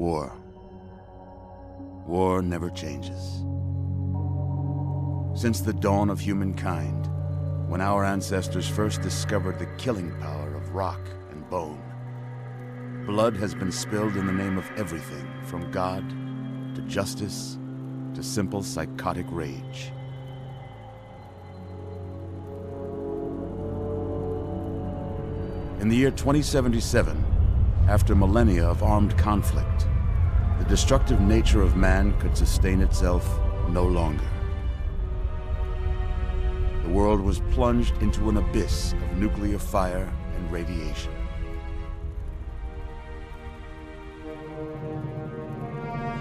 War. War never changes. Since the dawn of humankind, when our ancestors first discovered the killing power of rock and bone, blood has been spilled in the name of everything from God to justice to simple psychotic rage. In the year 2077, after millennia of armed conflict, the destructive nature of man could sustain itself no longer. The world was plunged into an abyss of nuclear fire and radiation.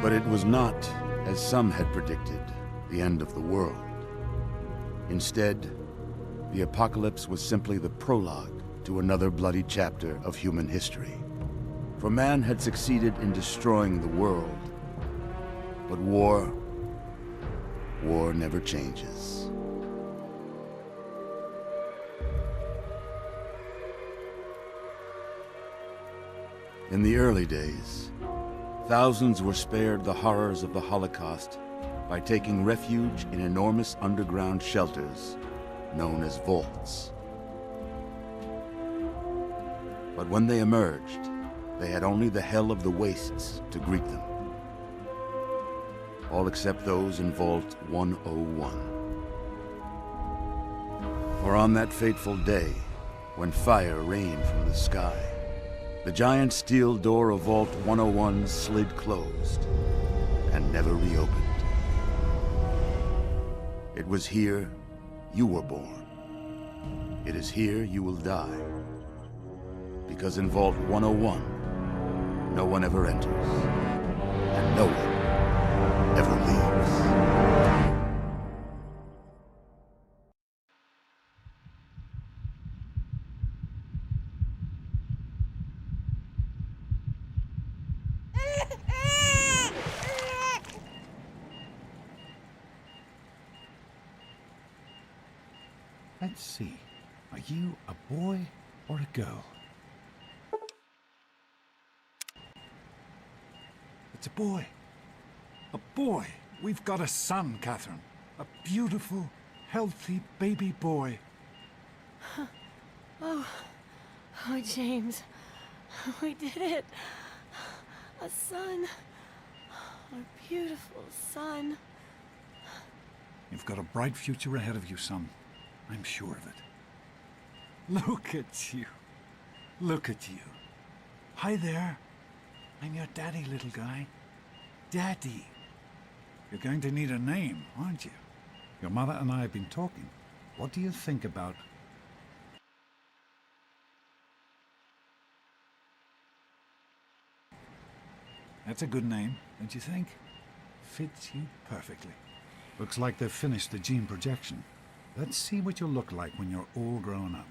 But it was not, as some had predicted, the end of the world. Instead, the apocalypse was simply the prologue to another bloody chapter of human history. For man had succeeded in destroying the world, but war never changes. In the early days, thousands were spared the horrors of the Holocaust by taking refuge in enormous underground shelters known as vaults. But when they emerged, they had only the hell of the wastes to greet them. All except those in Vault 101. For on that fateful day, when fire rained from the sky, the giant steel door of Vault 101 slid closed and never reopened. It was here you were born. It is here you will die. Because in Vault 101, no one ever enters, and no one ever leaves. Let's see. Are you a boy or a girl? It's a boy. A boy. We've got a son, Catherine. A beautiful, healthy baby boy. Oh, James. We did it. A son. Our beautiful son. You've got a bright future ahead of you, son. I'm sure of it. Look at you. Look at you. Hi there. I'm your daddy, little guy. Daddy. You're going to need a name, aren't you? Your mother and I have been talking. What do you think about... That's a good name, don't you think? Fits you perfectly. Looks like they've finished the gene projection. Let's see what you'll look like when you're all grown up.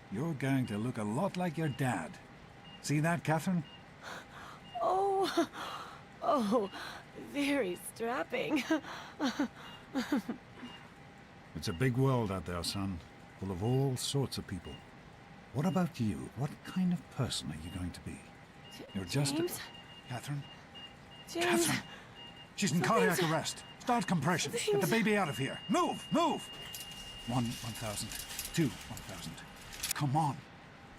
You're going to look a lot like your dad. See that, Catherine? Oh, Oh, oh, very strapping. It's a big world out there, son, full of all sorts of people. What about you? What kind of person are you going to be? You're just James? Catherine? James? Catherine! She's in cardiac arrest. Start compression. Get the baby out of here. Move! Move! 1,000. 2, 1,000. Come on.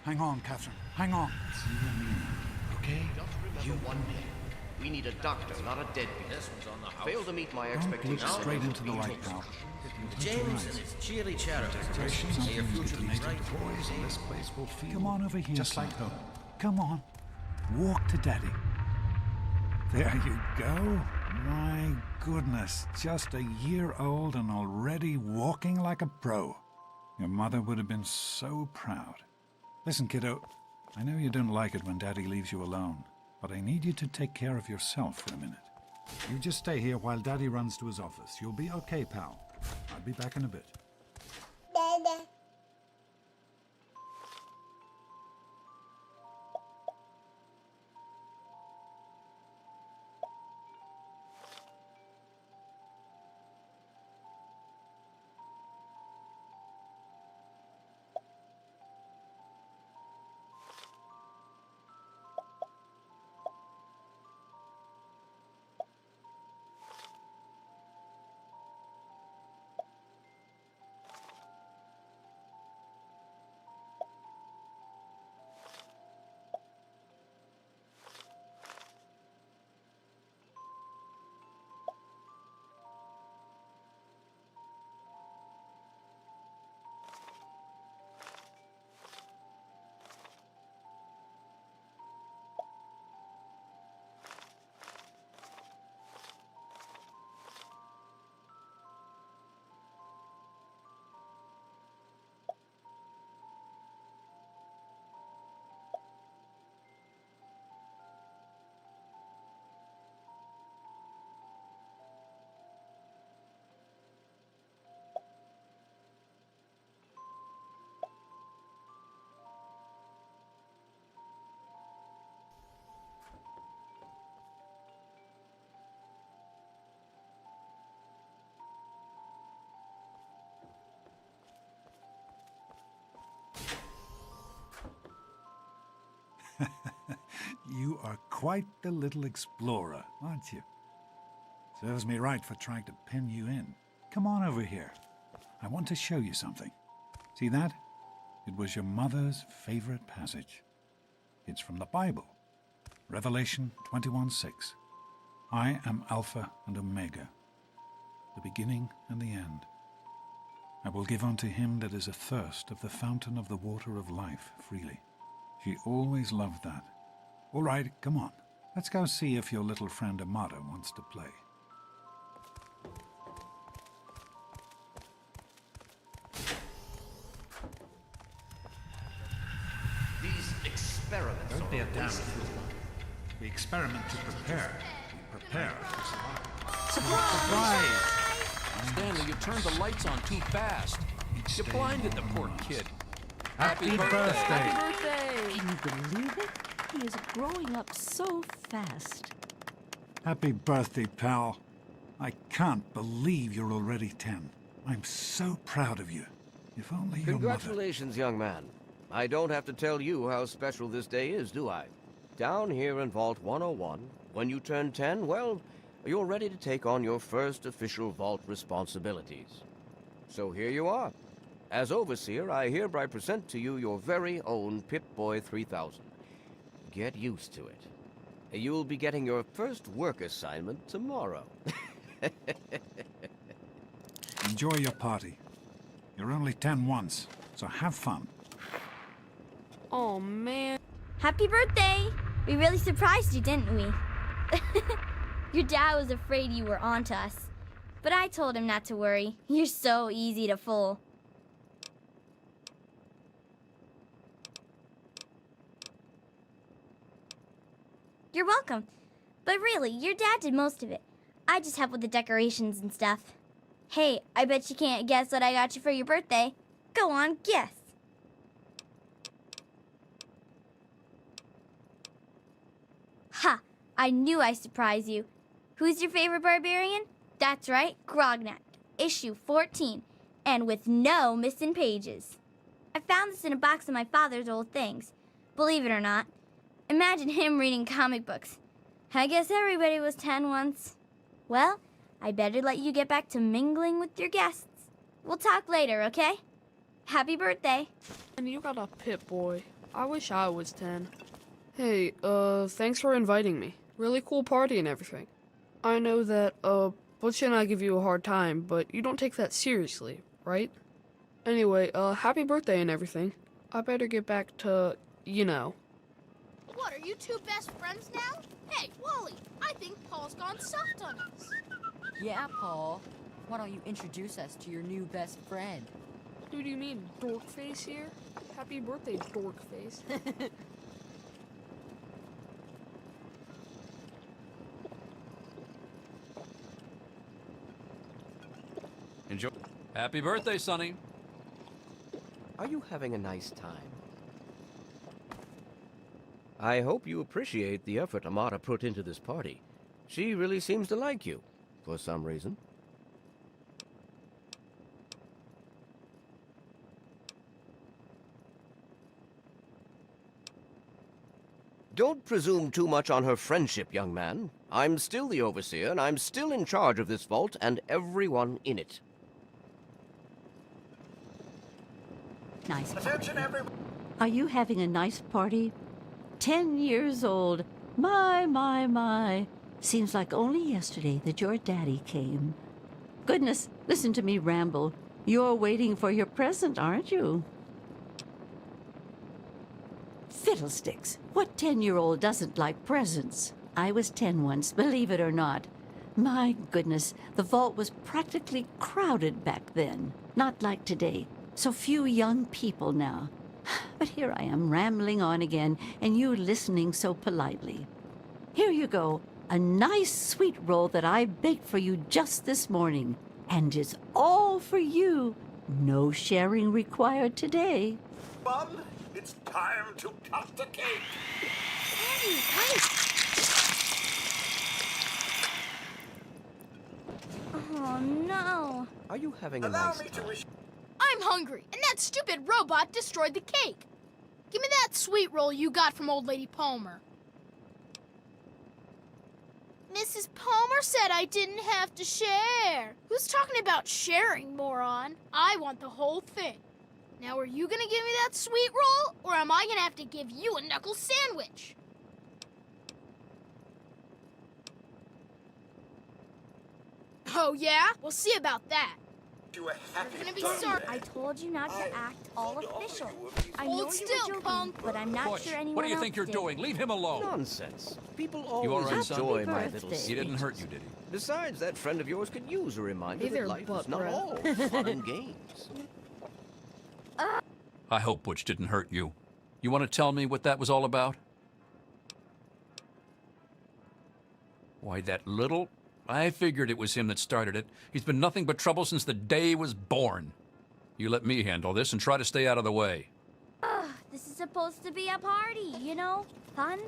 Hang on, Catherine. Hang on. It's you and me now, okay? Just remember one thing. We need a doctor, not a deadbeat. This one's on the house. Fail to meet my Don't expectations. look straight into the light, pal. James and his cheerly chatter. May your future be bright. Boys in this place will feel. Come on over here, just like home. Come on. Walk to Daddy. There you go. My goodness, just a year old and already walking like a pro. Your mother would have been so proud. Listen, kiddo, I know you don't like it when Daddy leaves you alone, but I need you to take care of yourself for a minute. You just stay here while Daddy runs to his office. You'll be okay, pal. I'll be back in a bit. You are quite the little explorer, aren't you? Serves me right for trying to pen you in. Come on over here. I want to show you something. See that? It was your mother's favorite passage. It's from the Bible. Revelation 21:6. I am Alpha and Omega, the beginning and the end. I will give unto him that is athirst of the fountain of the water of life freely. She always loved that. All right, come on. Let's go see if your little friend Amada wants to play. These experiments Don't be a are damn waste. fool. We experiment to prepare. We prepare to survive. Surprise! Stanley, you turned the lights on too fast. You blinded the poor kid. Happy birthday! Happy birthday! Can you believe it? He is growing up so fast. Happy birthday, pal. I can't believe you're already 10. I'm so proud of you. If only your mother... Congratulations, young man. I don't have to tell you how special this day is, do I? Down here in Vault 101, when you turn 10, well, you're ready to take on your first official Vault responsibilities. So here you are. As Overseer, I hereby present to you your very own Pip-Boy 3000. Get used to it. You'll be getting your first work assignment tomorrow. Enjoy your party. You're only 10 once, so have fun. Oh, man. Happy birthday! We really surprised you, didn't we? Your dad was afraid you were onto us. But I told him not to worry. You're so easy to fool. You're welcome. But really, your dad did most of it. I just helped with the decorations and stuff. Hey, I bet you can't guess what I got you for your birthday. Go on, guess. Ha! I knew I'd surprise you. Who's your favorite barbarian? That's right, Grognak, issue 14, and with no missing pages. I found this in a box of my father's old things. Believe it or not. Imagine him reading comic books. I guess everybody was 10 once. Well, I better let you get back to mingling with your guests. We'll talk later, okay? Happy birthday. And you got a Pip-Boy. I wish I was 10. Hey, thanks for inviting me. Really cool party and everything. I know that, Butch and I give you a hard time, but you don't take that seriously, right? Anyway, happy birthday and everything. I better get back to, you know. What, are you two best friends now? Hey, Wally, I think Paul's gone soft on us. Yeah, Paul. Why don't you introduce us to your new best friend? Dude, you mean Dorkface here? Happy birthday, Dorkface. Enjoy. Happy birthday, Sonny. Are you having a nice time? I hope you appreciate the effort Amata put into this party. She really seems to like you, for some reason. Don't presume too much on her friendship, young man. I'm still the overseer, and I'm still in charge of this vault and everyone in it. Nice party. Are you having a nice party? 10 years old. My. Seems like only yesterday that your daddy came. Goodness, listen to me ramble. You're waiting for your present, aren't you? Fiddlesticks. What 10-year-old doesn't like presents? I was 10 once, believe it or not. My goodness, the vault was practically crowded back then. Not like today. So few young people now. But here I am rambling on again, and you listening so politely. Here you go, a nice sweet roll that I baked for you just this morning. And it's all for you. No sharing required today. Mom, it's time to cut the cake. Oh, no. Are you having a nice time? I'm hungry, and that stupid robot destroyed the cake. Give me that sweet roll you got from old lady Palmer. Mrs. Palmer said I didn't have to share. Who's talking about sharing, moron? I want the whole thing. Now, are you gonna give me that sweet roll, or am I gonna have to give you a knuckle sandwich? Oh, yeah? We'll see about that. You're gonna be sorry. I told you not to act all official. I know Hold you still, were joking, punk. but I'm not Butch, sure anyone what do you else think you're did. doing? Leave him alone. Nonsense. People You all always right, son? enjoy Happy my birthday. little He didn't sneaks. hurt you, did he? Besides, that friend of yours could use a reminder Hey that there, life butt is not breath. all fun and games. I hope Butch didn't hurt you. You want to tell me what that was all about? Why, that little... I figured it was him that started it. He's been nothing but trouble since the day he was born. You let me handle this and try to stay out of the way. This is supposed to be a party, you know? Fun.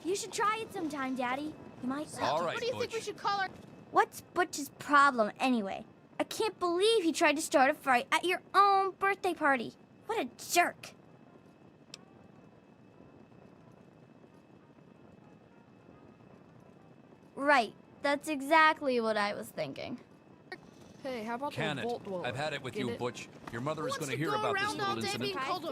You should try it sometime, Daddy. You might like All it. right, What do you think we Butch. should call her? What's Butch's problem, anyway? I can't believe he tried to start a fight at your own birthday party. What a jerk. Right. That's exactly what I was thinking. Hey, how about Can the it? Vault Dweller? I've had it with Get you, it? Butch. Your mother Who is wants going to to hear go about this around all little day incident. being called a...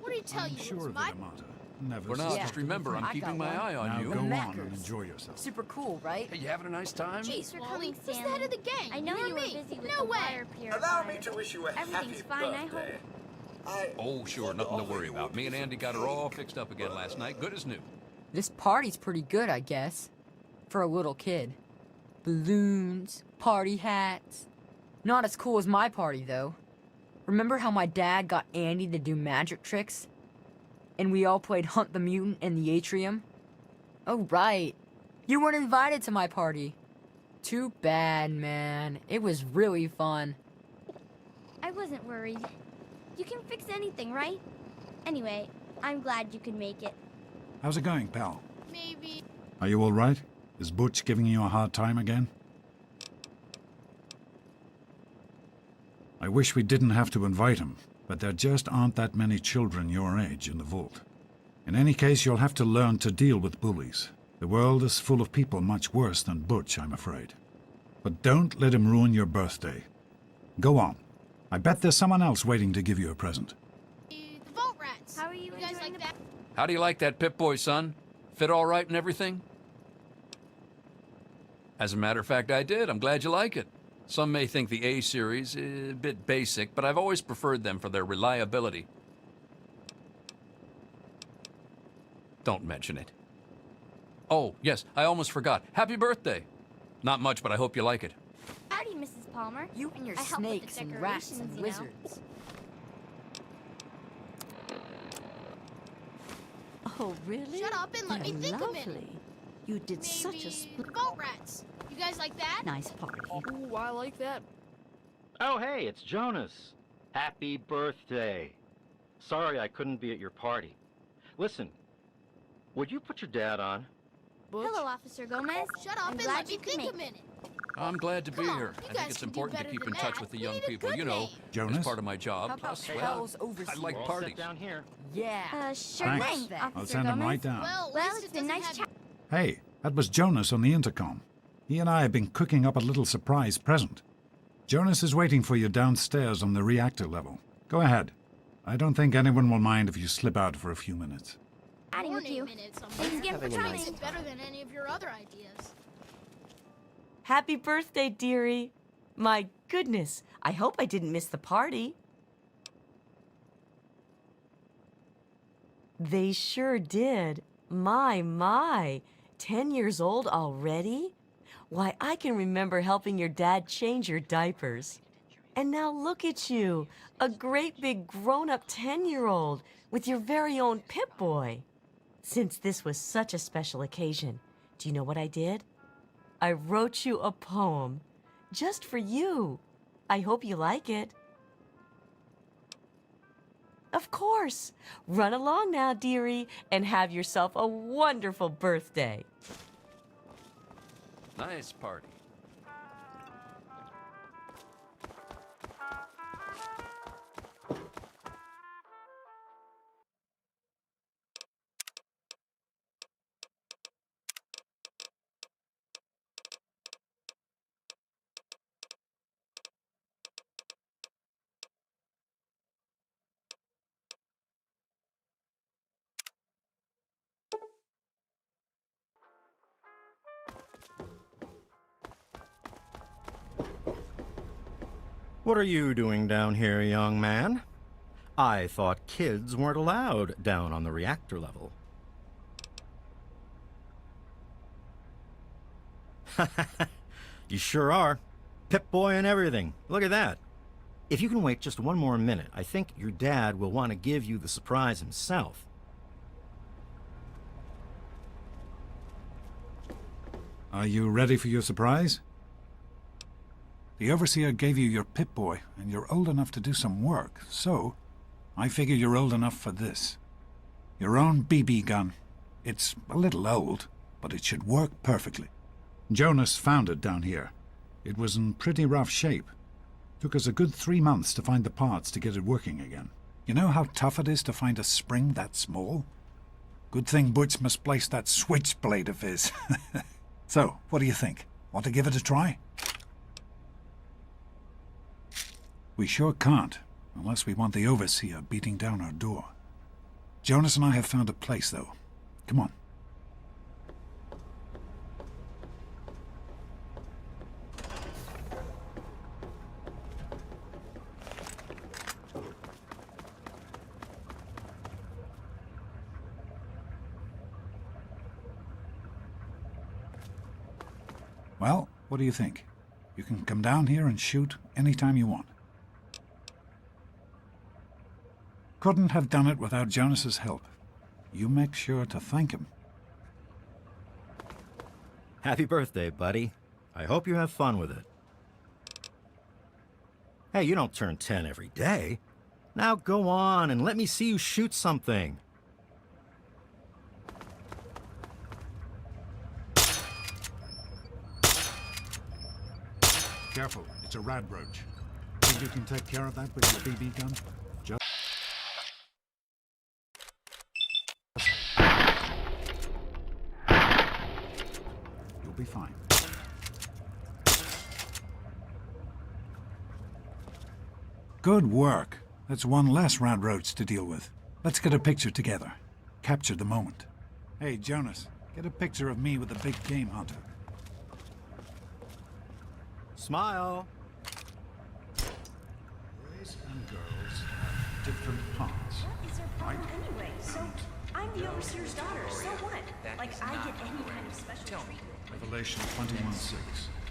What do you tell I'm you? sure It's that my... Amata never For now, ceased just to remember, think. I'm I keeping got my one. eye on Now you. go on Mackers. and enjoy yourself. Super cool, right? Hey, you having a nice time? Jeez, for Wally, coming, who's the Stanley. head of the gang? I know or you were me? busy with No the way. water purifier. Allow me to wish you a Everything's happy fine, I birthday. Oh, sure, nothing to worry about. Me and Andy got her all fixed up again last night, good as new. This party's pretty good, I guess. For a little kid. Balloons, party hats. Not as cool as my party, though. Remember how my dad got Andy to do magic tricks? And we all played Hunt the Mutant in the atrium? Oh, right. You weren't invited to my party. Too bad, man. It was really fun. I wasn't worried. You can fix anything, right? Anyway, I'm glad you could make it. How's it going, pal? Maybe... Are you all right? Is Butch giving you a hard time again? I wish we didn't have to invite him, but there just aren't that many children your age in the vault. In any case, you'll have to learn to deal with bullies. The world is full of people much worse than Butch, I'm afraid. But don't let him ruin your birthday. Go on. I bet there's someone else waiting to give you a present. The Vault Rats. How are you guys like that? How do you like that Pip-Boy, son? Fit all right and everything? As a matter of fact, I did. I'm glad you like it. Some may think the A-series is a bit basic, but I've always preferred them for their reliability. Don't mention it. Oh, yes, I almost forgot. Happy birthday! Not much, but I hope you like it. Howdy, Mrs. Palmer. You and your I help with the snakes and rats and decorations, you know. wizards. Oh, really? Shut up and let me They're think a lovely. minute. You did Maybe such a Vault Rats. You guys like that? nice party. Ooh, I like that. Oh, hey, it's Jonas. Happy birthday. Sorry I couldn't be at your party. Listen, would you put your dad on? Butch? Hello, Officer Gomez. Shut up I'm and glad let me you could think make a minute. I'm glad to be Come on, here. you I think guys it's can do important to better keep than in touch that. with the We young need a people, good you know, name. Jonas? as part of my job. How about Plus, well, Hell's over I like We're all parties. set down here. Yeah. Sure Thanks. thing, Officer I'll send him Gomez. right down. Well, Well, at least it's it been doesn't nice have chatting. Hey, that was Jonas on the intercom. He and I have been cooking up a little surprise present. Jonas is waiting for you downstairs on the reactor level. Go ahead. I don't think anyone will mind if you slip out for a few minutes. Chatting with warning you. minutes somewhere. Thanks again for Having a coming. nice It's better than any of your other ideas. Happy birthday, dearie. My goodness, I hope I didn't miss the party. They sure did. My. 10 years old already? Why, I can remember helping your dad change your diapers. And now look at you, a great big grown-up 10-year-old with your very own Pip-Boy. Since this was such a special occasion, do you know what I did? I wrote you a poem, just for you. I hope you like it. Of course. Run along now, dearie, and have yourself a wonderful birthday. Nice party. What are you doing down here, young man? I thought kids weren't allowed down on the reactor level. You sure are. Pip-Boy and everything. Look at that. If you can wait just one more minute, I think your dad will want to give you the surprise himself. Are you ready for your surprise? The Overseer gave you your Pip-Boy, and you're old enough to do some work, so I figure you're old enough for this. Your own BB gun. It's a little old, but it should work perfectly. Jonas found it down here. It was in pretty rough shape. Took us a good 3 months to find the parts to get it working again. You know how tough it is to find a spring that small? Good thing Butch misplaced that switchblade of his. So, what do you think? Want to give it a try? We sure can't, unless we want the Overseer beating down our door. Jonas and I have found a place, though. Come on. Well, what do you think? You can come down here and shoot anytime you want. Couldn't have done it without Jonas's help. You make sure to thank him. Happy birthday, buddy. I hope you have fun with it. Hey, you don't turn 10 every day. Now go on and let me see you shoot something. Careful, it's a rad roach. Think you can take care of that with your BB gun? Just... You'll be fine. Good work. That's one less rad roach to deal with. Let's get a picture together. Capture the moment. Hey, Jonas, get a picture of me with the big game hunter. Smile. Boys and girls have different parts. What is their problem anyway? So, I'm the overseer's daughter, so what? Like, I get any kind of special treatment. Revelation 21:6.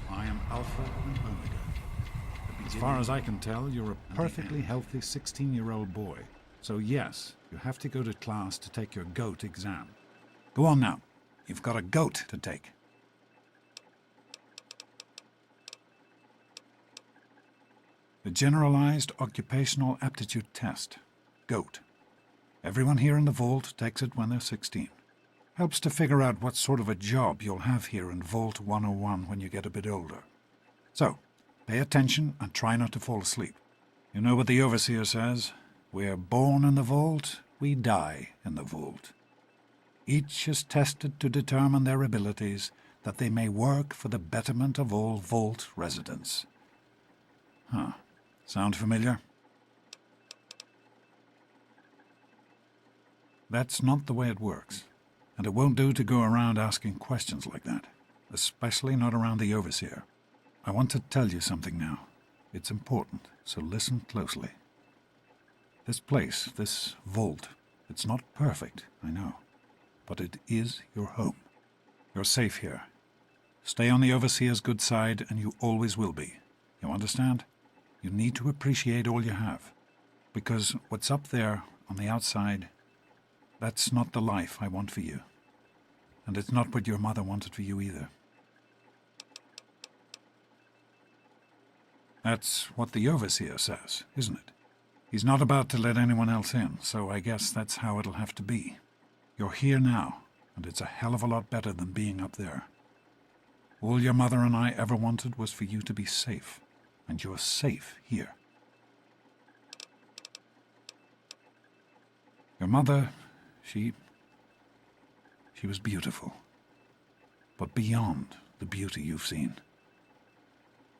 I am Alpha and Omega. As far as I can tell, you're a perfectly healthy 16-year-old boy. So yes, you have to go to class to take your GOAT exam. Go on now. You've got a GOAT to take. The Generalized Occupational Aptitude Test, GOAT. Everyone here in the Vault takes it when they're 16. Helps to figure out what sort of a job you'll have here in Vault 101 when you get a bit older. So, pay attention and try not to fall asleep. You know what the Overseer says? We're born in the Vault, we die in the Vault. Each is tested to determine their abilities, that they may work for the betterment of all Vault residents. Huh. Sound familiar? That's not the way it works, and it won't do to go around asking questions like that, especially not around the Overseer. I want to tell you something now. It's important, so listen closely. This place, this vault, it's not perfect, I know, but it is your home. You're safe here. Stay on the Overseer's good side, and you always will be. You understand? You need to appreciate all you have, because what's up there on the outside, that's not the life I want for you. And it's not what your mother wanted for you either. That's what the Overseer says, isn't it? He's not about to let anyone else in, so I guess that's how it'll have to be. You're here now, and it's a hell of a lot better than being up there. All your mother and I ever wanted was for you to be safe, and you're safe here. Your mother, she was beautiful, but beyond the beauty you've seen.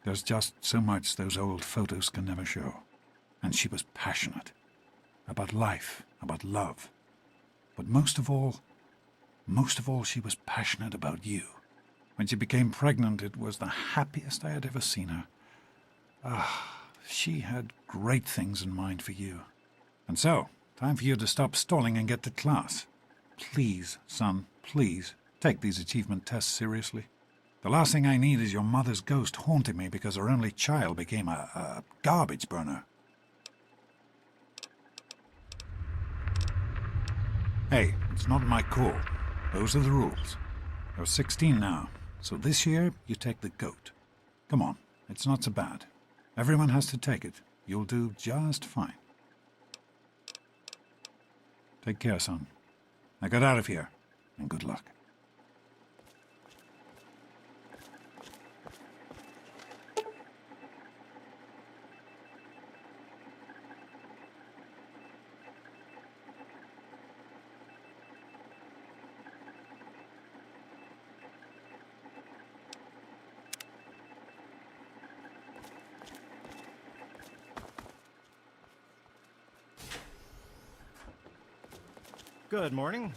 There's just so much those old photos can never show. And she was passionate. About life, about love. But most of all, she was passionate about you. When she became pregnant, it was the happiest I had ever seen her. She had great things in mind for you. And so, time for you to stop stalling and get to class. Please, son, please, take these achievement tests seriously. The last thing I need is your mother's ghost haunting me because her only child became a garbage burner. Hey, it's not my call. Those are the rules. You're 16 now, so this year you take the GOAT. Come on, it's not so bad. Everyone has to take it. You'll do just fine. Take care, son. Now get out of here, and good luck. Good morning.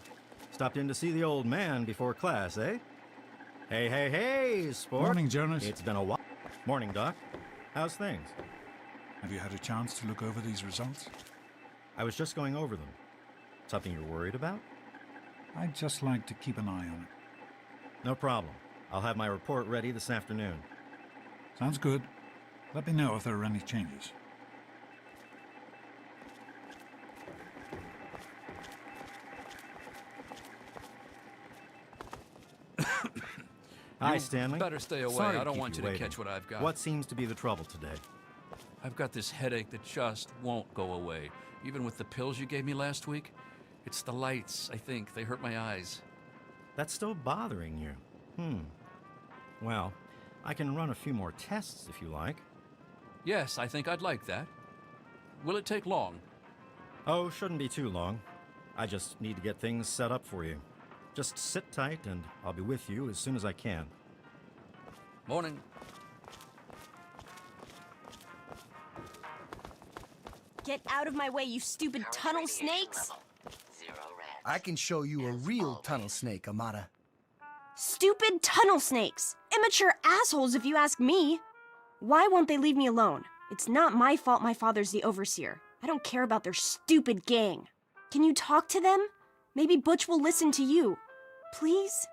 Stopped in to see the old man before class, eh? Hey, sport. Morning, Jonas. It's been a while. Morning, Doc. How's things? Have you had a chance to look over these results? I was just going over them. Something you're worried about? I'd just like to keep an eye on it. No problem. I'll have my report ready this afternoon. Sounds good. Let me know if there are any changes. Hi, Stanley. Better stay away. Sorry I don't keep want you to waiting. catch what I've got. What seems to be the trouble today? I've got this headache that just won't go away. Even with the pills you gave me last week. It's the lights, I think. They hurt my eyes. That's still bothering you. Well, I can run a few more tests if you like. Yes, I think I'd like that. Will it take long? Oh, shouldn't be too long. I just need to get things set up for you. Just sit tight and I'll be with you as soon as I can. Morning. Get out of my way, you stupid tunnel snakes! I can show you a real tunnel snake, Amata. Stupid tunnel snakes! Immature assholes, if you ask me! Why won't they leave me alone? It's not my fault my father's the overseer. I don't care about their stupid gang. Can you talk to them? Maybe Butch will listen to you. Please?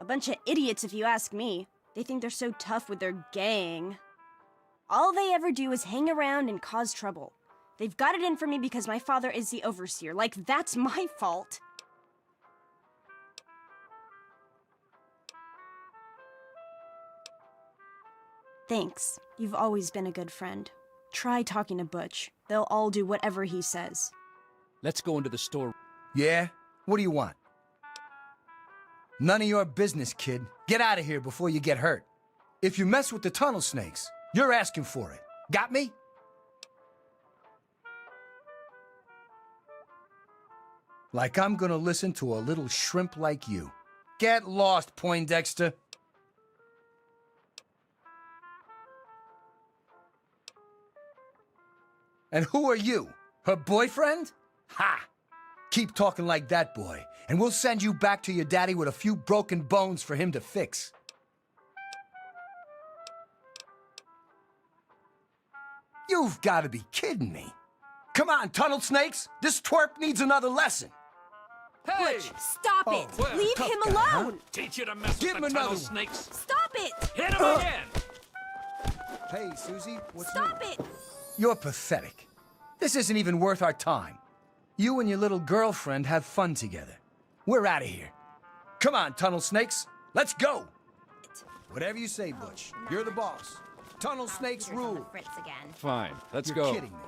A bunch of idiots, if you ask me. They think they're so tough with their gang. All they ever do is hang around and cause trouble. They've got it in for me because my father is the overseer. Like, that's my fault. Thanks. You've always been a good friend. Try talking to Butch. They'll all do whatever he says. Let's go into the store. Yeah? What do you want? None of your business, kid. Get out of here before you get hurt. If you mess with the tunnel snakes, you're asking for it. Got me? Like I'm gonna listen to a little shrimp like you. Get lost, Poindexter. And who are you? Her boyfriend? Ha! Keep talking like that, boy, and we'll send you back to your daddy with a few broken bones for him to fix. You've got to be kidding me. Come on, tunnel snakes! This twerp needs another lesson. Hey! Butch, stop it! well, Leave tough him guy, alone! huh? Teach you to mess Give with him the another tunnel one. snakes. Stop it! Hit him again! Hey, Susie, what's Stop new? it! You're pathetic. This isn't even worth our time. You and your little girlfriend have fun together. We're out of here. Come on, tunnel snakes. Let's go. Whatever you say, Butch. You're the boss. Tunnel snakes rule. Fritz again. Fine, let's You're go. kidding me.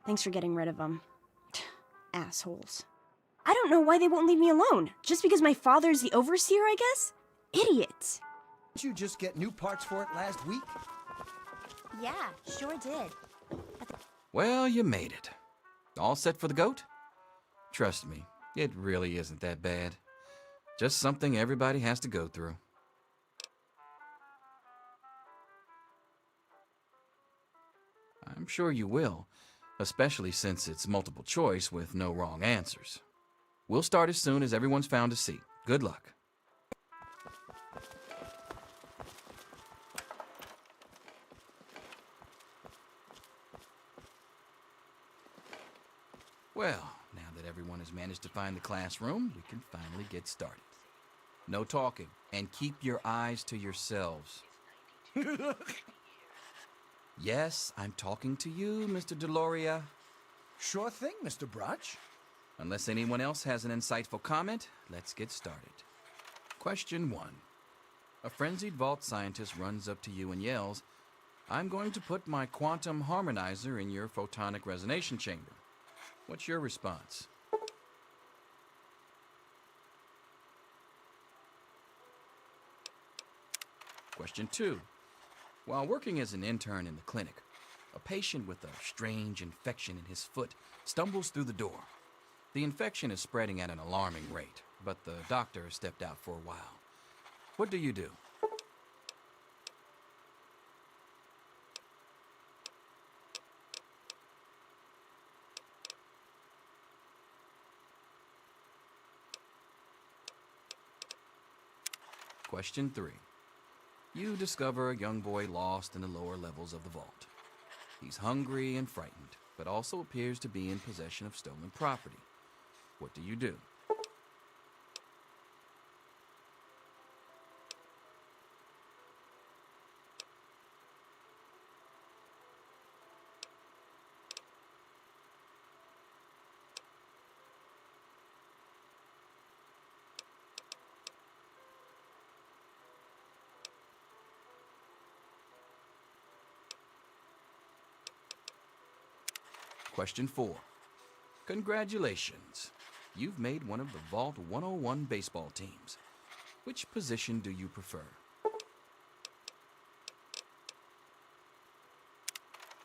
Thanks for getting rid of them. Assholes. I don't know why they won't leave me alone. Just because my father's the overseer, I guess? Idiots. Didn't you just get new parts for it last week? Yeah, sure did. Well, you made it. All set for the goat? Trust me, it really isn't that bad. Just something everybody has to go through. I'm sure you will, especially since it's multiple choice with no wrong answers. We'll start as soon as everyone's found a seat. Good luck. Well, now that everyone has managed to find the classroom, we can finally get started. No talking, and keep your eyes to yourselves. Yes, I'm talking to you, Mr. Deloria. Sure thing, Mr. Brotch. Unless anyone else has an insightful comment, let's get started. Question 1. A frenzied vault scientist runs up to you and yells, "I'm going to put my quantum harmonizer in your photonic resonation chamber." What's your response? Question 2. While working as an intern in the clinic, a patient with a strange infection in his foot stumbles through the door. The infection is spreading at an alarming rate, but the doctor has stepped out for a while. What do you do? Question 3. You discover a young boy lost in the lower levels of the vault. He's hungry and frightened, but also appears to be in possession of stolen property. What do you do? Question 4. Congratulations. You've made one of the Vault 101 baseball teams. Which position do you prefer?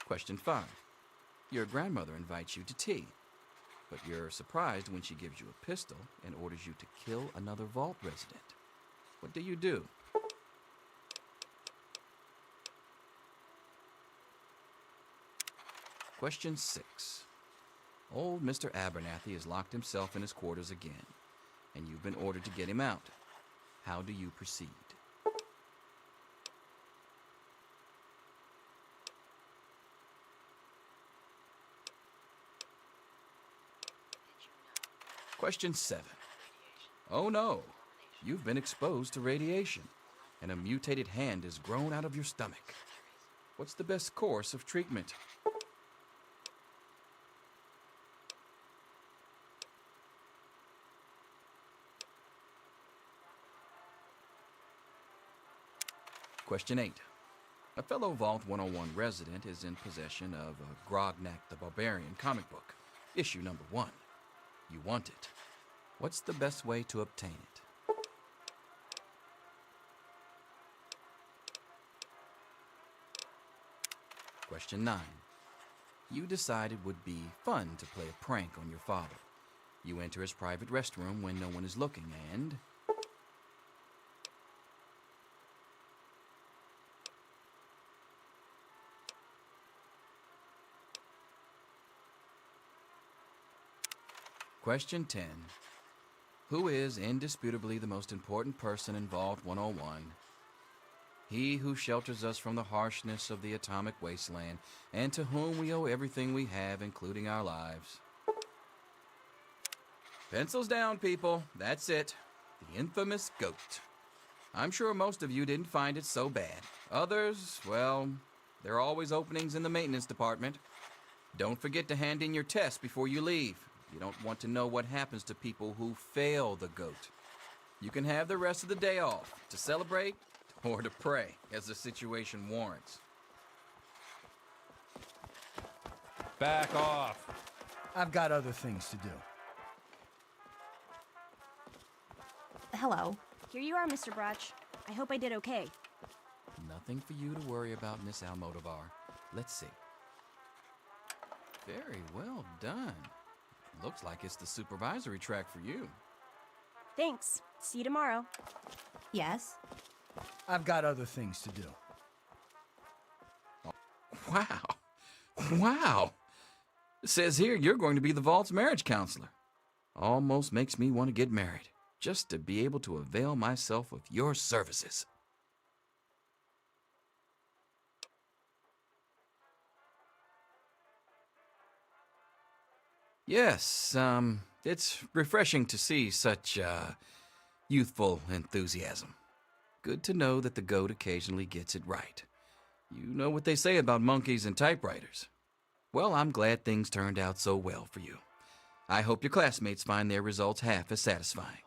Question 5. Your grandmother invites you to tea, but you're surprised when she gives you a pistol and orders you to kill another vault resident. What do you do? Question 6. Old Mr. Abernathy has locked himself in his quarters again, and you've been ordered to get him out. How do you proceed? Question 7. Oh no, you've been exposed to radiation, and a mutated hand has grown out of your stomach. What's the best course of treatment? Question 8. A fellow Vault 101 resident is in possession of a Grognak the Barbarian comic book, issue number 1. You want it. What's the best way to obtain it? Question 9. You decided it would be fun to play a prank on your father. You enter his private restroom when no one is looking and... Question 10. Who is indisputably the most important person in Vault 101? He who shelters us from the harshness of the atomic wasteland, and to whom we owe everything we have, including our lives. Pencils down, people. That's it. The infamous goat. I'm sure most of you didn't find it so bad. Others, well, there are always openings in the maintenance department. Don't forget to hand in your test before you leave. You don't want to know what happens to people who fail the GOAT. You can have the rest of the day off to celebrate or to pray as the situation warrants. Back off. I've got other things to do. Hello. Here you are, Mr. Brotch. I hope I did okay. Nothing for you to worry about, Miss Almodovar. Let's see. Very well done. Looks like it's the supervisory track for you. Thanks. See you tomorrow. Yes? I've got other things to do. Wow. Wow. It says here you're going to be the Vault's marriage counselor. Almost makes me want to get married, just to be able to avail myself of your services. Yes, it's refreshing to see such, youthful enthusiasm. Good to know that the GOAT occasionally gets it right. You know what they say about monkeys and typewriters. Well, I'm glad things turned out so well for you. I hope your classmates find their results half as satisfying.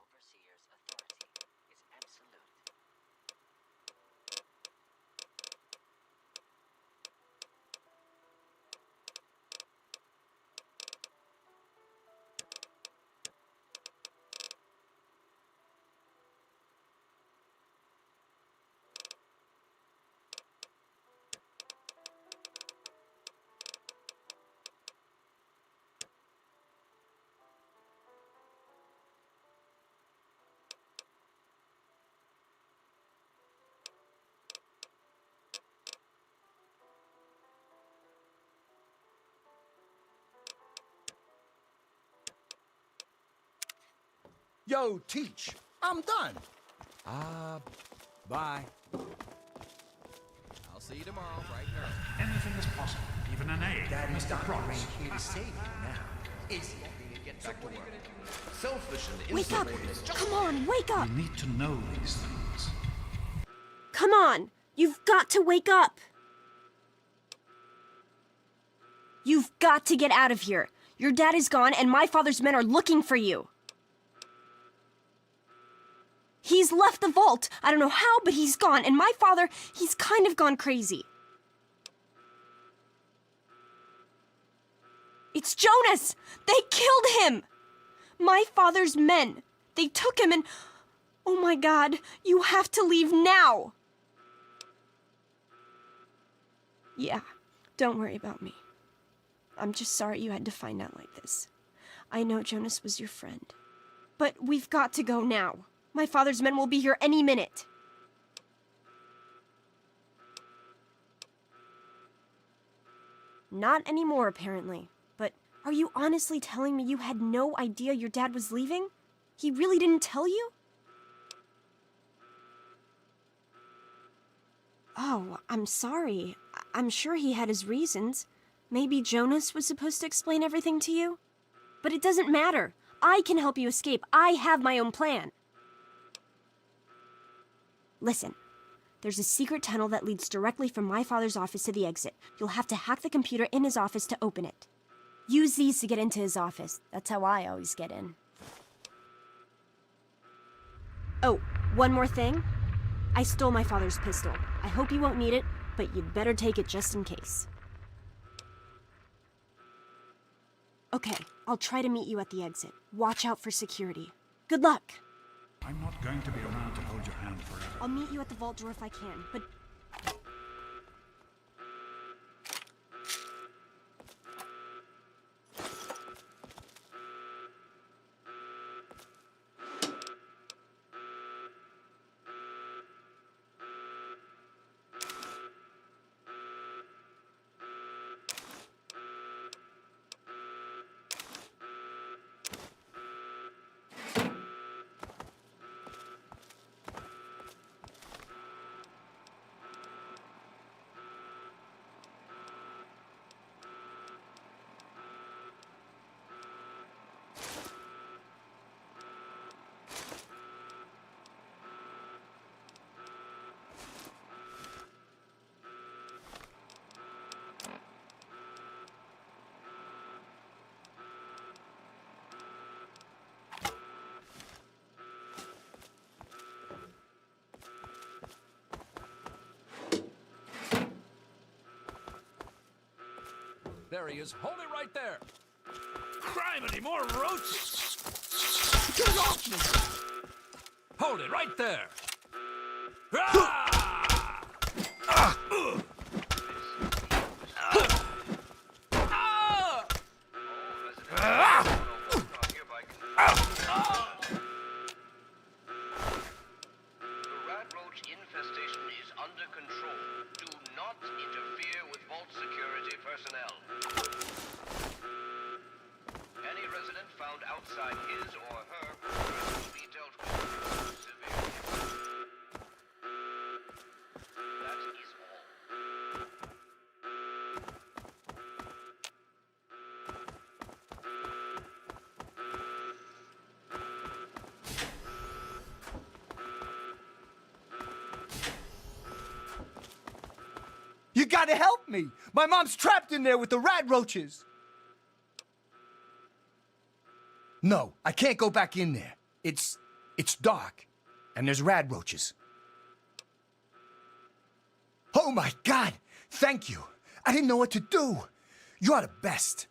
Yo, Teach, I'm done. Bye. I'll see you tomorrow, bright and early. Anything is possible, even an A. Mr. Brotch. Here to save you now. Is he? Get back to work. Selfish and Wake up! insubordinate. Come on, wake up! You need to know these things. Come on! You've got to wake up! You've got to get out of here. Your dad is gone, and my father's men are looking for you. He's left the vault. I don't know how, but he's gone. And my father, he's kind of gone crazy. It's Jonas! They killed him! My father's men. They took him and... Oh my god, you have to leave now! Yeah, don't worry about me. I'm just sorry you had to find out like this. I know Jonas was your friend. But we've got to go now. My father's men will be here any minute. Not anymore, apparently. But are you honestly telling me you had no idea your dad was leaving? He really didn't tell you? Oh, I'm sorry. I'm sure he had his reasons. Maybe Jonas was supposed to explain everything to you? But it doesn't matter. I can help you escape. I have my own plan. Listen, there's a secret tunnel that leads directly from my father's office to the exit. You'll have to hack the computer in his office to open it. Use these to get into his office. That's how I always get in. Oh, one more thing. I stole my father's pistol. I hope you won't need it, but you'd better take it just in case. Okay, I'll try to meet you at the exit. Watch out for security. Good luck! I'm not going to be around to hold your hand forever. I'll meet you at the vault door if I can, but... There he is. Hold it right there. Criminy, more roaches. Get off me. Hold it right there. Ah! Ah! You gotta help me! My mom's trapped in there with the rat roaches! No, I can't go back in there. It's dark, and there's rat roaches. Oh my God! Thank you! I didn't know what to do! You're the best!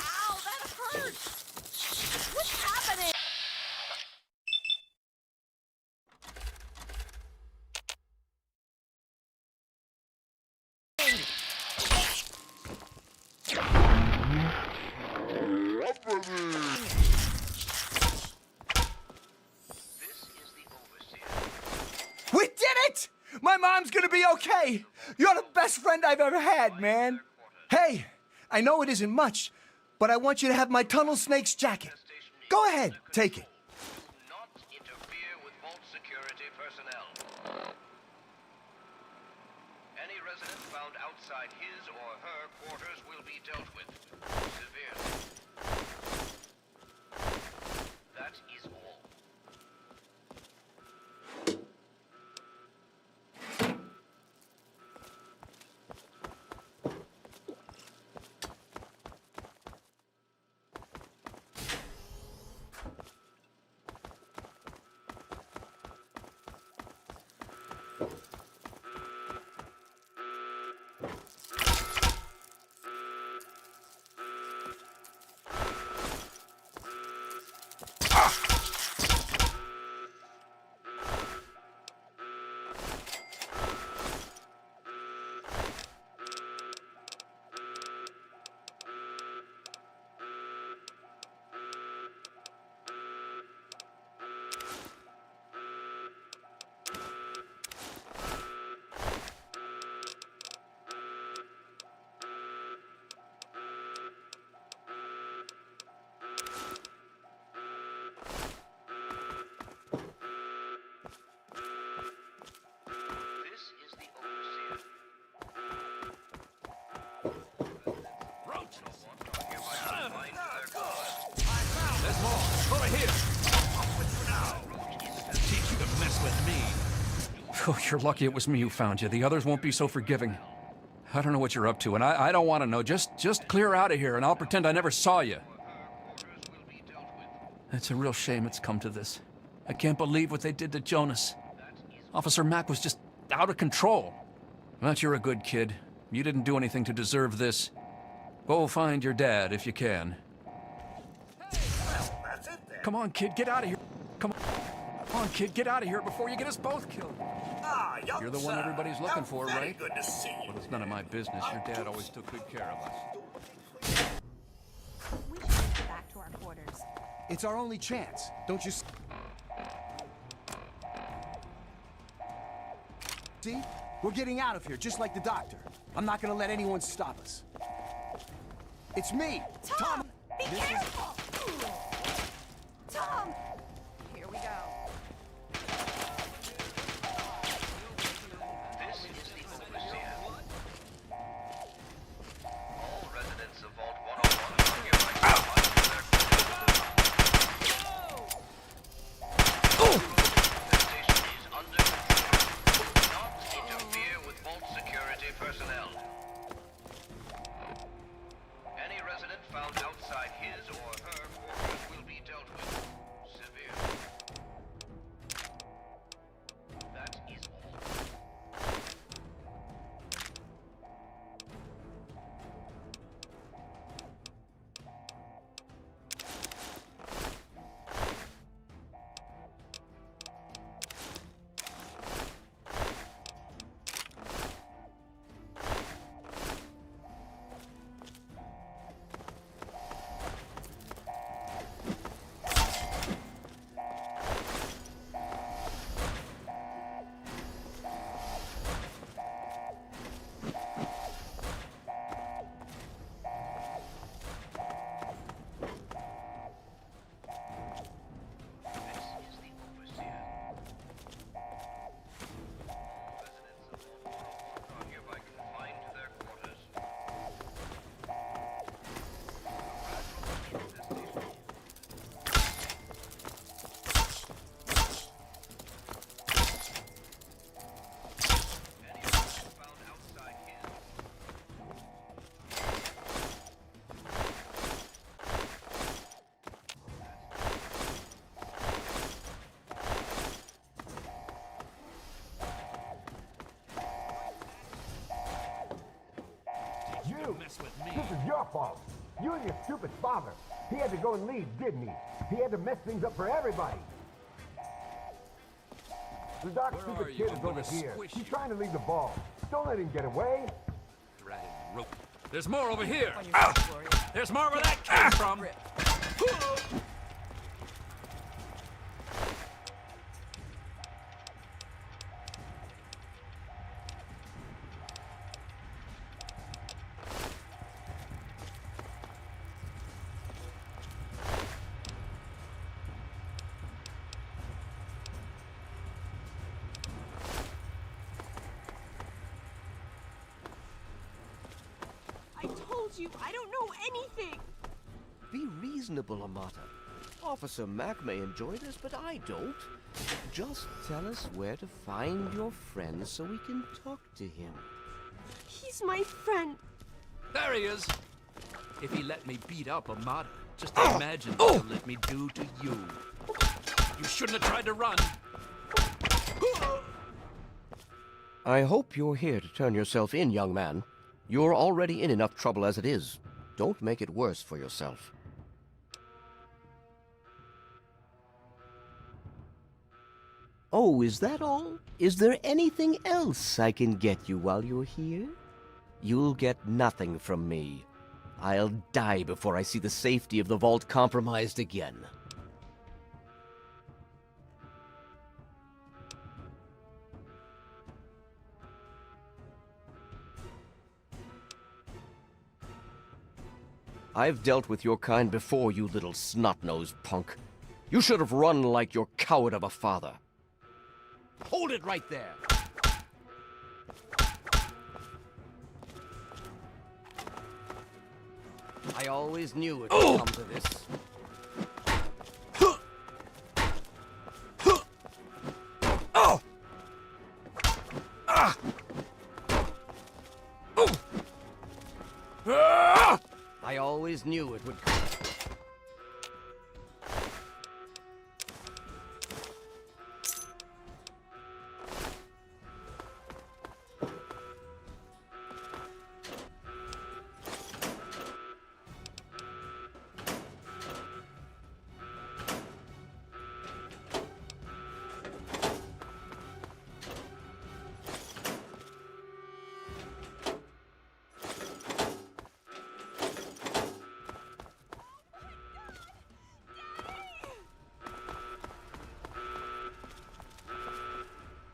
Ow, that hurts! What's happening? We did it! My mom's gonna be okay! You're the best friend I've ever had, man! Hey, I know it isn't much, but I want you to have my Tunnel Snake's jacket. Go ahead, take it. Not interfere with vault security personnel. Any resident found outside his or her quarters will be dealt with severely. That is all. Over here! Teach you to mess with me. Oh, you're lucky it was me who found you. The others won't be so forgiving. I don't know what you're up to, and I don't want to know. Just clear out of here, and I'll pretend I never saw you. It's a real shame it's come to this. I can't believe what they did to Jonas. Officer Mack was just out of control. But you're a good kid. You didn't do anything to deserve this. Go find your dad if you can. Come on, kid, get out of here. Come on, kid, get out of here before you get us both killed. You're the one everybody's looking for, right? Good to see you. Well, it's none of my business. Your dad always took good care of us. We should get back to our quarters. It's our only chance, don't you see? We're getting out of here, just like the doctor. I'm not gonna let anyone stop us. It's me, Tom! Be careful! Tom! Here we go. This is the Overseer. All residents of Vault 101 are hereby The station is under control. Do not interfere with Vault security personnel. Any resident found outside his or her quarters will be dealt with severely. That is all. You! This is your fault. You and your stupid father. He had to go and leave, didn't he? He had to mess things up for everybody. The dark stupid kid is over here. He's trying to leave the ball. Don't let him get away. Dratted rope. There's more over here. There's more where that came from. I told you, I don't know anything. Be reasonable, Amata. Officer Mack may enjoy this, but I don't. Just tell us where to find your friend so we can talk to him. He's my friend. There he is. If he let me beat up Amata, just imagine what he'll let me do to you. You shouldn't have tried to run. I hope you're here to turn yourself in, young man. You're already in enough trouble as it is. Don't make it worse for yourself. Oh, is that all? Is there anything else I can get you while you're here? You'll get nothing from me. I'll die before I see the safety of the vault compromised again. I've dealt with your kind before, you little snot-nosed punk. You should have run like your coward of a father. Hold it right there! I always knew it would come to this. always knew it would come.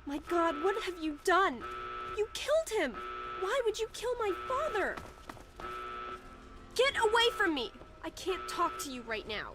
My God, what have you done? You killed him! Why would you kill my father? Get away from me! I can't talk to you right now.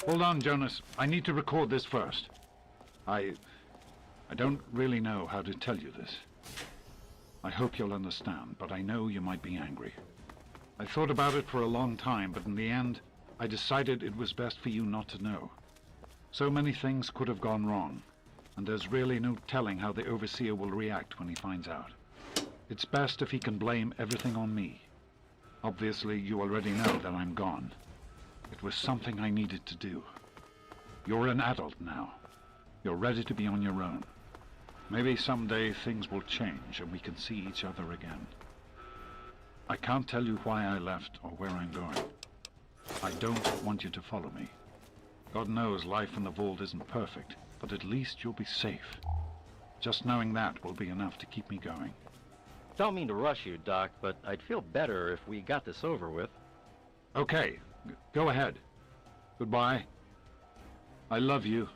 Hold on, Jonas. I need to record this first. I don't really know how to tell you this. I hope you'll understand, but I know you might be angry. I thought about it for a long time, but in the end, I decided it was best for you not to know. So many things could have gone wrong, and there's really no telling how the Overseer will react when he finds out. It's best if he can blame everything on me. Obviously, you already know that I'm gone. It was something I needed to do. You're an adult now. You're ready to be on your own. Maybe someday things will change and we can see each other again. I can't tell you why I left or where I'm going. I don't want you to follow me. God knows life in the vault isn't perfect, but at least you'll be safe. Just knowing that will be enough to keep me going. Don't mean to rush you, Doc, but I'd feel better if we got this over with. Okay. Go ahead. Goodbye. I love you.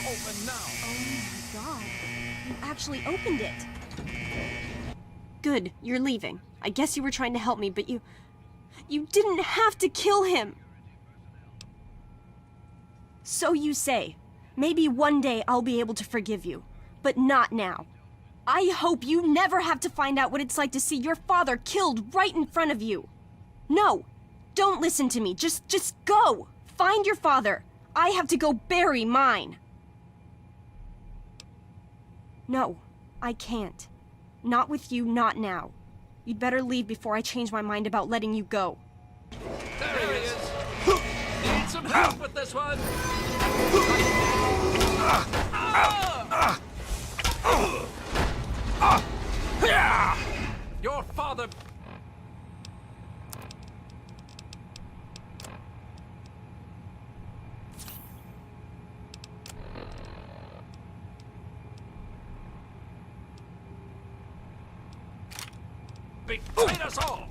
Open now. Oh my God. You actually opened it. Good, you're leaving. I guess you were trying to help me, but you didn't have to kill him. So you say. Maybe one day I'll be able to forgive you, but not now. I hope you never have to find out what it's like to see your father killed right in front of you. No, don't listen to me. Just go. Find your father. I have to go bury mine. No, I can't. Not with you, not now. You'd better leave before I change my mind about letting you go. There he is! Need some help with this one! Your father... betrayed us all!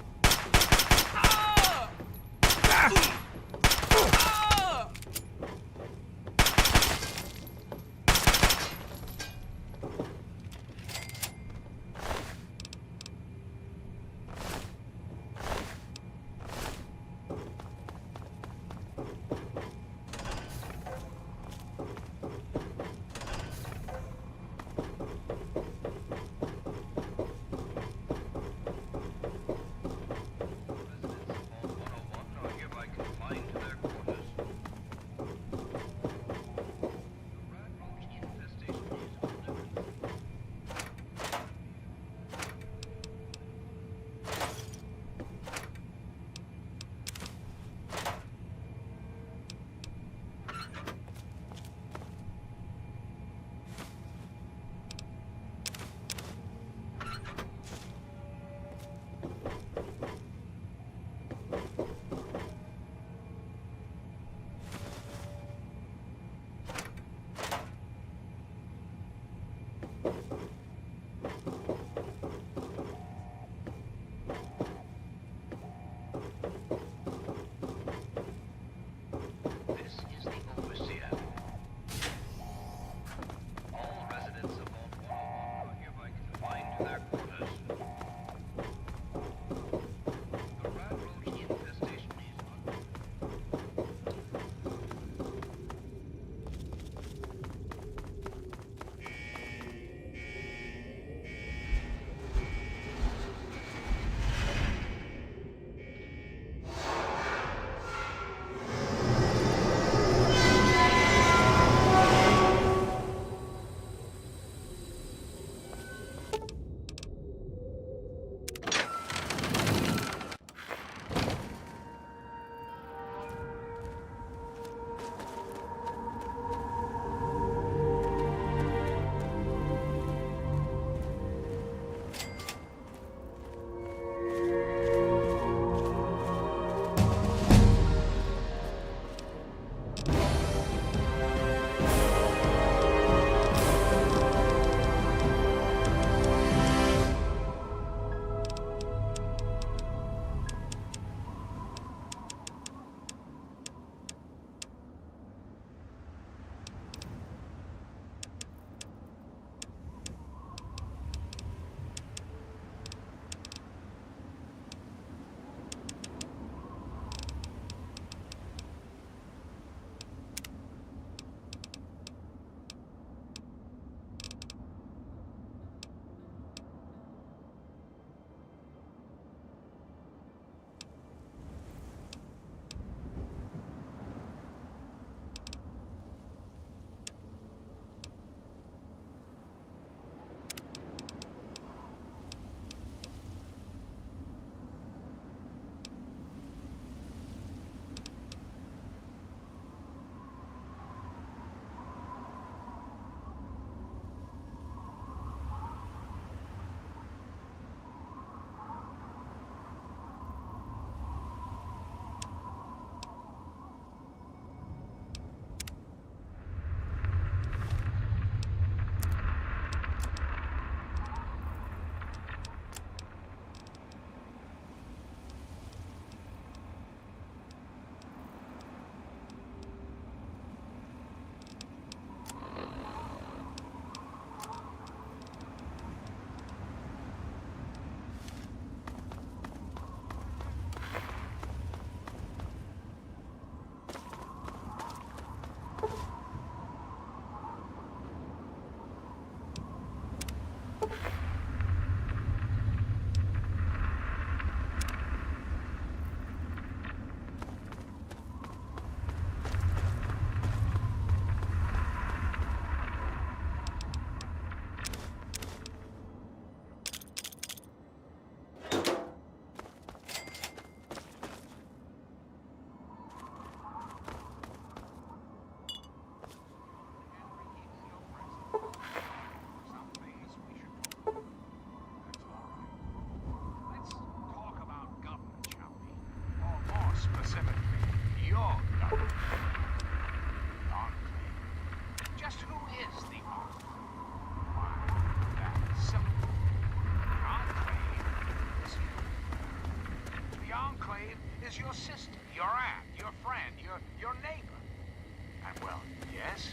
Well, yes.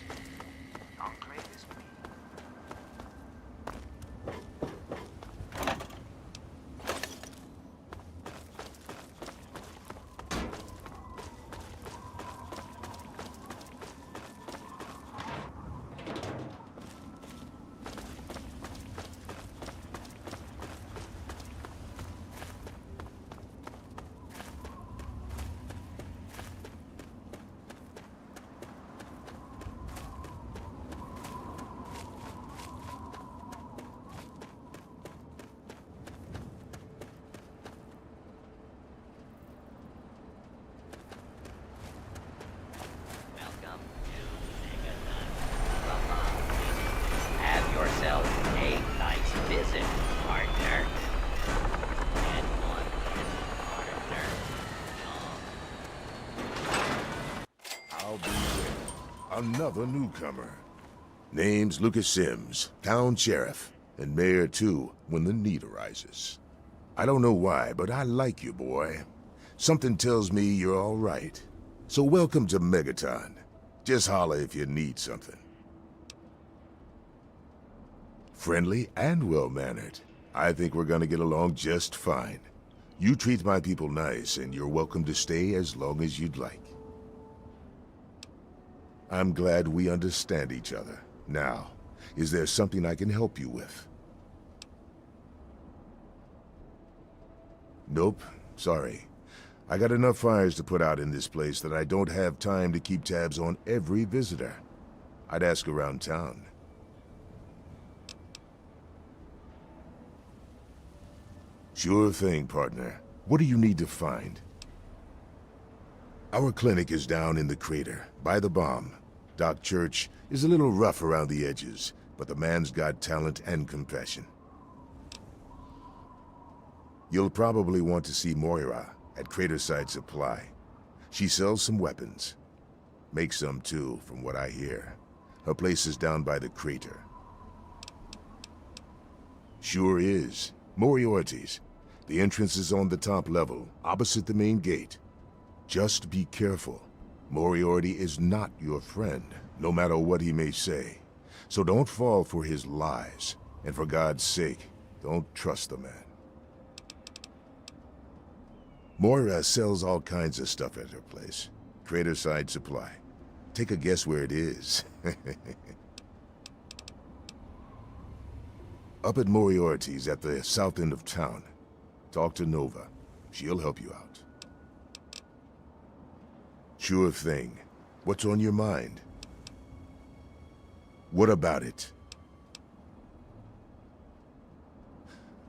Enclave is me. Have yourself a nice visit, partner. And one partner. I'll be there. Another newcomer. Name's Lucas Sims, town sheriff, and mayor too, when the need arises. I don't know why, but I like you, boy. Something tells me you're all right. So welcome to Megaton. Just holler if you need something. Friendly and well-mannered. I think we're gonna get along just fine. You treat my people nice, and you're welcome to stay as long as you'd like. I'm glad we understand each other. Now, is there something I can help you with? Nope, sorry. I got enough fires to put out in this place that I don't have time to keep tabs on every visitor. I'd ask around town. Sure thing, partner. What do you need to find? Our clinic is down in the crater, by the bomb. Doc Church is a little rough around the edges, but the man's got talent and compassion. You'll probably want to see Moira at Craterside Supply. She sells some weapons. Makes some too, from what I hear. Her place is down by the crater. Sure is. Moriarty's. The entrance is on the top level, opposite the main gate. Just be careful. Moriarty is not your friend, no matter what he may say. So don't fall for his lies. And for God's sake, don't trust the man. Moira sells all kinds of stuff at her place. Craterside Supply. Take a guess where it is. Up at Moriarty's at the south end of town. Talk to Nova. She'll help you out. Sure thing. What's on your mind? What about it?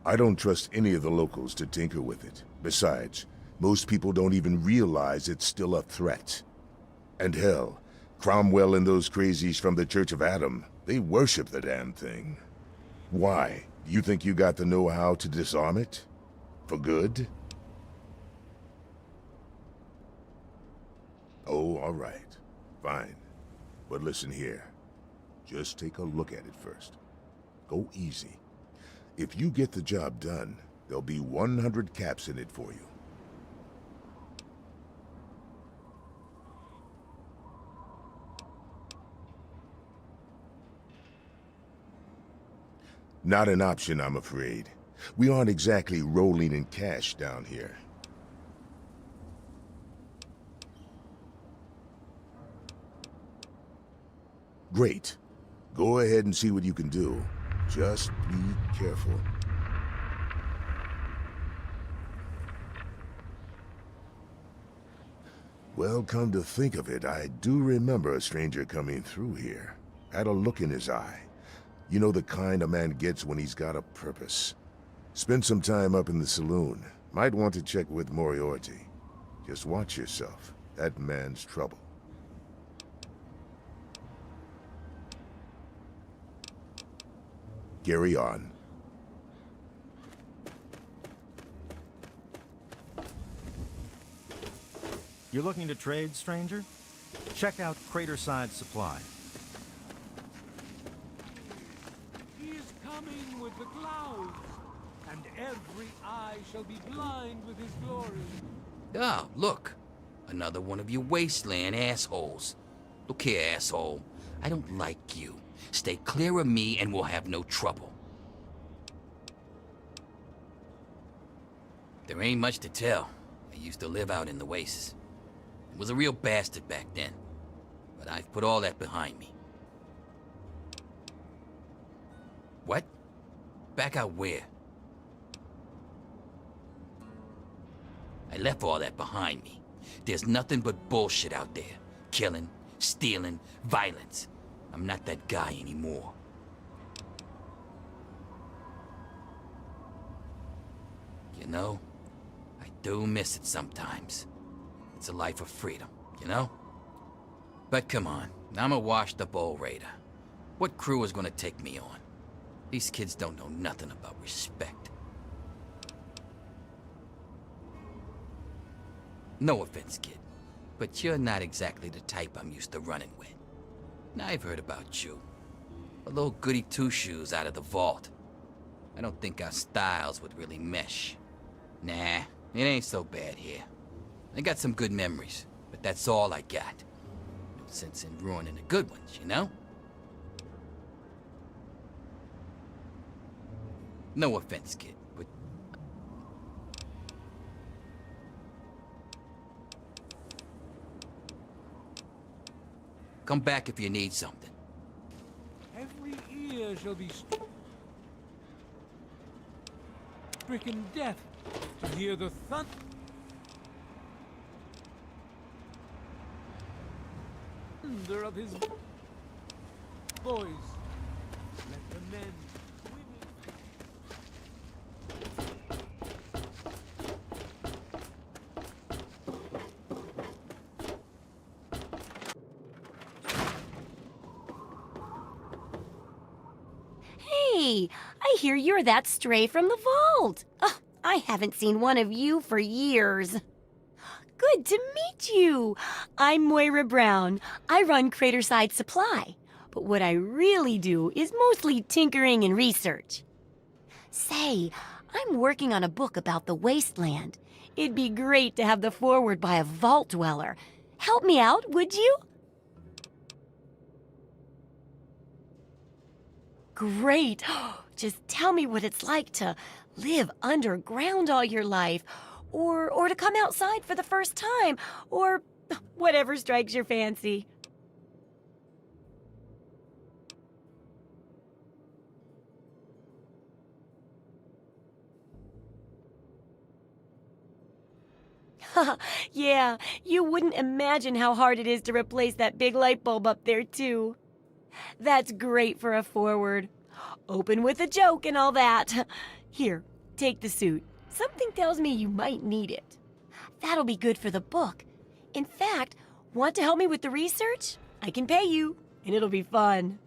I don't trust any of the locals to tinker with it. Besides, most people don't even realize it's still a threat. And hell, Cromwell and those crazies from the Church of Adam, they worship the damn thing. Why? You think you got the know-how to disarm it? For good? Oh, all right. Fine. But listen here. Just take a look at it first. Go easy. If you get the job done, there'll be 100 caps in it for you. Not an option, I'm afraid. We aren't exactly rolling in cash down here. Great. Go ahead and see what you can do. Just be careful. Well, come to think of it, I do remember a stranger coming through here. Had a look in his eye. You know, the kind a man gets when he's got a purpose. Spend some time up in the saloon. Might want to check with Moriarty. Just watch yourself. That man's trouble. Carry on. You're looking to trade, stranger? Check out Craterside Supply. He is coming with the clouds, and every eye shall be blind with his glory. Ah, look. Another one of you wasteland assholes. Look here, asshole. I don't like you. Stay clear of me and we'll have no trouble. There ain't much to tell. I used to live out in the wastes. I was a real bastard back then. But I've put all that behind me. What? Back out where? I left all that behind me. There's nothing but bullshit out there. Killing, stealing, violence. I'm not that guy anymore. You know, I do miss it sometimes. It's a life of freedom, you know? But come on, I'm a washed-up old raider. What crew is gonna take me on? These kids don't know nothing about respect. No offense, kid, but you're not exactly the type I'm used to running with. Now I've heard about you. A little goody two-shoes out of the vault. I don't think our styles would really mesh. Nah, it ain't so bad here. I got some good memories, but that's all I got. No sense in ruining the good ones, you know? No offense, kid, but... Come back if you need something. Every ear shall be stricken deaf to hear the thunder of his voice. Let the men, Hey, I hear you're that stray from the vault. Oh, I haven't seen one of you for years. Good to meet you. I'm Moira Brown. I run Craterside Supply. But what I really do is mostly tinkering and research. Say, I'm working on a book about the wasteland. It'd be great to have the foreword by a vault dweller. Help me out, would you? Great. Just tell me what it's like to live underground all your life, or to come outside for the first time, or whatever strikes your fancy. Yeah, you wouldn't imagine how hard it is to replace that big light bulb up there, too. That's great for a forward. Open with a joke and all that. Here, take the suit. Something tells me you might need it. That'll be good for the book. In fact, want to help me with the research? I can pay you, and it'll be fun.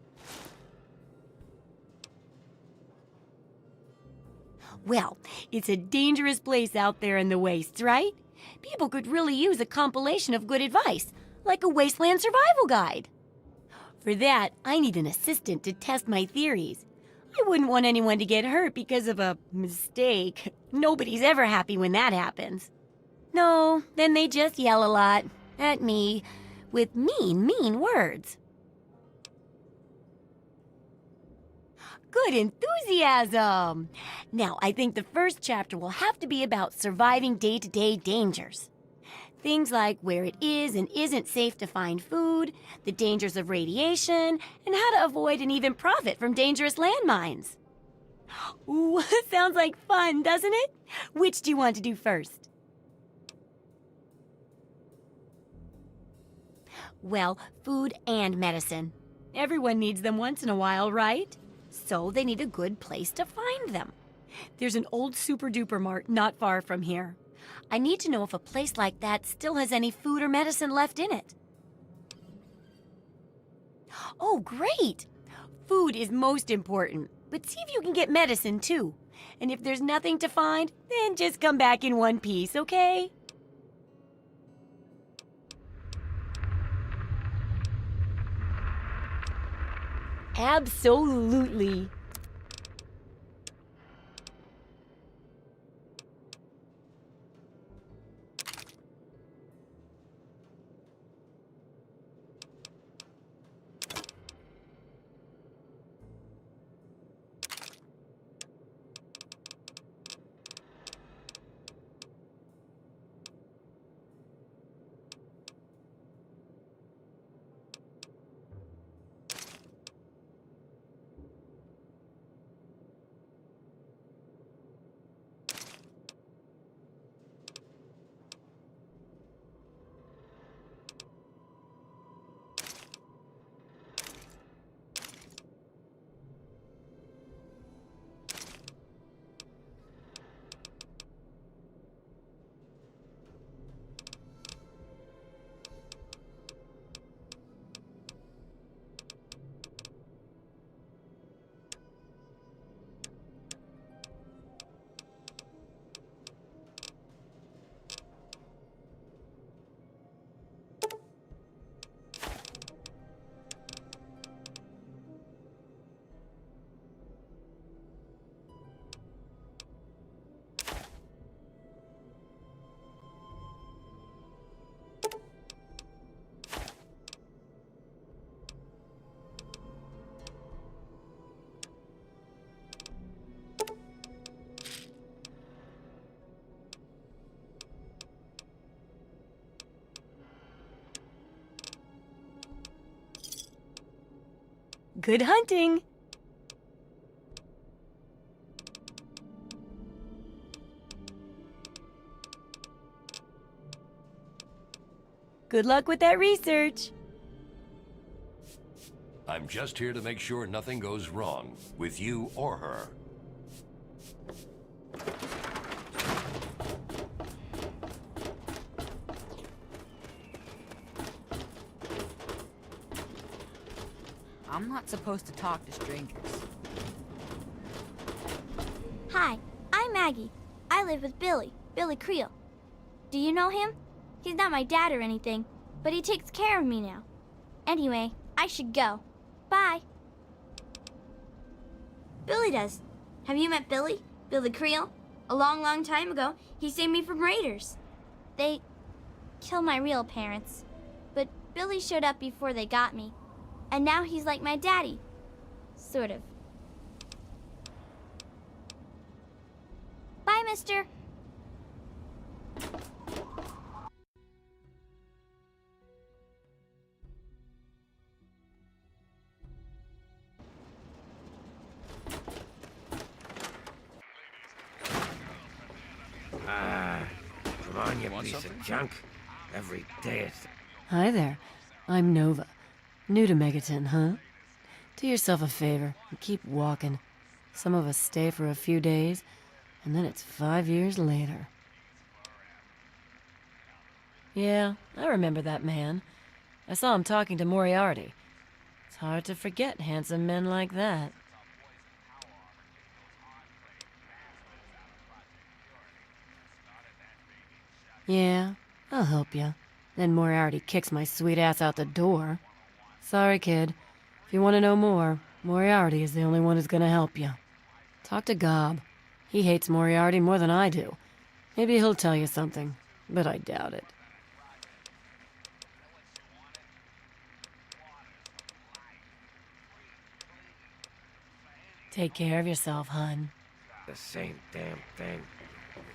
Well, it's a dangerous place out there in the wastes, right? People could really use a compilation of good advice, like a wasteland survival guide. For that, I need an assistant to test my theories. I wouldn't want anyone to get hurt because of a mistake. Nobody's ever happy when that happens. No, then they just yell a lot at me with mean words. Good enthusiasm! Now, I think the first chapter will have to be about surviving day-to-day dangers. Things like where it is and isn't safe to find food, the dangers of radiation, and how to avoid and even profit from dangerous landmines. Ooh, sounds like fun, doesn't it? Which do you want to do first? Well, food and medicine. Everyone needs them once in a while, right? So they need a good place to find them. There's an old super-duper mart not far from here. I need to know if a place like that still has any food or medicine left in it. Oh, great! Food is most important, but see if you can get medicine too. And if there's nothing to find, then just come back in one piece, okay? Absolutely. Good hunting! Good luck with that research. I'm just here to make sure nothing goes wrong with you or her. I'm not supposed to talk to strangers. Hi, I'm Maggie. I live with Billy Creel. Do you know him? He's not my dad or anything, but he takes care of me now. Anyway, I should go. Bye. Billy does. Have you met Billy? Billy Creel? A long, long time ago, he saved me from raiders. They killed my real parents, but Billy showed up before they got me. And now he's like my daddy. Sort of. Bye, mister. Come on, you piece of junk. Every day it's... Hi there. I'm Nova. New to Megaton, huh? Do yourself a favor and keep walking. Some of us stay for a few days, and then it's 5 years later. Yeah, I remember that man. I saw him talking to Moriarty. It's hard to forget handsome men like that. Yeah, I'll help you. Then Moriarty kicks my sweet ass out the door. Sorry, kid. If you want to know more, Moriarty is the only one who's gonna help you. Talk to Gob. He hates Moriarty more than I do. Maybe he'll tell you something, but I doubt it. Take care of yourself, hun. The same damn thing.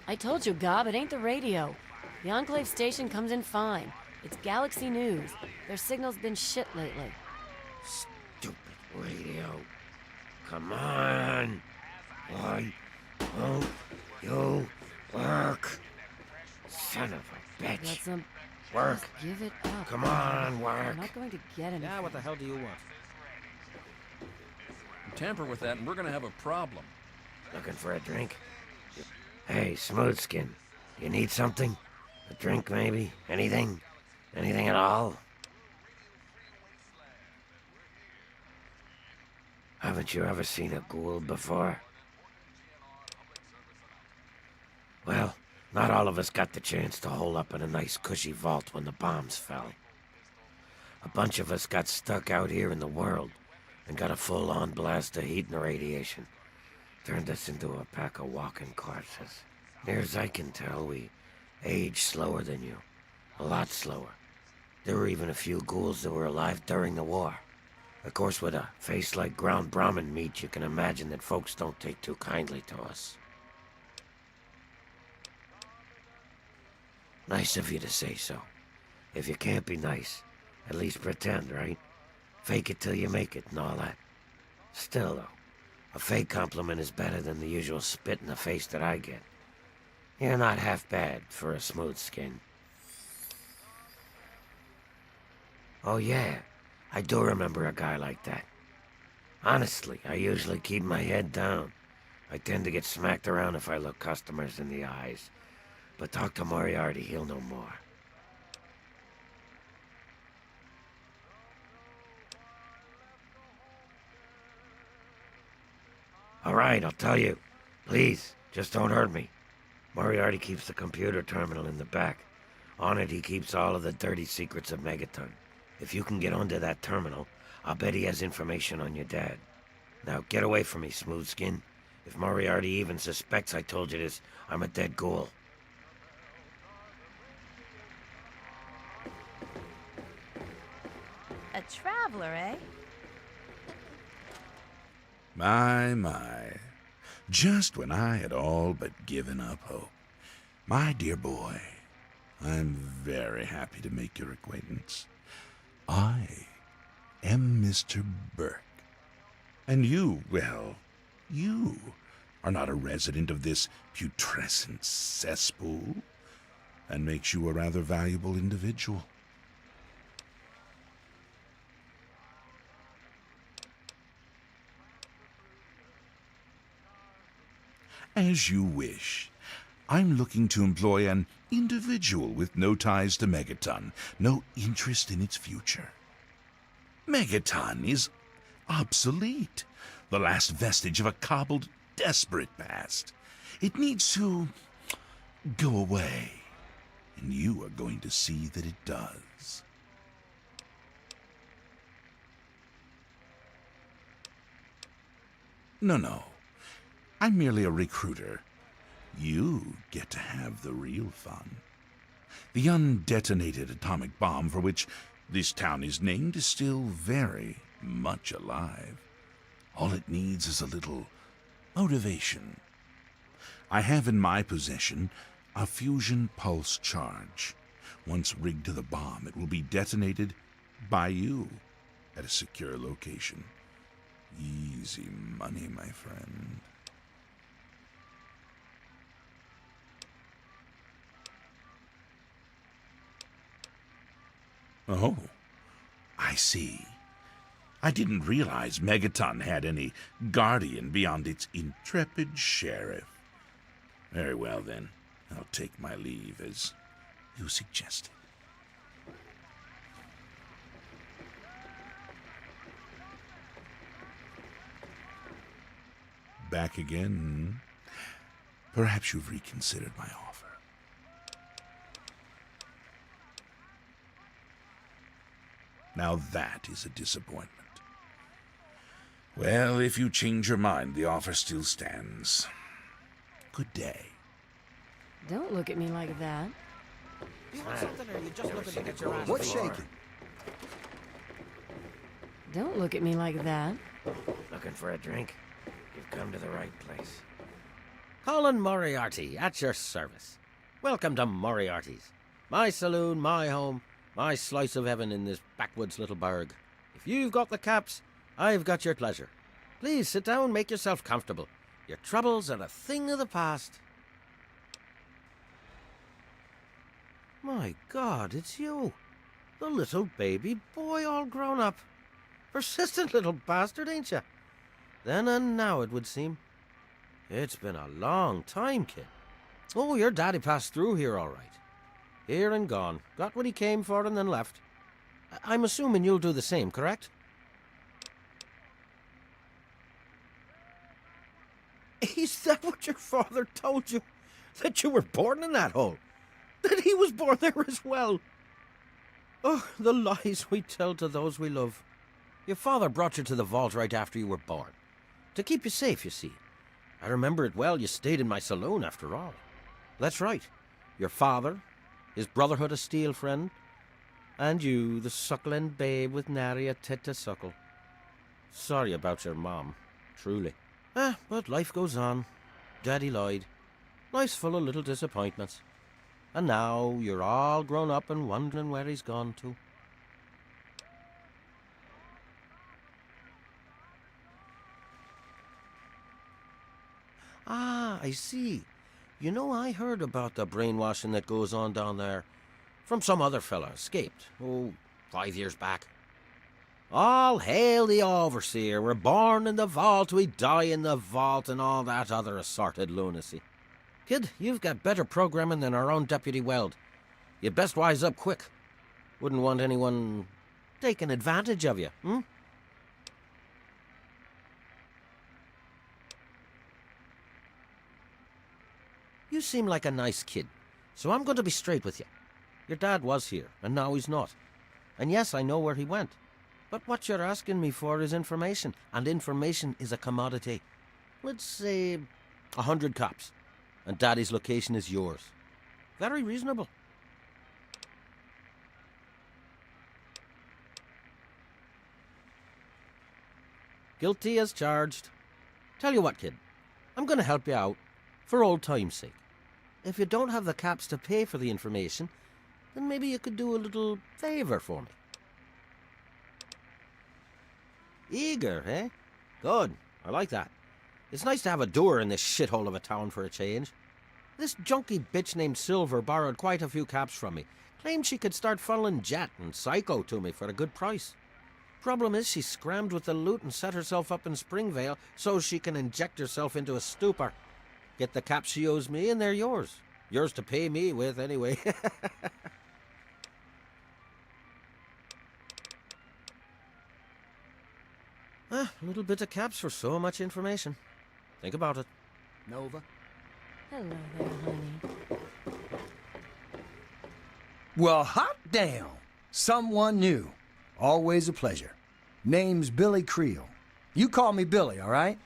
I told you, Gob, it ain't the radio. The Enclave station comes in fine. It's Galaxy News. Their signal's been shit lately. Stupid radio. Come on. Why won't you work? Son of a bitch. That's some... Work. Just give it up. Come on, work. I'm not going to get anything. Yeah, what the hell do you want? You tamper with that and we're gonna have a problem. Looking for a drink? Hey, Smoothskin. You need something? A drink, maybe? Anything? Anything at all? Haven't you ever seen a ghoul before? Well, not all of us got the chance to hole up in a nice cushy vault when the bombs fell. A bunch of us got stuck out here in the world and got a full-on blast of heat and radiation. Turned us into a pack of walking corpses. Near as I can tell, we age slower than you. A lot slower. There were even a few ghouls that were alive during the war. Of course, with a face like ground Brahmin meat, you can imagine that folks don't take too kindly to us. Nice of you to say so. If you can't be nice, at least pretend, right? Fake it till you make it and all that. Still, though, a fake compliment is better than the usual spit in the face that I get. You're not half bad for a smooth skin. Oh yeah, I do remember a guy like that. Honestly, I usually keep my head down. I tend to get smacked around if I look customers in the eyes. But talk to Moriarty, he'll know more. All right, I'll tell you. Please, just don't hurt me. Moriarty keeps the computer terminal in the back. On it, he keeps all of the dirty secrets of Megaton. If you can get onto that terminal, I'll bet he has information on your dad. Now, get away from me, Smoothskin. If Moriarty even suspects I told you this, I'm a dead ghoul. A traveler, eh? My. Just when I had all but given up hope. My dear boy, I'm very happy to make your acquaintance. I am Mr. Burke. And you, well, you are not a resident of this putrescent cesspool, and makes you a rather valuable individual. As you wish. I'm looking to employ an individual with no ties to Megaton, no interest in its future. Megaton is obsolete, the last vestige of a cobbled, desperate past. It needs to go away, and you are going to see that it does. No. I'm merely a recruiter. You get to have the real fun. The undetonated atomic bomb for which this town is named is still very much alive. All it needs is a little motivation. I have in my possession a fusion pulse charge. Once rigged to the bomb, it will be detonated by you at a secure location. Easy money, my friend. Oh, I see. I didn't realize Megaton had any guardian beyond its intrepid sheriff. Very well, then. I'll take my leave, as you suggested. Back again? Perhaps you've reconsidered my offer. Now that is a disappointment. Well, if you change your mind, the offer still stands. Good day. Don't look at me like that. You want something, or are you just looking to get your ass? What's shaking? Don't look at me like that. Looking for a drink? You've come to the right place. Colin Moriarty, at your service. Welcome to Moriarty's. My saloon, my home, my slice of heaven in this backwoods little burg. If you've got the caps, I've got your pleasure. Please sit down, make yourself comfortable. Your troubles are a thing of the past. My God, it's you. The little baby boy all grown up. Persistent little bastard, ain't you? Then and now, it would seem. It's been a long time, kid. Oh, your daddy passed through here all right. Here and gone. Got what he came for and then left. I'm assuming you'll do the same, correct? Is that what your father told you? That you were born in that hole? That he was born there as well? Oh, the lies we tell to those we love. Your father brought you to the vault right after you were born. To keep you safe, you see. I remember it well, you stayed in my saloon after all. That's right. Your father, his Brotherhood of Steel friend, and you, the suckling babe with nary a tit to suckle. Sorry about your mom, truly. But life goes on. Daddy lied. Life's full of little disappointments. And now you're all grown up and wondering where he's gone to. Ah, I see. You know, I heard about the brainwashing that goes on down there. From some other fella, escaped. 5 years back. All hail the overseer. We're born in the vault, we die in the vault, and all that other assorted lunacy. Kid, you've got better programming than our own Deputy Weld. You'd best wise up quick. Wouldn't want anyone taking advantage of you, hmm? You seem like a nice kid, so I'm going to be straight with you. Your dad was here, and now he's not. And yes, I know where he went. But what you're asking me for is information, and information is a commodity. Let's say 100 cops, and Daddy's location is yours. Very reasonable. Guilty as charged. Tell you what, kid, I'm going to help you out, for old time's sake. If you don't have the caps to pay for the information, then maybe you could do a little favor for me. Eager, eh? Good. I like that. It's nice to have a doer in this shithole of a town for a change. This junky bitch named Silver borrowed quite a few caps from me. Claimed she could start funneling Jet and Psycho to me for a good price. Problem is, she scrammed with the loot and set herself up in Springvale so she can inject herself into a stupor. Get the caps she owes me and they're yours. Yours to pay me with, anyway. A little bit of caps for so much information. Think about it. Nova. Hello there, honey. Well, hot damn! Someone new. Always a pleasure. Name's Billy Creel. You call me Billy, all right?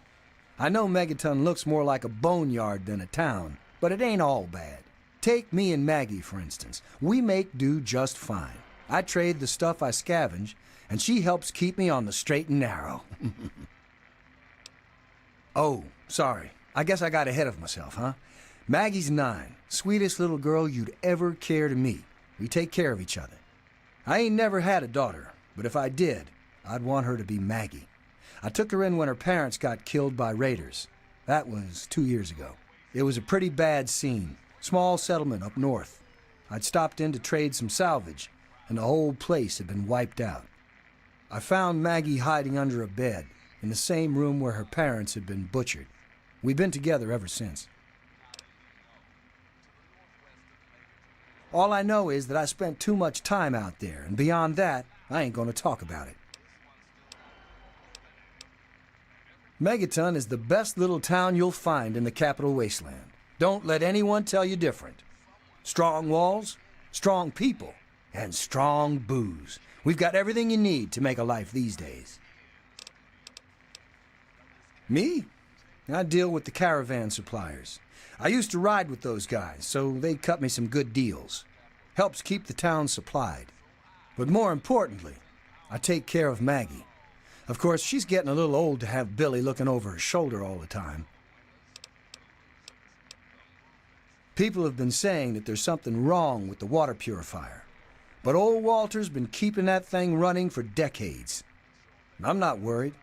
I know Megaton looks more like a boneyard than a town, but it ain't all bad. Take me and Maggie, for instance. We make do just fine. I trade the stuff I scavenge, and she helps keep me on the straight and narrow. Oh, sorry. I guess I got ahead of myself, huh? Maggie's 9. Sweetest little girl you'd ever care to meet. We take care of each other. I ain't never had a daughter, but if I did, I'd want her to be Maggie. I took her in when her parents got killed by raiders. That was 2 years ago. It was a pretty bad scene. Small settlement up north. I'd stopped in to trade some salvage, and the whole place had been wiped out. I found Maggie hiding under a bed, in the same room where her parents had been butchered. We've been together ever since. All I know is that I spent too much time out there, and beyond that, I ain't gonna talk about it. Megaton is the best little town you'll find in the Capital Wasteland. Don't let anyone tell you different. Strong walls, strong people, and strong booze. We've got everything you need to make a life these days. Me? I deal with the caravan suppliers. I used to ride with those guys, so they cut me some good deals. Helps keep the town supplied. But more importantly, I take care of Maggie. Of course, she's getting a little old to have Billy looking over her shoulder all the time. People have been saying that there's something wrong with the water purifier. But old Walter's been keeping that thing running for decades. I'm not worried.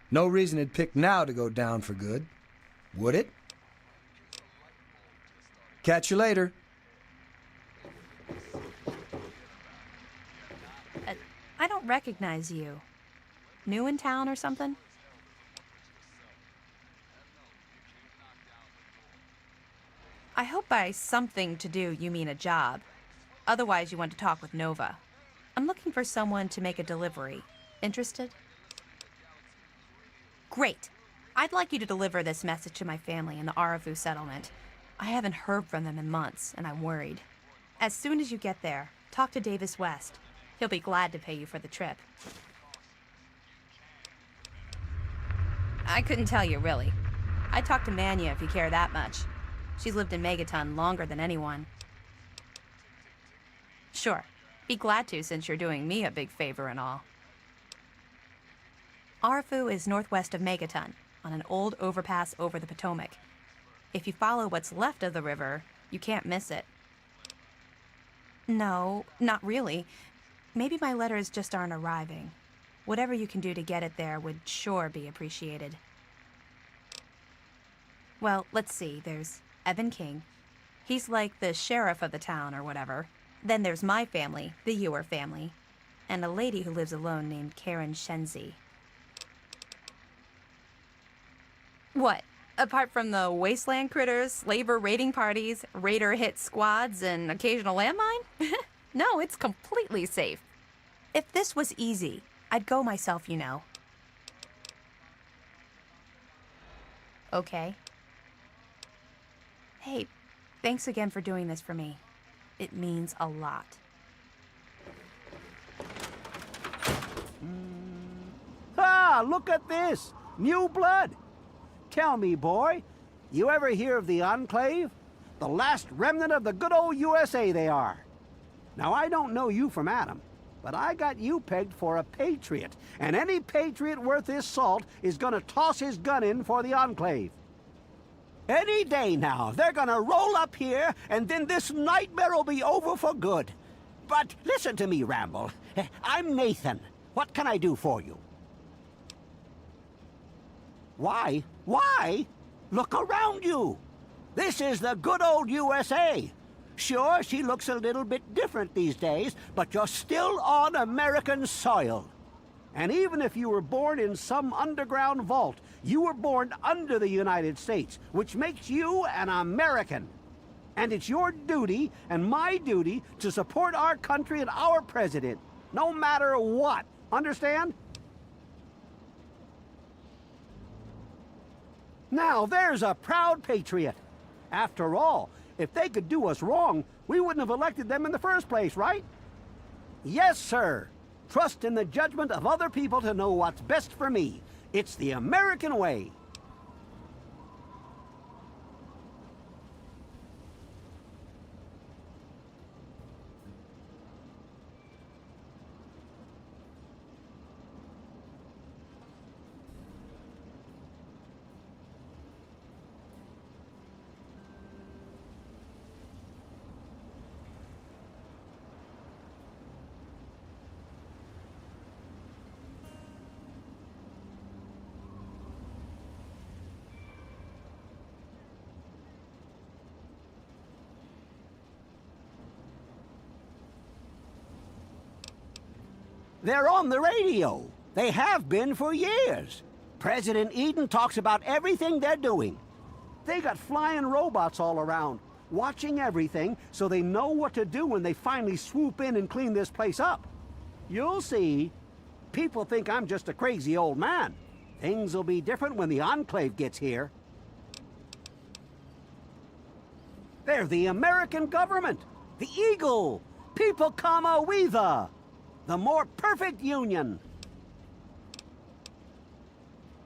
No reason it'd pick now to go down for good. Would it? Catch you later. I don't recognize you. New in town or something? I hope by something to do you mean a job. Otherwise you want to talk with Nova. I'm looking for someone to make a delivery. Interested? Great. I'd like you to deliver this message to my family in the Arafu settlement. I haven't heard from them in months, and I'm worried. As soon as you get there, talk to Davis West. He'll be glad to pay you for the trip. I couldn't tell you, really. I'd talk to Manya if you care that much. She's lived in Megaton longer than anyone. Sure. Be glad to, since you're doing me a big favor and all. Arafu is northwest of Megaton, on an old overpass over the Potomac. If you follow what's left of the river, you can't miss it. No, not really. Maybe my letters just aren't arriving. Whatever you can do to get it there would sure be appreciated. Well, let's see. There's Evan King. He's like the sheriff of the town or whatever. Then there's my family, the Ewer family, and a lady who lives alone named Karen Shenzi. What? Apart from the wasteland critters, slaver raiding parties, raider hit squads, and occasional landmine? No, it's completely safe. If this was easy, I'd go myself, you know. Okay. Hey, thanks again for doing this for me. It means a lot. Ah, look at this! New blood! Tell me, boy, you ever hear of the Enclave? The last remnant of the good old USA they are. Now, I don't know you from Adam, but I got you pegged for a patriot, and any patriot worth his salt is gonna toss his gun in for the Enclave. Any day now, they're gonna roll up here, and then this nightmare will be over for good. But listen to me, Ramble. I'm Nathan. What can I do for you? Why? Why? Look around you. This is the good old USA. Sure, she looks a little bit different these days, but you're still on American soil. And even if you were born in some underground vault, you were born under the United States, which makes you an American. And it's your duty and my duty to support our country and our president, no matter what. Understand? Now, there's a proud patriot. After all, if they could do us wrong, we wouldn't have elected them in the first place, right? Yes, sir. Trust in the judgment of other people to know what's best for me. It's the American way. They're on the radio. They have been for years. President Eden talks about everything they're doing. They got flying robots all around, watching everything so they know what to do when they finally swoop in and clean this place up. You'll see. People think I'm just a crazy old man. Things will be different when the Enclave gets here. They're the American government, the Eagle, People Comma Weather. The more perfect union.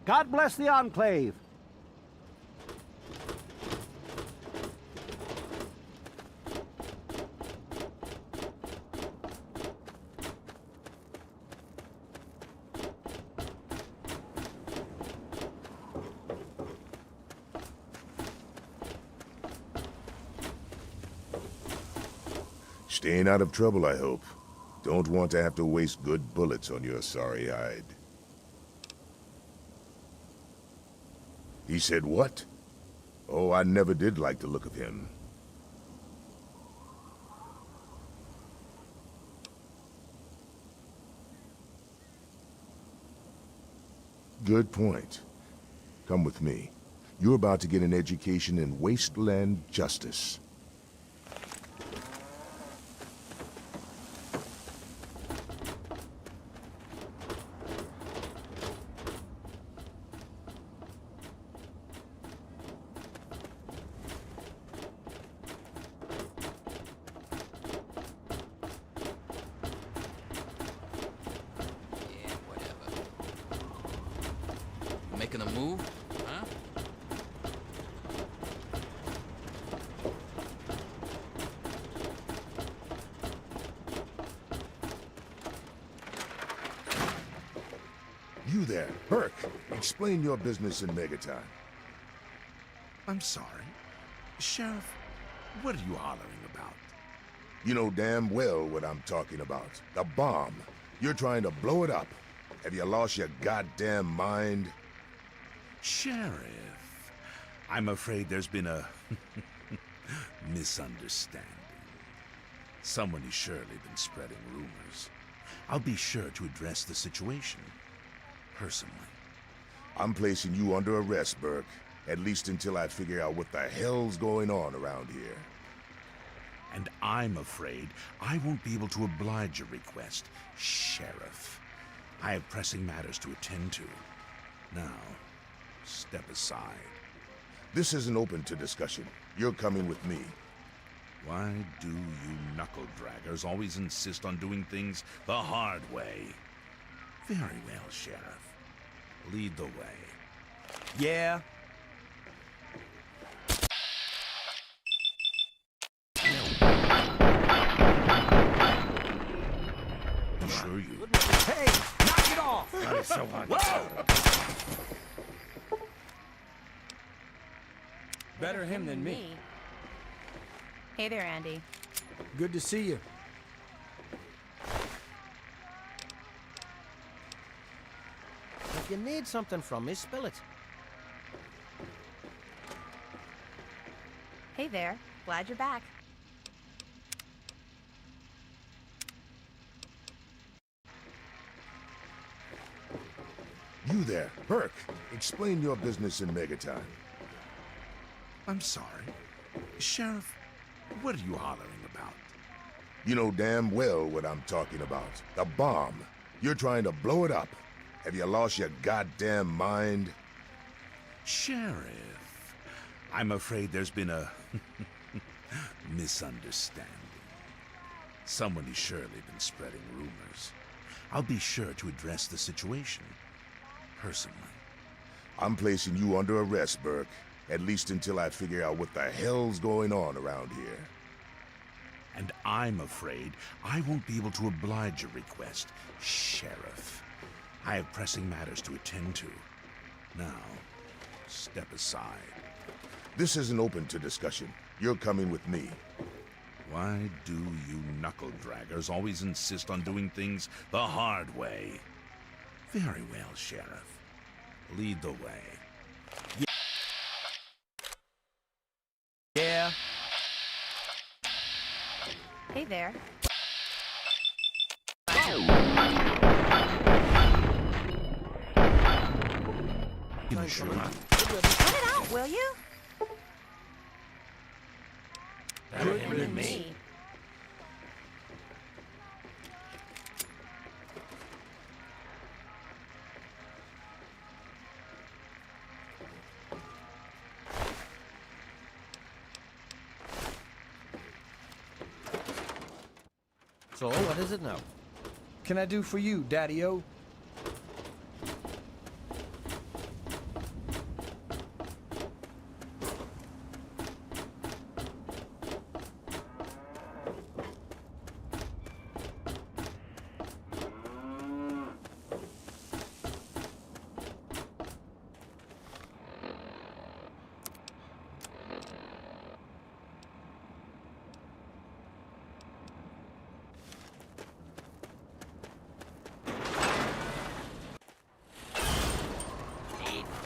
God bless the Enclave. Staying out of trouble, I hope. Don't want to have to waste good bullets on your sorry hide. He said what? Oh, I never did like the look of him. Good point. Come with me. You're about to get an education in wasteland justice. Making a move, huh? You there, Burke. Explain your business in Megatime. I'm sorry. Sheriff, what are you hollering about? You know damn well what I'm talking about. The bomb. You're trying to blow it up. Have you lost your goddamn mind? Sheriff, I'm afraid there's been a misunderstanding. Someone has surely been spreading rumors. I'll be sure to address the situation personally. I'm placing you under arrest, Burke. At least until I figure out what the hell's going on around here. And I'm afraid I won't be able to oblige your request, Sheriff. I have pressing matters to attend to. Now, step aside. This isn't open to discussion. You're coming with me. Why do you knuckle-draggers always insist on doing things the hard way? Very well, Sheriff. Lead the way. Yeah? Sure you. Hey, knock it off! That is so hot. Whoa! Better him than me. Hey there, Andy. Good to see you. If you need something from me, spill it. Hey there. Glad you're back. You there, Burke. Explain your business in Megatime. I'm sorry. Sheriff, what are you hollering about? You know damn well what I'm talking about. The bomb. You're trying to blow it up. Have you lost your goddamn mind? Sheriff, I'm afraid there's been a misunderstanding. Someone has surely been spreading rumors. I'll be sure to address the situation personally. I'm placing you under arrest, Burke. At least until I figure out what the hell's going on around here. And I'm afraid I won't be able to oblige your request, Sheriff. I have pressing matters to attend to. Now, step aside. This isn't open to discussion. You're coming with me. Why do you knuckle-draggers always insist on doing things the hard way? Very well, Sheriff. Lead the way. Yeah. Hey there. Sure. Cut it out, will you? Good with me. So, what is it now? Can I do for you, Daddy-O?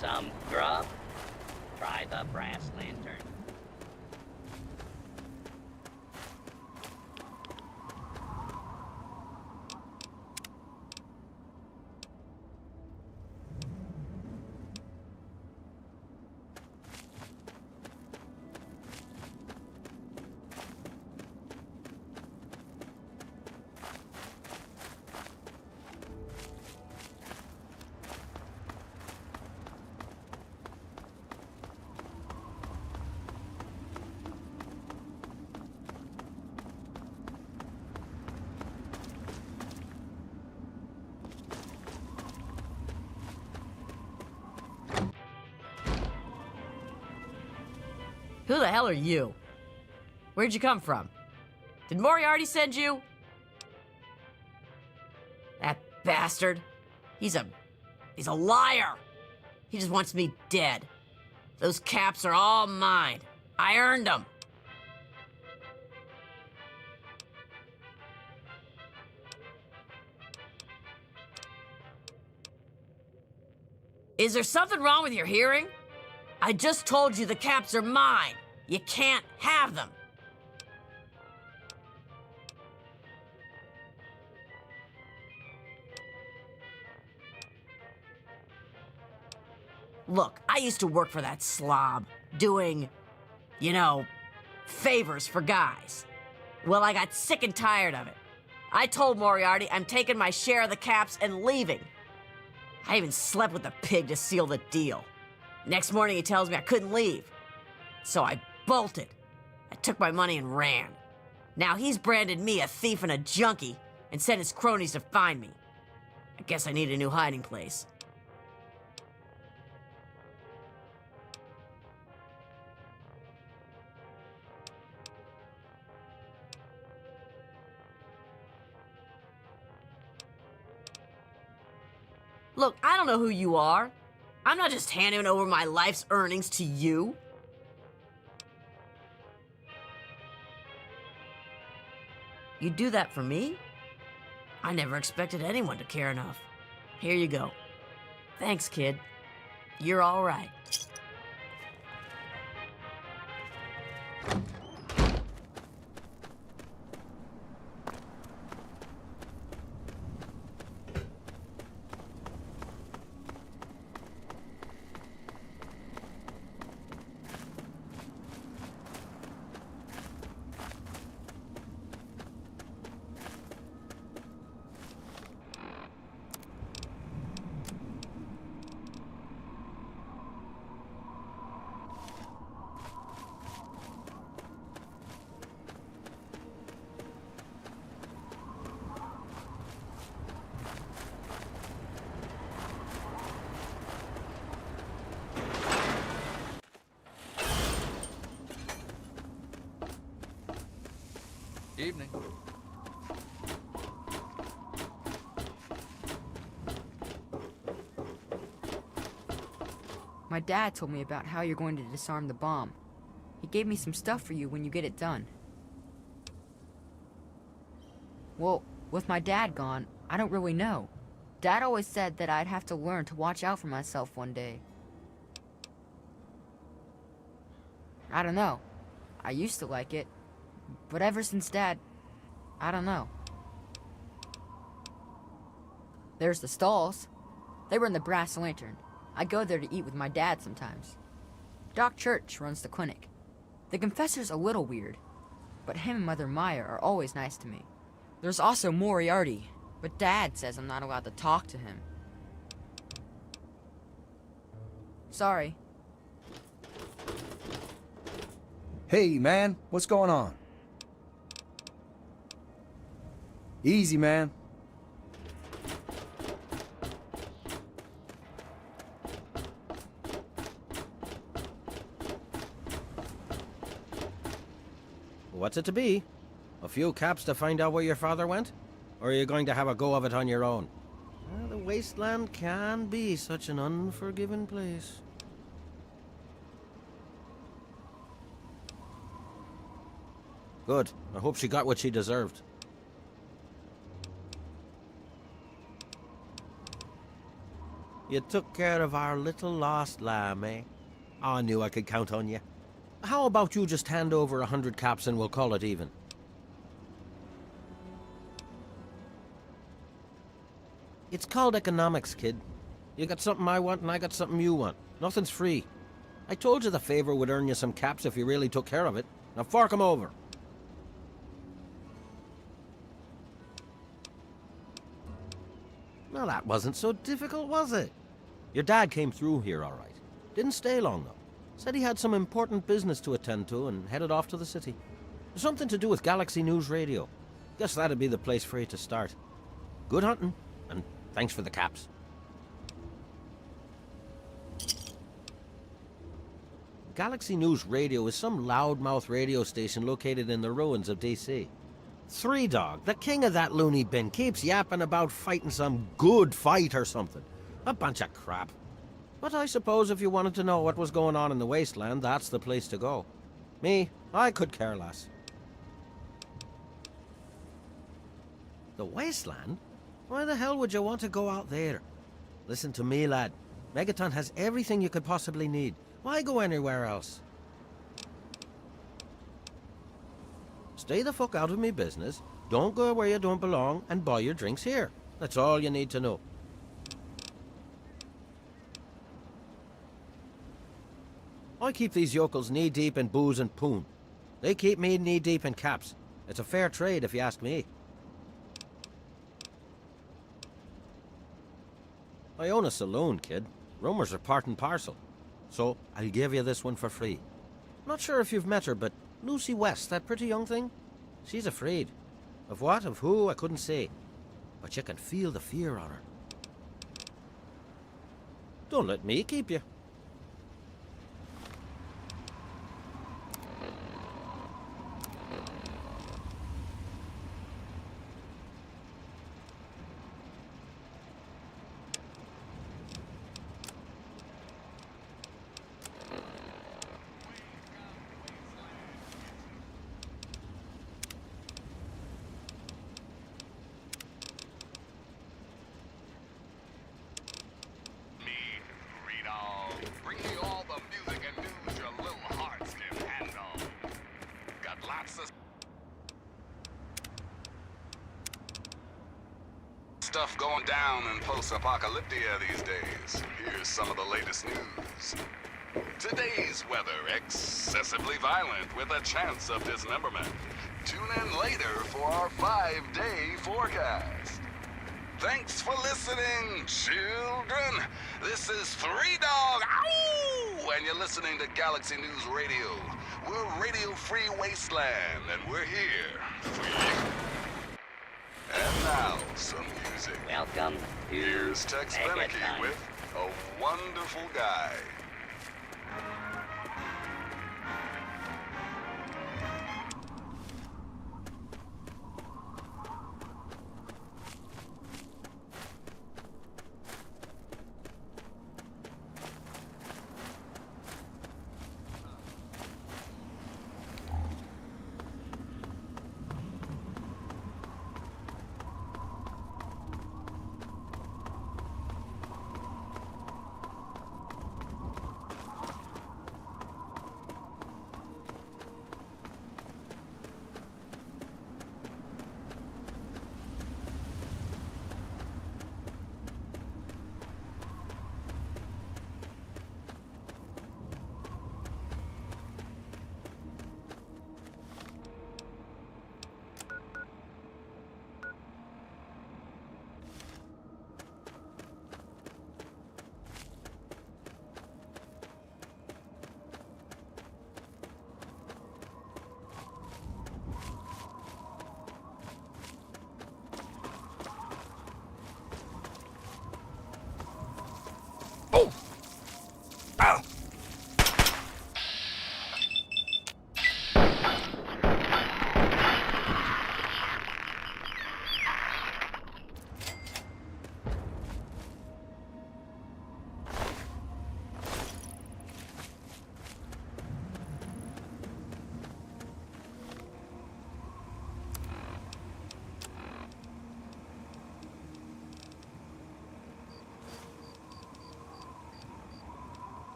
Some grub? Try the brass lantern. Who the hell are you? Where'd you come from? Did Moriarty send you? That bastard. He's a liar. He just wants me dead. Those caps are all mine. I earned them. Is there something wrong with your hearing? I just told you the caps are mine. You can't have them. Look, I used to work for that slob, doing, you know, favors for guys. Well, I got sick and tired of it. I told Moriarty I'm taking my share of the caps and leaving. I even slept with the pig to seal the deal. Next morning he tells me I couldn't leave. So I bolted. I took my money and ran. Now he's branded me a thief and a junkie and sent his cronies to find me. I guess I need a new hiding place. Look, I don't know who you are. I'm not just handing over my life's earnings to you. You do that for me? I never expected anyone to care enough. Here you go. Thanks, kid. You're all right. Evening. My dad told me about how you're going to disarm the bomb. He gave me some stuff for you when you get it done. Well, with my dad gone, I don't really know. Dad always said that I'd have to learn to watch out for myself one day. I don't know. I used to like it, but ever since Dad, I don't know. There's the stalls. They were in the Brass Lantern. I go there to eat with my dad sometimes. Doc Church runs the clinic. The confessor's a little weird, but him and Mother Maya are always nice to me. There's also Moriarty, but Dad says I'm not allowed to talk to him. Sorry. Hey, man, what's going on? Easy, man. What's it to be? A few caps to find out where your father went? Or are you going to have a go of it on your own? Well, the wasteland can be such an unforgiving place. Good. I hope she got what she deserved. You took care of our little lost lamb, eh? I knew I could count on you. How about you just hand over 100 caps and we'll call it even? It's called economics, kid. You got something I want and I got something you want. Nothing's free. I told you the favor would earn you some caps if you really took care of it. Now fork 'em over. Well, that wasn't so difficult, was it? Your dad came through here all right. Didn't stay long, though. Said he had some important business to attend to and headed off to the city. Something to do with Galaxy News Radio. Guess that'd be the place for you to start. Good hunting, and thanks for the caps. Galaxy News Radio is some loudmouth radio station located in the ruins of DC. Three Dog, the king of that loony bin, keeps yapping about fighting some good fight or something. A bunch of crap. But I suppose if you wanted to know what was going on in the wasteland, that's the place to go. Me, I could care less. The wasteland? Why the hell would you want to go out there? Listen to me, lad. Megaton has everything you could possibly need. Why go anywhere else? Stay the fuck out of me business, don't go where you don't belong, and buy your drinks here. That's all you need to know. I keep these yokels knee-deep in booze and poon. They keep me knee-deep in caps. It's a fair trade, if you ask me. I own a saloon, kid. Rumors are part and parcel. So, I'll give you this one for free. Not sure if you've met her, but Lucy West, that pretty young thing? She's afraid. Of what, of who, I couldn't say. But you can feel the fear on her. Don't let me keep you. Stuff going down in post-apocalyptia these days. Here's some of the latest news. Today's weather, excessively violent with a chance of dismemberment. Tune in later for our 5-day forecast. Thanks for listening, children. This is 3 Dog, ow! And you're listening to Galaxy News Radio. We're Radio-Free Wasteland, and we're here for you. And now, some music. Welcome. Here's Tex Beneke with A Wonderful Guy.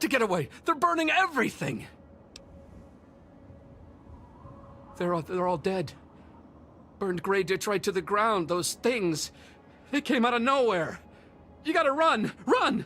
got to get away! They're burning everything! They're all dead. Burned Grey Ditch right to the ground, those things. They came out of nowhere. You gotta run! Run!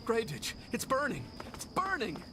Grey Ditch, it's burning! It's burning!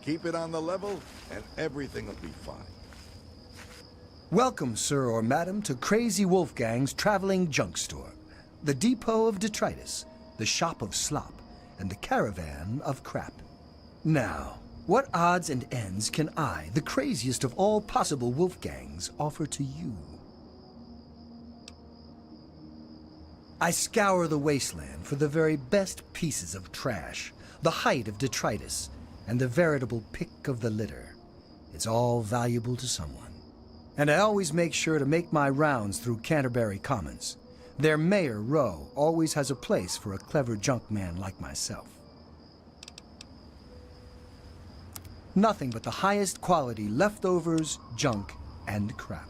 Keep it on the level, and everything will be fine. Welcome, sir or madam, to Crazy Wolfgang's traveling junk store, the depot of detritus, the shop of slop, and the caravan of crap. Now, what odds and ends can I, the craziest of all possible Wolfgangs, offer to you? I scour the wasteland for the very best pieces of trash, the height of detritus, and the veritable pick of the litter. It's all valuable to someone. And I always make sure to make my rounds through Canterbury Commons. Their Mayor, Rowe, always has a place for a clever junk man like myself. Nothing but the highest quality leftovers, junk, and crap.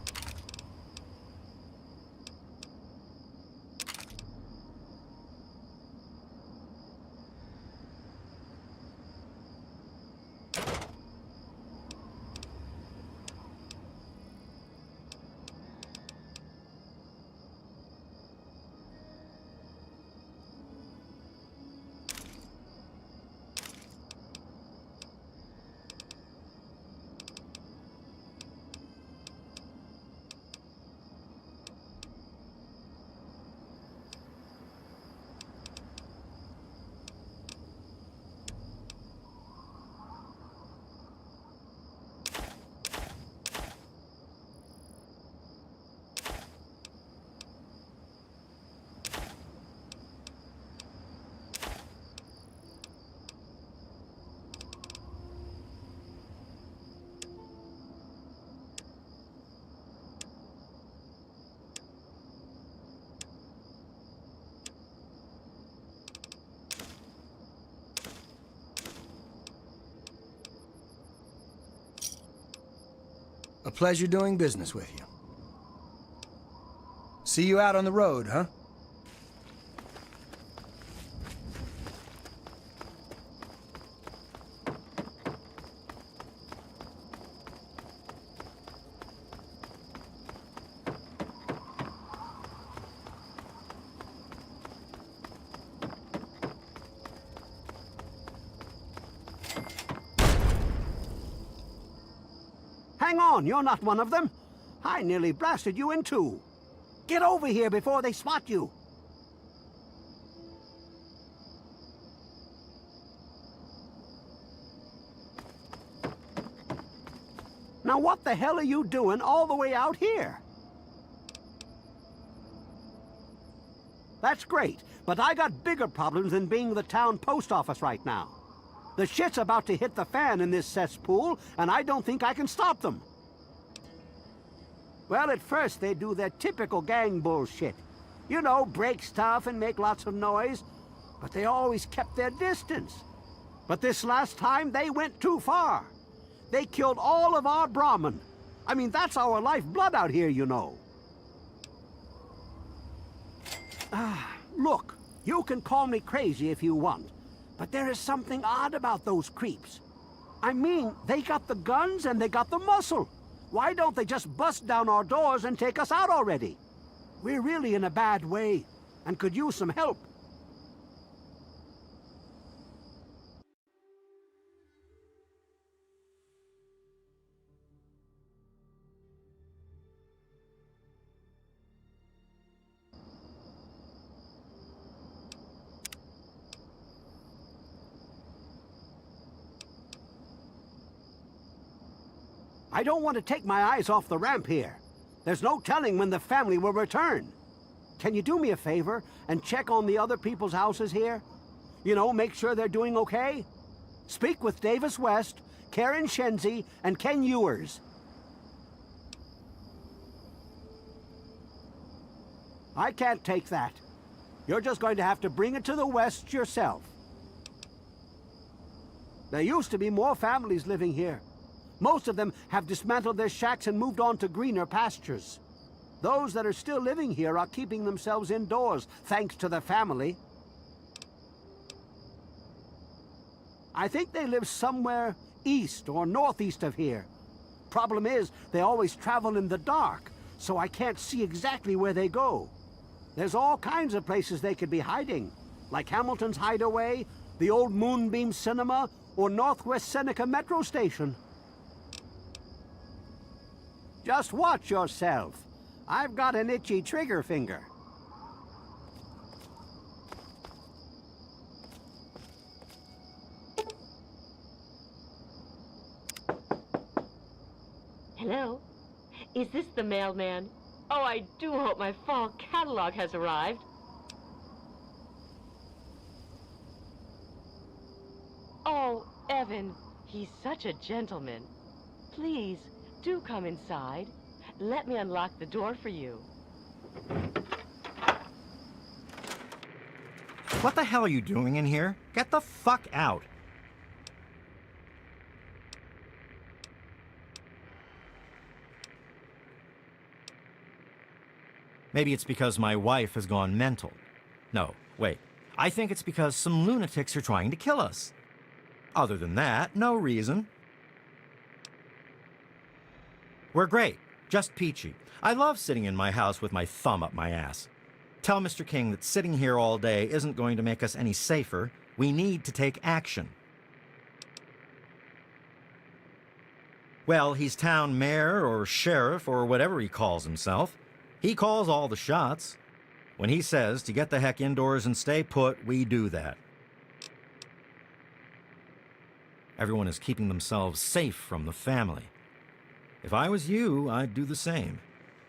A pleasure doing business with you. See you out on the road, huh? Hang on, you're not one of them. I nearly blasted you in two. Get over here before they spot you. Now what the hell are you doing all the way out here? That's great, but I got bigger problems than being the town post office right now. The shit's about to hit the fan in this cesspool, and I don't think I can stop them. Well, at first they do their typical gang bullshit. You know, break stuff and make lots of noise. But they always kept their distance. But this last time, they went too far. They killed all of our Brahmin. I mean, that's our lifeblood out here, you know. Look, you can call me crazy if you want. But there is something odd about those creeps. I mean, they got the guns and they got the muscle. Why don't they just bust down our doors and take us out already? We're really in a bad way and could use some help. I don't want to take my eyes off the ramp here. There's no telling when the family will return. Can you do me a favor and check on the other people's houses here? You know, make sure they're doing okay? Speak with Davis West, Karen Shenzi, and Ken Ewers. I can't take that. You're just going to have to bring it to the West yourself. There used to be more families living here. Most of them have dismantled their shacks and moved on to greener pastures. Those that are still living here are keeping themselves indoors, thanks to the family. I think they live somewhere east or northeast of here. Problem is, they always travel in the dark, so I can't see exactly where they go. There's all kinds of places they could be hiding, like Hamilton's Hideaway, the old Moonbeam Cinema, or Northwest Seneca Metro Station. Just watch yourself. I've got an itchy trigger finger. Hello? Is this the mailman? Oh, I do hope my fall catalog has arrived. Oh, Evan, he's such a gentleman. Please, do come inside. Let me unlock the door for you. What the hell are you doing in here? Get the fuck out. Maybe it's because my wife has gone mental. No, wait. I think it's because some lunatics are trying to kill us. Other than that, no reason. We're great. Just peachy. I love sitting in my house with my thumb up my ass. Tell Mr. King that sitting here all day isn't going to make us any safer. We need to take action. Well, he's town mayor or sheriff or whatever he calls himself. He calls all the shots. When he says to get the heck indoors and stay put, we do that. Everyone is keeping themselves safe from the family. If I was you, I'd do the same.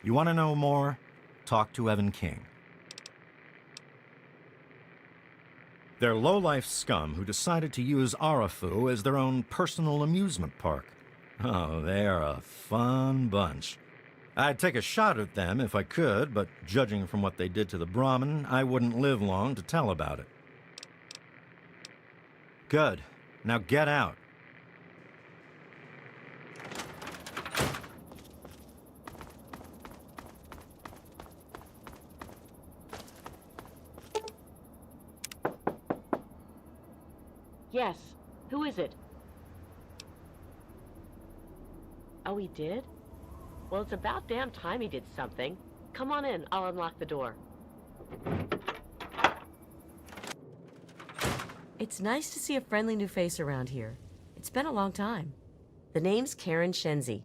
You want to know more? Talk to Evan King. They're low-life scum who decided to use Arafu as their own personal amusement park. Oh, they are a fun bunch. I'd take a shot at them if I could, but judging from what they did to the Brahmin, I wouldn't live long to tell about it. Good. Now get out. Yes. Who is it? Oh, he did? Well, it's about damn time he did something. Come on in. I'll unlock the door. It's nice to see a friendly new face around here. It's been a long time. The name's Karen Shenzi.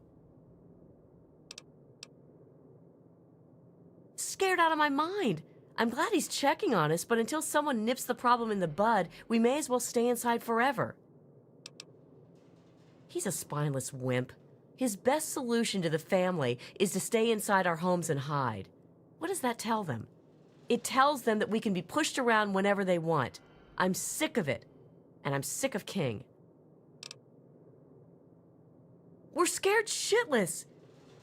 Scared out of my mind. I'm glad he's checking on us, but until someone nips the problem in the bud, we may as well stay inside forever. He's a spineless wimp. His best solution to the family is to stay inside our homes and hide. What does that tell them? It tells them that we can be pushed around whenever they want. I'm sick of it, and I'm sick of King. We're scared shitless.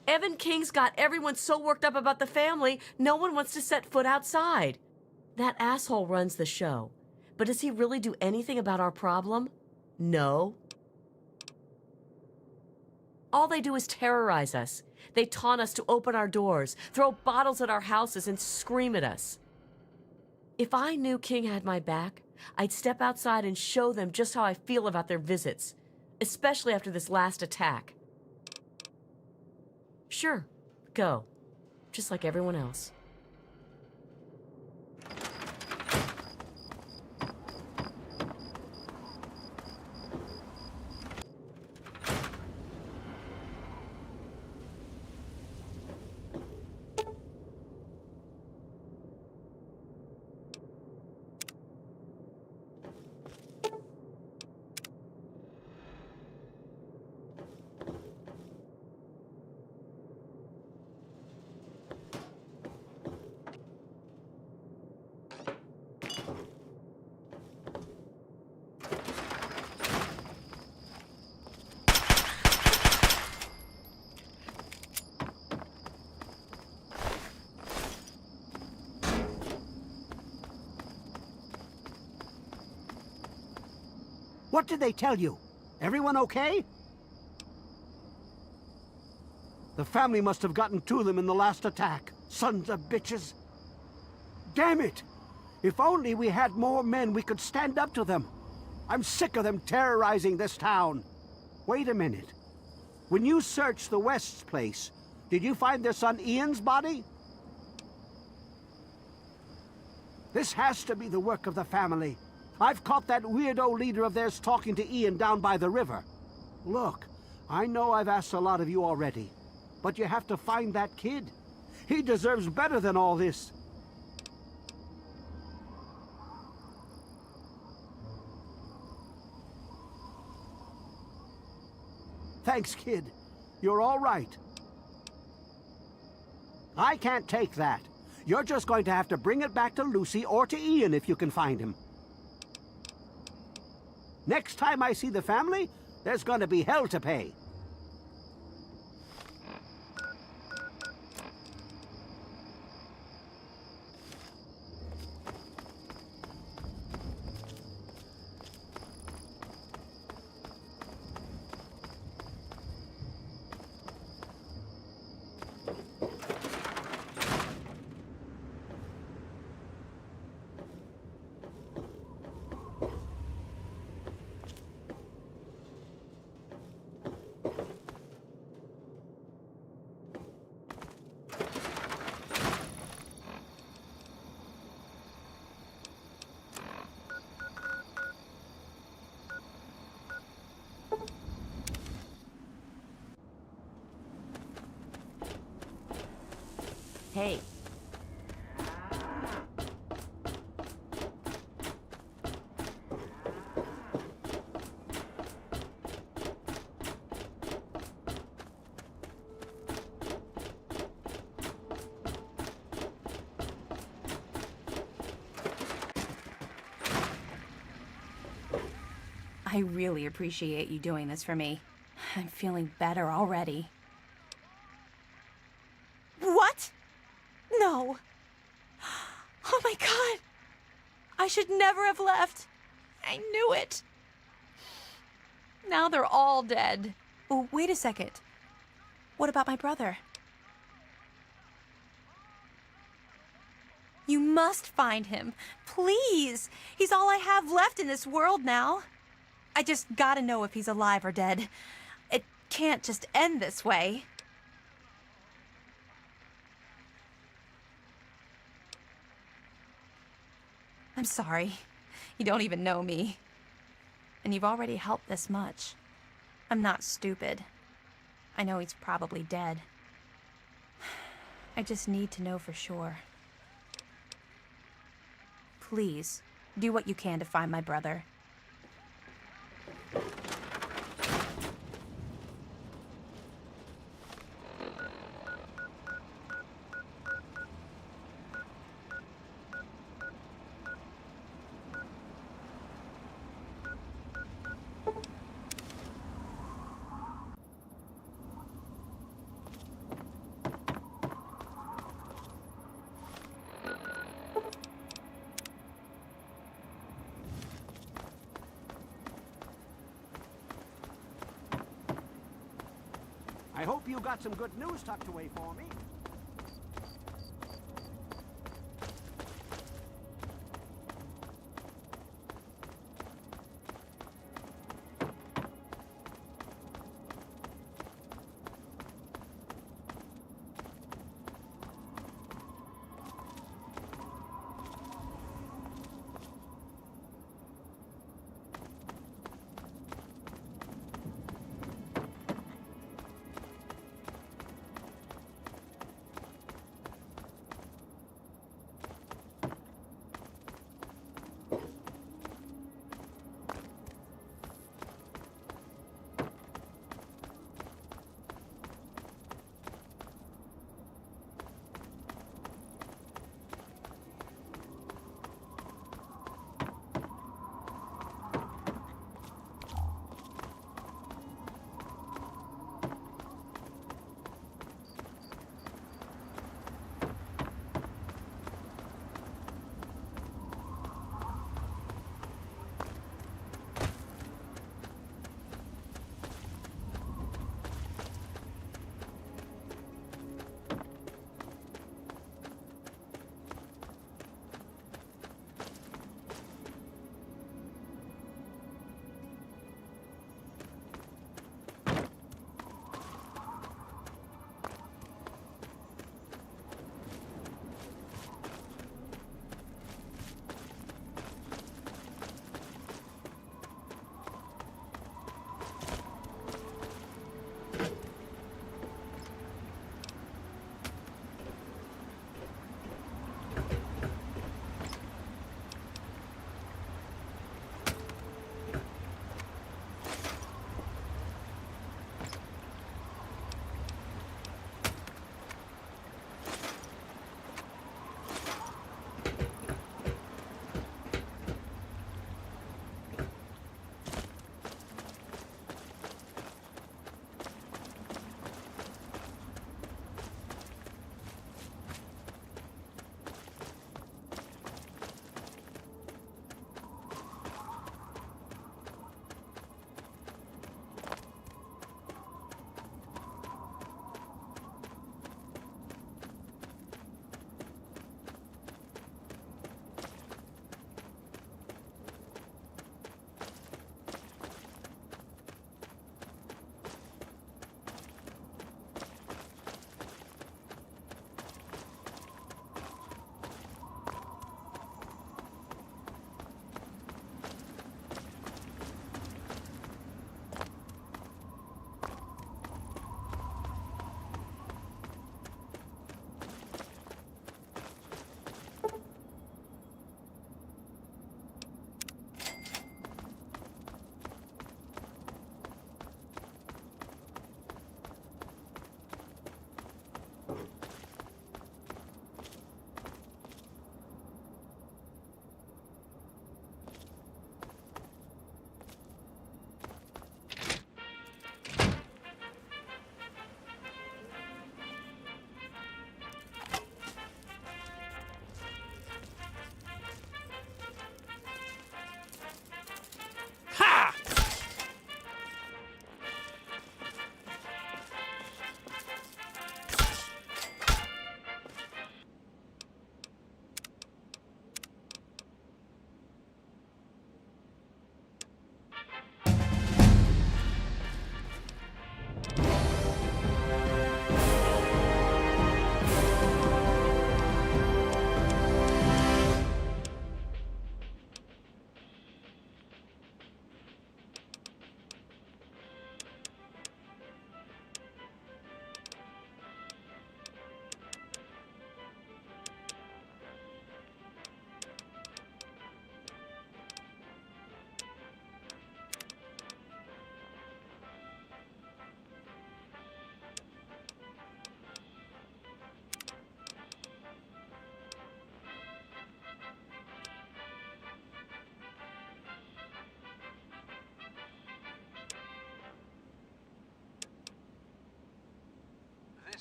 Evan King's got everyone so worked up about the family, no one wants to set foot outside. That asshole runs the show. But does he really do anything about our problem? No. All they do is terrorize us. They taunt us to open our doors, throw bottles at our houses, and scream at us. If I knew King had my back, I'd step outside and show them just how I feel about their visits, especially after this last attack. Sure, go. Just like everyone else. What did they tell you? Everyone okay? The family must have gotten to them in the last attack. Sons of bitches. Damn it! If only we had more men, we could stand up to them. I'm sick of them terrorizing this town. Wait a minute. When you searched the West's place, did you find their son Ian's body? This has to be the work of the family. I've caught that weirdo leader of theirs talking to Ian down by the river. Look, I know I've asked a lot of you already, but you have to find that kid. He deserves better than all this. Thanks, kid. You're all right. I can't take that. You're just going to have to bring it back to Lucy or to Ian if you can find him. Next time I see the family, there's going to be hell to pay. Hey. I really appreciate you doing this for me. I'm feeling better already. What? No. Oh my god. I should never have left. I knew it. Now they're all dead. Oh, wait a second. What about my brother? You must find him. Please. He's all I have left in this world now. I just gotta know if he's alive or dead. It can't just end this way. I'm sorry. You don't even know me. And you've already helped this much. I'm not stupid. I know he's probably dead. I just need to know for sure. Please, do what you can to find my brother. I hope you got some good news tucked away for me.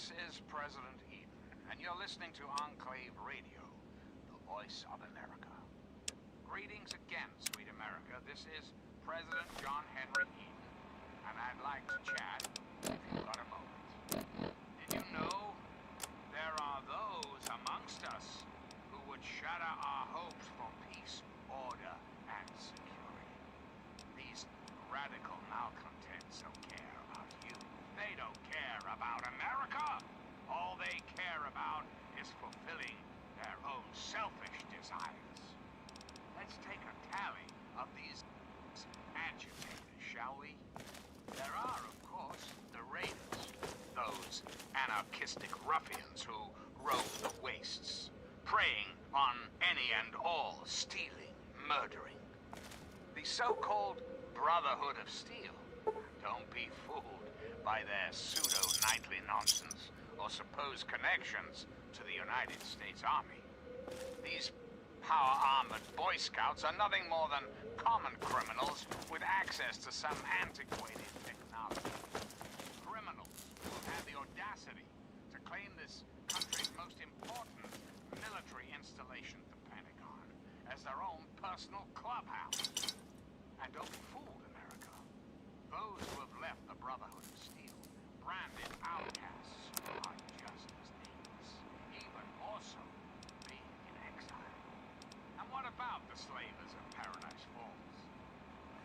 This is President Eden, and you're listening to Enclave Radio, the voice of America. Greetings again, sweet America. This is President John Henry Eden, and I'd like to chat if you've got a moment. Did you know there are those amongst us who would shatter our hopes for peace, order, and security? These radical malcontents don't care about you. They don't care about America. All they care about is fulfilling their own selfish desires. Let's take a tally of these agitators, shall we? There are, of course, the raiders, those anarchistic ruffians who roam the wastes, preying on any and all, stealing, murdering. The so-called Brotherhood of Steel. Don't be fooled by their pseudo-knightly nonsense or supposed connections to the United States Army. These power-armored Boy Scouts are nothing more than common criminals with access to some antiquated technology. Criminals who have had the audacity to claim this country's most important military installation, the Pentagon, as their own personal clubhouse. And don't be fooled, America. Those who have left the Brotherhood of Steel, branded outcasts, are just as nameless, even more so, being in exile. And what about the slavers of Paradise Falls?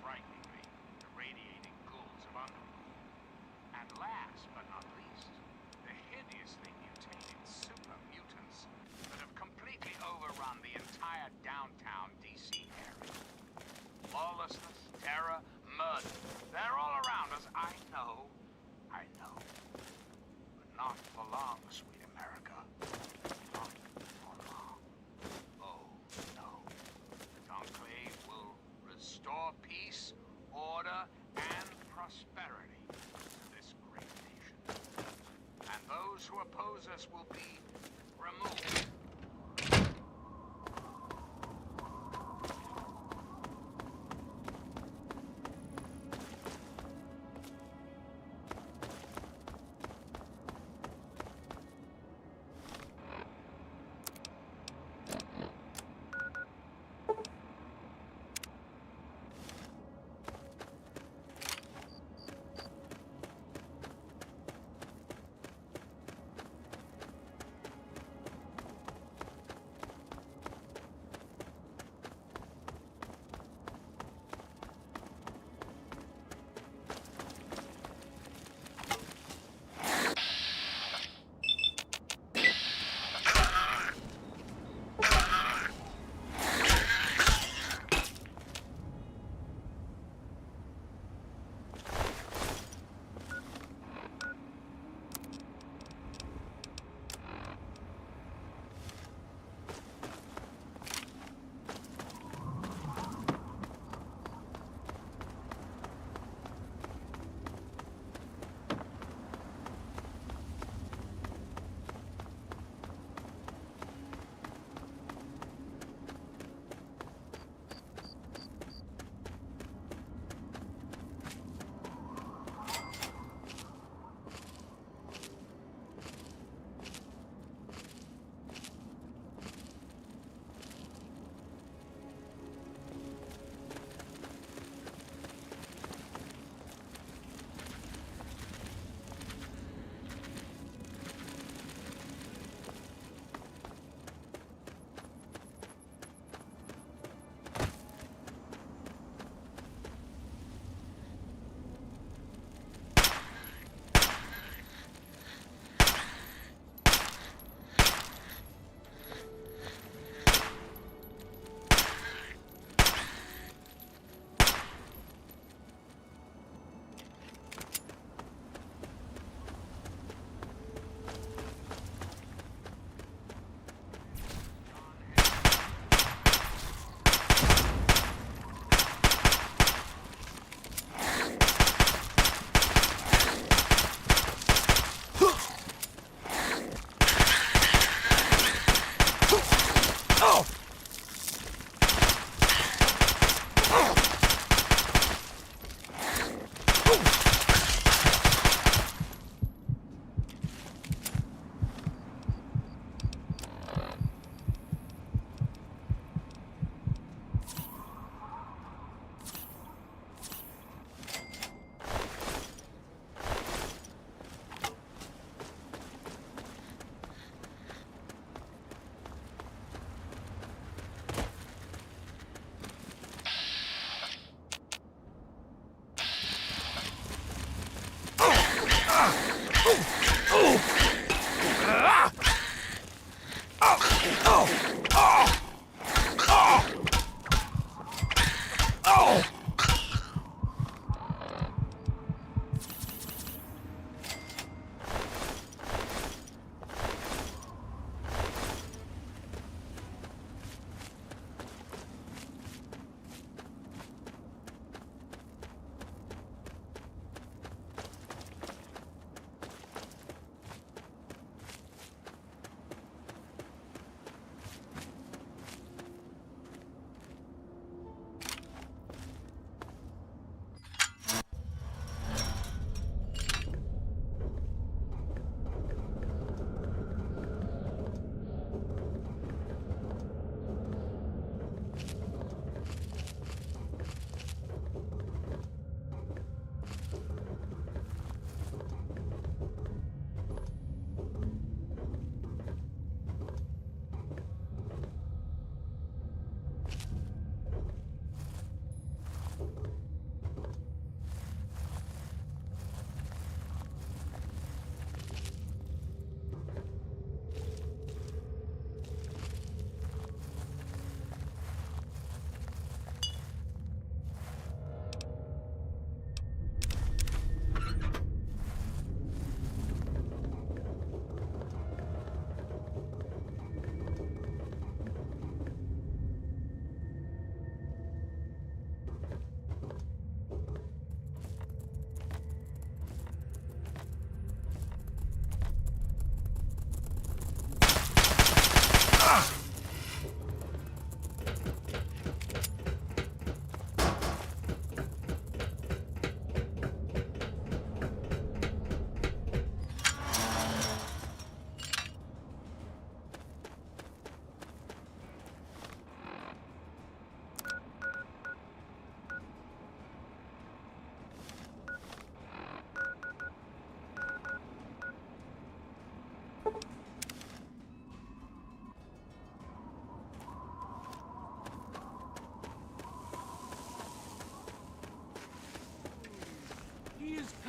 Frighteningly, the radiating ghouls of Underworld. And last but not least, the hideously mutated super mutants that have completely overrun the entire downtown DC area. Lawlessness, terror, murder. They're all around us. I know. But not for long, sweet America. Not for long. Oh, no. The Enclave will restore peace, order, and prosperity to this great nation. And those who oppose us will be removed.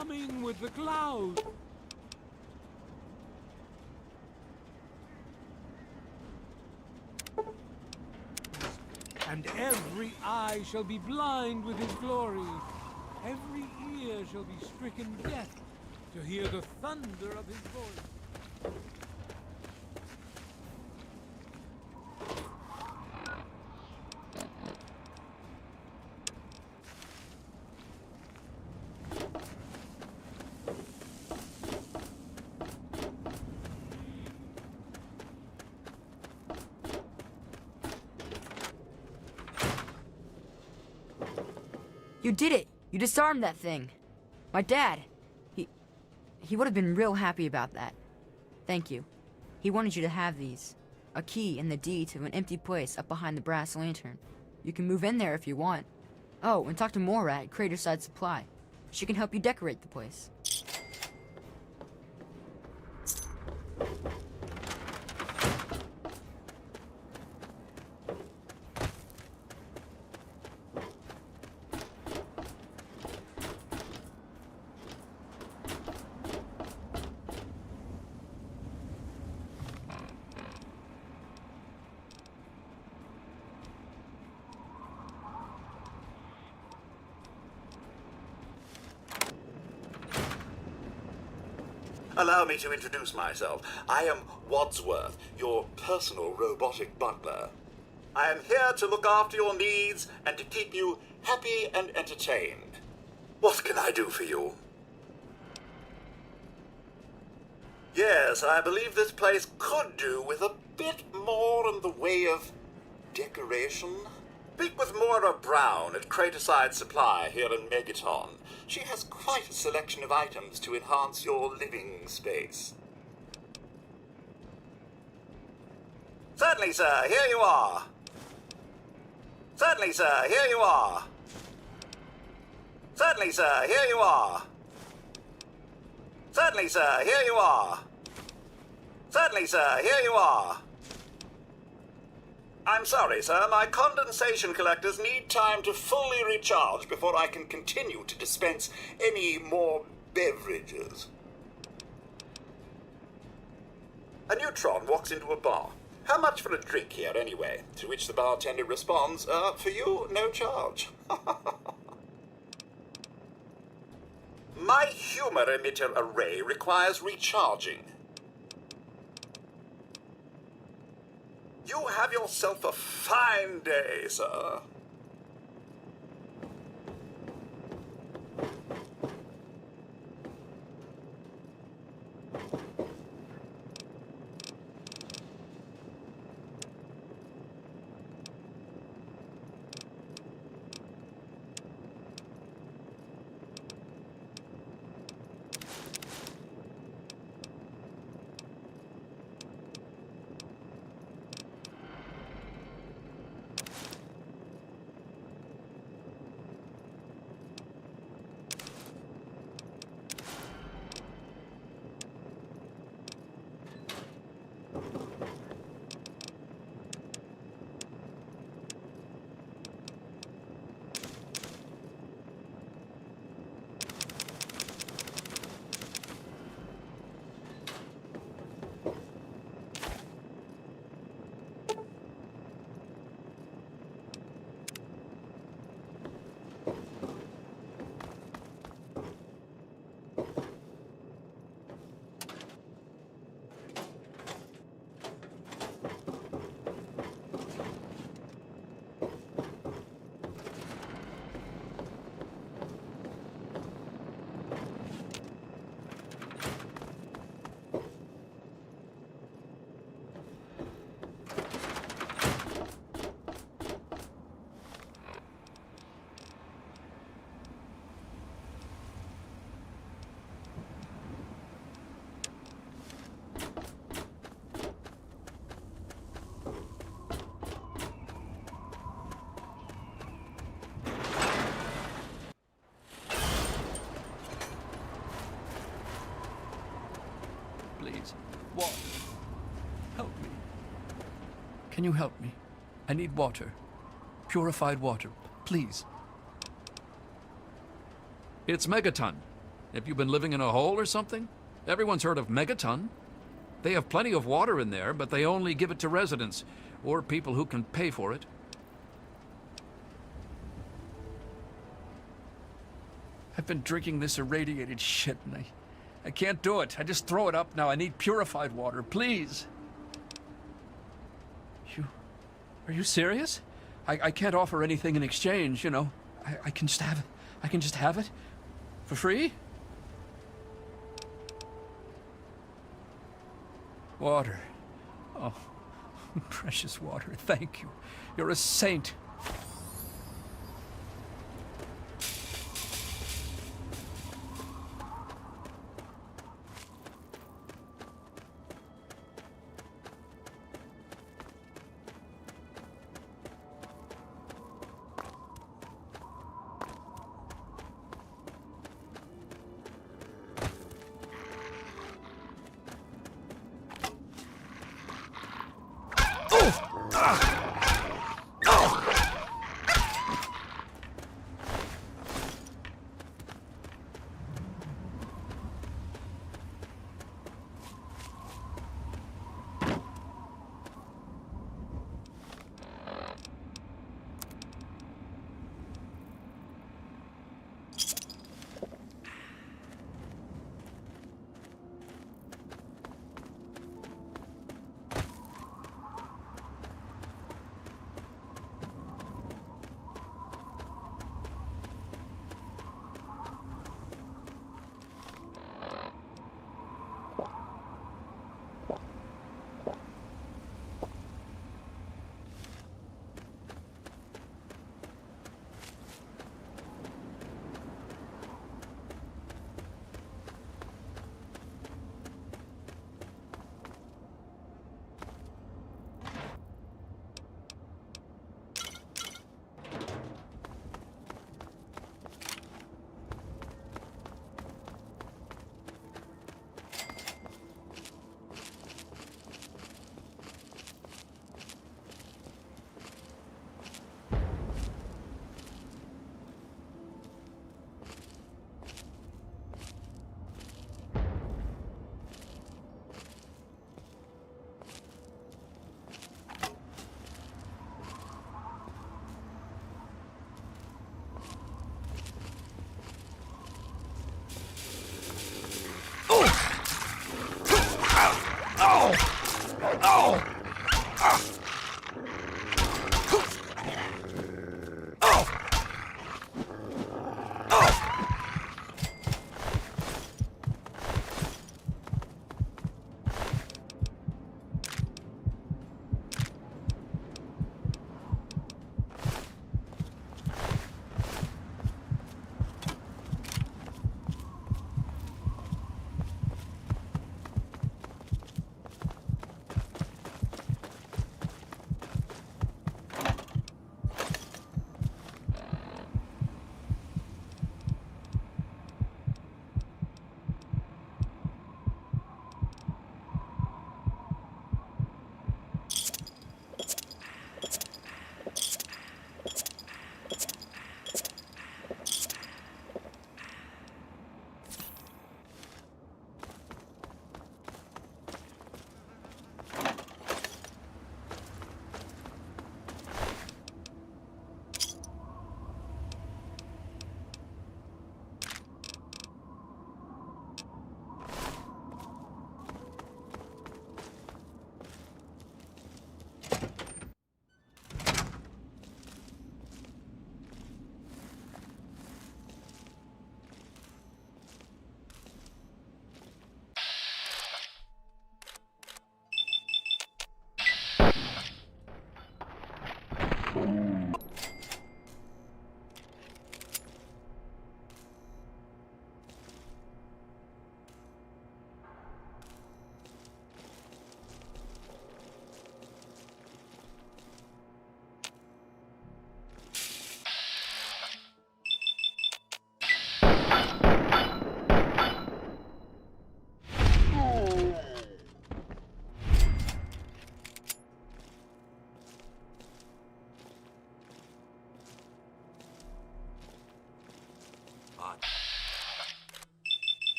coming with the clouds. And every eye shall be blind with his glory. Every ear shall be stricken deaf to hear the thunder of his voice. You did it! You disarmed that thing. My dad, he would have been real happy about that. Thank you. He wanted you to have these. A key and the deed to an empty place up behind the brass lantern. You can move in there if you want. Oh, and talk to Moira at Craterside Supply. She can help you decorate the place. Allow me to introduce myself. I am Wadsworth, your personal robotic butler. I am here to look after your needs and to keep you happy and entertained. What can I do for you? Yes, I believe this place could do with a bit more in the way of decoration. Speak with Moira Brown at Craterside Supply here in Megaton. She has quite a selection of items to enhance your living space. Certainly, sir, here you are. Certainly, sir, here you are. Certainly, sir, here you are. Certainly, sir, here you are. Certainly, sir, here you are. I'm sorry, sir. My condensation collectors need time to fully recharge before I can continue to dispense any more beverages. A neutron walks into a bar. How much for a drink here, anyway? To which the bartender responds, for you, no charge. My humor emitter array requires recharging. You have yourself a fine day, sir. Please. Water. Help me. Can you help me? I need water. Purified water. Please. It's Megaton. Have you been living in a hole or something? Everyone's heard of Megaton. They have plenty of water in there, but they only give it to residents, or people who can pay for it. I've been drinking this irradiated shit, and I can't do it. I just throw it up now. I need purified water, please. Are you serious? I can't offer anything in exchange, you know. I can just have it. I can just have it? For free? Water. Oh, precious water. Thank you. You're a saint.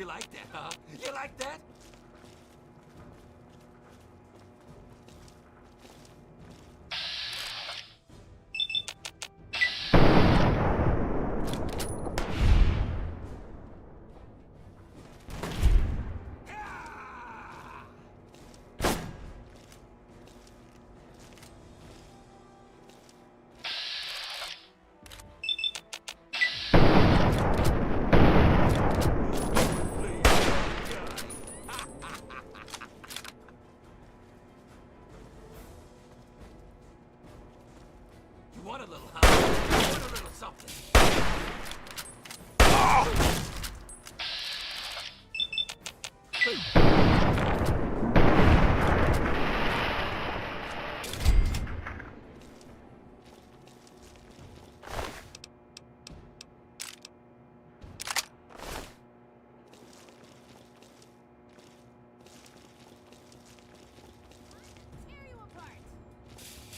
You like that, huh? You like that? You want a little, huh? You want a little something?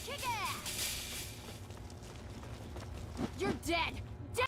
Kick ass! You're dead! Dead!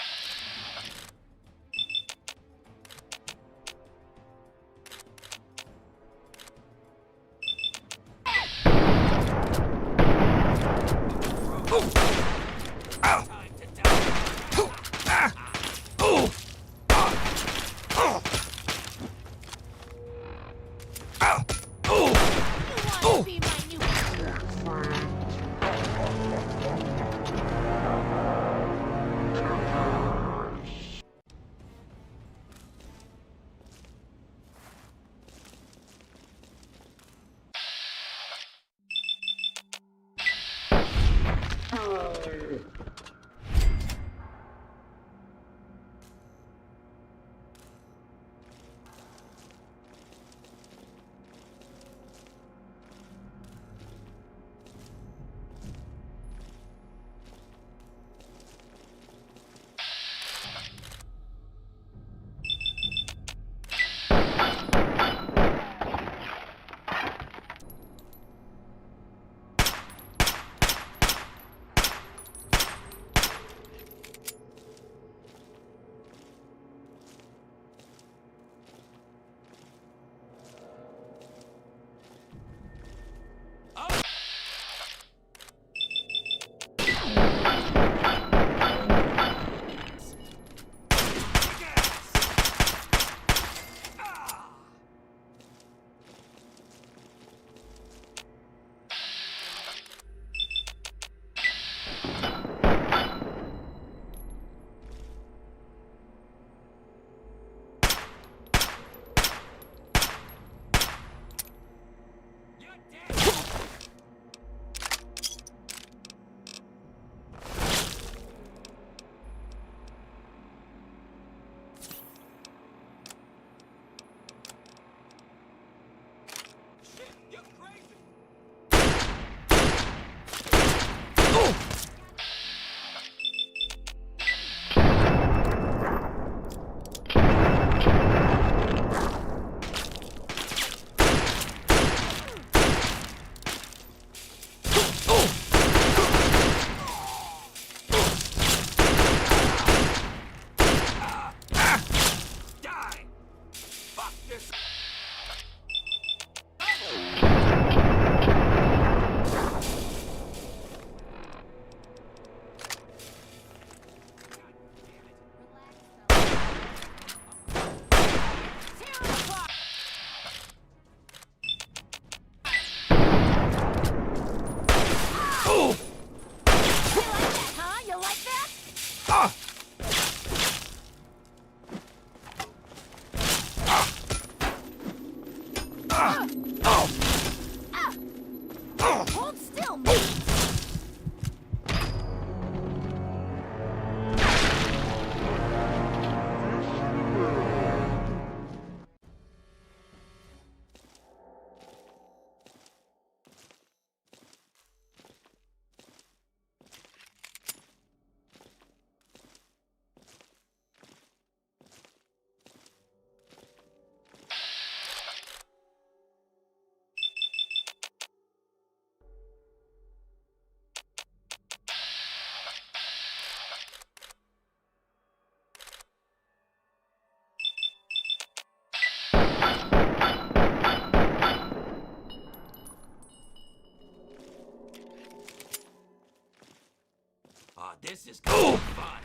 This is gonna be fun.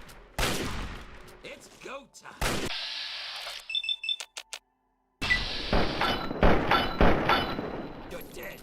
It's go time. You're dead.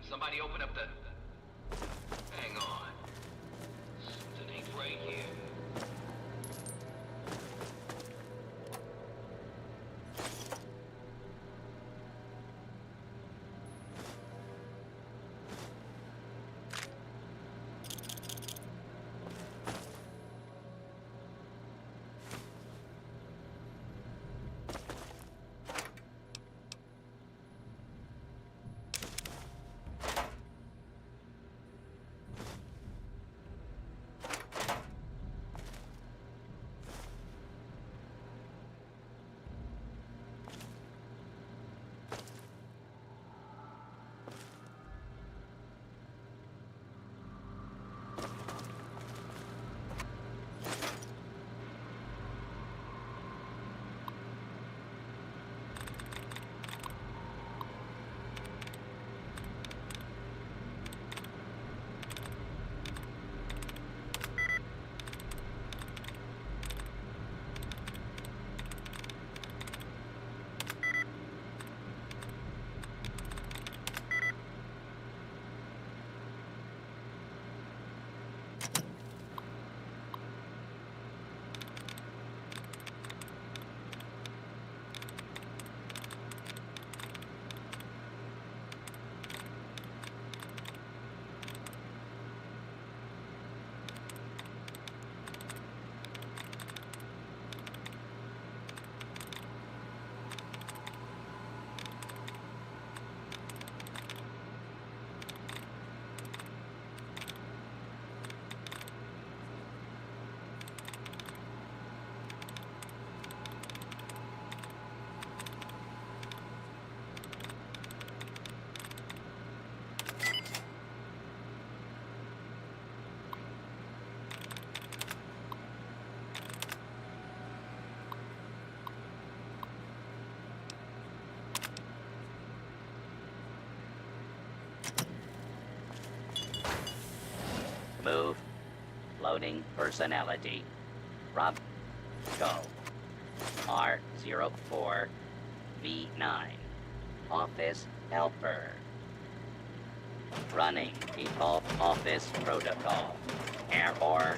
Somebody open up the... Hang on. Something ain't right here. Move. Loading personality. Rob. Go. R04 V9. Office helper. Running default office protocol. Error.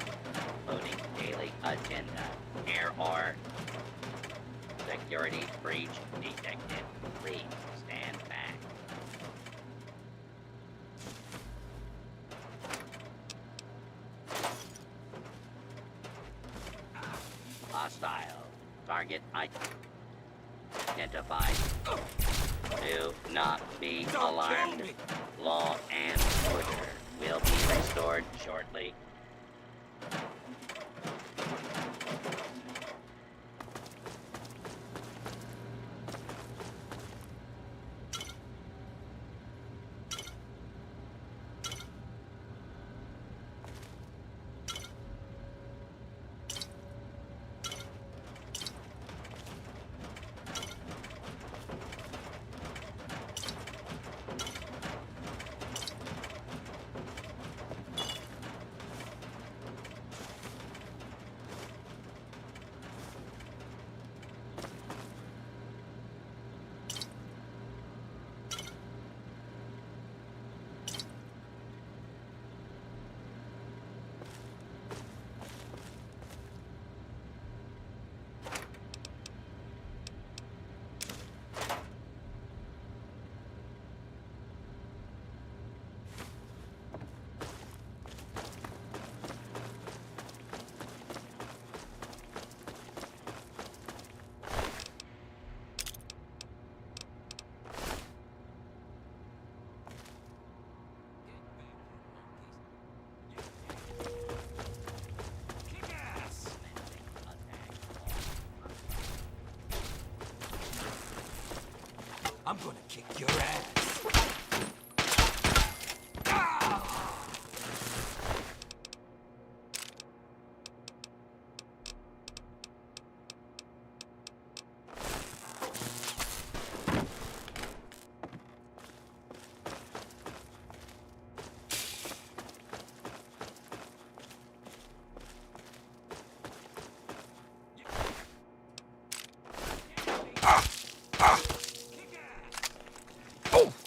Loading daily agenda. Error. Security breach detected. Please stand back. Hostile. Target identified. Do not be alarmed. Law and order will be restored shortly. I'm gonna kick your ass. Oh!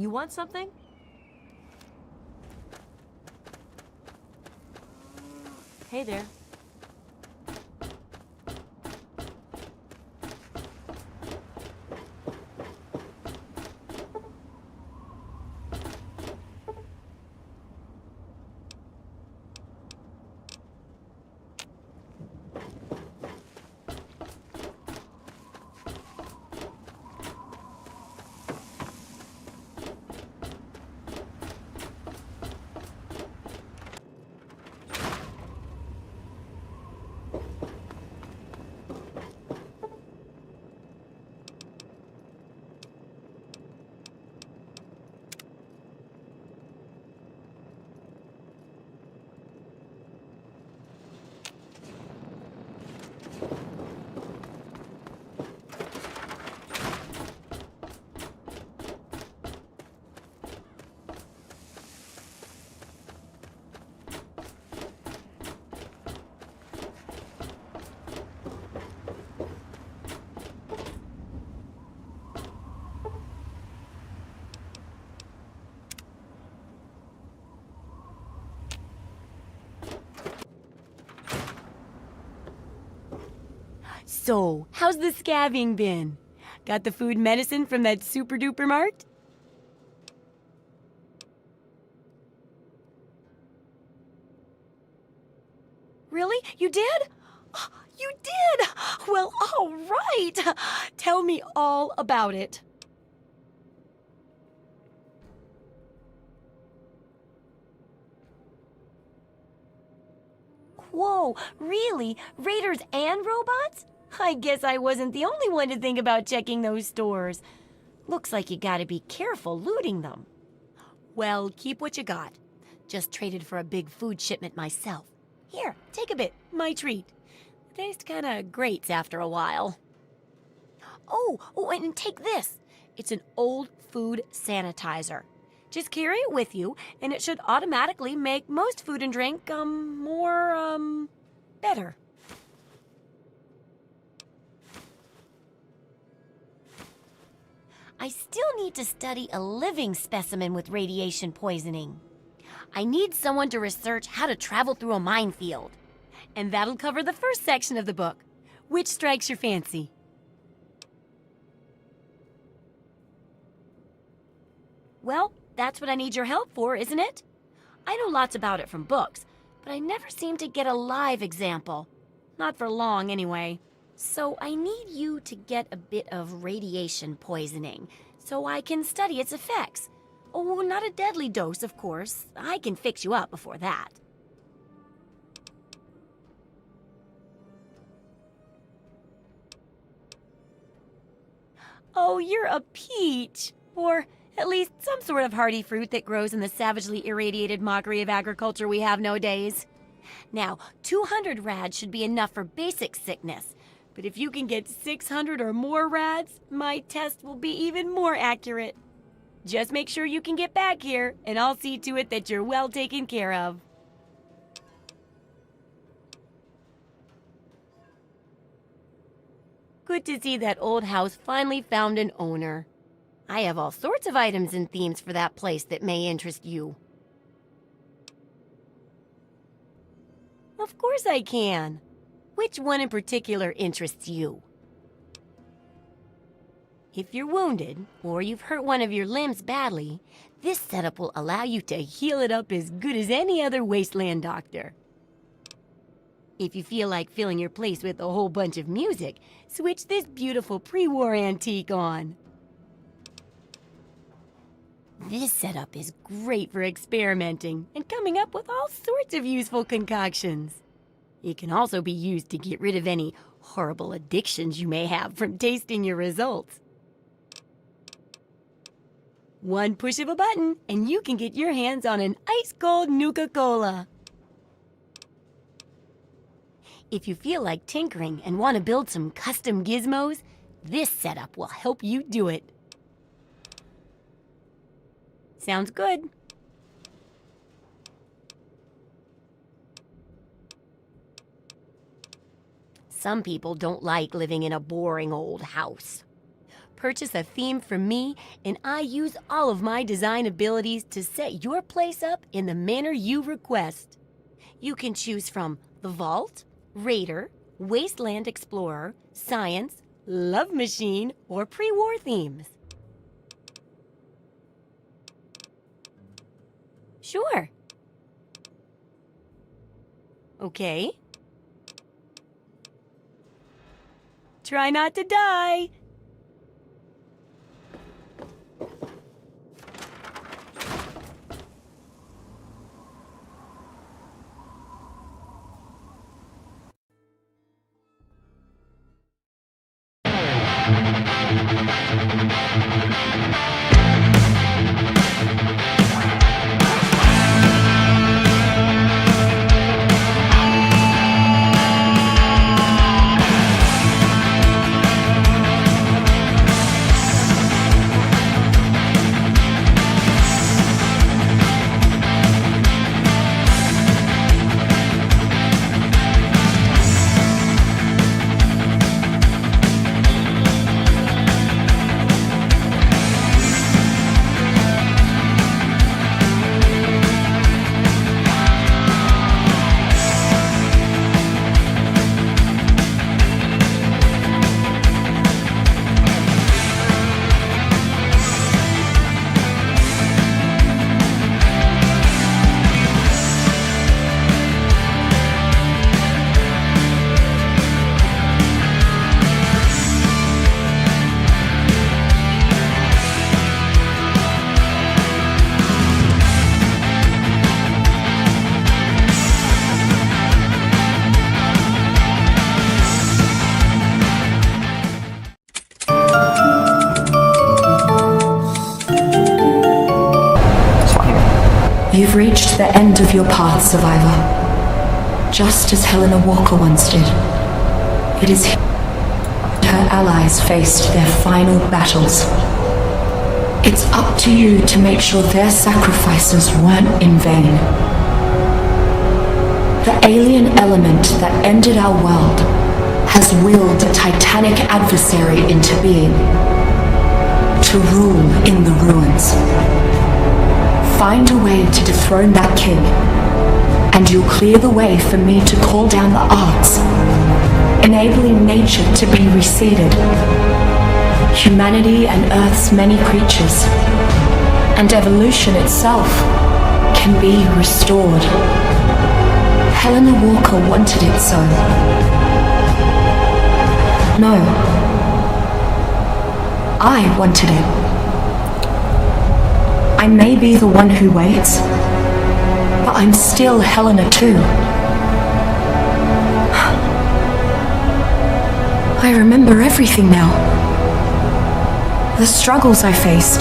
You want something? Hey there. So, how's the scabbing been? Got the food medicine from that super duper mart? Really? You did? You did! Well, all right. Tell me all about it. Whoa, really? Raiders and robots? I guess I wasn't the only one to think about checking those stores. Looks like you gotta be careful looting them. Well, keep what you got. Just traded for a big food shipment myself. Here, take a bit. My treat. Tastes kinda grates after a while. Oh, and take this. It's an old food sanitizer. Just carry it with you, and it should automatically make most food and drink, better. I still need to study a living specimen with radiation poisoning. I need someone to research how to travel through a minefield. And that'll cover the first section of the book. Which strikes your fancy? Well, that's what I need your help for, isn't it? I know lots about it from books, but I never seem to get a live example. Not for long, anyway. So I need you to get a bit of radiation poisoning, so I can study its effects. Oh, not a deadly dose, of course. I can fix you up before that. Oh, you're a peach. Or at least some sort of hardy fruit that grows in the savagely irradiated mockery of agriculture we have nowadays. Now, 200 rads should be enough for basic sickness. But if you can get 600 or more rads, my test will be even more accurate. Just make sure you can get back here, and I'll see to it that you're well taken care of. Good to see that old house finally found an owner. I have all sorts of items and themes for that place that may interest you. Of course I can. Which one in particular interests you? If you're wounded, or you've hurt one of your limbs badly, this setup will allow you to heal it up as good as any other wasteland doctor. If you feel like filling your place with a whole bunch of music, switch this beautiful pre-war antique on. This setup is great for experimenting and coming up with all sorts of useful concoctions. It can also be used to get rid of any horrible addictions you may have from tasting your results. One push of a button, and you can get your hands on an ice-cold Nuka-Cola. If you feel like tinkering and want to build some custom gizmos, this setup will help you do it. Sounds good. Some people don't like living in a boring old house. purchase a theme from me, and I use all of my design abilities to set your place up in the manner you request. You can choose from the Vault, Raider, Wasteland Explorer, Science, Love Machine, or pre-war themes. Sure. Okay. Try not to die. You've reached the end of your path, survivor. Just as Helena Walker once did. It is here her allies faced their final battles. It's up to you to make sure their sacrifices weren't in vain. The alien element that ended our world has willed a titanic adversary into being, to rule in the ruins. Find a way to dethrone that king, and you'll clear the way for me to call down the odds, enabling nature to be reseeded, humanity and Earth's many creatures, and evolution itself can be restored. Helena Walker wanted it so. No. I wanted it. I may be the one who waits, but I'm still Helena too. I remember everything now. The struggles I faced,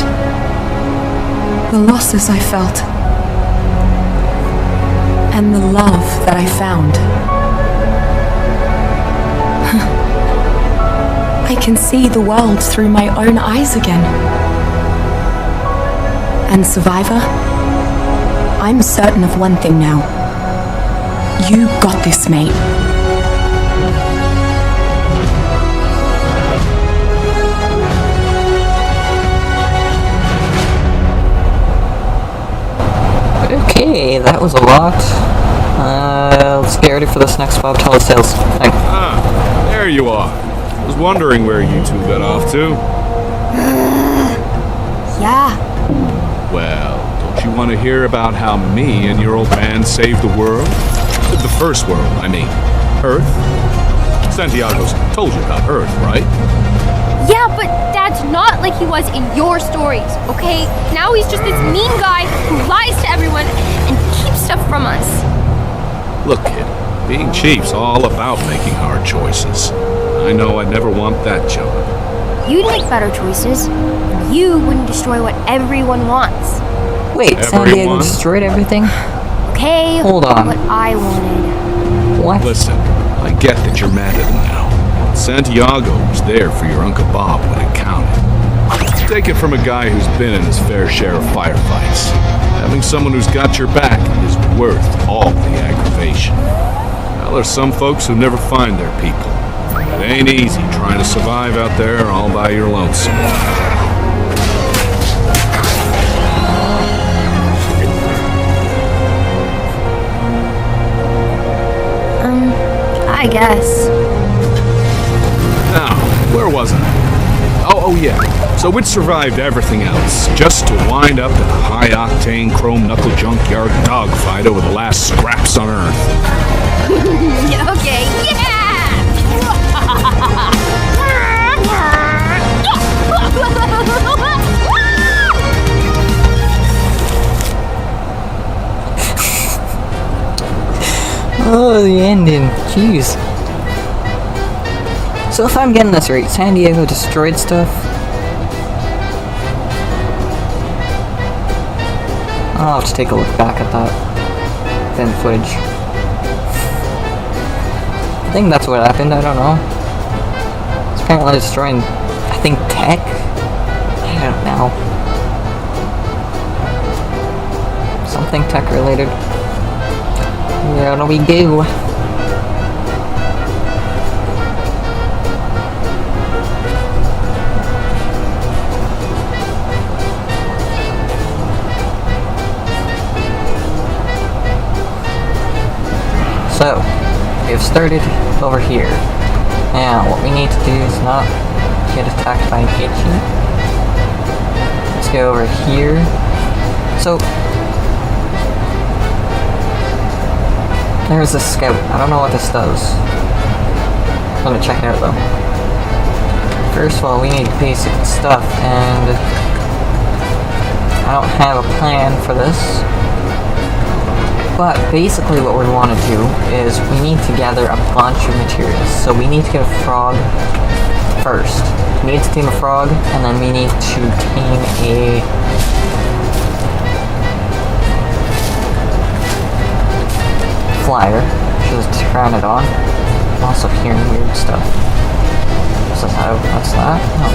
the losses I felt, and the love that I found. I can see the world through my own eyes again. And survivor, I'm certain of one thing now. You got this, mate. Okay, that was a lot. Let's get ready for this next Bob telesales. Thanks. Ah, there you are. I was wondering where you two got off to. Yeah. Well, don't you want to hear about how me and your old man saved the world? The first world, I mean. Earth? Santiago's told you about Earth, right? Yeah, but Dad's not like he was in your stories, okay? Now he's just this mean guy who lies to everyone and keeps stuff from us. Look, kid, being chief's all about making hard choices. I know I'd never want that job. You'd make better choices. You wouldn't destroy what everyone wants. Wait, San Diego destroyed everything? Okay, hold on. What I wanted. What? Listen, I get that you're mad at him now. Santiago was there for your Uncle Bob when it counted. Take it from a guy who's been in his fair share of firefights. Having someone who's got your back is worth all the aggravation. Now, there's some folks who never find their people. It ain't easy trying to survive out there all by your lonesome. I guess. Now, where was I? Oh yeah. So it survived everything else, just to wind up in a high-octane chrome knuckle junkyard dogfight over the last scraps on Earth. Okay, Oh, the ending. Jeez. So if I'm getting this right, San Diego destroyed stuff? I'll have to take a look back at that then footage. I think that's what happened, I don't know. It's apparently destroying, I think, tech? I don't know. Something tech related. Where do we go? So, we've started over here. Now, what we need to do is not get attacked by Gitchy. Let's go over here. So, there's a scout. I don't know what this does. I'm gonna check it out though. First of all, we need basic stuff, and I don't have a plan for this. But basically what we want to do is we need to gather a bunch of materials. So we need to get a frog first. We need to tame a frog, and then we need to tame a flyer. Just turn it on. I'm also hearing weird stuff. So what's that? Oh.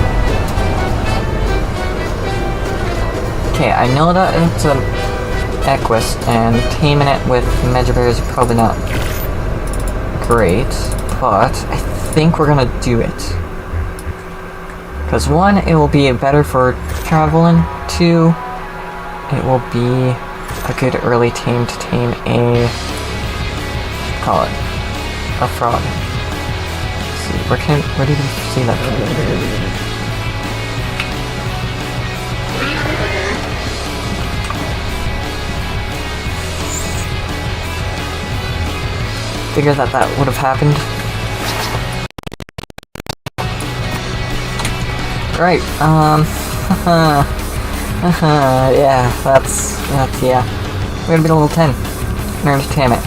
Okay, I know that it's a Equus, and taming it with Megabear is probably not great, but I think we're gonna do it. Because one, it will be better for traveling, two, it will be a good early tame to tame a, call it, a frog. Let's see, where did you see that? Figured that would have happened. Right, yeah, that's, yeah. We're gonna be level 10 in order to tame it.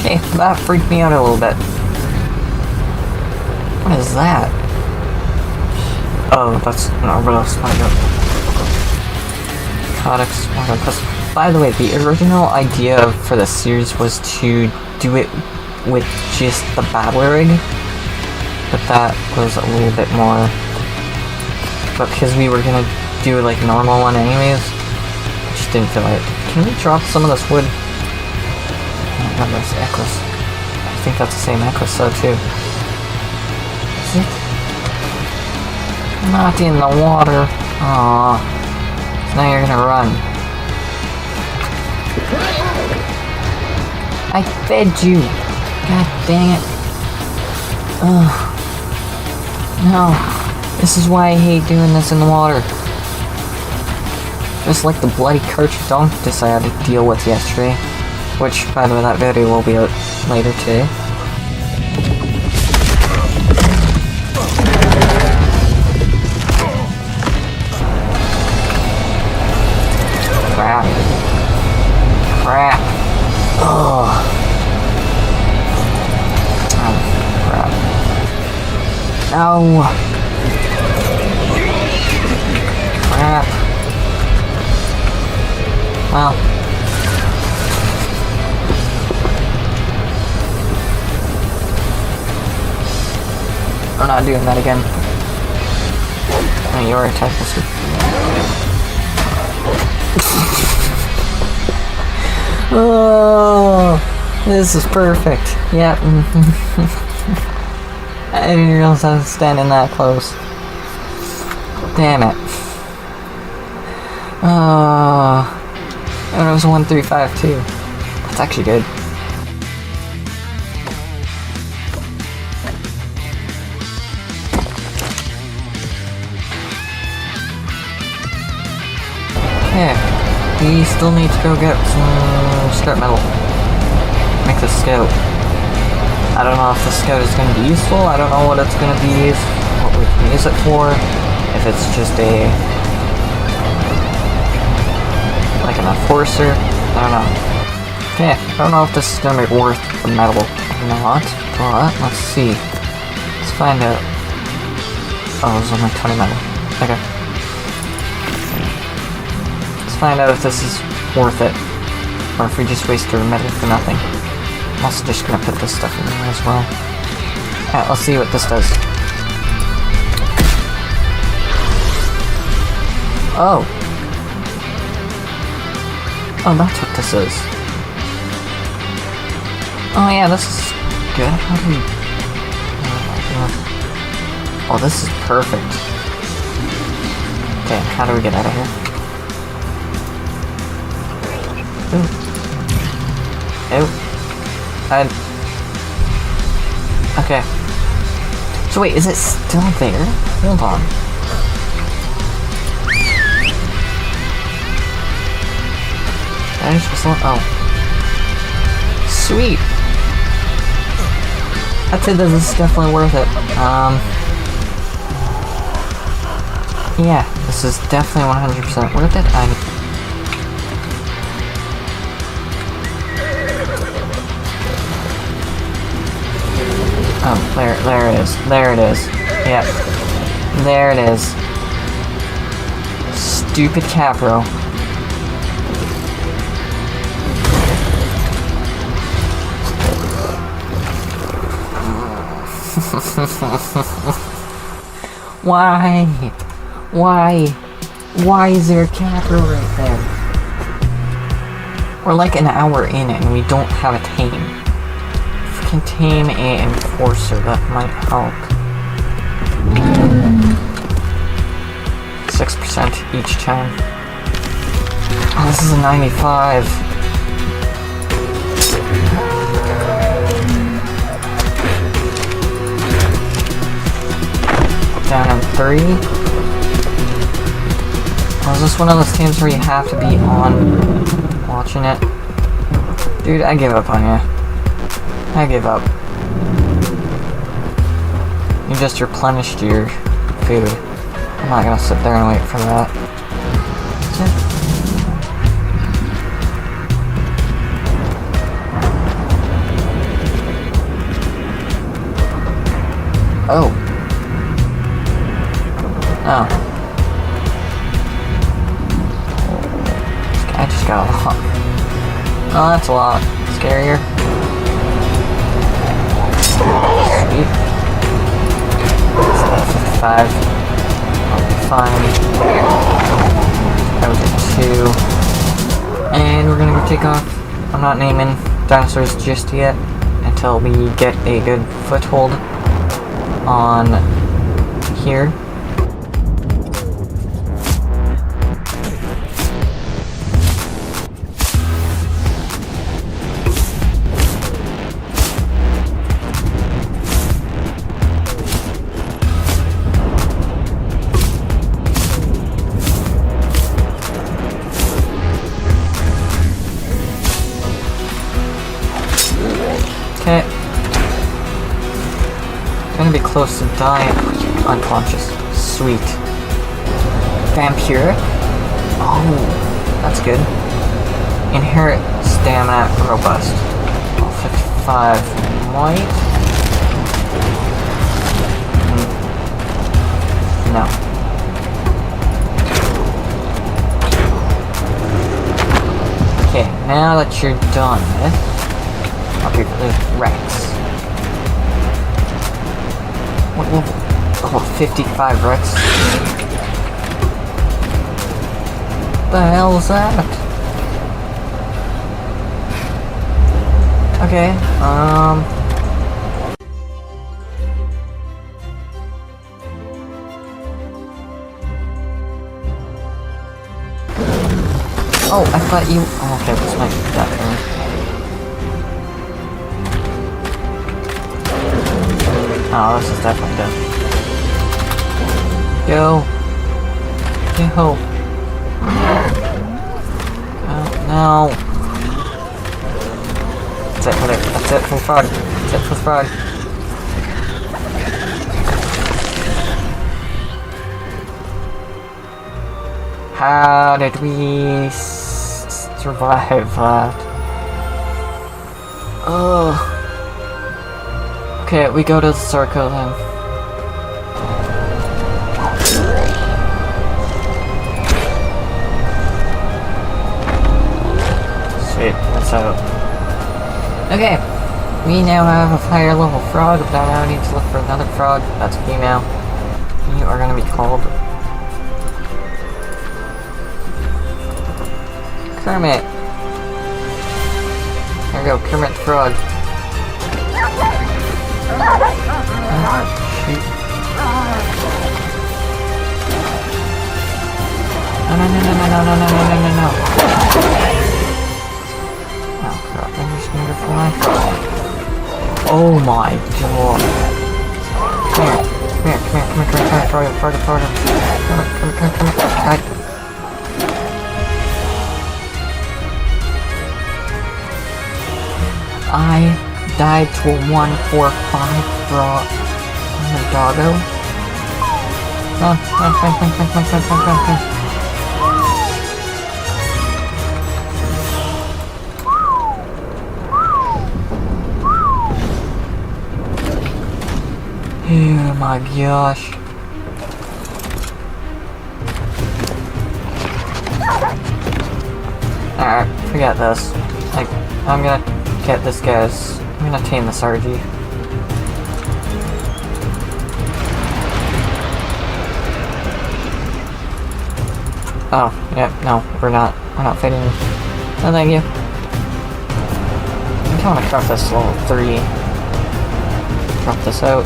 Okay, that freaked me out a little bit. What is that? Oh, that's an orbital spider. By the way, the original idea for the series was to do it with just the battle rig, but that was a little bit more. But because we were gonna do like a normal one anyways, I just didn't feel like it. Can we drop some of this wood? Oh, no, that's Equus. I think that's the same Equus though too. Is it? Not in the water. Aww. Now you're gonna run. I fed you. God dang it. Ugh. No. This is why I hate doing this in the water. Just like the bloody Carcharodontus I had to deal with yesterday. Which, by the way, that video will be out later today. Crap. Crap. Oh. Oh, crap. No. Crap. Well. I'm not doing that again. Oh, you're attacking me. Oh, this is perfect. Yep. I didn't realize I was standing that close. Damn it. And it was 1352. That's actually good. Okay, we still need to go get some scrap metal. Make the scout. I don't know if the scout is going to be useful. I don't know what it's going to be used, what we can use it for. If it's just like an enforcer. I don't know. Okay, I don't know if this is going to be worth the metal or not, but let's see. Let's find out. Oh, there's only 20 metal. Okay. Let's find out if this is worth it, or if we just wasted our metal for nothing. I'm also just gonna put this stuff in there as well. Alright, let's see what this does. Oh. Oh, that's what this is. Oh yeah, this is good. How do we... Oh, this is perfect. Okay, how do we get out of here? Ooh. Ooh. Okay. So wait, is it still there? Hold on. Oh. Sweet! I'd say this is definitely worth it. Yeah, this is definitely 100% worth it. Oh, there it is. There it is. Yep. There it is. Stupid Capro. Why? Why? Why is there a Capro right there? We're like an hour in and we don't have a tame. If we can tame a enforcer, that might help. 6% each time. Oh, this is a 95. Down in 3. Oh, is this one of those teams where you have to be on watching it? Dude, I give up on you. I give up. You just replenished your food. I'm not gonna sit there and wait for that. Oh. Oh. I just got a lot. Oh, that's a lot scarier. Sweet. 55. I'll be fine. I will get 2. And we're gonna go take off. I'm not naming dinosaurs just yet until we get a good foothold on here. Okay. Gonna be close to dying. Unconscious. Sweet. Vampiric? Oh, that's good. Inherit stamina robust. Oh, 55 might. No. Okay, now that you're done with, I'll give you Rex. What level? Oh, 55 Rex. The hell is that? Okay, oh, I thought you... Oh, okay, this might be that thing. Oh, this is definitely dead. Yo! Yo! No! That's it for the... That's it for the frog. That's it for the frog. How did we survive that? Ugh. Okay, we go to the circle then. Sweet, that's out. Okay, we now have a higher level frog, but now I need to look for another frog. That's female. You are gonna be called Kermit. There we go, Kermit the Frog. Shoot. No. Oh crap, I'm just gonna fly. Oh my god. Come here, frog. Come. I died to a 145 frog on the doggo. Run. Oh my gosh. Alright, forget this. Like, I'm gonna get this guy's... I'm gonna tame this RG. Oh, yeah, no, we're not fighting. No, thank you. I wanna craft this level 3. Drop this out.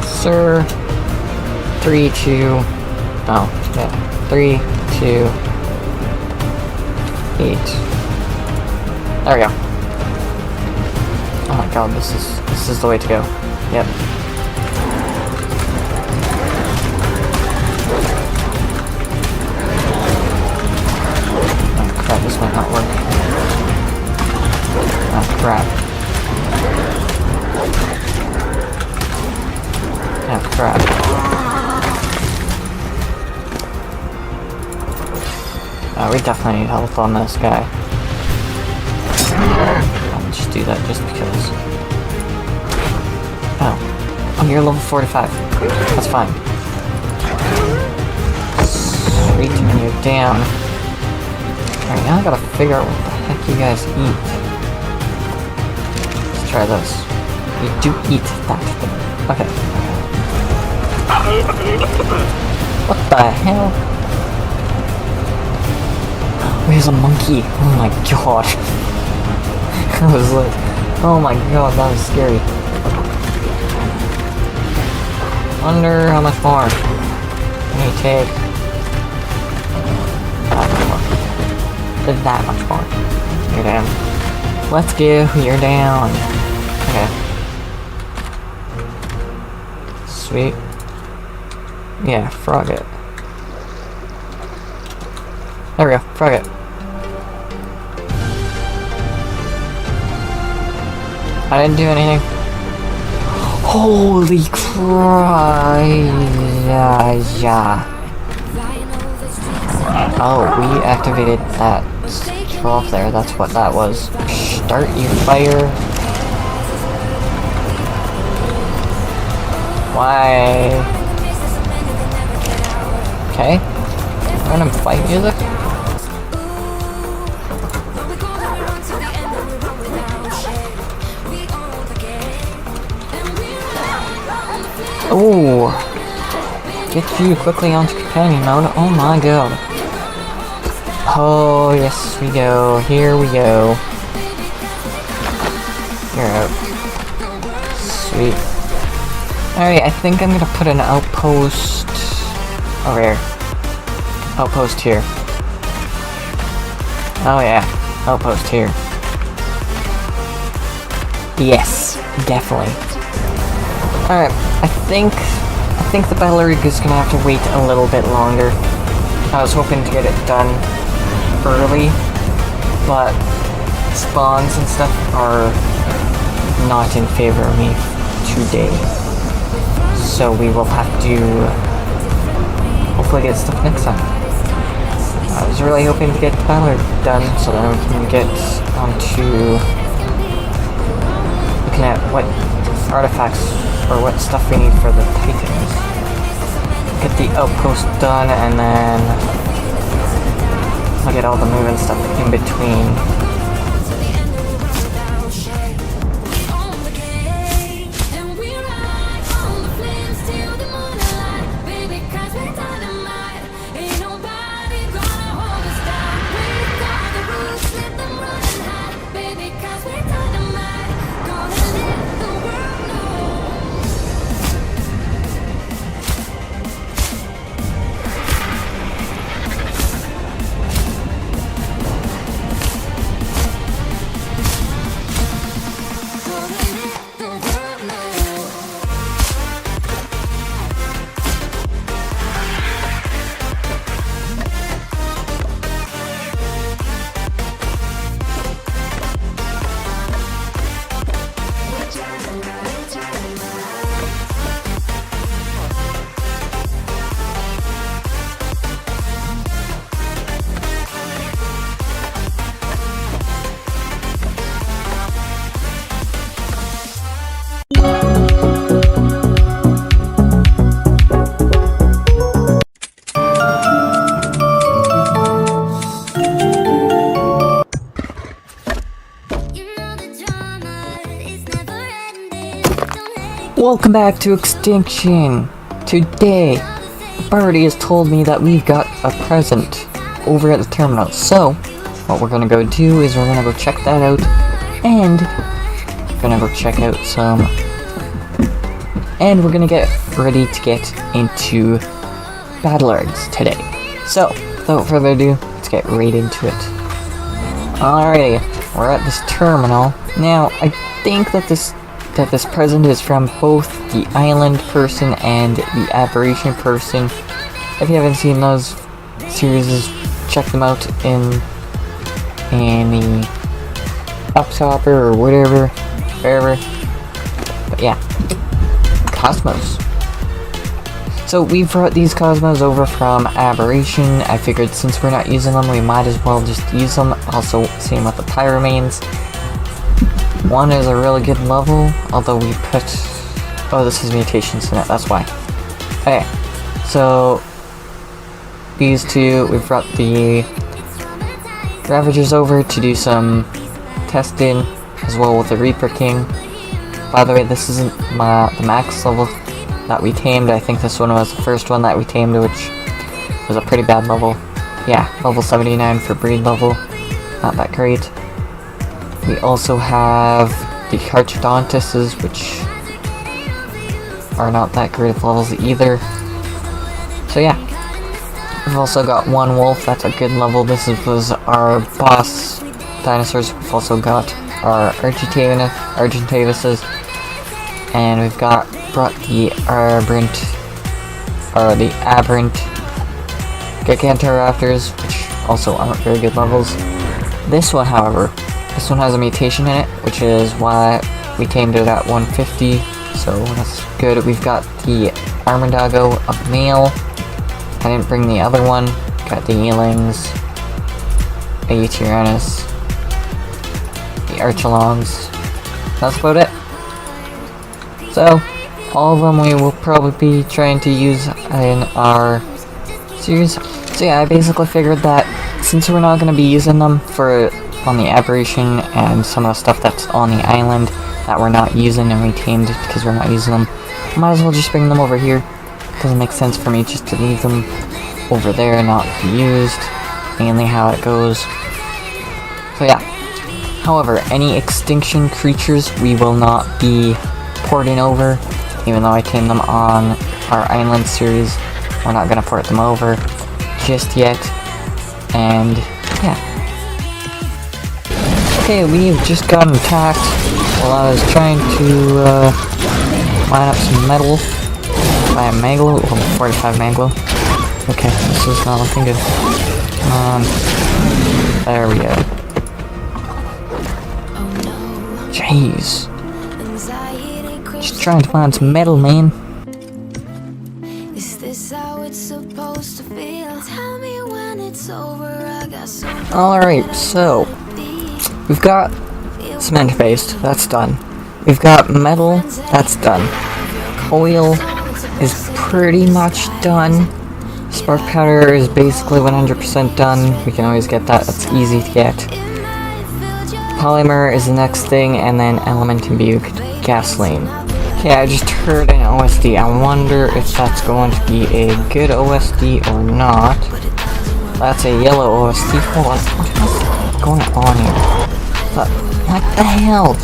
Sir. 3, 2... Oh, yeah. 3, 2... 8. There we go. Oh my god, this is the way to go. Yep. Oh crap, this might not work. Oh crap. Oh crap. We definitely need help on this guy. I'll just do that just because. Oh, you're level 45. That's fine. Sweet, and you're down. Alright, now I gotta figure out what the heck you guys eat. Let's try this. You do eat that thing. Okay. What the hell? There's a monkey. Oh my god. I was like, oh my god, that was scary. Wonder how much more can you take? That much more. You're down. Let's go, you're down. Okay. Sweet. Yeah, frog it. There we go, frog it. I didn't do anything. Holy Christ! Yeah. Oh, we activated that trough there. That's what that was. Start your fire. Why? Okay. Random fight music. Oh! Get you quickly onto companion mode. Oh my god. Oh, yes, we go. Here we go. You're out. Sweet. Alright, I think I'm gonna put an outpost over here. Outpost here. Oh yeah, outpost here. Yes, definitely. Alright, I think the Battle Rig is gonna have to wait a little bit longer. I was hoping to get it done early, but spawns and stuff are not in favor of me today. So we will have to hopefully get stuff next time. I was really hoping to get the Battle Rig done so that we can get onto looking at what artifacts or what stuff we need for the Titans. Get the outpost done and then look at all the moving stuff in between. Welcome back to Extinction. Today, Birdie has told me that we've got a present over at the terminal. So, what we're gonna go do is we're gonna go check that out, and we're gonna go check out some, and we're gonna get ready to get into Battle Rigs today. So, without further ado, let's get right into it. Alrighty, we're at this terminal. Now, I think that this present is from both the Island person and the Aberration person. If you haven't seen those series, check them out in the Uptopper or whatever, wherever. But yeah, Cosmos. So we brought these Cosmos over from Aberration. I figured since we're not using them, we might as well just use them. Also, same with the Pyramanes. One is a really good level, although we put... Oh, this is mutations in it, that's why. Okay, so... These two, we've brought the Ravagers over to do some testing, as well with the Reaper King. By the way, this isn't the max level that we tamed. I think this one was the first one that we tamed, which was a pretty bad level. Yeah, level 79 for breed level. Not that great. We also have the Carchodontuses, which are not that great of levels either. So yeah. We've also got one wolf, that's a good level. This was our boss dinosaurs. We've also got our Argentavises. And we've brought the Aberrant Gigantoraptors, which also aren't very good levels. This one, however, this one has a mutation in it, which is why we tamed it at 150, so that's good. We've got the Armandago, a male. I didn't bring the other one. Got the Eelings, a Tyrannus, the Archelongs. That's about it. So, all of them we will probably be trying to use in our series. So yeah, I basically figured that since we're not going to be using them on the Aberration and some of the stuff that's on the island that we're not using and we tamed because we're not using them, might as well just bring them over here. Doesn't make sense for me just to leave them over there and not be used. mainly how it goes. So yeah. However, any extinction creatures we will not be porting over, even though I tamed them on our Island series. We're not gonna port them over just yet. And yeah. Okay, we've just gotten attacked while I was trying to mine up some metal by a Maglo, 45 Maglo. Okay, this is not looking good. There we go. Jeez. Just trying to find some metal, man. Is this how it's supposed to feel? Tell me when it's over. I got so Alright, so we've got cement paste, that's done. We've got metal, that's done. Coil is pretty much done. Spark powder is basically 100% done. We can always get that, that's easy to get. Polymer is the next thing, and then element imbued gasoline. Okay, I just heard an OSD. I wonder if that's going to be a good OSD or not. That's a yellow OSD. Hold on, what's going on here? What the hell?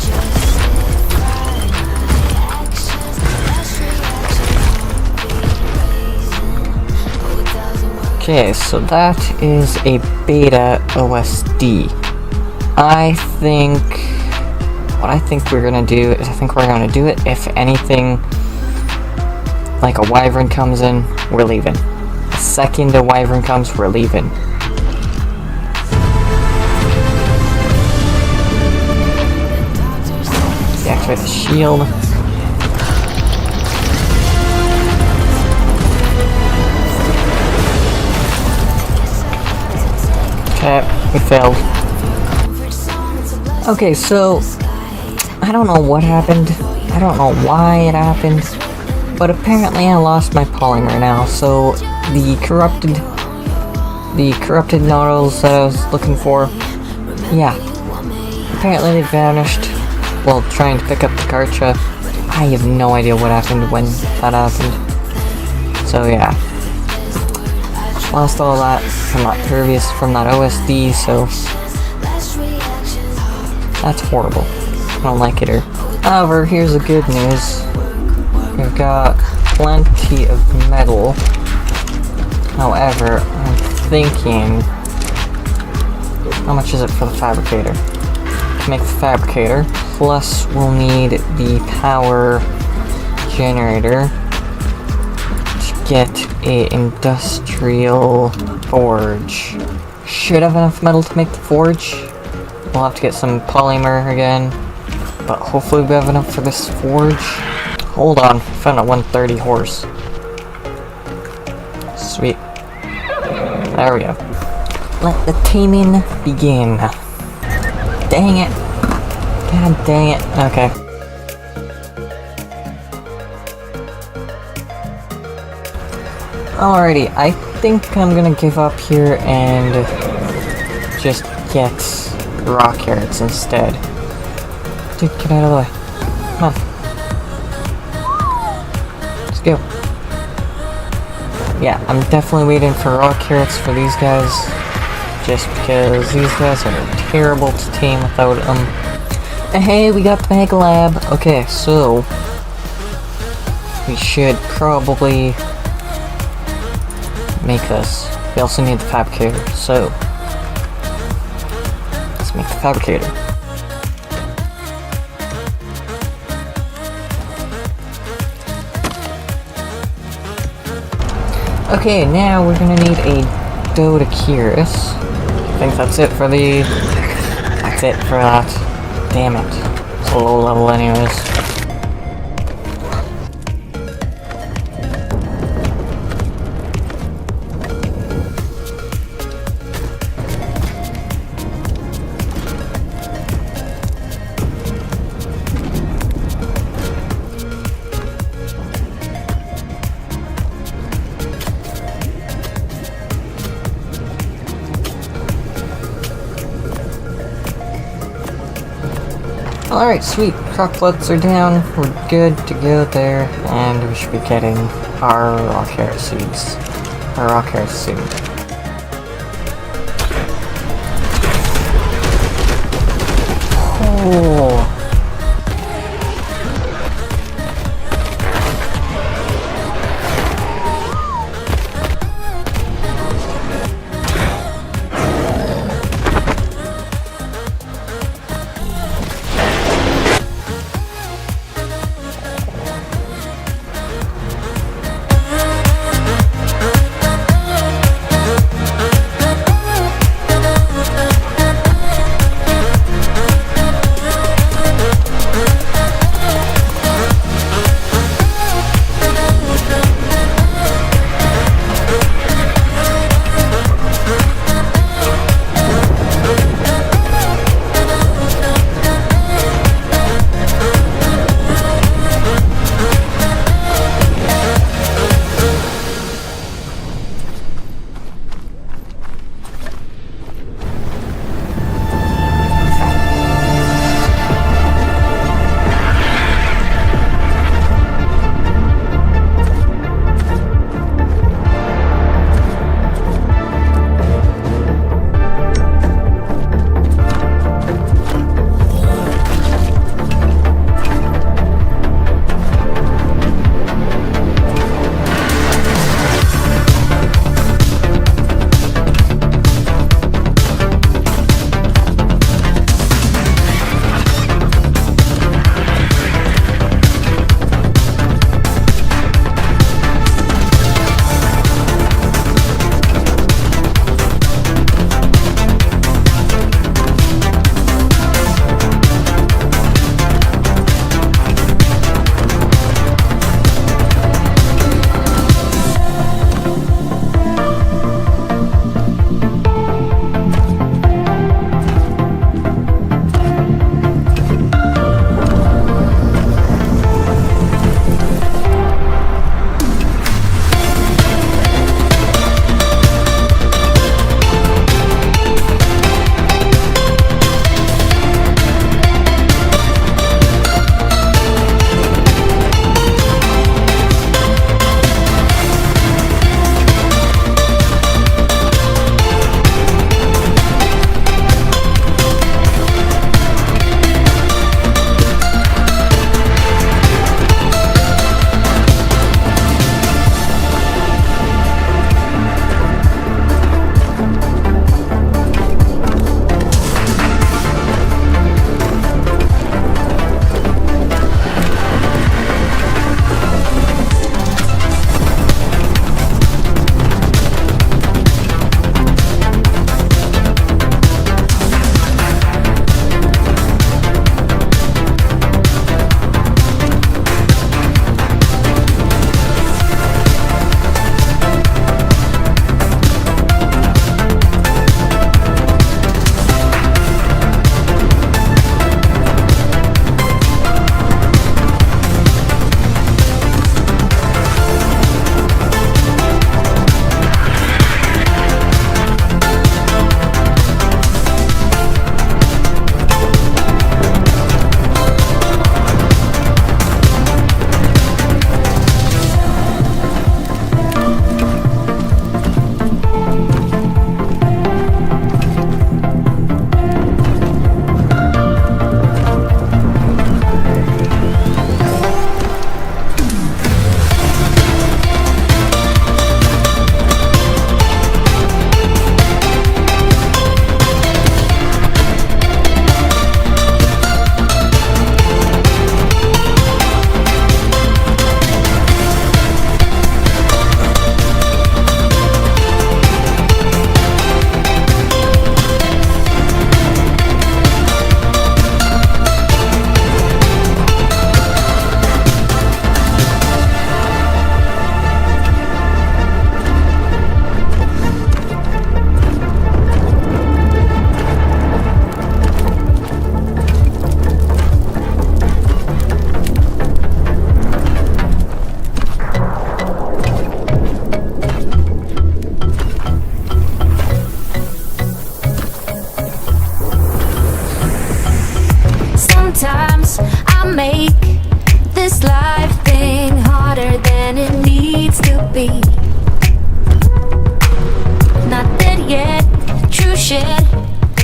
Okay, so that is a beta OSD. What I think we're gonna do is we're gonna do it if anything like a wyvern comes in, we're leaving. The second a wyvern comes, we're leaving. Deactivate the shield. Okay, we failed. Okay, so I don't know what happened. I don't know why it happened. But apparently I lost my polymer now, so the corrupted nodules that I was looking for, yeah. Apparently they vanished while trying to pick up the Karcha. I have no idea what happened when that happened. So yeah. Lost all that from that OSD, so that's horrible. I don't like it here. However, here's the good news. We've got plenty of metal. However, I'm thinking, how much is it for the fabricator? To make the fabricator, plus we'll need the power generator to get a industrial forge. Should have enough metal to make the forge. We'll have to get some polymer again, but hopefully we have enough for this forge. Hold on, found a 130 horse. Sweet. There we go. Let the taming begin. Dang it. God dang it. Okay. Alrighty, I think I'm gonna give up here and just get raw carrots instead. Dude, get out of the way. Come on. Let's go. Yeah, I'm definitely waiting for raw carrots for these guys. Just because these guys are terrible to tame without them. And hey, we got the Mega Lab. Okay, so we should probably make this. We also need the fabricator, so let's make the fabricator. Okay, now we're gonna need a Dodecurus. I think that's it for that. Damn it. It's a low level anyways. Alright, sweet. Crockfloods are down. We're good to go there. And we should be getting our raw carrot seeds. Our raw carrots soon. Oh. shit.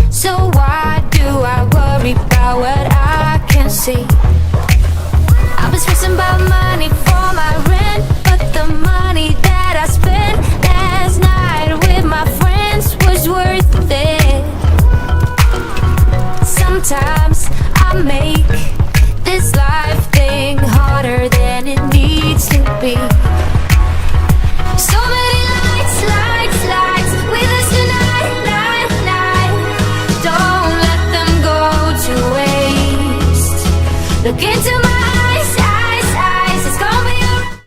So why do I worry about about what I can see. I've been stressing about money for my rent, but the money that I spent last night with my friends was worth it. Sometimes I make this life thing harder than it needs to be. So many lights, lights, lights with us tonight, night, night. Don't let them go to waste. Look into my eyes, eyes, eyes. It's gonna be alright.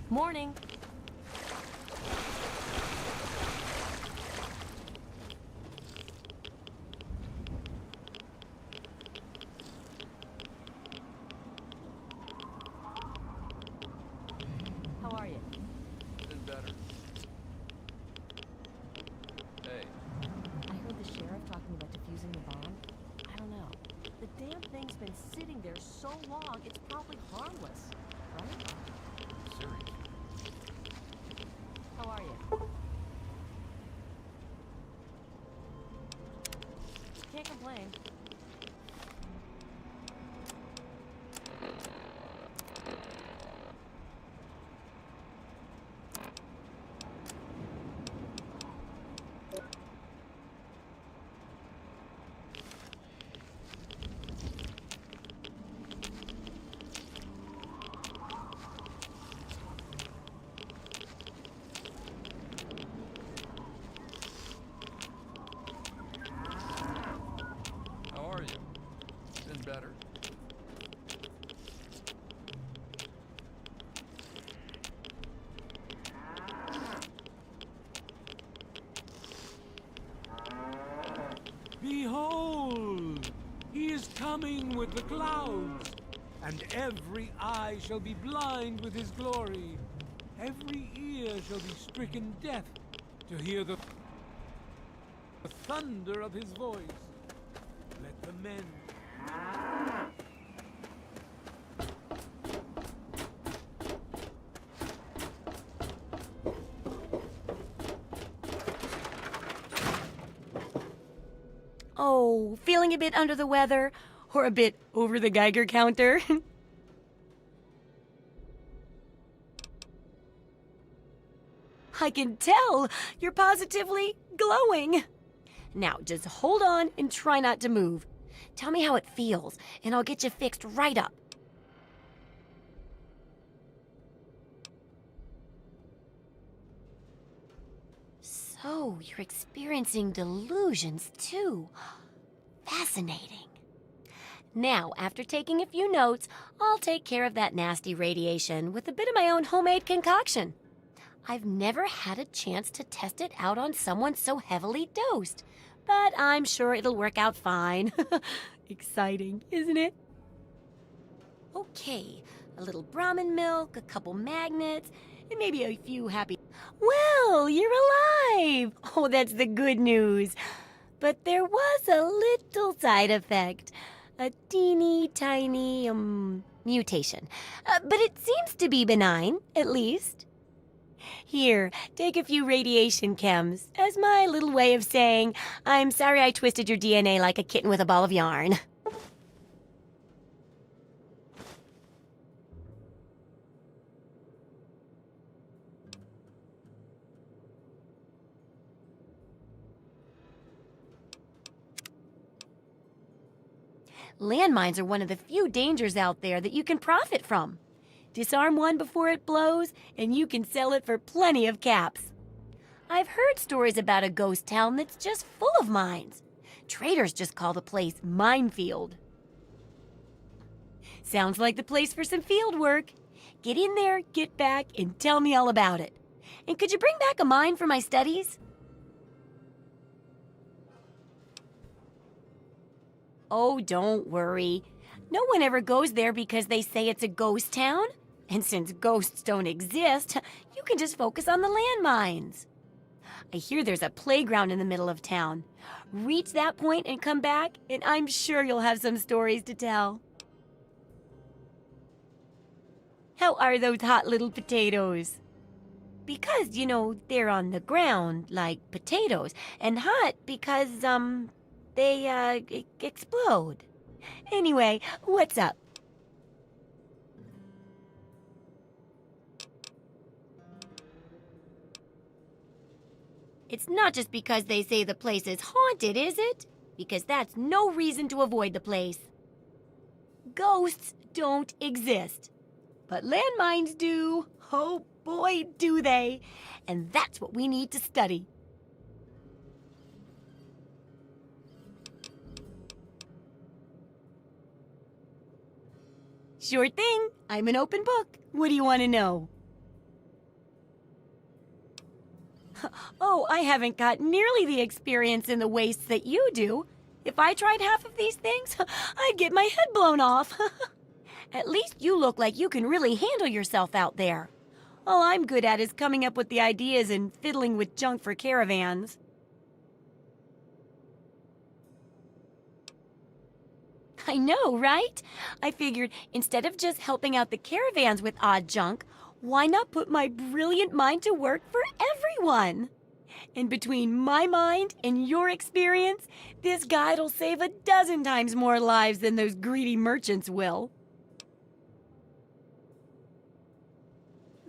Morning. How are you? Been better. Hey. I heard the sheriff talking about defusing the bomb. I don't know. The damn thing's been sitting there so long, it's probably harmless, right? Serious. How are you? Can't complain. How are you? Been better. Behold, he is coming with the clouds, and every eye shall be blind with his glory. Every ear shall be stricken deaf to hear the thunder of his voice. Let the men... Oh, feeling a bit under the weather? Or a bit over the Geiger counter? I can tell! You're positively glowing! Now, just hold on and try not to move. Tell me how it feels, and I'll get you fixed right up. So, you're experiencing delusions, too. Fascinating. Now, after taking a few notes, I'll take care of that nasty radiation with a bit of my own homemade concoction. I've never had a chance to test it out on someone so heavily dosed, but I'm sure it'll work out fine. Exciting, isn't it? Okay, a little Brahmin milk, a couple magnets, and maybe a few happy... Well, you're alive! Oh, that's the good news. But there was a little side effect. A teeny tiny, mutation. But it seems to be benign, at least. Here, take a few radiation chems as my little way of saying, I'm sorry I twisted your DNA like a kitten with a ball of yarn. Landmines are one of the few dangers out there that you can profit from. Disarm one before it blows, and you can sell it for plenty of caps. I've heard stories about a ghost town that's just full of mines. Traders just call the place Minefield. Sounds like the place for some field work. Get in there, get back, and tell me all about it. And could you bring back a mine for my studies? Oh, don't worry. No one ever goes there because they say it's a ghost town. And since ghosts don't exist, you can just focus on the landmines. I hear there's a playground in the middle of town. Reach that point and come back, and I'm sure you'll have some stories to tell. How are those hot little potatoes? Because, you know, they're on the ground like potatoes, and hot because, they, explode. Anyway, what's up? It's not just because they say the place is haunted, is it? Because that's no reason to avoid the place. Ghosts don't exist. But landmines do. Oh boy, do they. And that's what we need to study. Sure thing. I'm an open book. What do you want to know? Oh, I haven't got nearly the experience in the wastes that you do. If I tried half of these things, I'd get my head blown off. At least you look like you can really handle yourself out there. All I'm good at is coming up with the ideas and fiddling with junk for caravans. I know, right? I figured instead of just helping out the caravans with odd junk, why not put my brilliant mind to work for everyone? And between my mind and your experience, this guide'll save 12 times more lives than those greedy merchants will.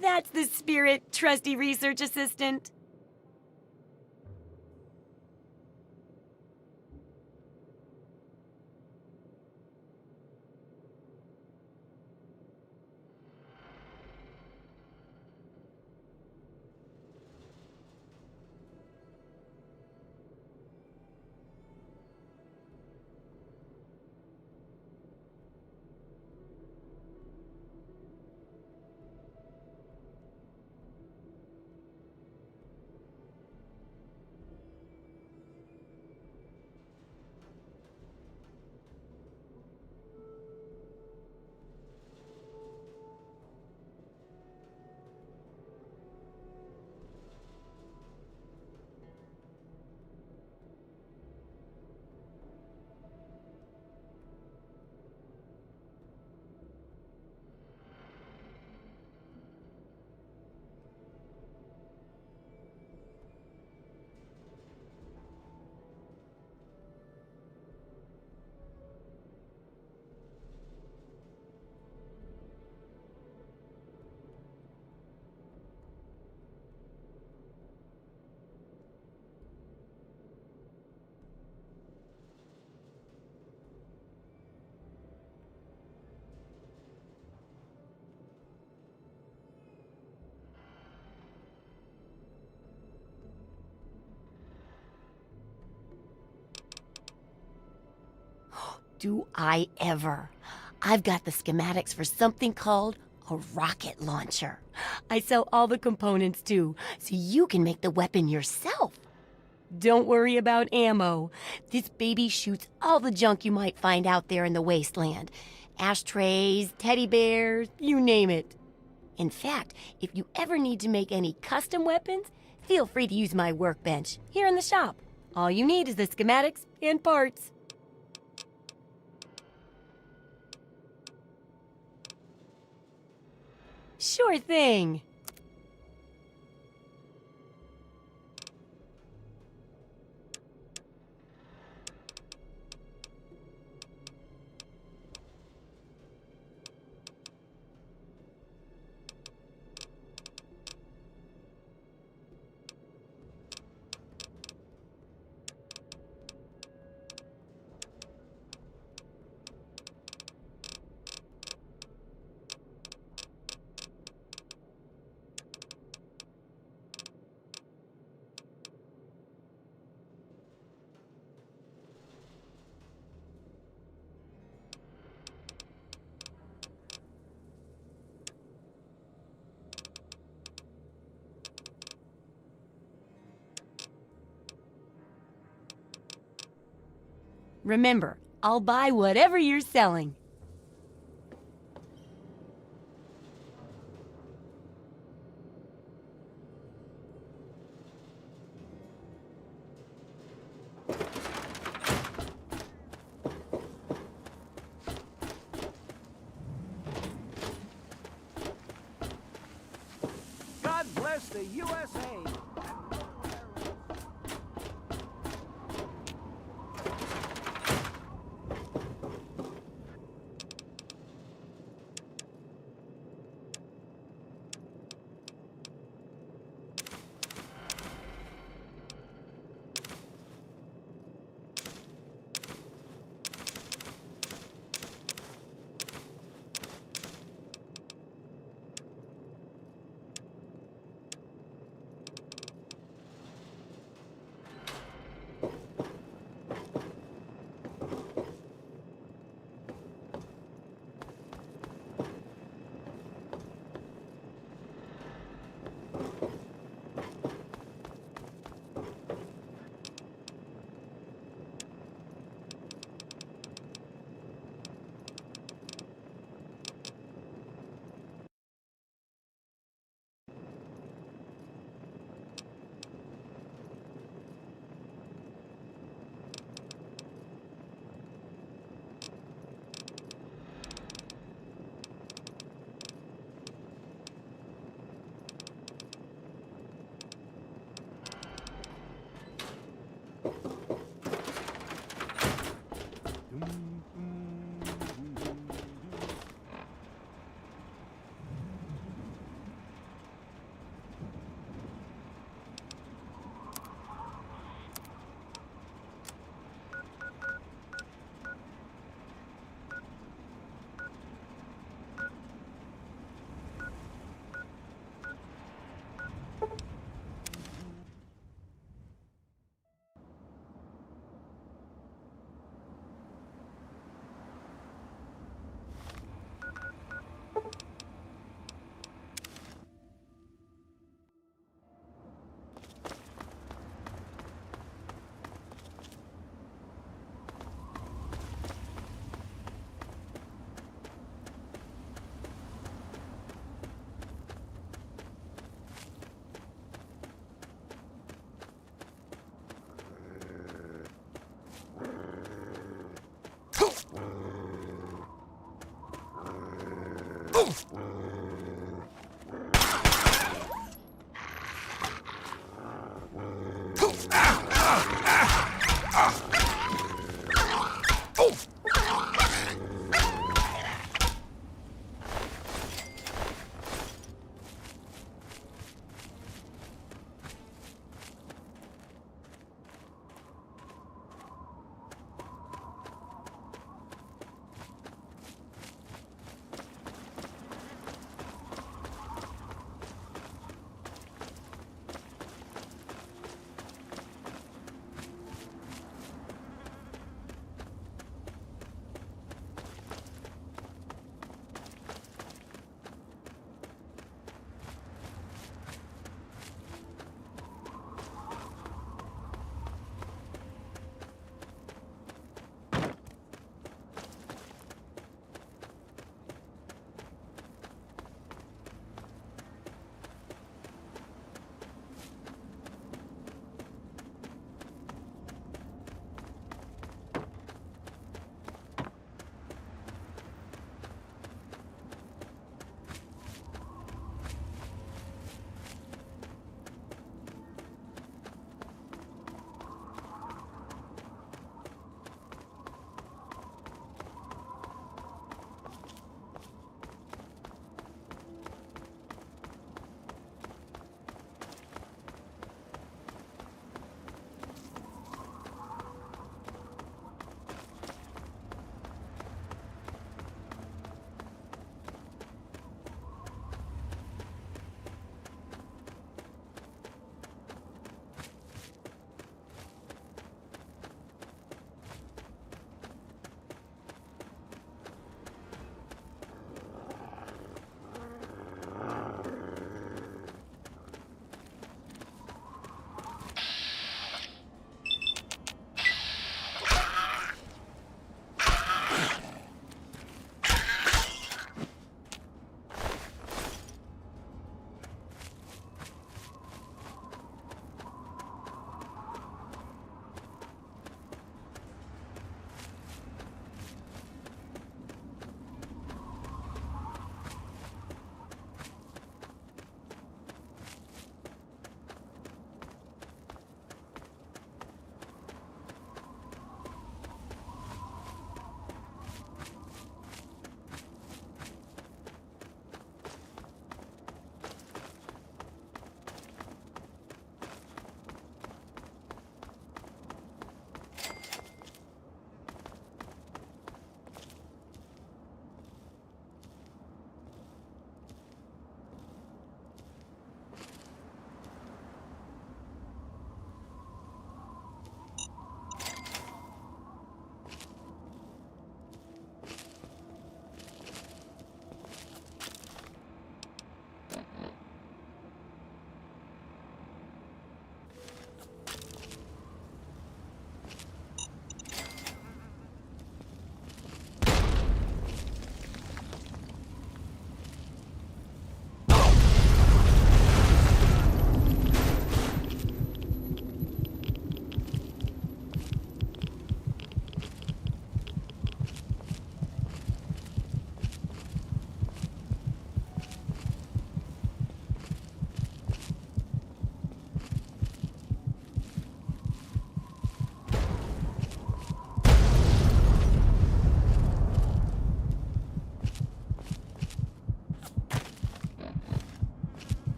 That's the spirit, trusty research assistant. Do I ever. I've got the schematics for something called a rocket launcher. I sell all the components too, so you can make the weapon yourself. Don't worry about ammo. This baby shoots all the junk you might find out there in the wasteland. Ashtrays, teddy bears, you name it. In fact, if you ever need to make any custom weapons, feel free to use my workbench here in the shop. All you need is the schematics and parts. Sure thing. Remember, I'll buy whatever you're selling. bless the USA.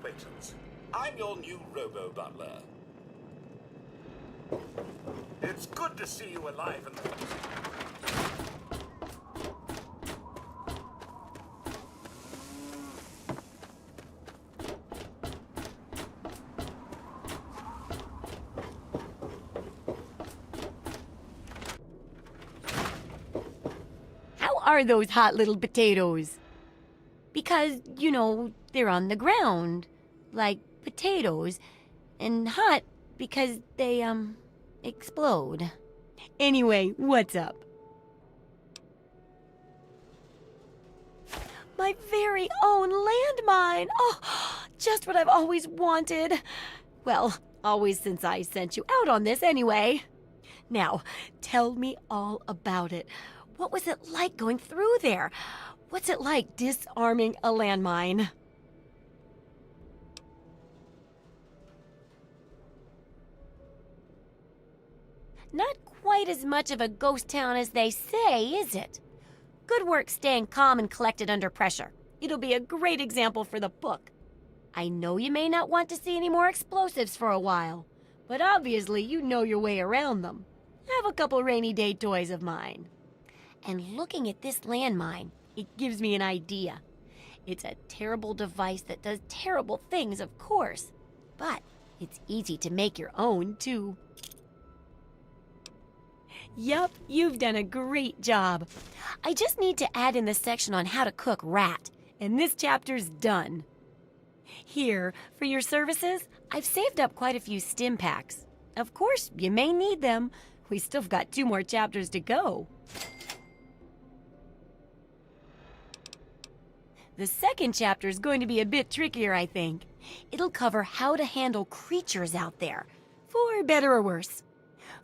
acquaintance. I'm your new robo-butler. It's good to see you alive and How are those hot little potatoes? Because, you know, they're on the ground, like potatoes, and hot because they, explode. Anyway, what's up? My very own landmine! Oh, just what I've always wanted. Well, always since I sent you out on this anyway. Now, tell me all about it. What was it like going through there? What's it like disarming a landmine? Not quite as much of a ghost town as they say, is it? Good work staying calm and collected under pressure. It'll be a great example for the book. I know you may not want to see any more explosives for a while, but obviously you know your way around them. Have a couple rainy day toys of mine. And looking at this landmine, it gives me an idea. It's a terrible device that does terrible things, of course, but it's easy to make your own, too. Yup, you've done a great job. I just need to add in the section on how to cook rat, and this chapter's done. Here, for your services, I've saved up quite a few stim packs. Of course, you may need them. We still got 2 more chapters to go. The second chapter is going to be a bit trickier, I think. It'll cover how to handle creatures out there, for better or worse.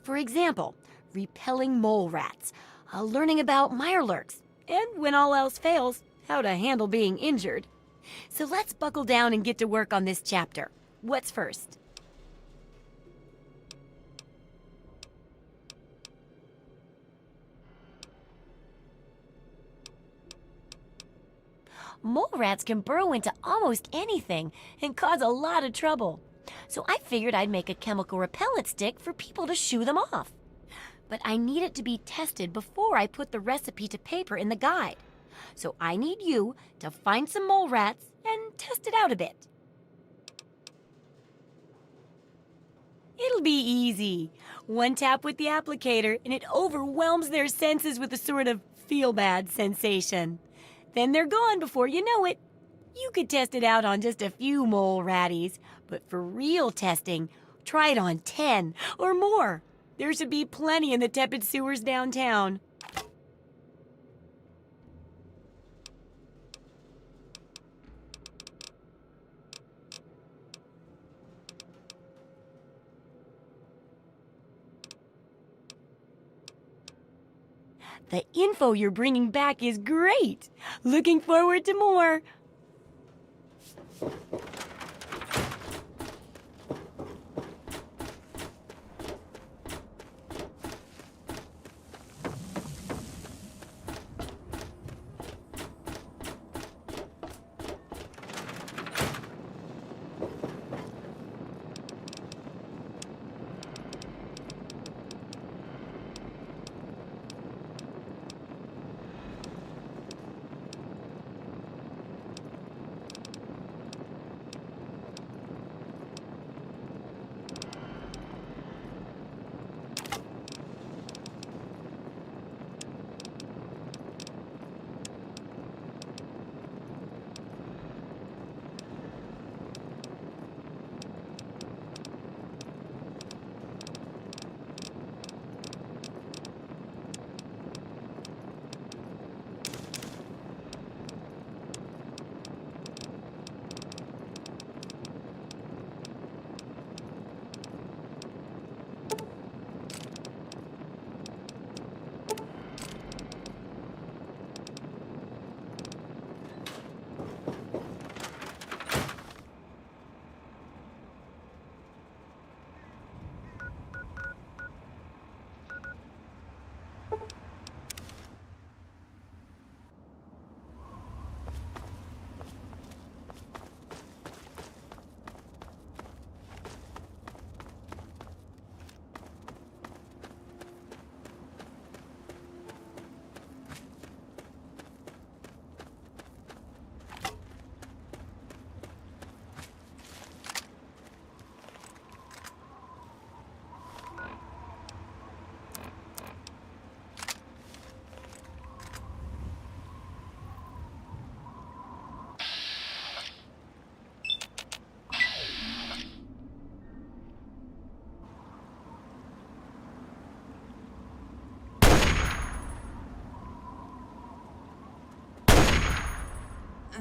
For example, repelling mole rats, learning about mirelurks, and when all else fails, how to handle being injured. So let's buckle down and get to work on this chapter. What's first? Mole rats can burrow into almost anything and cause a lot of trouble. So I figured I'd make a chemical repellent stick for people to shoo them off. But I need it to be tested before I put the recipe to paper in the guide. So I need you to find some mole rats and test it out a bit. It'll be easy. One tap with the applicator and it overwhelms their senses with a sort of feel-bad sensation. Then they're gone before you know it. You could test it out on just a few mole ratties, but for real testing, try it on 10 or more. There should be plenty in the tepid sewers downtown. The info you're bringing back is great. Looking forward to more.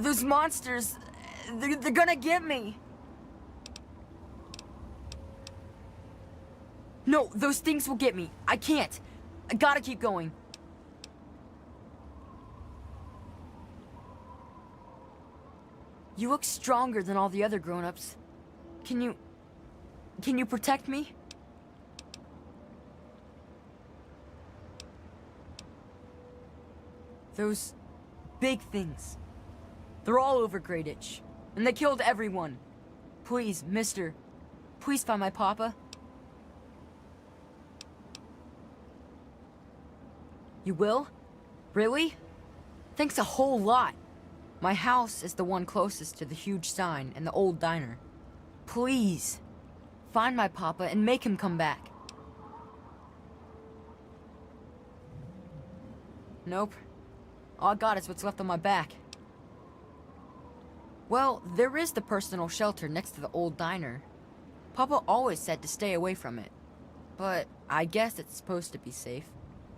Those monsters, they're gonna get me. No, those things will get me. I can't. I gotta keep going. You look stronger than all the other grown-ups. Can you protect me? Those big things. They're all over Greyditch, and they killed everyone. Please, mister, please find my papa. You will? Really? Thanks a whole lot. My house is the one closest to the huge sign and the old diner. Please, find my papa and make him come back. Nope. All I got is what's left on my back. Well, there is the personal shelter next to the old diner. Papa always said to stay away from it. But I guess it's supposed to be safe.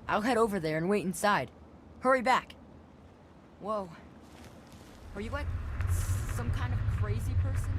I'll head over there and wait inside. Hurry back. Whoa. Are you like some kind of crazy person?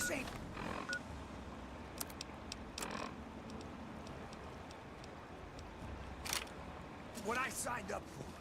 This ain't... what I signed up for.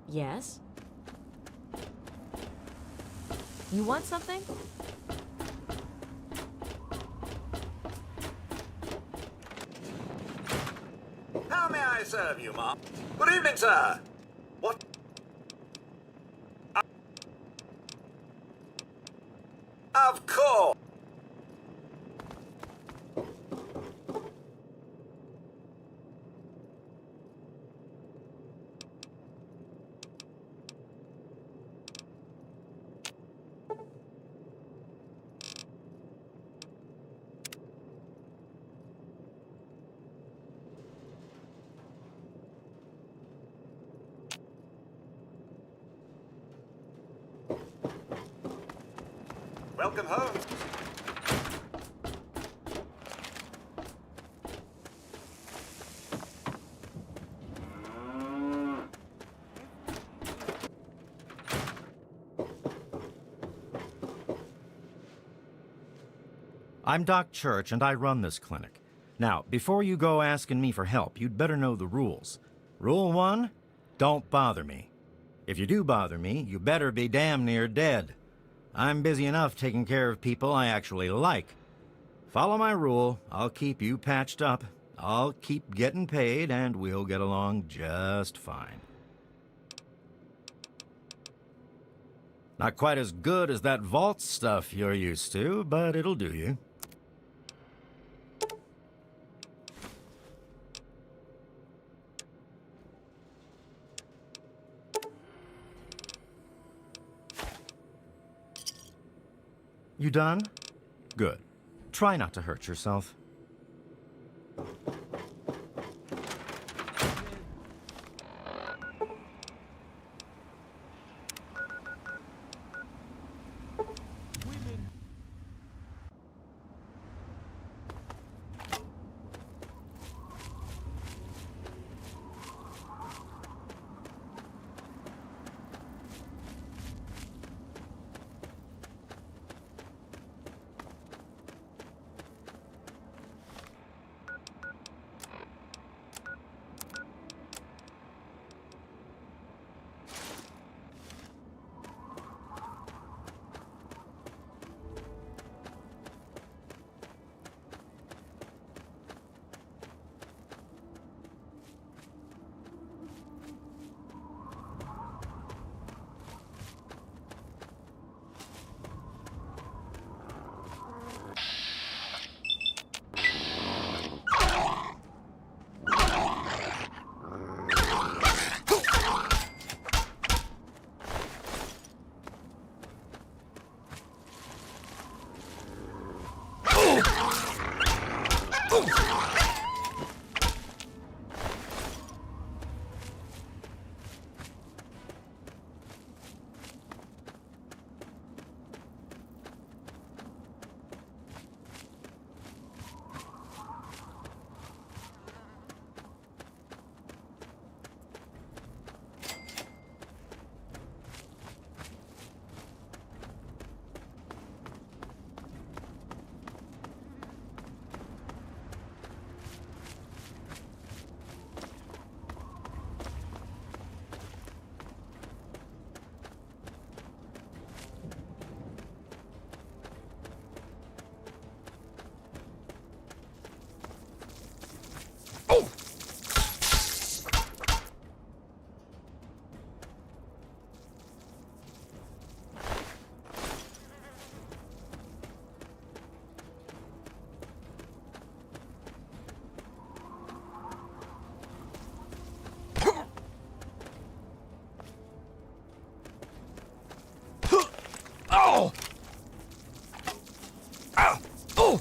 Yes? You want something? How may I serve you, ma'am? Good evening, sir. What? Of course. Welcome home. I'm Doc Church, and I run this clinic. Now, before you go asking me for help, you'd better know the rules. Rule 1, don't bother me. If you do bother me, you better be damn near dead. I'm busy enough taking care of people I actually like. Follow my rule, I'll keep you patched up, I'll keep getting paid, and we'll get along just fine. Not quite as good as that vault stuff you're used to, but it'll do you. You done? Good. Try not to hurt yourself. Oh! Ow! Oh!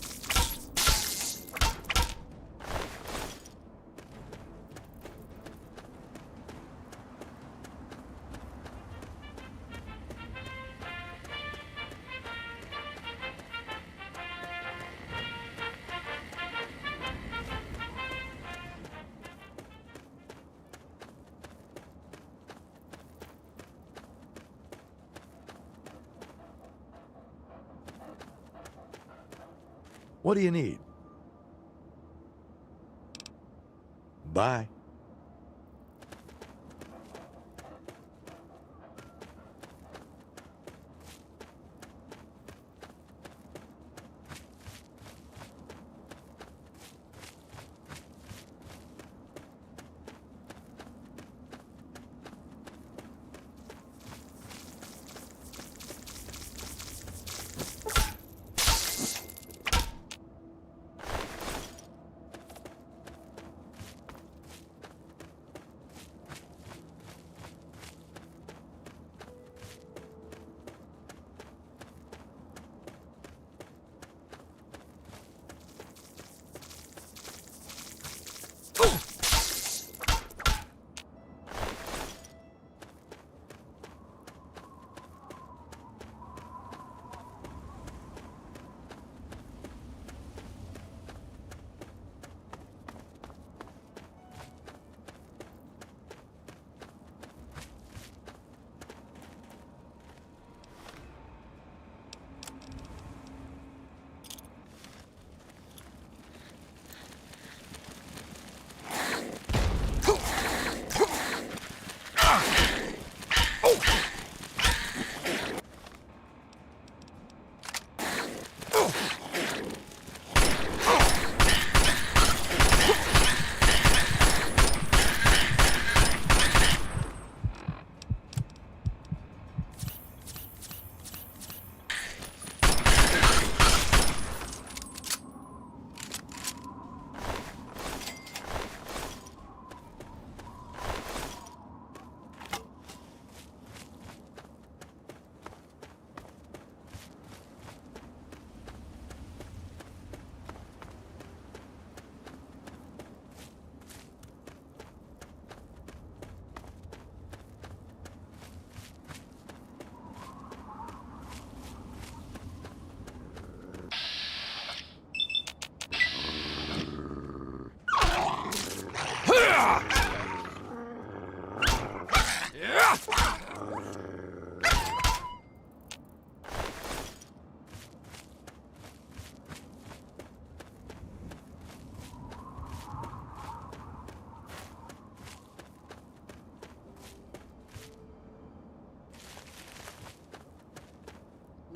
What do you need? Bye.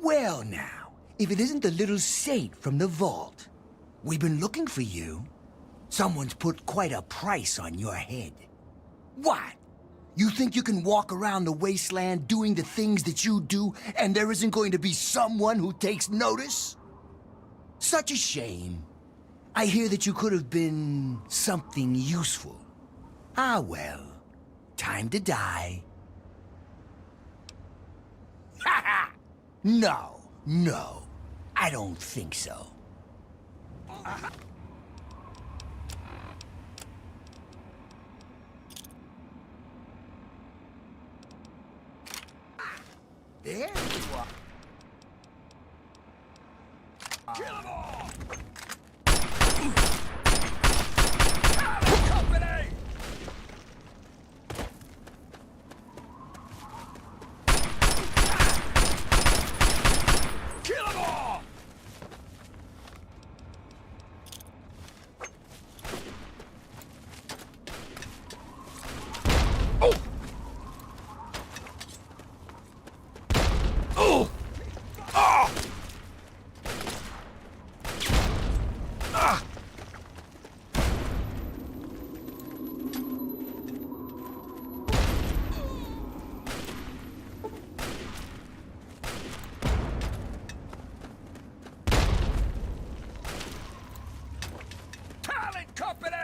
Well now, if it isn't the little saint from the vault. We've been looking for you. Someone's put quite a price on your head. What? You think you can walk around the wasteland doing the things that you do, and there isn't going to be someone who takes notice? Such a shame. I hear that you could have been something useful. Ah well, time to die. Ha ha! No, I don't think so. There you are. Kill them all! Company! Kill them all! Oh! Oh! Ah! Ah! Talent company!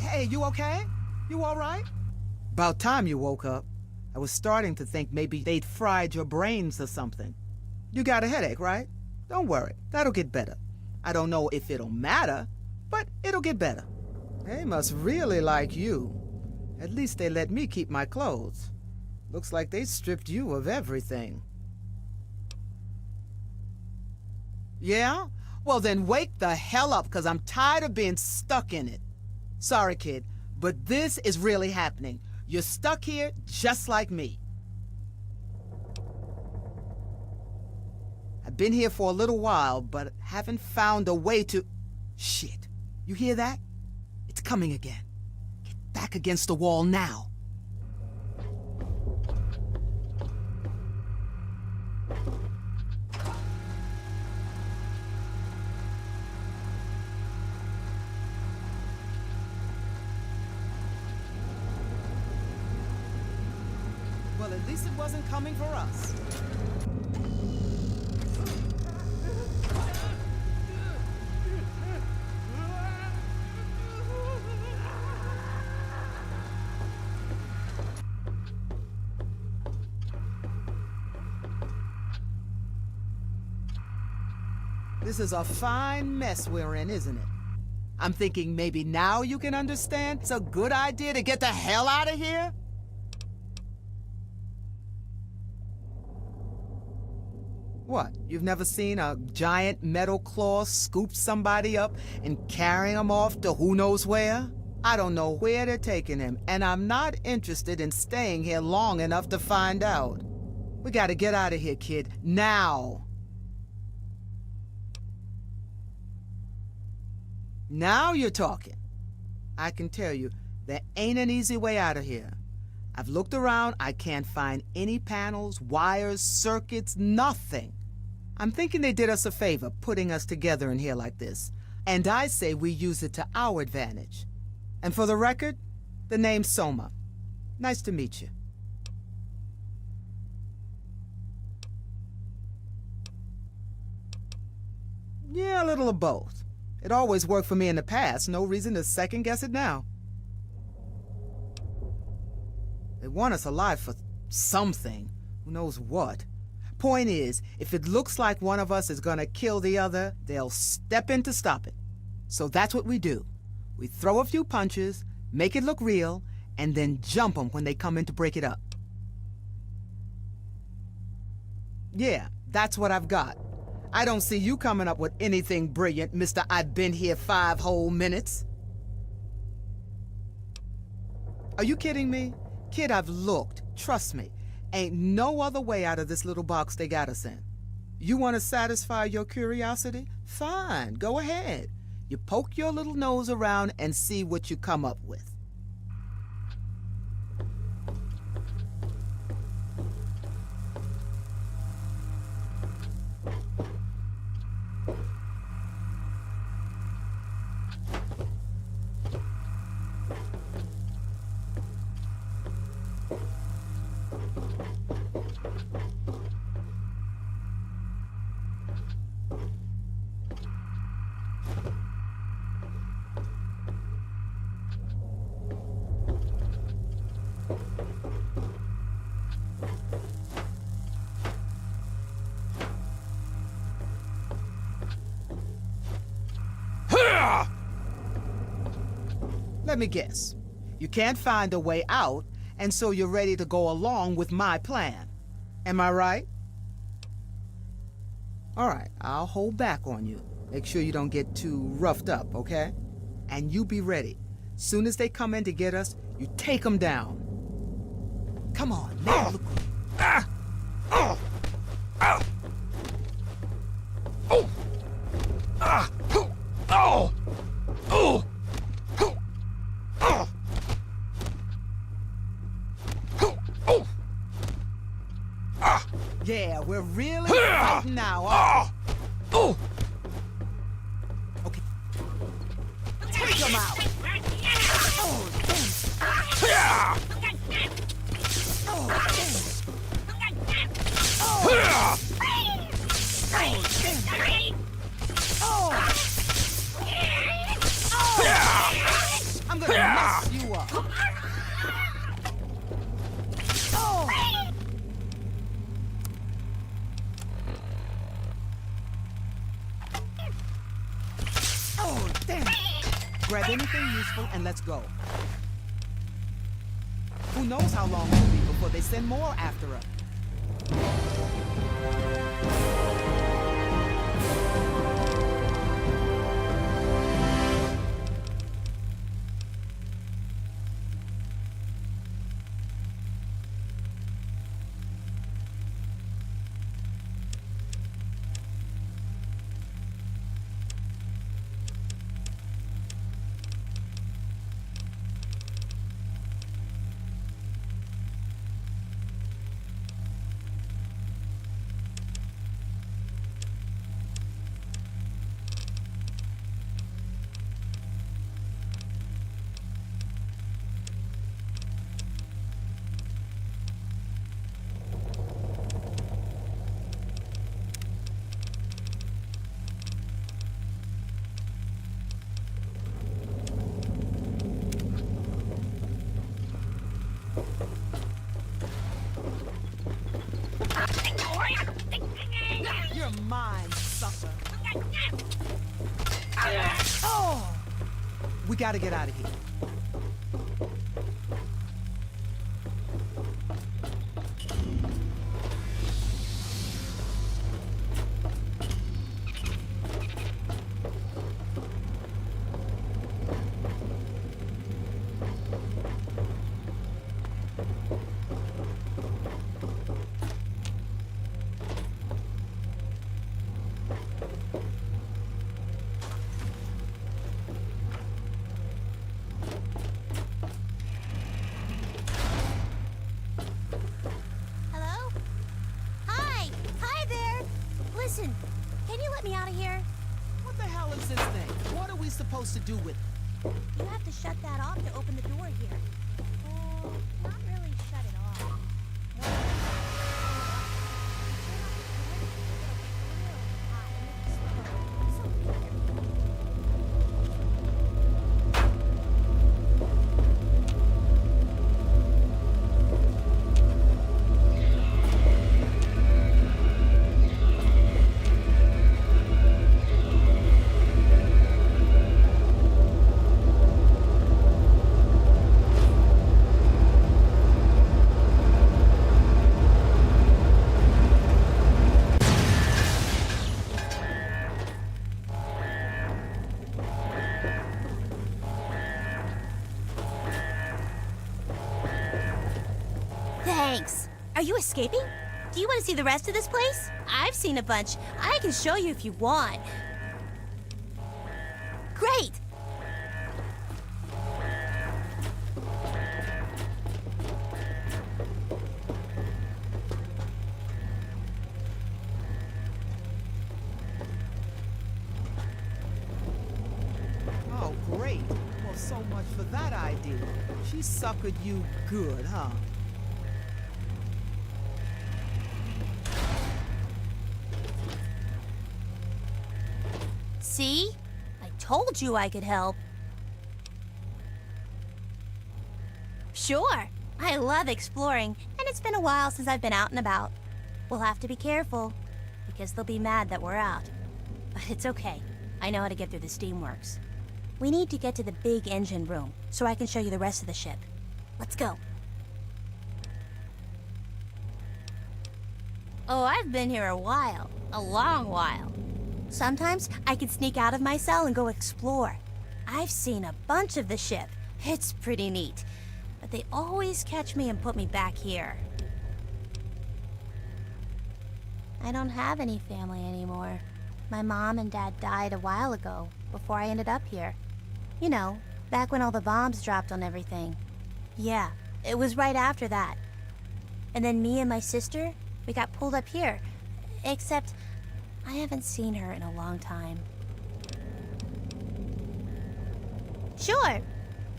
Hey, you okay? You all right? About time you woke up. I was starting to think maybe they'd fried your brains or something. You got a headache, right? Don't worry, that'll get better. I don't know if it'll matter, but it'll get better. They must really like you. At least they let me keep my clothes. Looks like they stripped you of everything. Yeah? Well then wake the hell up, because I'm tired of being stuck in it. Sorry, kid, but this is really happening. You're stuck here just like me. I've been here for a little while, but haven't found a way to... Shit. You hear that? It's coming again. Get back against the wall now. Well, at least it wasn't coming for us. This is a fine mess we're in, isn't it? I'm thinking maybe now you can understand it's a good idea to get the hell out of here? What, you've never seen a giant metal claw scoop somebody up and carrying them off to who knows where? I don't know where they're taking him, and I'm not interested in staying here long enough to find out. We gotta get out of here, kid, now. Now you're talking. I can tell you, there ain't an easy way out of here. I've looked around, I can't find any panels, wires, circuits, nothing. I'm thinking they did us a favor putting us together in here like this. And I say we use it to our advantage. And for the record, the name's Soma. Nice to meet you. Yeah, a little of both. It always worked for me in the past, no reason to second guess it now. They want us alive for something, who knows what. Point is, if it looks like one of us is gonna kill the other, they'll step in to stop it. So that's what we do. We throw a few punches, make it look real, and then jump them when they come in to break it up. Yeah, that's what I've got. I don't see you coming up with anything brilliant, Mr. I've been here 5 whole minutes. Are you kidding me? Kid, I've looked. Trust me. Ain't no other way out of this little box they got us in. You want to satisfy your curiosity? Fine, go ahead. You poke your little nose around and see what you come up with. Let me guess. You can't find a way out, and so you're ready to go along with my plan. Am I right? All right, I'll hold back on you. Make sure you don't get too roughed up, okay? And you be ready. Soon as they come in to get us, you take them down. Come on, make it look good. Yeah, we're really fighting now. Okay. Take them out. I'm gonna knock Oh, damn! Grab anything useful and let's go. Who knows how long it'll be before they send more after us. You're mine, sucker. Oh! We gotta get out of here. Hello? Hi! Hi there! Listen, can you let me out of here? What the hell is this thing? What are we supposed to do with it? You have to shut that off to open the door here. Well, not really shut it off. Thanks. Are you escaping? Do you want to see the rest of this place? I've seen a bunch. I can show you if you want. Great! Oh, great. Well, so much for that idea. She suckered you good, huh? See? I told you I could help. Sure. I love exploring, and it's been a while since I've been out and about. We'll have to be careful, because they'll be mad that we're out. But it's okay. I know how to get through the steamworks. We need to get to the big engine room, so I can show you the rest of the ship. Let's go. Oh, I've been here a while. A long while. Sometimes I can sneak out of my cell and go explore. I've seen a bunch of the ship. It's pretty neat. But they always catch me and put me back here. I don't have any family anymore. My mom and dad died a while ago, before I ended up here. You know, back when all the bombs dropped on everything. Yeah, it was right after that. And then me and my sister, we got pulled up here. Except, I haven't seen her in a long time. Sure.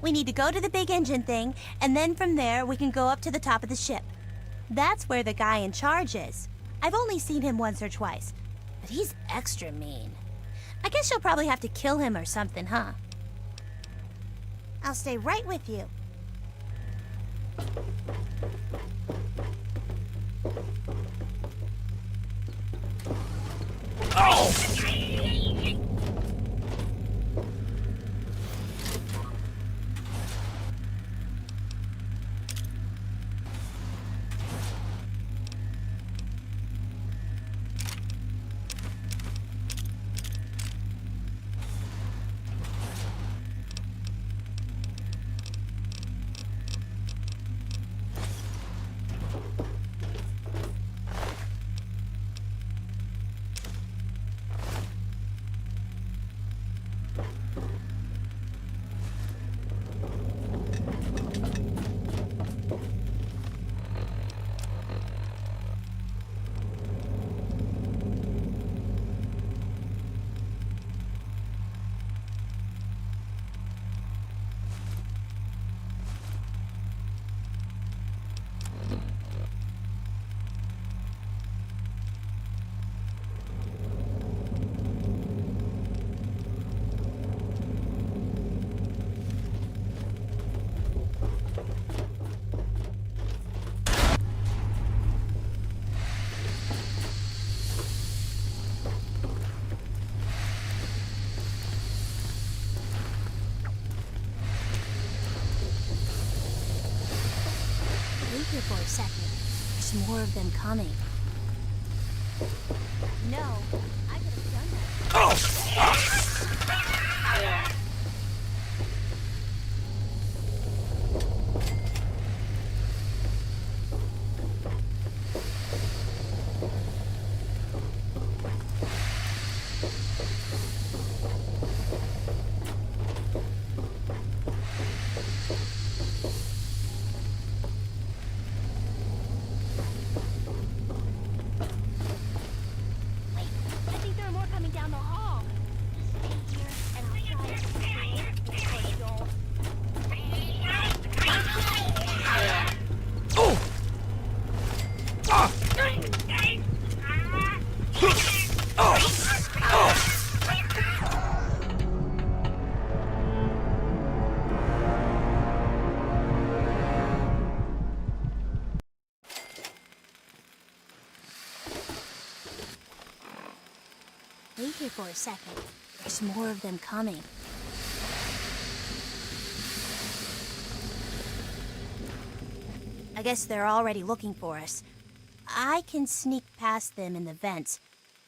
We need to go to the big engine thing, and then from there we can go up to the top of the ship. That's where the guy in charge is. I've only seen him once or twice, but he's extra mean. I guess you'll probably have to kill him or something, huh? I'll stay right with you. Wait here for a second. There's more of them coming. No, I could have done that. I think there are more coming down the hall. Just stay here and I'll try and Wait here for a second. There's more of them coming. I guess they're already looking for us. I can sneak past them in the vents,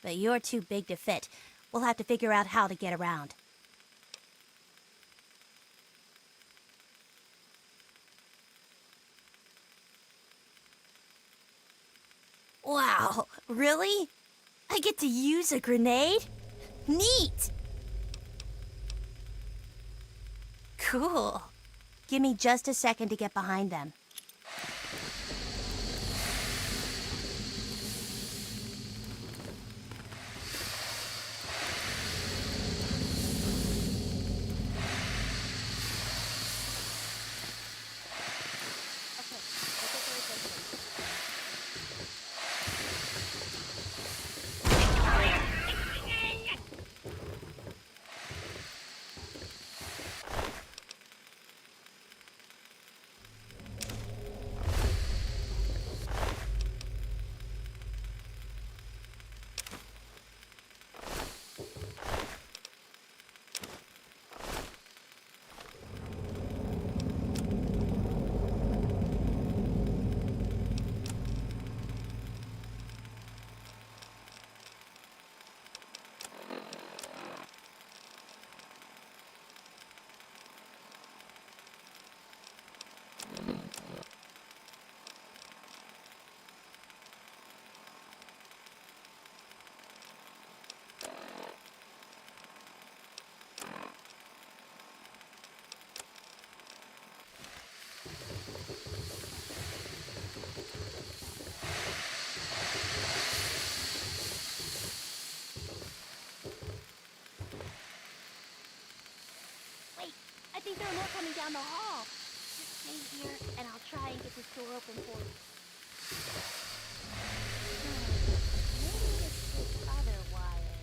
but you're too big to fit. We'll have to figure out how to get around. Wow, really? I get to use a grenade? Neat! Cool. Give me just a second to get behind them. I think there are more coming down the hall. Just stay here, and I'll try and get this door open for you. Maybe it's this other wire.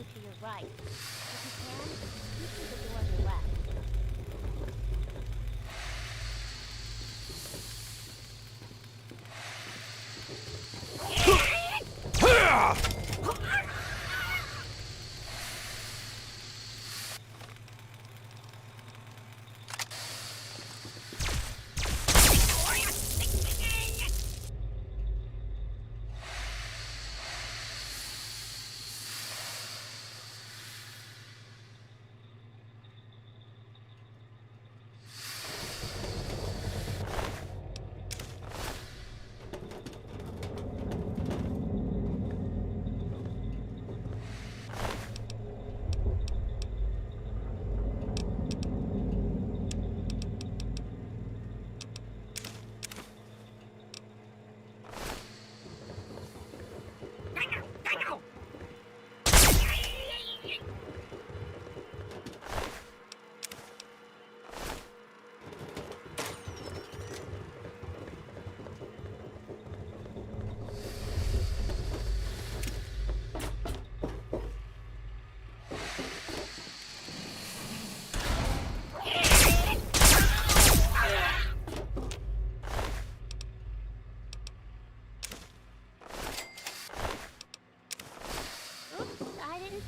to your right. If you can, keep to the door on your left.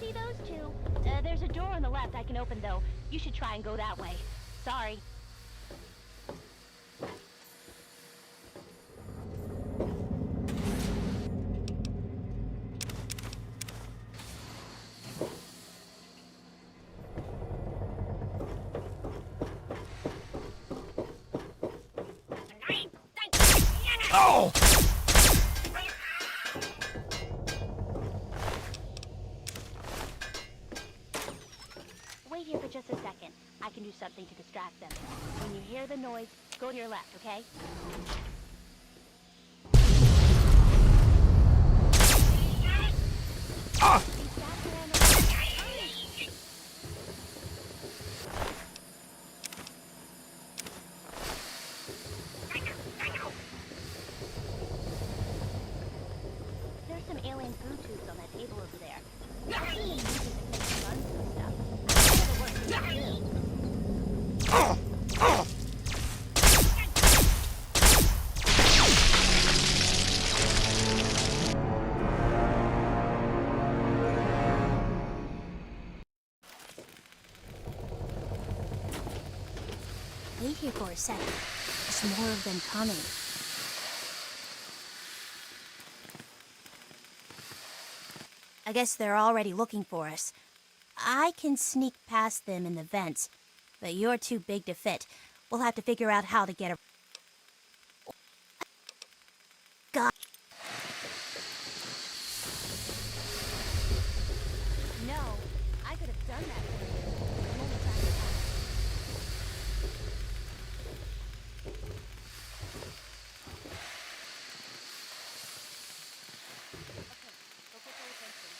See those two? There's a door on the left I can open, though. You should try and go that way. Sorry. Oh! Wait here for just a second. I can do something to distract them. When you hear the noise, go to your left, okay? Ah! There's some alien food tubes on that table over there. Wait here for a second. There's more of them coming. I guess they're already looking for us. I can sneak past them in the vents, but you're too big to fit. We'll have to figure out how to get a... God. No, I could have done that for you. I'm only trying to help. Okay, pay attention.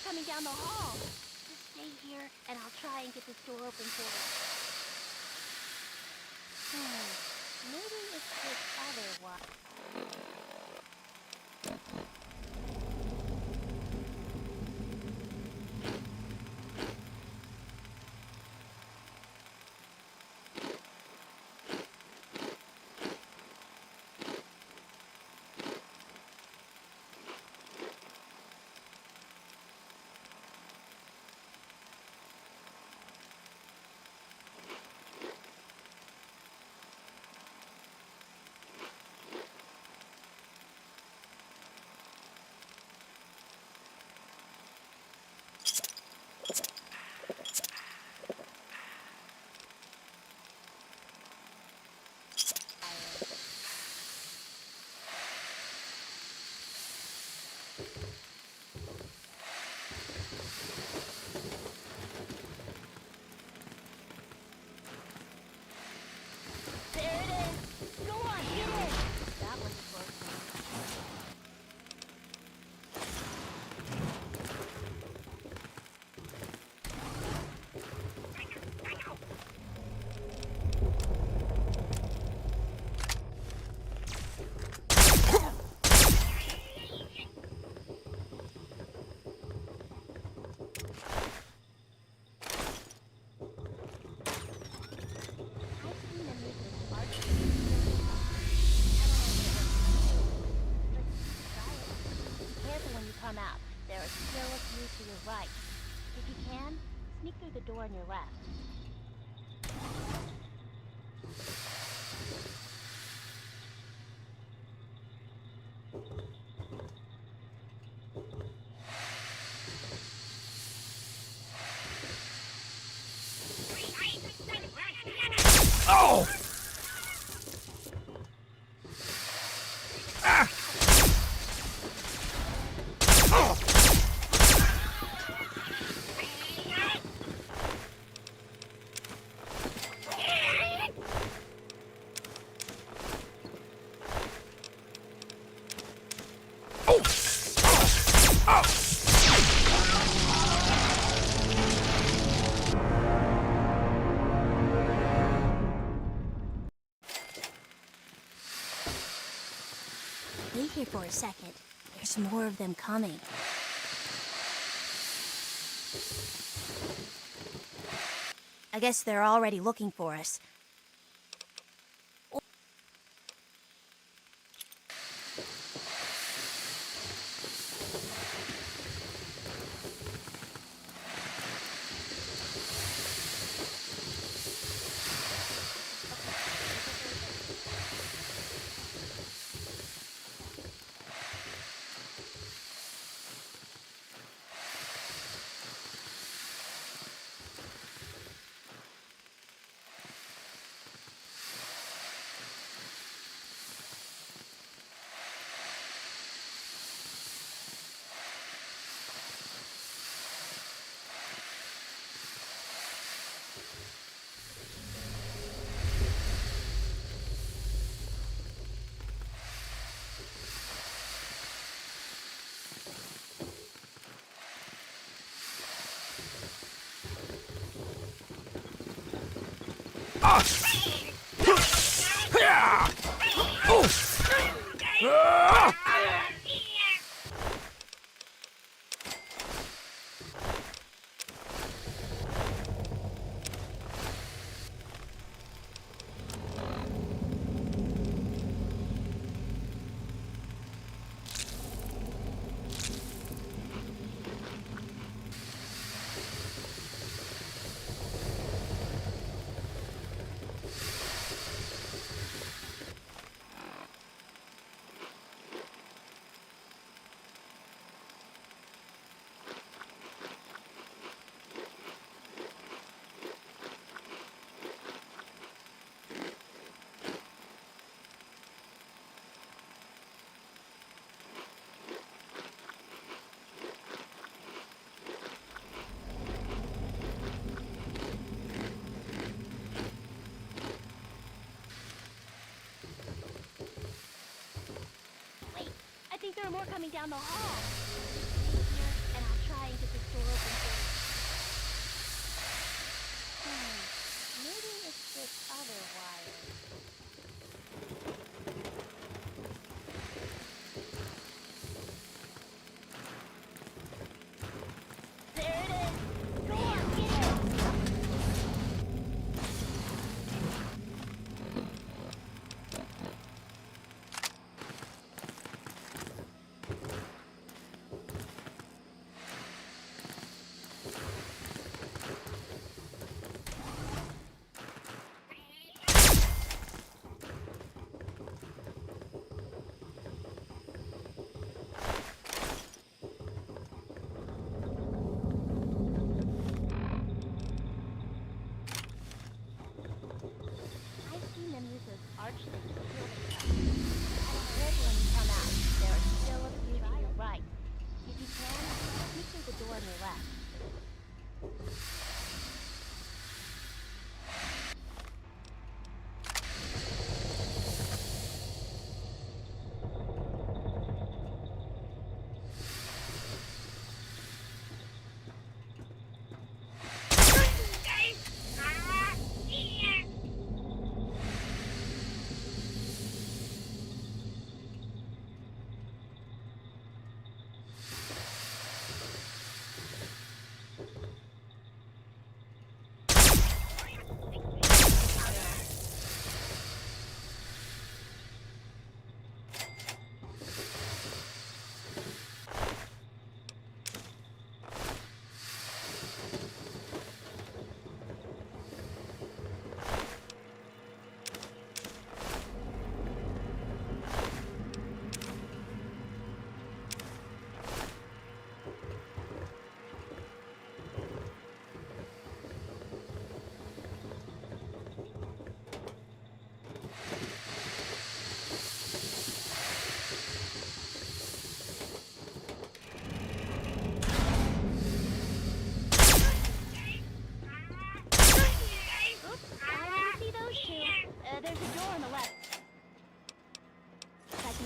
Coming down the hall. Just stay here, and I'll try and get this door open for you. Maybe it's this other one. There it is. Go on, get in. That was a close one. Careful when you come out. There are still a few to your right. If you can, sneak through the door on your left. Oh! Ah! Oh! Wait here for a second. There's more of them coming. I guess they're already looking for us. I think there are more coming down the hall. Stay here, and I'll try and get this door open for you. Maybe it's this other wire. There it is! Go on, get it!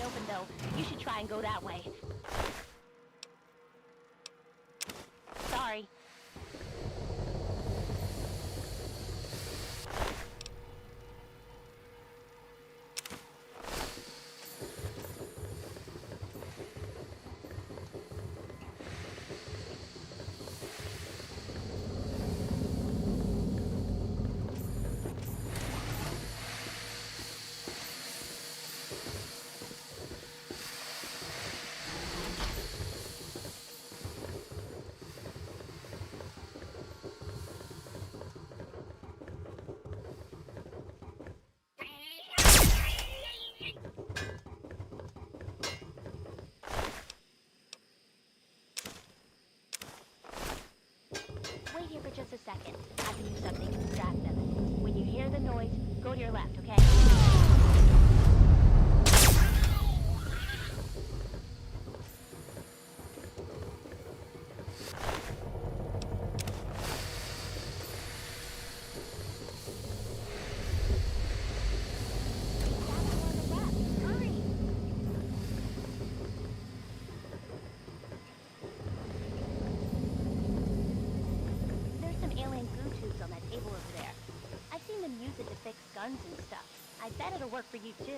and open, though. You should try and go that way. Sorry. Wait here for just a second. I can do something to distract them. When you hear the noise, go to your left, okay? Guns and stuff. I bet it'll work for you too.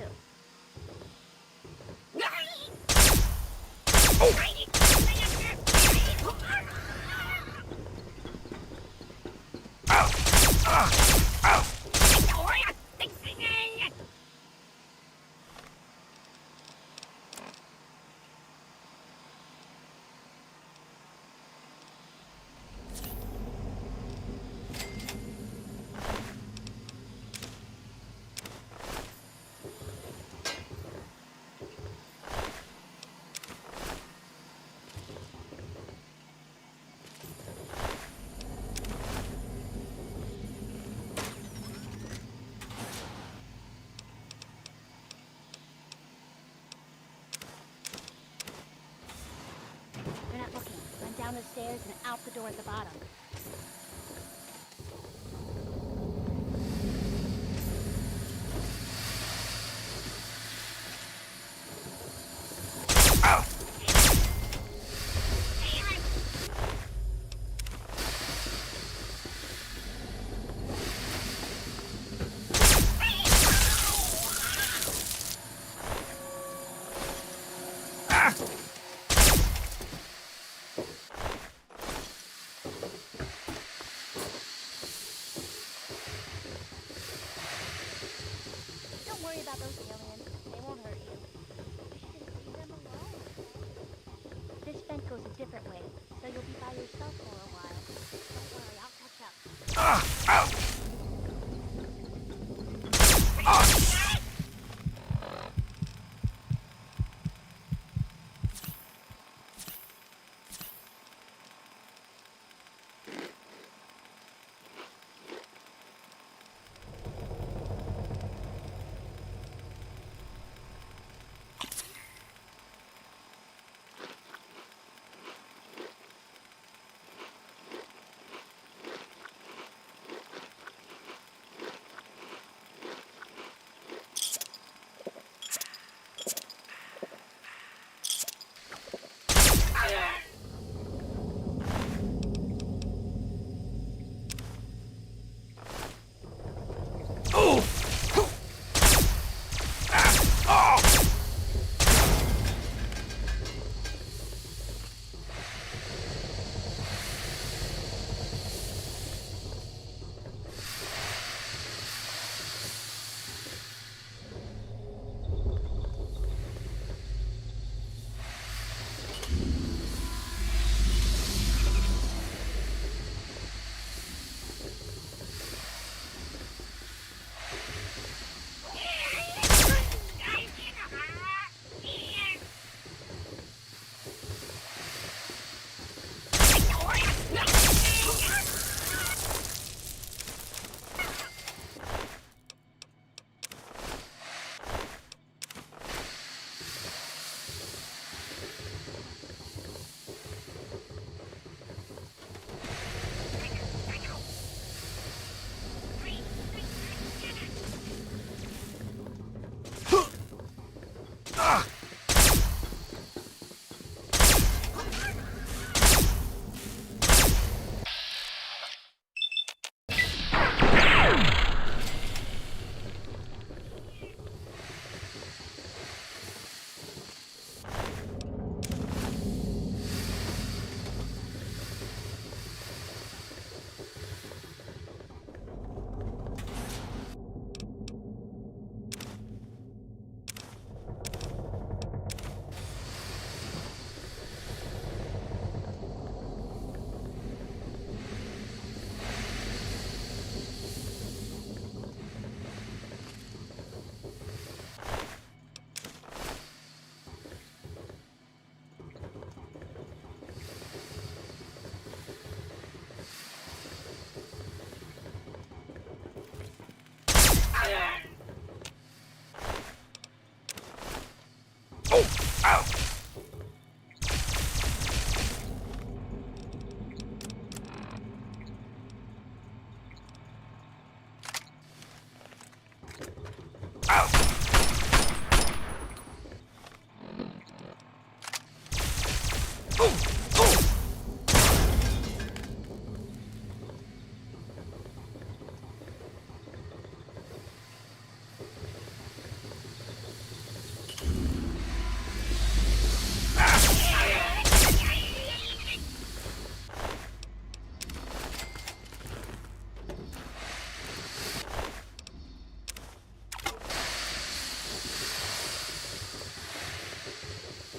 Down the stairs and out the door at the bottom. About those aliens. They won't hurt you. You should just leave them alone. This vent goes a different way, so you'll be by yourself for a while. Don't worry, I'll catch up. Ah!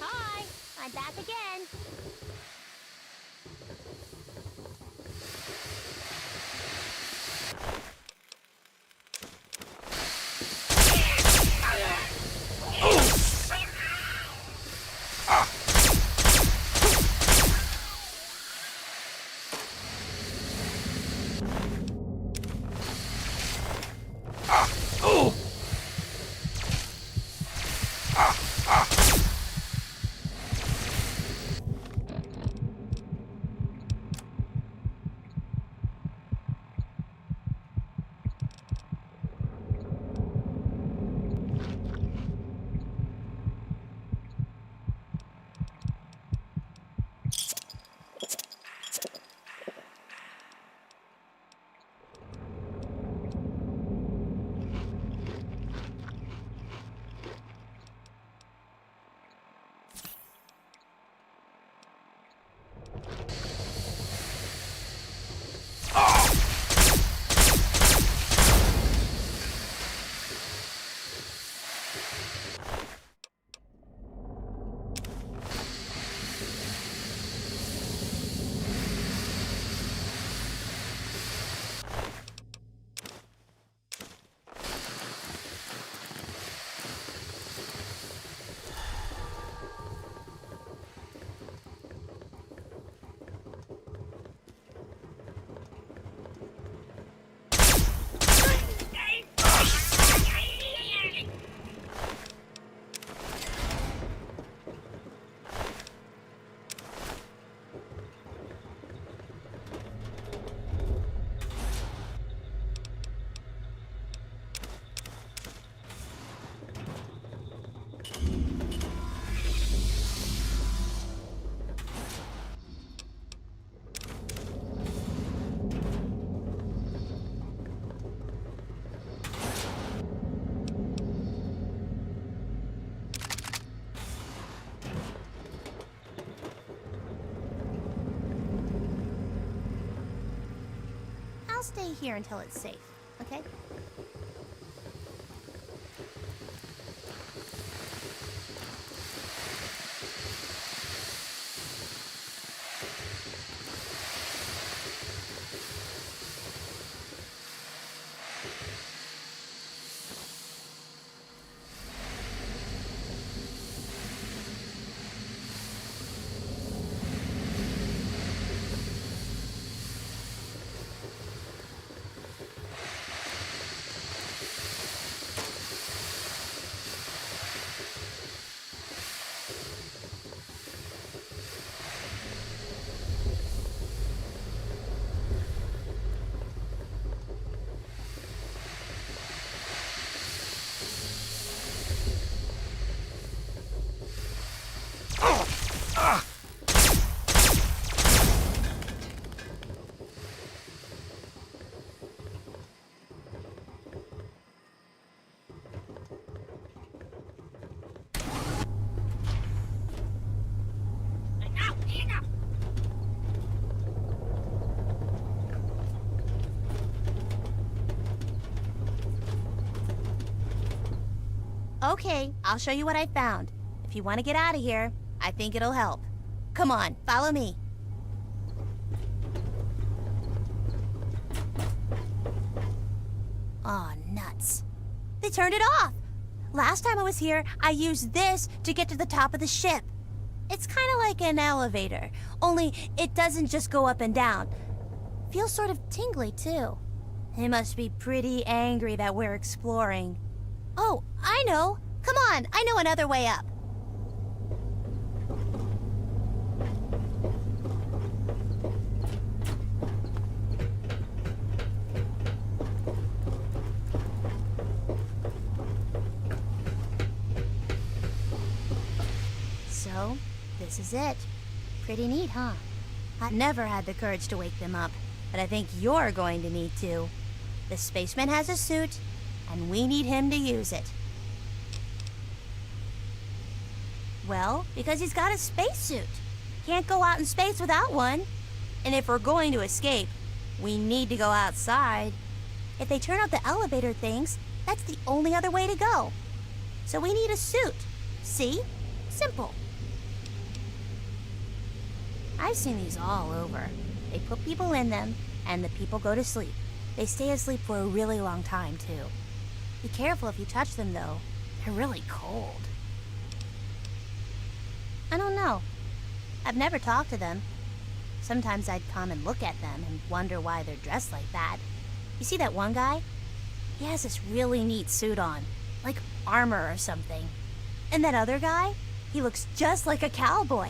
Hi, I'm back again. I'll stay here until it's safe, okay? Okay, I'll show you what I found. If you want to get out of here, I think it'll help. Come on, follow me. Aw, nuts. They turned it off. Last time I was here, I used this to get to the top of the ship. It's kind of like an elevator, only it doesn't just go up and down. Feels sort of tingly, too. They must be pretty angry that we're exploring. Oh, I know. Come on, I know another way up. So, this is it. Pretty neat, huh? I never had the courage to wake them up, but I think you're going to need to. The spaceman has a suit, and we need him to use it. Well, because he's got a spacesuit. Can't go out in space without one. And if we're going to escape, we need to go outside. If they turn out the elevator things, that's the only other way to go. So we need a suit. See? Simple. I've seen these all over. They put people in them, and the people go to sleep. They stay asleep for a really long time, too. Be careful if you touch them, though. They're really cold. I don't know. I've never talked to them. Sometimes I'd come and look at them and wonder why they're dressed like that. You see that one guy? He has this really neat suit on, like armor or something. And that other guy? He looks just like a cowboy.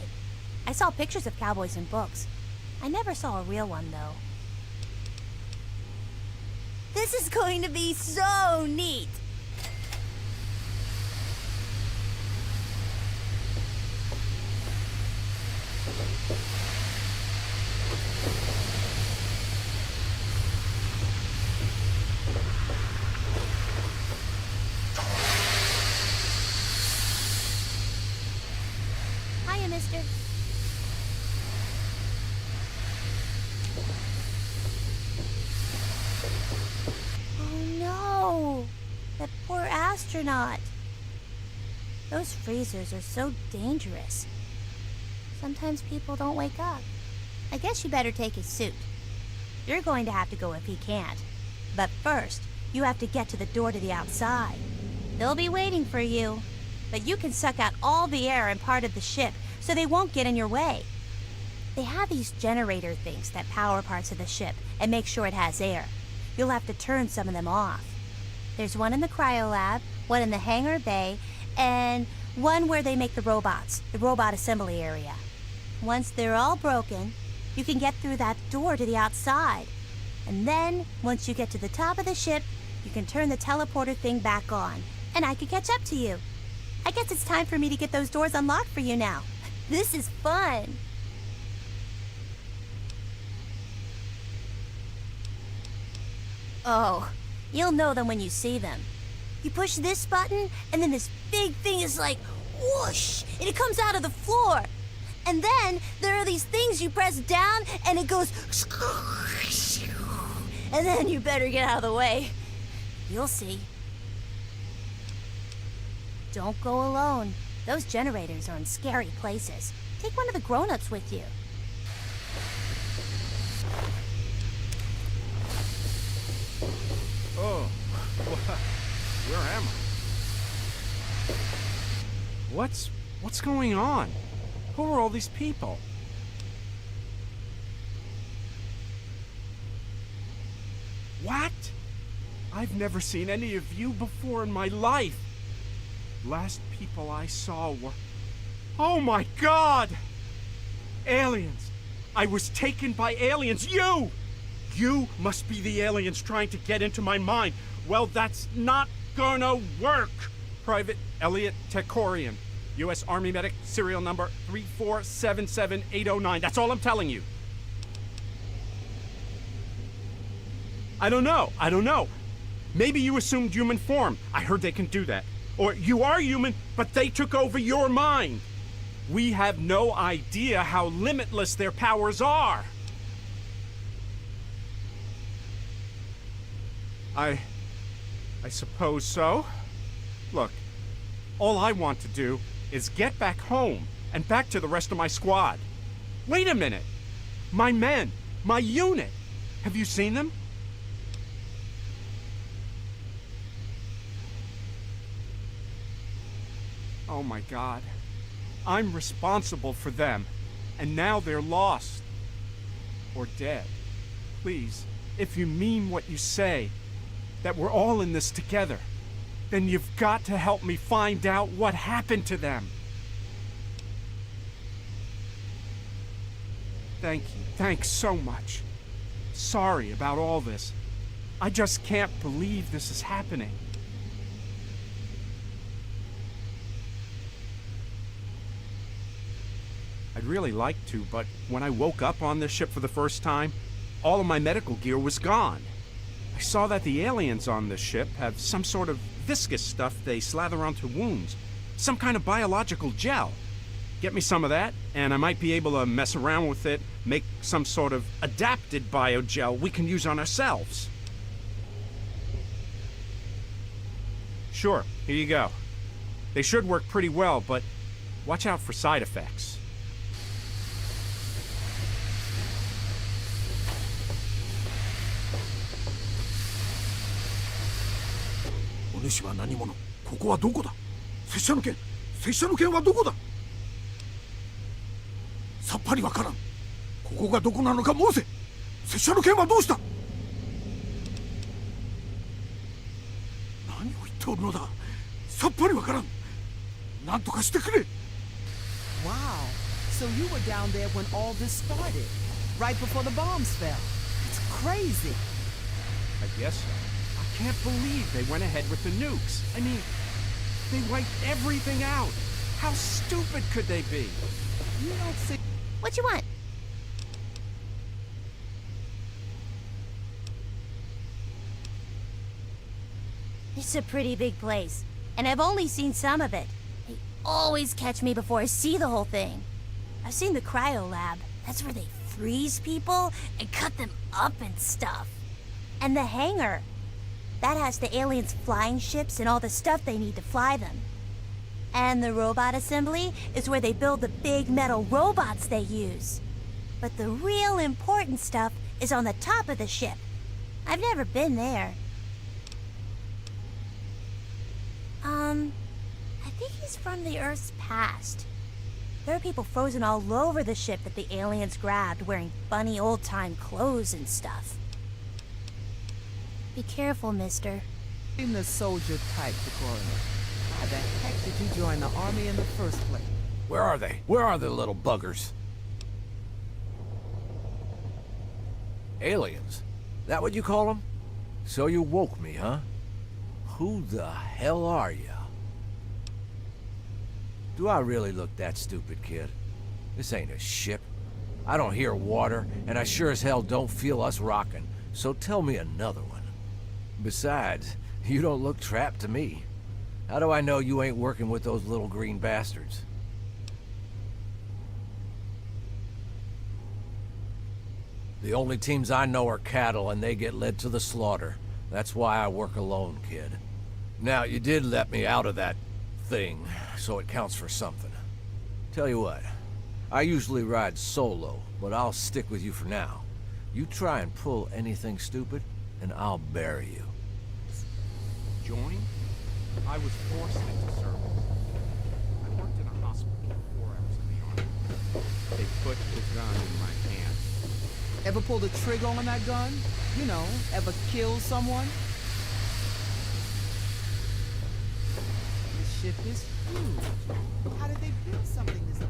I saw pictures of cowboys in books. I never saw a real one, though. This is going to be so neat! Hiya, mister. Oh no! That poor astronaut. Those freezers are so dangerous. Sometimes people don't wake up. I guess you better take his suit. You're going to have to go if he can't. But first, you have to get to the door to the outside. They'll be waiting for you. But you can suck out all the air in part of the ship so they won't get in your way. They have these generator things that power parts of the ship and make sure it has air. You'll have to turn some of them off. There's one in the cryo lab, one in the hangar bay, and one where they make the robots, the robot assembly area. Once they're all broken, you can get through that door to the outside. And then, once you get to the top of the ship, you can turn the teleporter thing back on, and I can catch up to you. I guess it's time for me to get those doors unlocked for you now. This is fun. Oh, you'll know them when you see them. You push this button, and then this big thing is like whoosh, and it comes out of the floor. And then there are these things you press down, and it goes and then you better get out of the way. You'll see. Don't go alone. Those generators are in scary places. Take one of the grown-ups with you. Oh, where am I? What's going on? Who are all these people? What? I've never seen any of you before in my life. Last people I saw were... Oh my God! Aliens! I was taken by aliens! You! You must be the aliens trying to get into my mind. Well, that's not gonna work! Private Elliot Tekorian, U.S. Army Medic, serial number 3477809. That's all I'm telling you. I don't know. Maybe you assumed human form. I heard they can do that. Or you are human, but they took over your mind. We have no idea how limitless their powers are. I suppose so. Look, all I want to do is get back home and back to the rest of my squad. Wait a minute. My men, my unit. Have you seen them? Oh my God. I'm responsible for them, and now they're lost. Or dead. Please, if you mean what you say, that we're all in this together, then you've got to help me find out what happened to them. Thank you. Thanks so much. Sorry about all this. I just can't believe this is happening. I'd really like to, but when I woke up on this ship for the first time, all of my medical gear was gone. I saw that the aliens on this ship have some sort of viscous stuff they slather onto wounds. Some kind of biological gel. Get me some of that, and I might be able to mess around with it, make some sort of adapted biogel we can use on ourselves. Sure, here you go. They should work pretty well, but watch out for side effects. Wow. So you were down there when all this started, right before the bombs fell. It's crazy. I guess so. I can't believe they went ahead with the nukes. I mean, they wiped everything out. How stupid could they be? You don't see. What you want? It's a pretty big place, and I've only seen some of it. They always catch me before I see the whole thing. I've seen the cryo lab. That's where they freeze people and cut them up and stuff. And the hangar. That has the aliens' flying ships and all the stuff they need to fly them. And the robot assembly is where they build the big metal robots they use. But the real important stuff is on the top of the ship. I've never been there. I think he's from the Earth's past. There are people frozen all over the ship that the aliens grabbed, wearing funny old-time clothes and stuff. Be careful, mister. I'm the soldier type, the coroner. How the heck did you join the army in the first place? Where are they? Where are the little buggers? Aliens? That what you call them? So you woke me, huh? Who the hell are you? Do I really look that stupid, kid? This ain't a ship. I don't hear water, and I sure as hell don't feel us rocking. So tell me another one. Besides, you don't look trapped to me. How do I know you ain't working with those little green bastards? The only teams I know are cattle, and they get led to the slaughter. That's why I work alone, kid. Now, you did let me out of that thing, so it counts for something. Tell you what, I usually ride solo, but I'll stick with you for now. You try and pull anything stupid, and I'll bury you. Join? I was forced into service. I worked in a hospital for 4 hours in the army. They put the gun in my hand. Ever pulled a trigger on that gun? You know, ever killed someone? This ship is huge. How did they build something this big?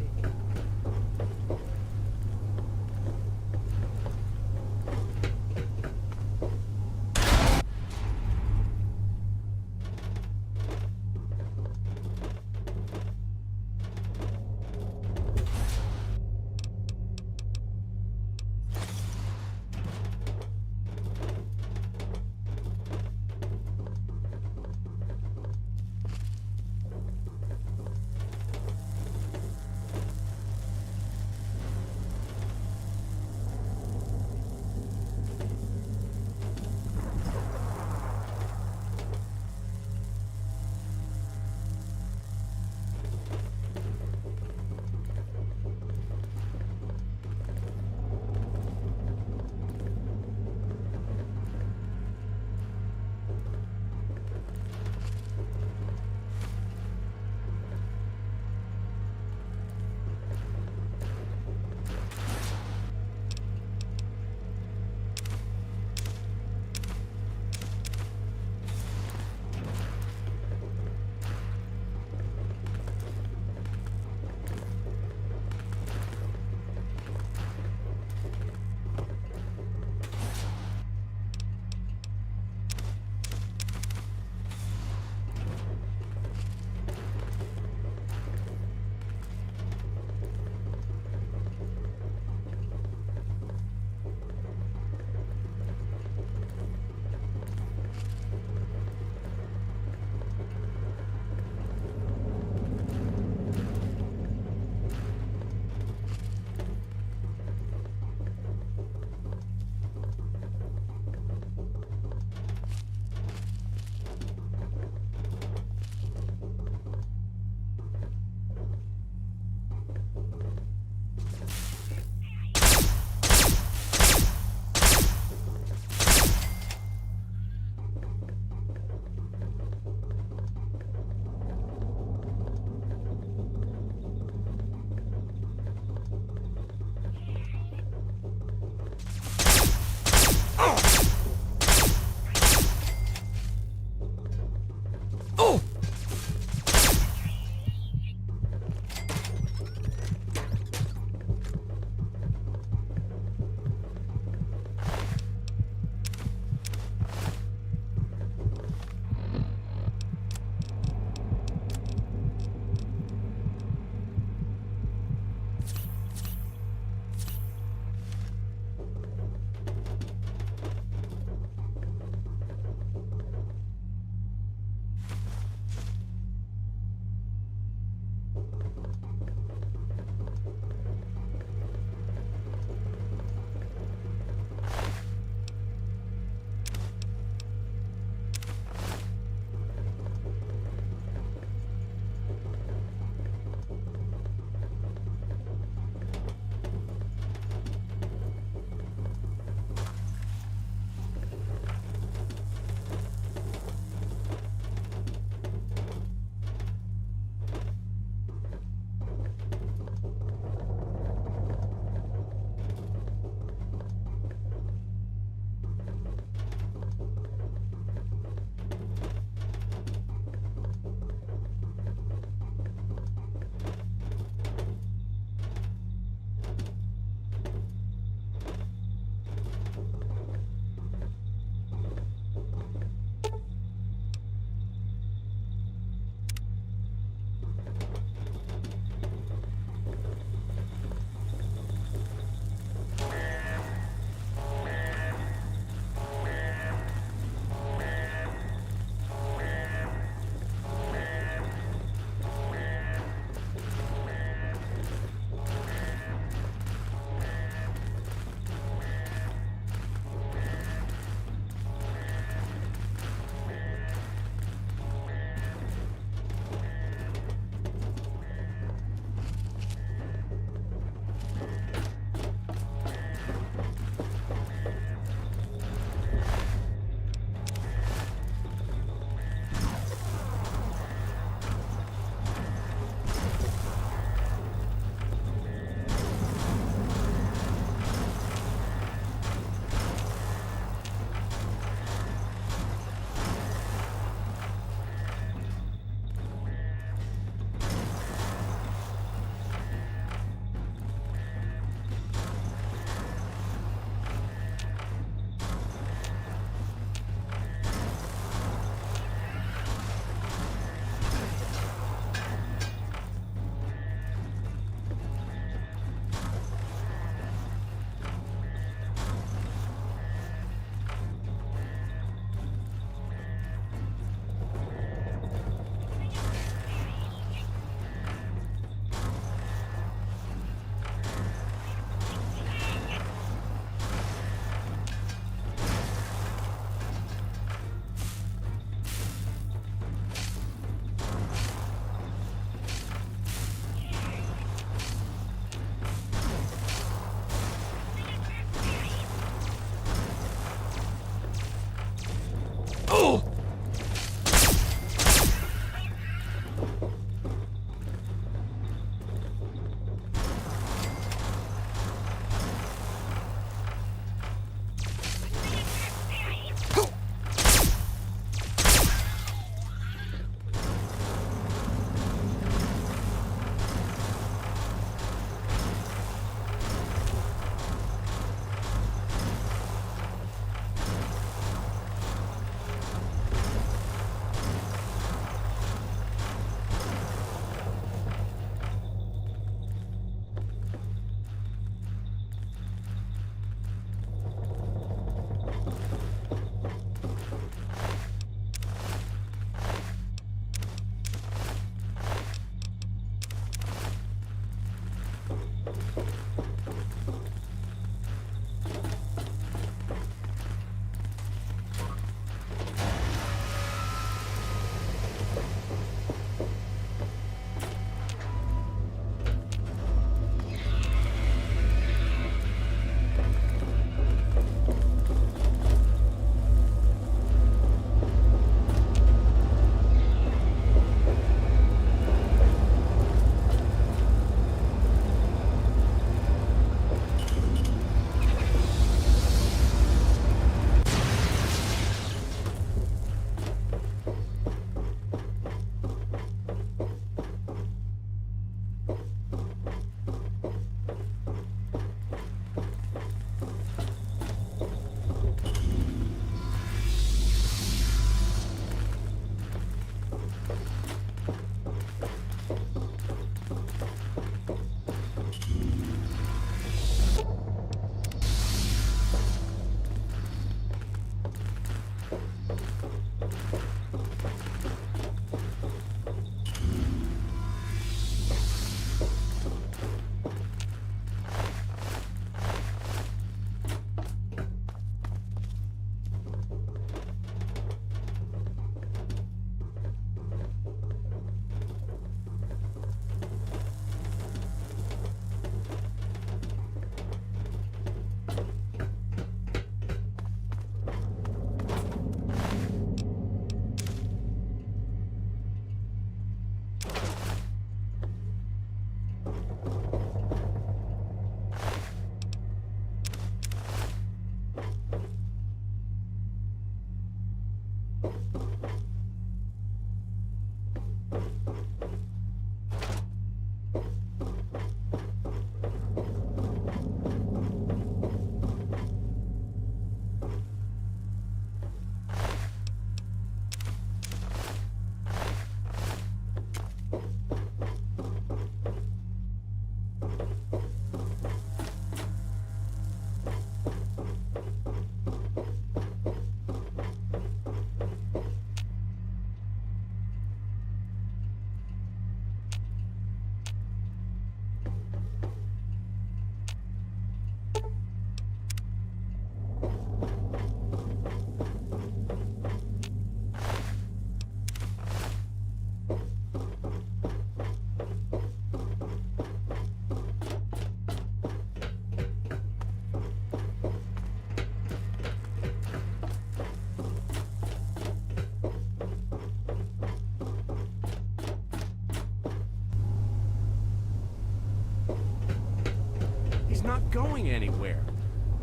Not going anywhere.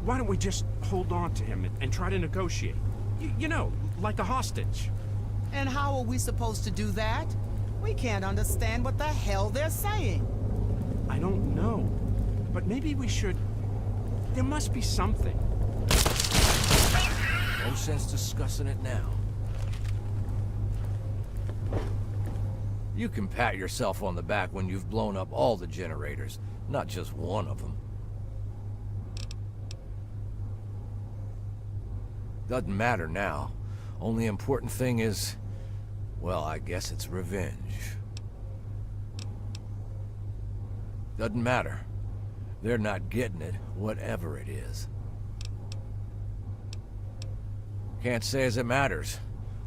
Why don't we just hold on to him and try to negotiate? You know, like a hostage. And how are we supposed to do that? We can't understand what the hell they're saying. I don't know. But maybe we should... There must be something. No sense discussing it now. You can pat yourself on the back when you've blown up all the generators, not just one of them. Doesn't matter now. Only important thing is, well, I guess it's revenge. Doesn't matter. They're not getting it, whatever it is. Can't say as it matters,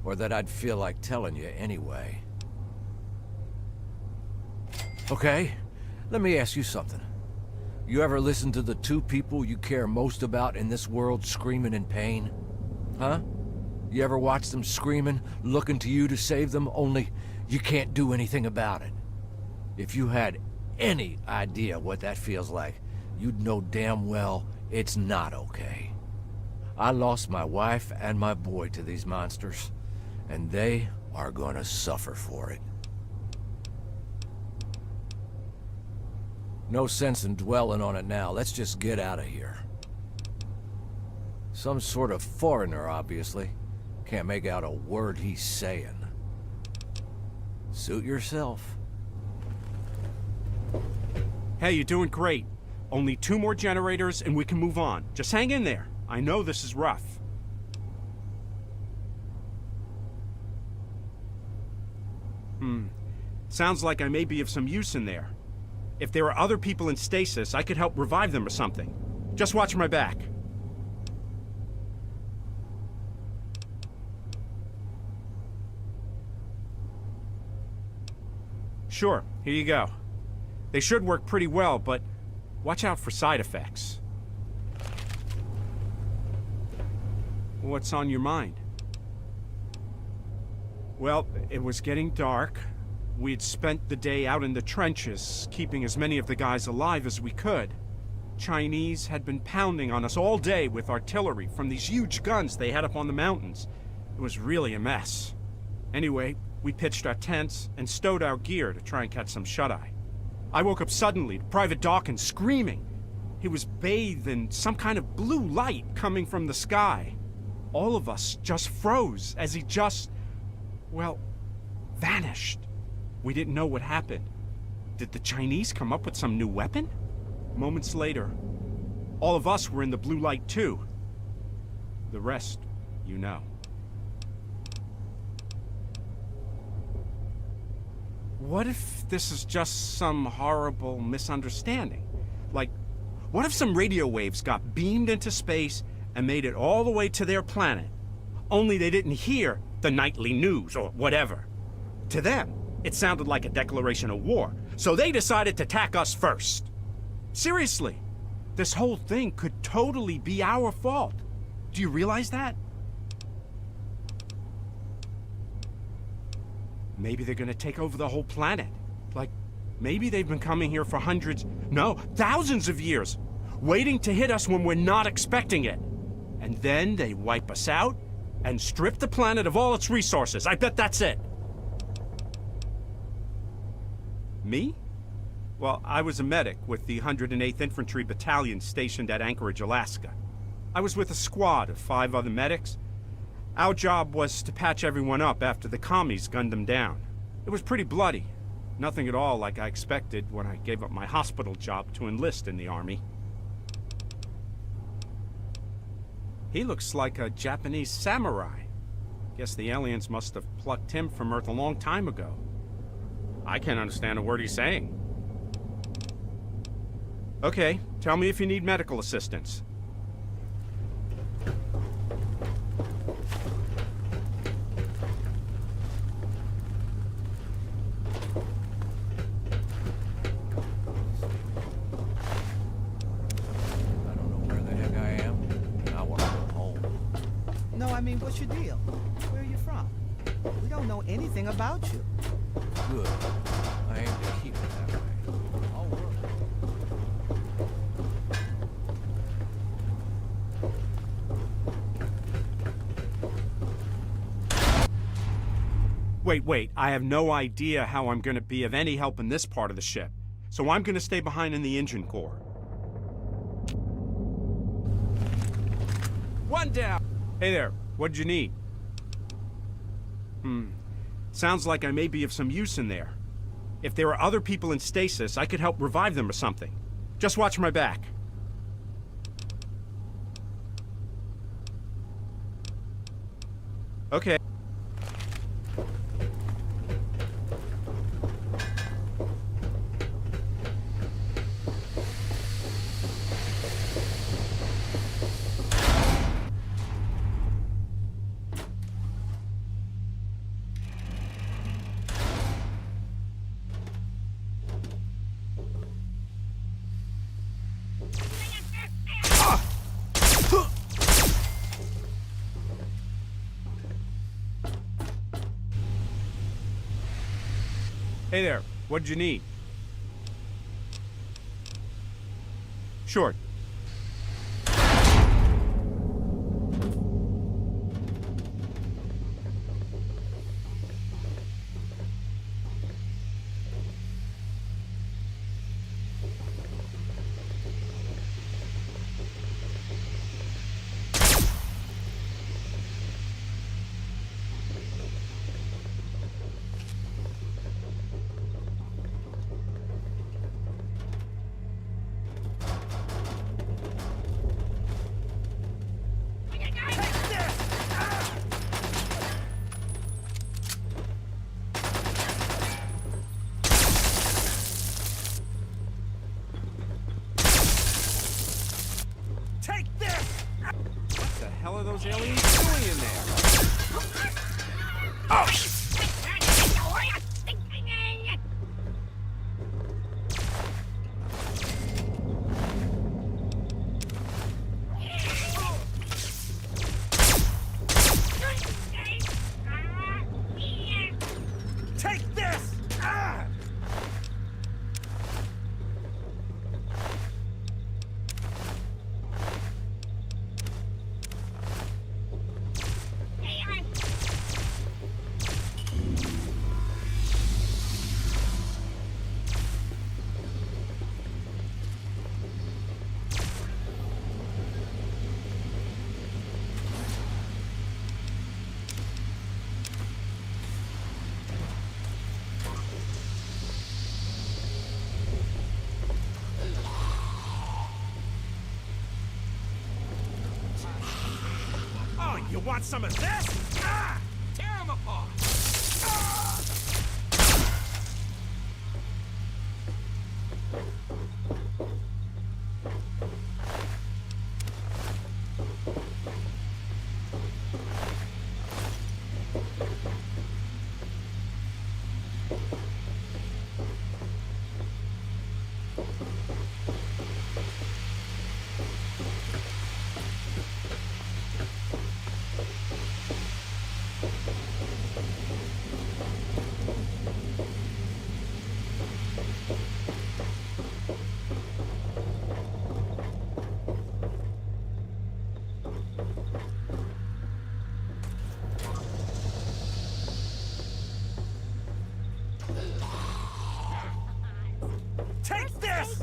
or that I'd feel like telling you anyway. Okay, let me ask you something. You ever listen to the two people you care most about in this world screaming in pain? Huh? You ever watch them screaming, looking to you to save them, only you can't do anything about it? If you had any idea what that feels like, you'd know damn well it's not okay. I lost my wife and my boy to these monsters, and they are gonna suffer for it. No sense in dwelling on it now. Let's just get out of here. Some sort of foreigner, obviously. Can't make out a word he's saying. Suit yourself. Hey, you're doing great. Only 2 more generators and we can move on. Just hang in there. I know this is rough. Sounds like I may be of some use in there. If there are other people in stasis, I could help revive them or something. Just watch my back. Sure, here you go. They should work pretty well, but watch out for side effects. What's on your mind? Well, it was getting dark. We'd spent the day out in the trenches, keeping as many of the guys alive as we could. Chinese had been pounding on us all day with artillery from these huge guns they had up on the mountains. It was really a mess. Anyway, we pitched our tents and stowed our gear to try and catch some shut-eye. I woke up suddenly to Private Dawkins screaming. He was bathed in some kind of blue light coming from the sky. All of us just froze as he just, well, vanished. We didn't know what happened. Did the Chinese come up with some new weapon? Moments later, all of us were in the blue light too. The rest, you know. What if this is just some horrible misunderstanding? Like, what if some radio waves got beamed into space and made it all the way to their planet, only they didn't hear the nightly news or whatever? To them, it sounded like a declaration of war, so they decided to attack us first. Seriously, this whole thing could totally be our fault. Do you realize that? Maybe they're gonna take over the whole planet. Like, maybe they've been coming here for hundreds, no, thousands of years, waiting to hit us when we're not expecting it. And then they wipe us out and strip the planet of all its resources. I bet that's it. Me? Well, I was a medic with the 108th Infantry Battalion stationed at Anchorage, Alaska. I was with a squad of 5 other medics. Our job was to patch everyone up after the commies gunned them down. It was pretty bloody. Nothing at all like I expected when I gave up my hospital job to enlist in the Army. He looks like a Japanese samurai. Guess the aliens must have plucked him from Earth a long time ago. I can't understand a word he's saying. Okay, tell me if you need medical assistance. No, I mean, what's your deal? Where are you from? We don't know anything about you. Good. I aim to keep it that way. I'll work. Wait, I have no idea how I'm gonna be of any help in this part of the ship, so I'm gonna stay behind in the engine core. One down! Hey there, what'd you need? Sounds like I may be of some use in there. If there are other people in stasis, I could help revive them or something. Just watch my back. Okay. Hey there, what'd you need? Sure. What the hell are those aliens doing in there? Oh, take this! Ah! You want some of this? Ah! Tear him apart! Ah! this!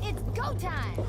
It's go time!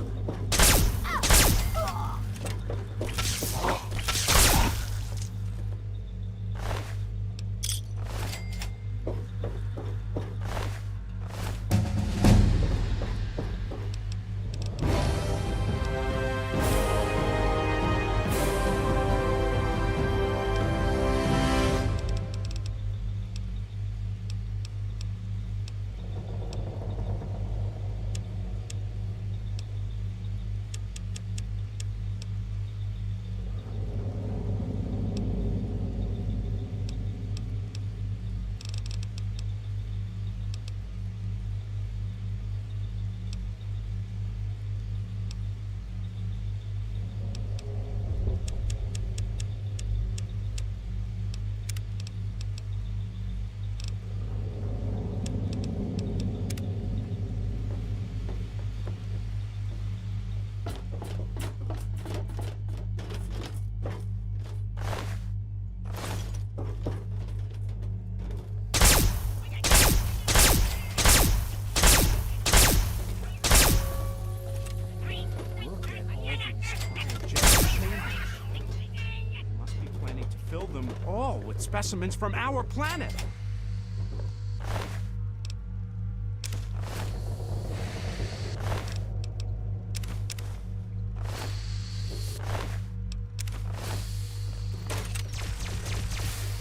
Fill them all with specimens from our planet.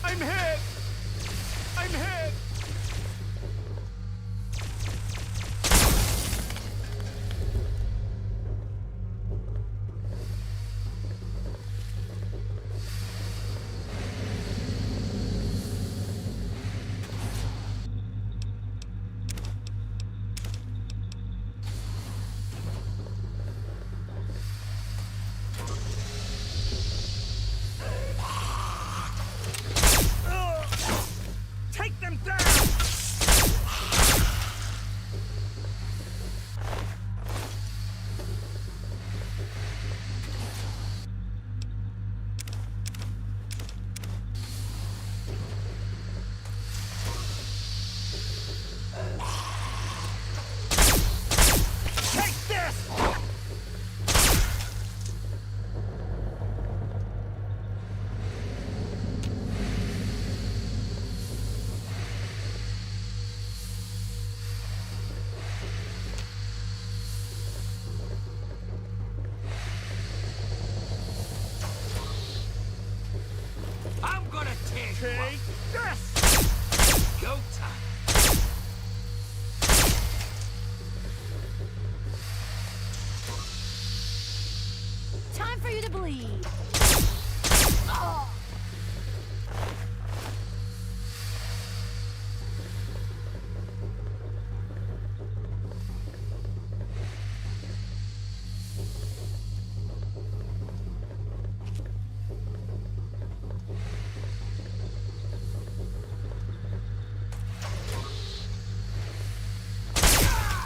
I'm hit! I'm hit! Take them down! Take this! I'm gonna take this! Go time! Time for you to bleed. Oh.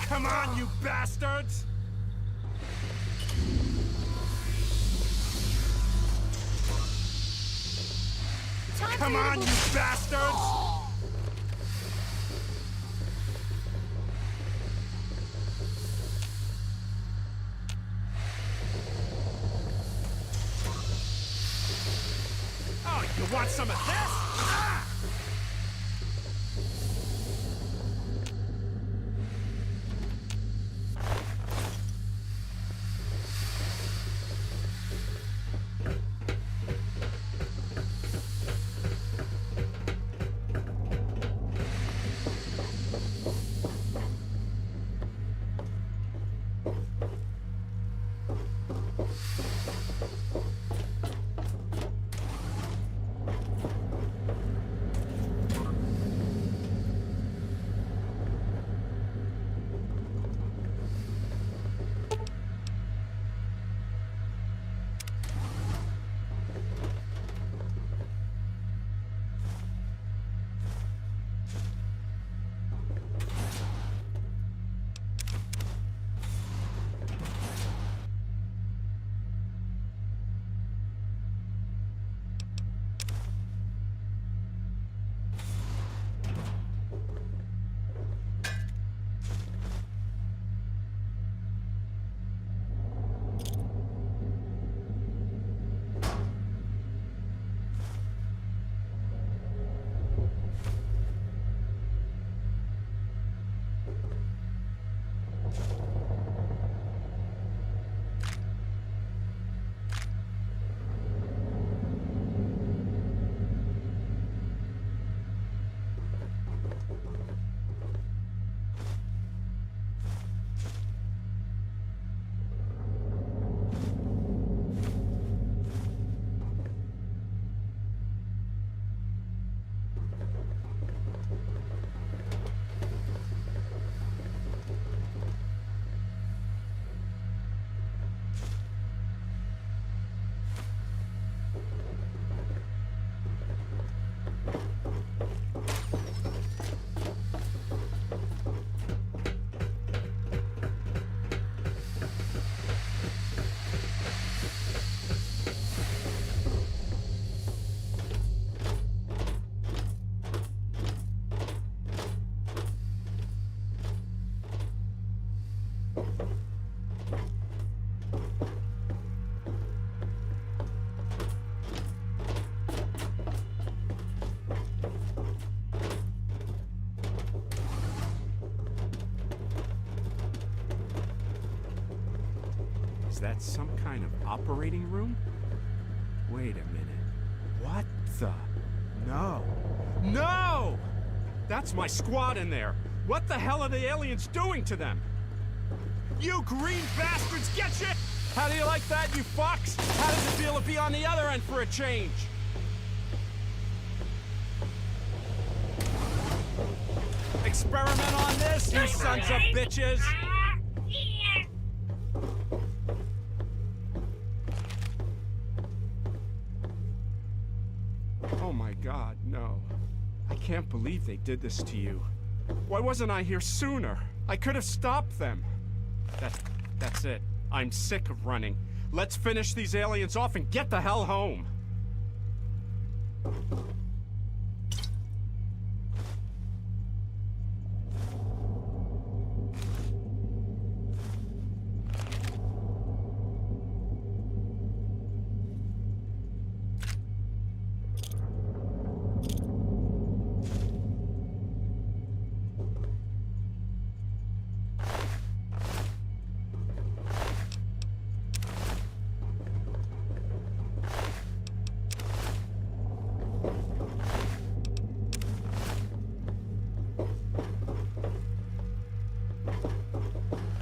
Come on, you bastards! Come on, you bastards! Oh, you want some of this? Ah! Is that some kind of operating room? Wait a minute. What the? No. No! That's my squad in there. What the hell are the aliens doing to them? You green bastards, get you! How do you like that, you fucks? How does it feel to be on the other end for a change? Experiment on this, you sons of bitches! Oh my God, no. I can't believe they did this to you. Why wasn't I here sooner? I could have stopped them. That's it. I'm sick of running. Let's finish these aliens off and get the hell home.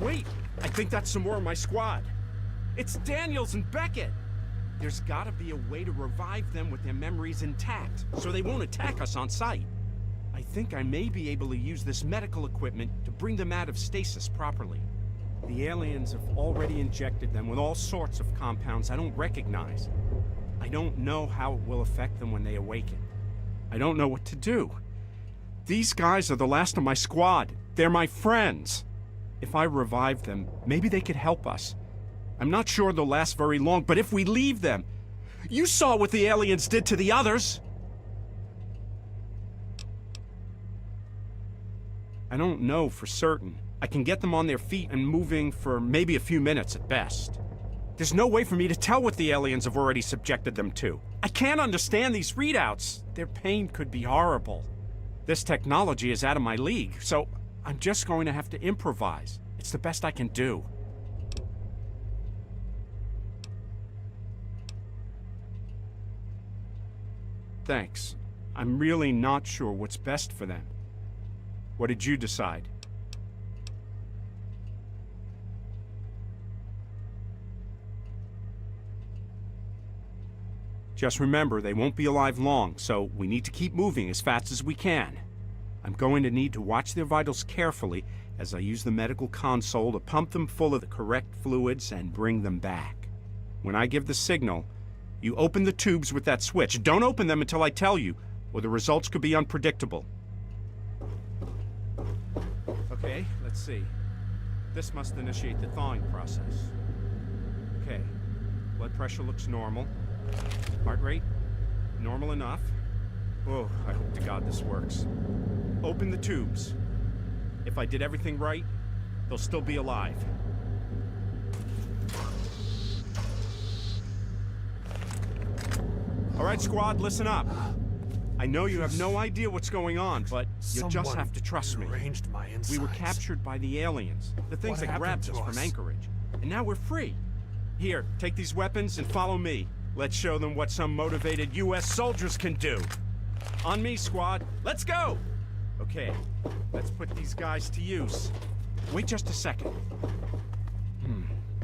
Wait, I think that's some more of my squad. It's Daniels and Beckett. There's gotta be a way to revive them with their memories intact, so they won't attack us on sight. I think I may be able to use this medical equipment to bring them out of stasis properly. The aliens have already injected them with all sorts of compounds I don't recognize. I don't know how it will affect them when they awaken. I don't know what to do. These guys are the last of my squad. They're my friends. If I revive them, maybe they could help us. I'm not sure they'll last very long, but if we leave them... You saw what the aliens did to the others! I don't know for certain. I can get them on their feet and moving for maybe a few minutes at best. There's no way for me to tell what the aliens have already subjected them to. I can't understand these readouts. Their pain could be horrible. This technology is out of my league, so I'm just going to have to improvise. It's the best I can do. Thanks. I'm really not sure what's best for them. What did you decide? Just remember, they won't be alive long, so we need to keep moving as fast as we can. I'm going to need to watch their vitals carefully as I use the medical console to pump them full of the correct fluids and bring them back. When I give the signal, you open the tubes with that switch. Don't open them until I tell you, or the results could be unpredictable. Okay, let's see. This must initiate the thawing process. Okay, blood pressure looks normal. Heart rate, normal enough. Oh, I hope to God this works. Open the tubes. If I did everything right, they'll still be alive. All right, squad, listen up. I know you have no idea what's going on, but you just have to trust me. My We were captured by the aliens, the things What that grabbed happened us to from us? Anchorage. And now we're free. Here, take these weapons and follow me. Let's show them what some motivated U.S. soldiers can do. On me, squad. Let's go! Okay, let's put these guys to use. Wait just a second.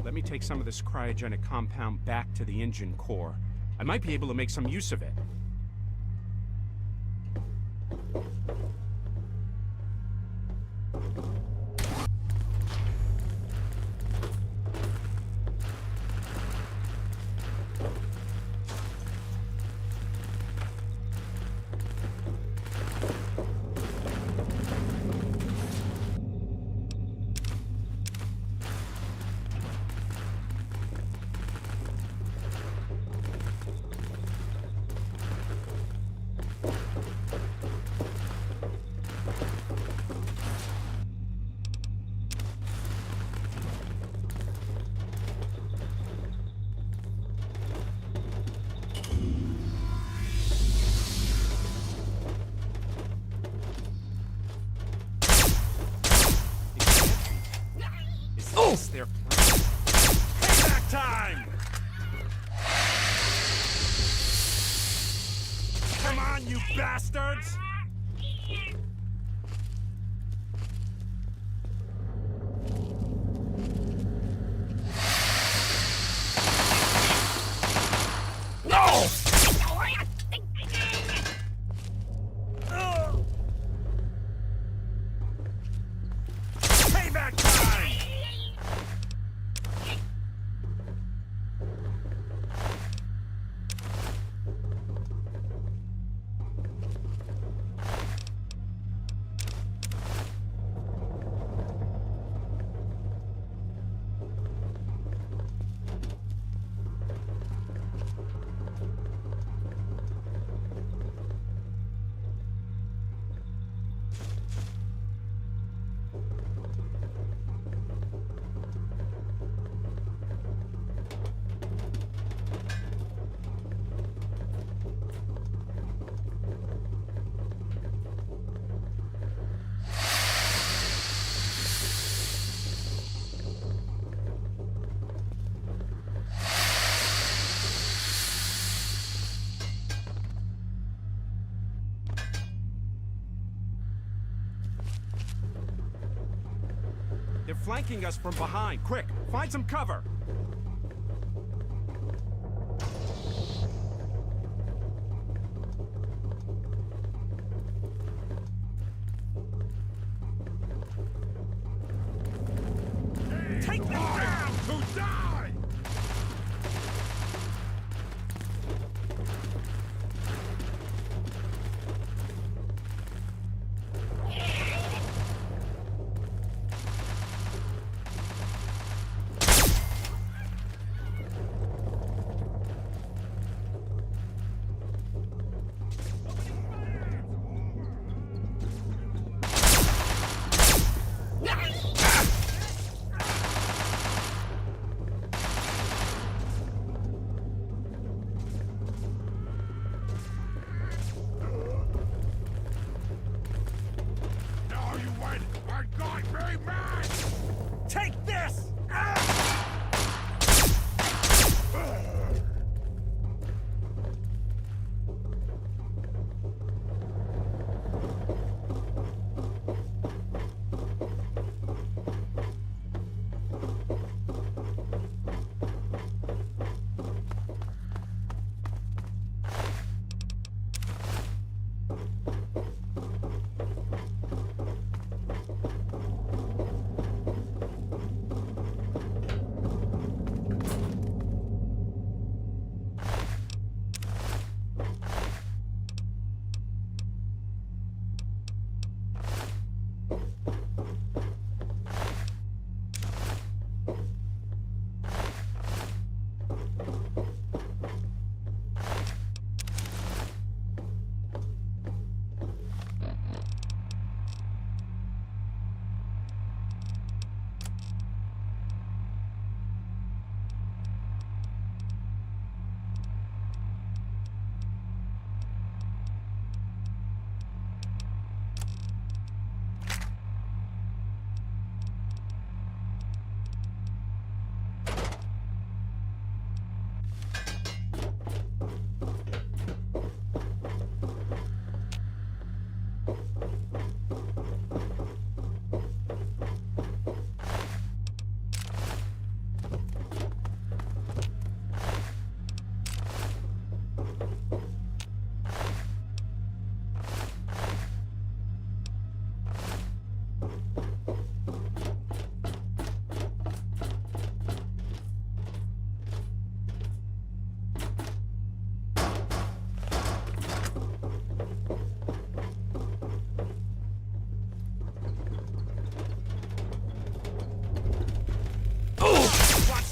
Let me take some of this cryogenic compound back to the engine core. I might be able to make some use of it. Is their plan? Payback time! Come on, you bastards! No! Payback time! They're flanking us from behind. Quick, find some cover. Take them down to die!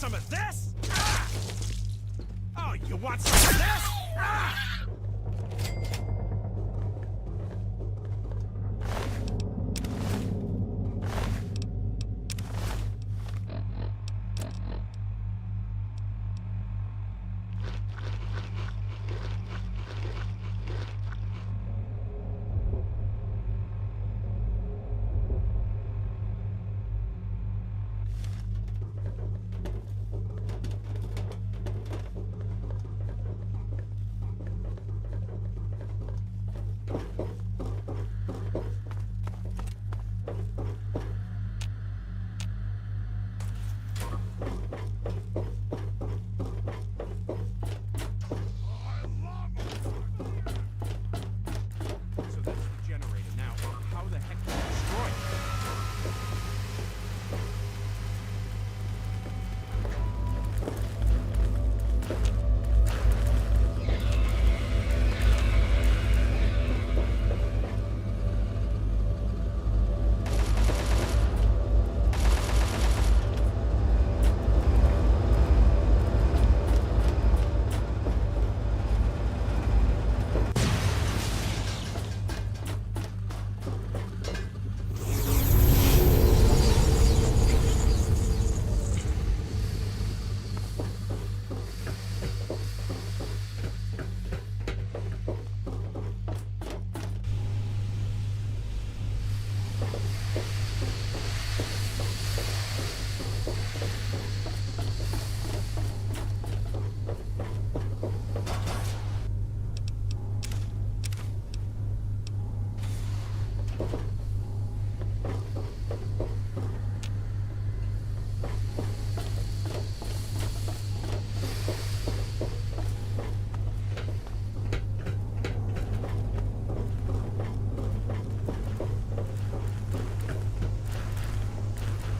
some of this? Ah! Oh, you want some of this? Ah!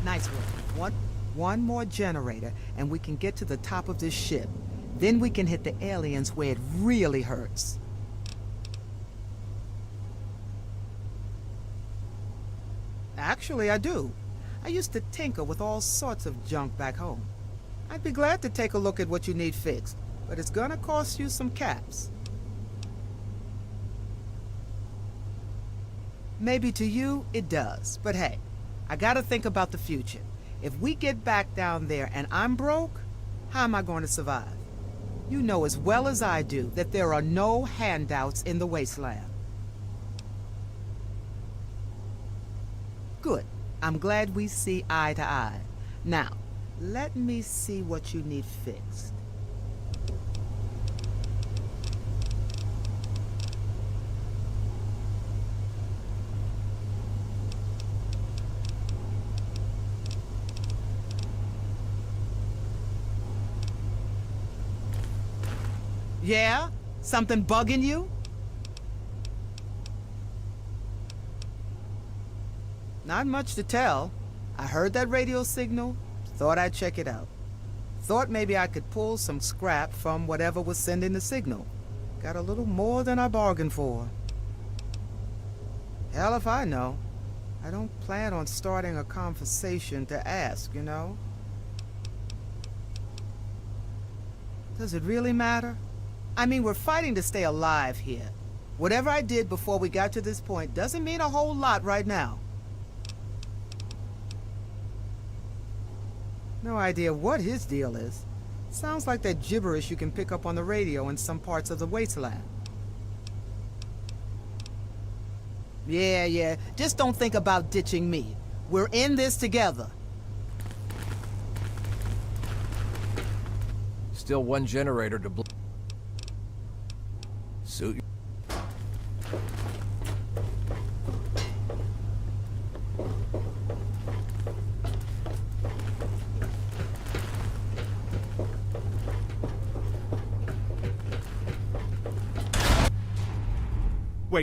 Nice work. One more generator, and we can get to the top of this ship. Then we can hit the aliens where it really hurts. Actually, I do. I used to tinker with all sorts of junk back home. I'd be glad to take a look at what you need fixed, but it's gonna cost you some caps. Maybe to you, it does, but hey, I gotta think about the future. If we get back down there and I'm broke, how am I going to survive? You know as well as I do that there are no handouts in the wasteland. Good. I'm glad we see eye to eye. Now, let me see what you need fixed. Yeah? Something bugging you? Not much to tell. I heard that radio signal, thought I'd check it out. Thought maybe I could pull some scrap from whatever was sending the signal. Got a little more than I bargained for. Hell if I know. I don't plan on starting a conversation to ask, you know? Does it really matter? I mean, we're fighting to stay alive here. Whatever I did before we got to this point doesn't mean a whole lot right now. No idea what his deal is. Sounds like that gibberish you can pick up on the radio in some parts of the wasteland. Yeah, just don't think about ditching me. We're in this together. Still one generator to suit you.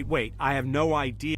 Wait, I have no idea.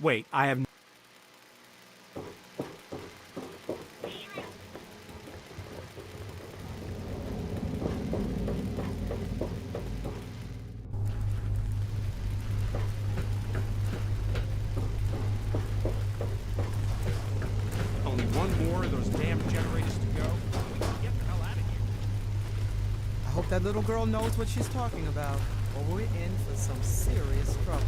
Wait, I have... Only one more of those damn generators to go. We can get the hell out of here. I hope that little girl knows what she's talking about, or we're in for some serious trouble.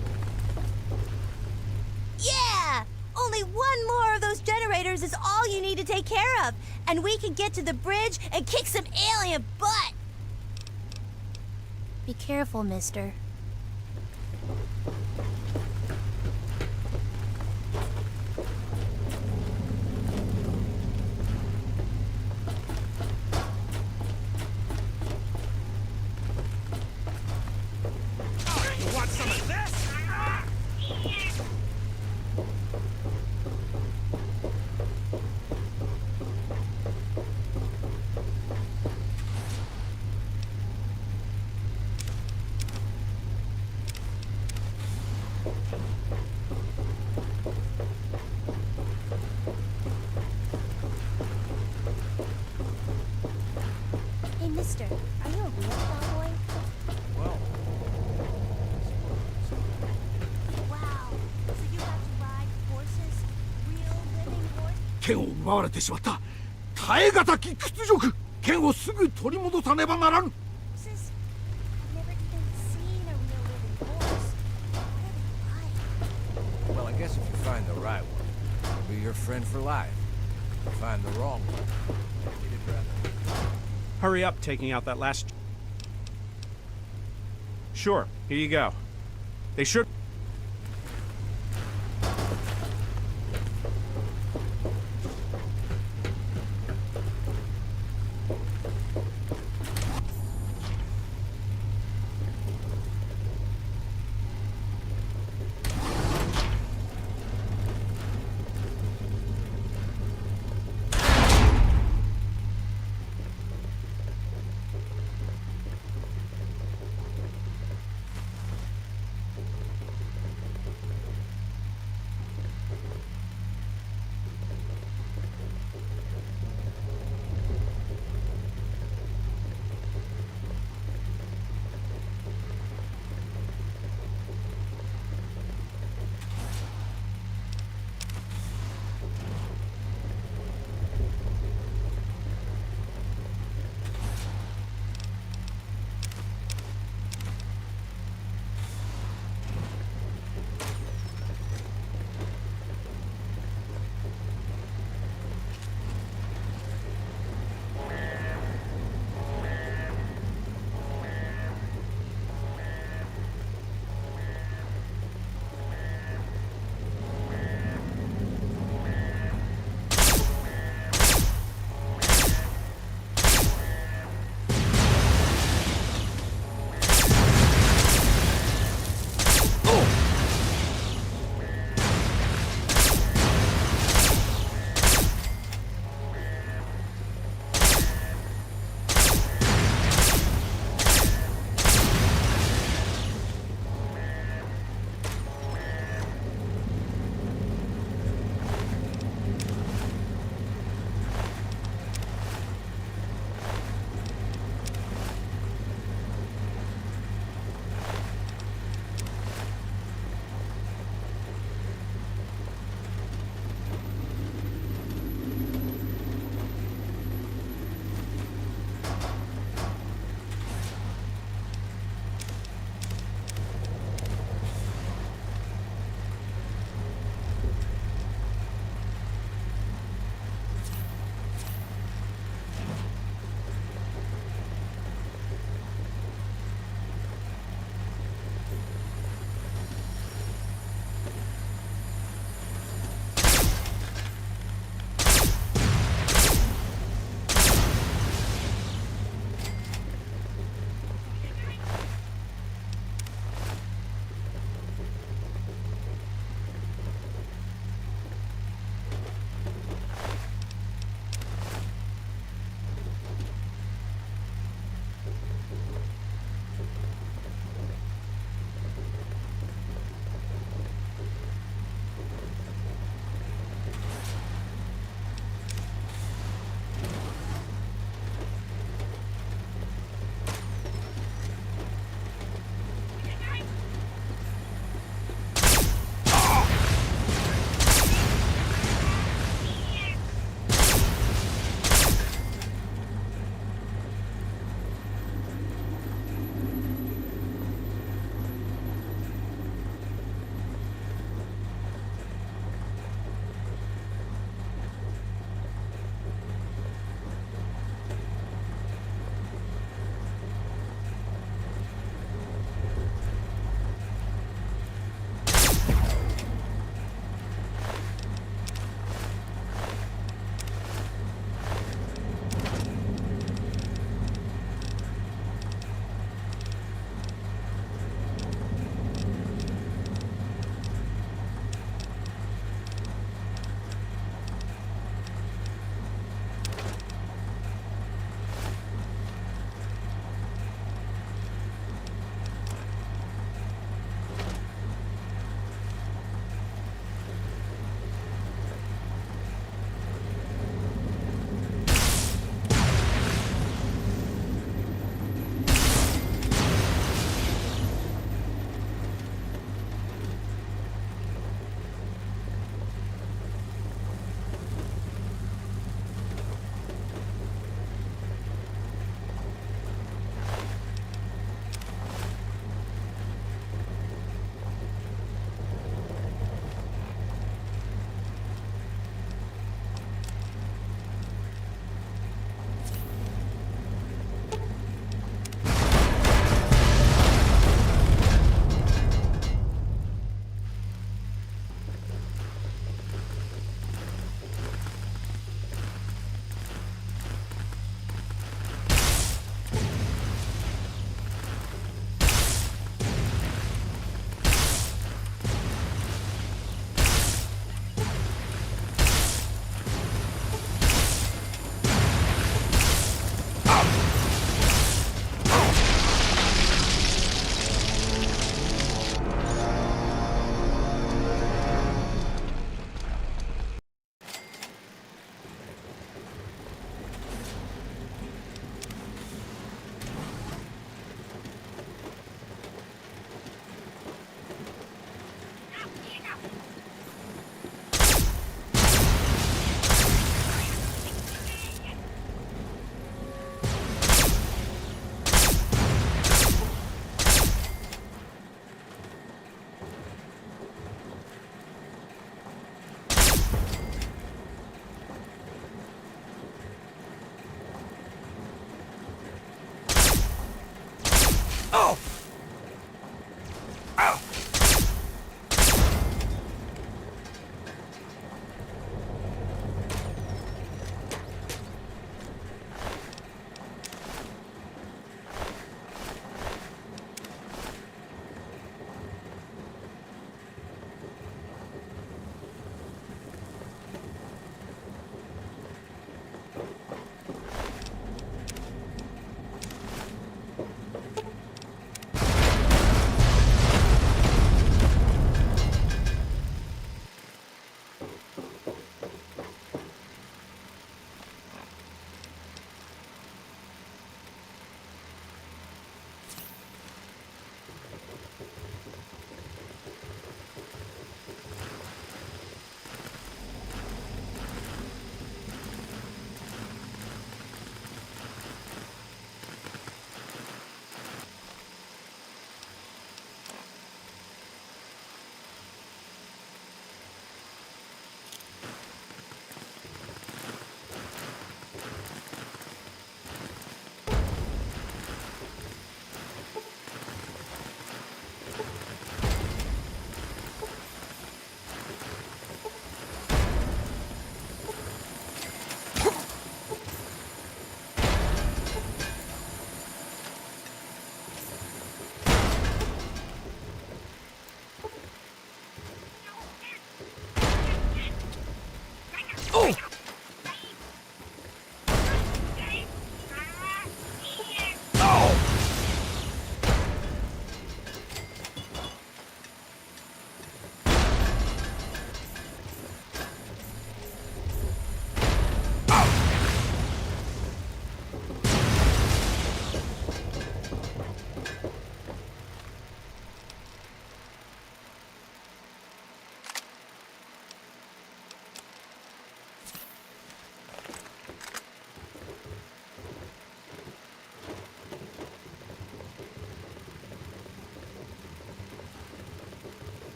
Yeah! Only one more of those generators is all you need to take care of, and we can get to the bridge and kick some alien butt! Be careful, mister. You want some of this? Hey, mister, are you a real cowboy? Well... Wow, so you got to ride horses? Real living horses? 剣を奪われてしまった。耐え難き屈辱。剣をすぐ取り戻さねばならん。 Horses? I've never even seen a real living horse. What are they like? Well, I guess if you find the right one, it'll be your friend for life. If you find the wrong one, maybe you'd rather... Hurry up taking out that last... Sure, here you go. They should...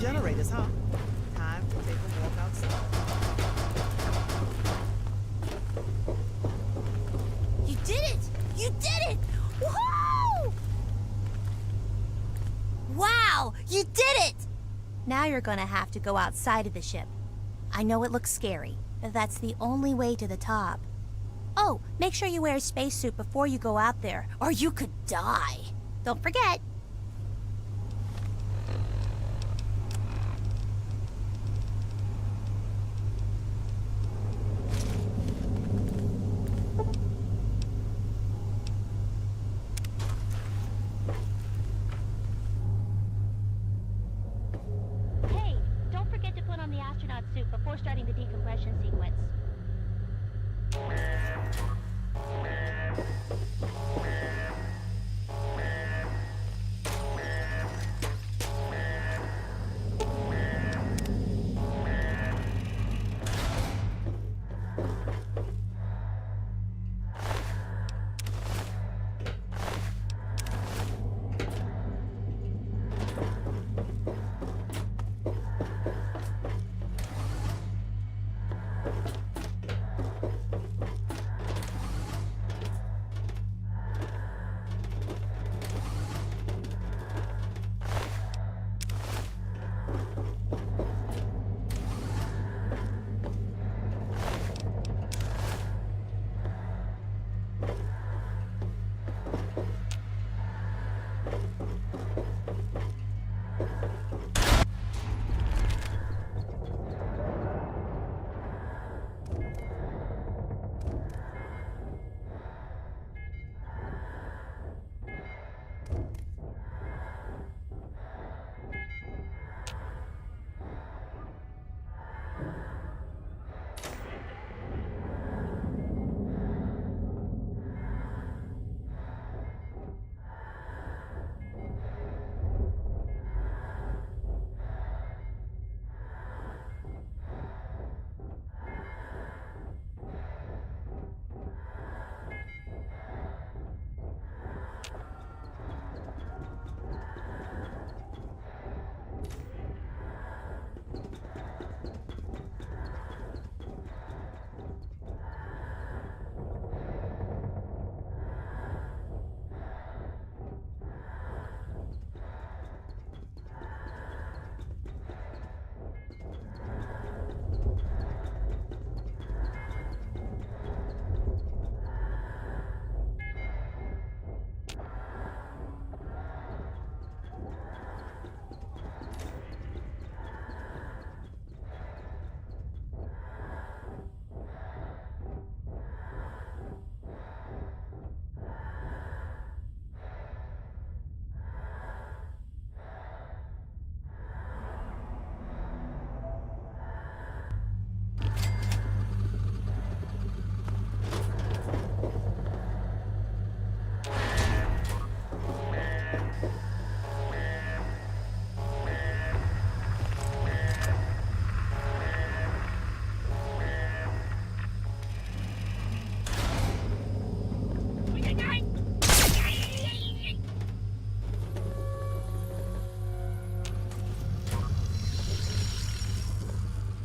generators, huh? Time to take a walk outside. You did it! You did it! Woohoo! Wow! You did it! Now you're gonna have to go outside of the ship. I know it looks scary, but that's the only way to the top. Oh, make sure you wear a spacesuit before you go out there, or you could die. Don't forget. Hey, don't forget to put on the astronaut suit before starting the decompression sequence.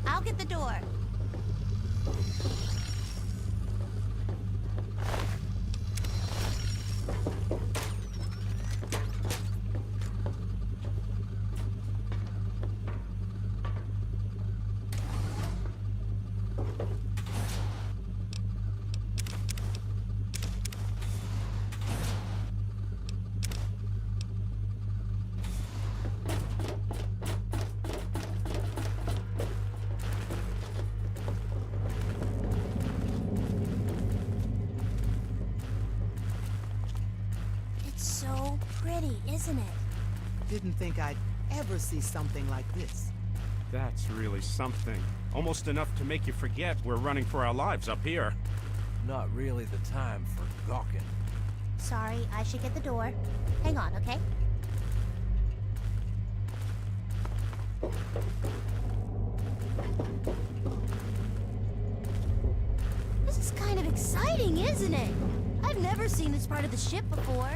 I'll get the door. So pretty, isn't it? Didn't think I'd ever see something like this. That's really something. Almost enough to make you forget we're running for our lives up here. Not really the time for gawking. Sorry, I should get the door. Hang on, okay? This is kind of exciting, isn't it? I've never seen this part of the ship before.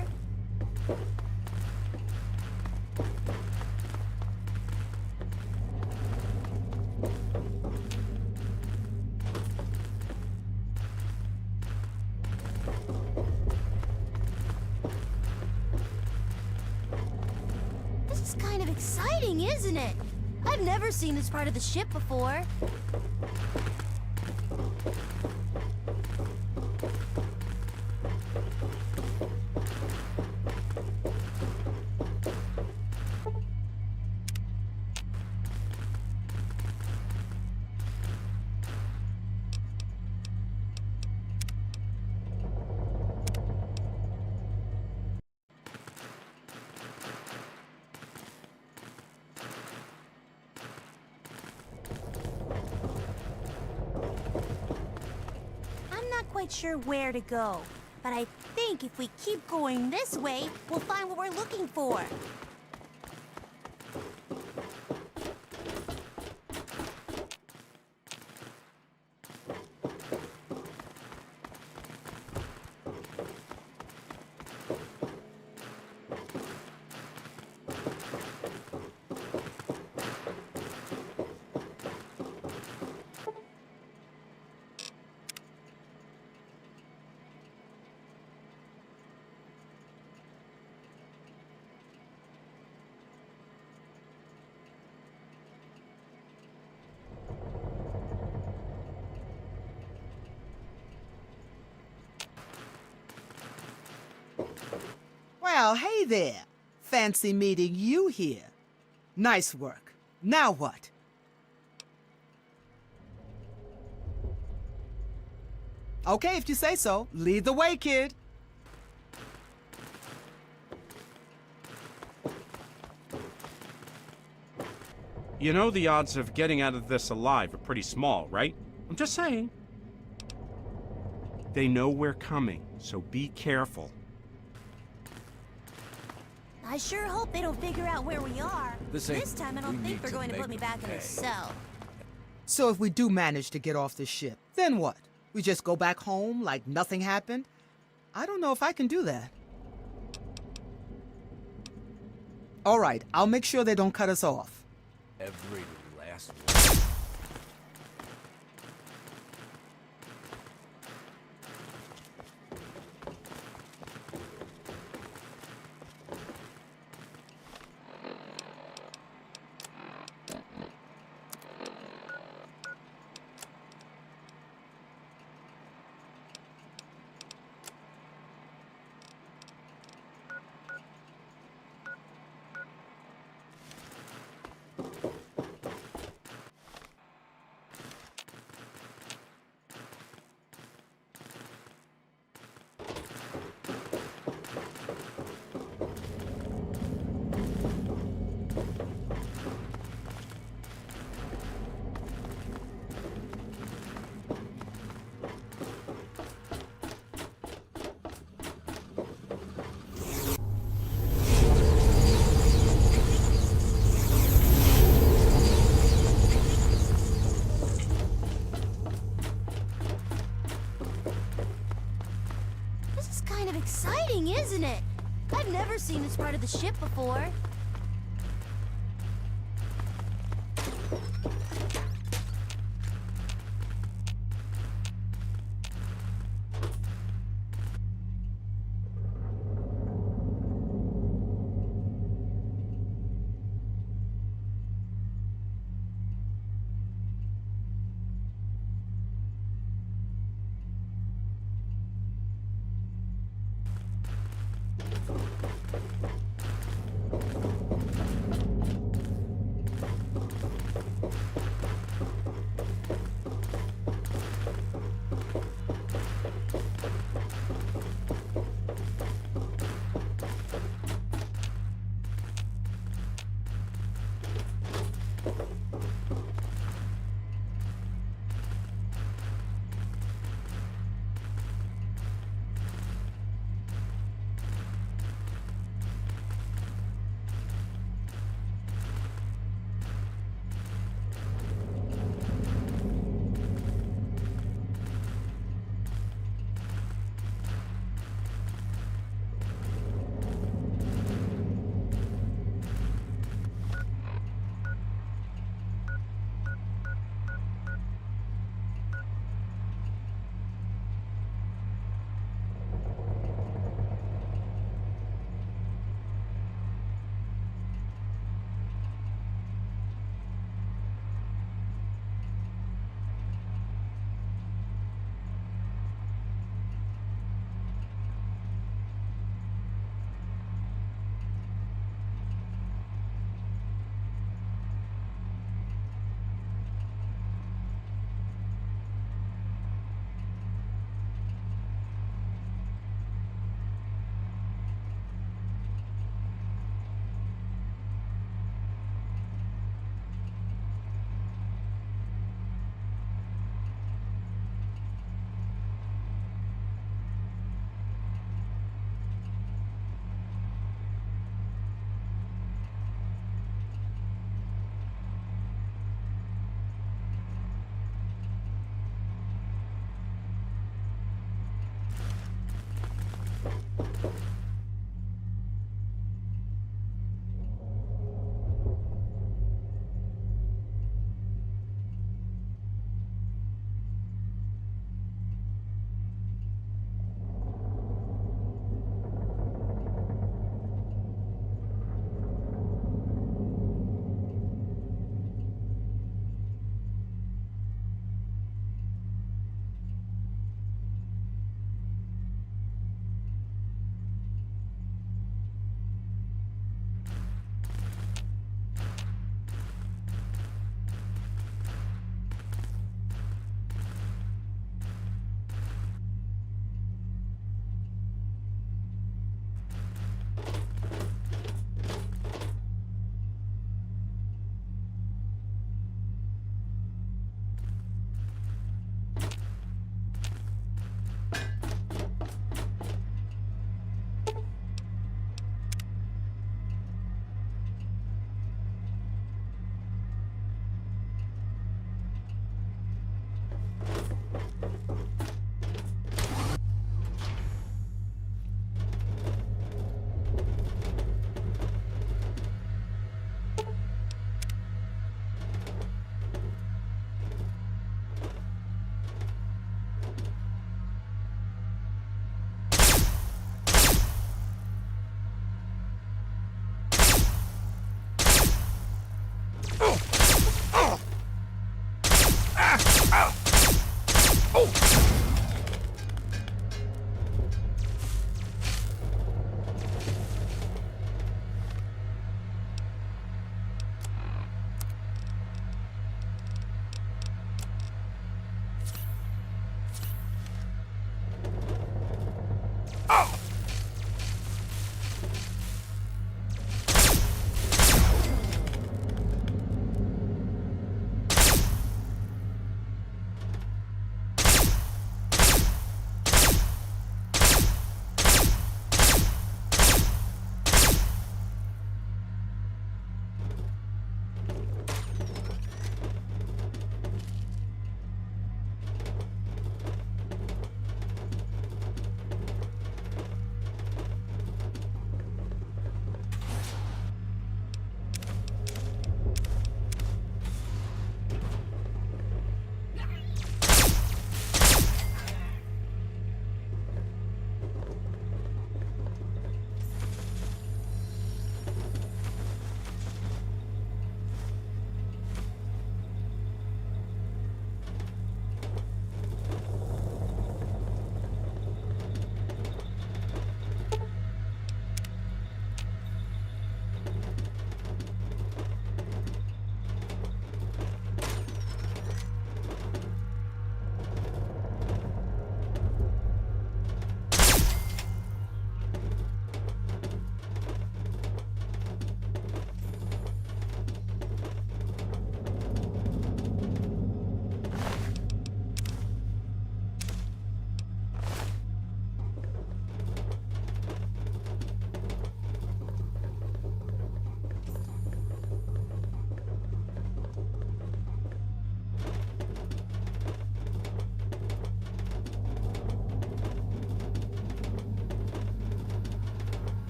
exciting, isn't it? I've never seen this part of the ship before. Quite sure where to go, but I think if we keep going this way, we'll find what we're looking for. Well, hey there. Fancy meeting you here. Nice work. Now what? Okay, if you say so. Lead the way, kid. You know the odds of getting out of this alive are pretty small, right? I'm just saying. They know we're coming, so be careful. I sure hope they don't figure out where we are. This time I don't think they're going to put me back in a cell. So if we do manage to get off this ship, then what? We just go back home like nothing happened? I don't know if I can do that. All right, I'll make sure they don't cut us off. Every last one. Exciting, isn't it? I've never seen this part of the ship before.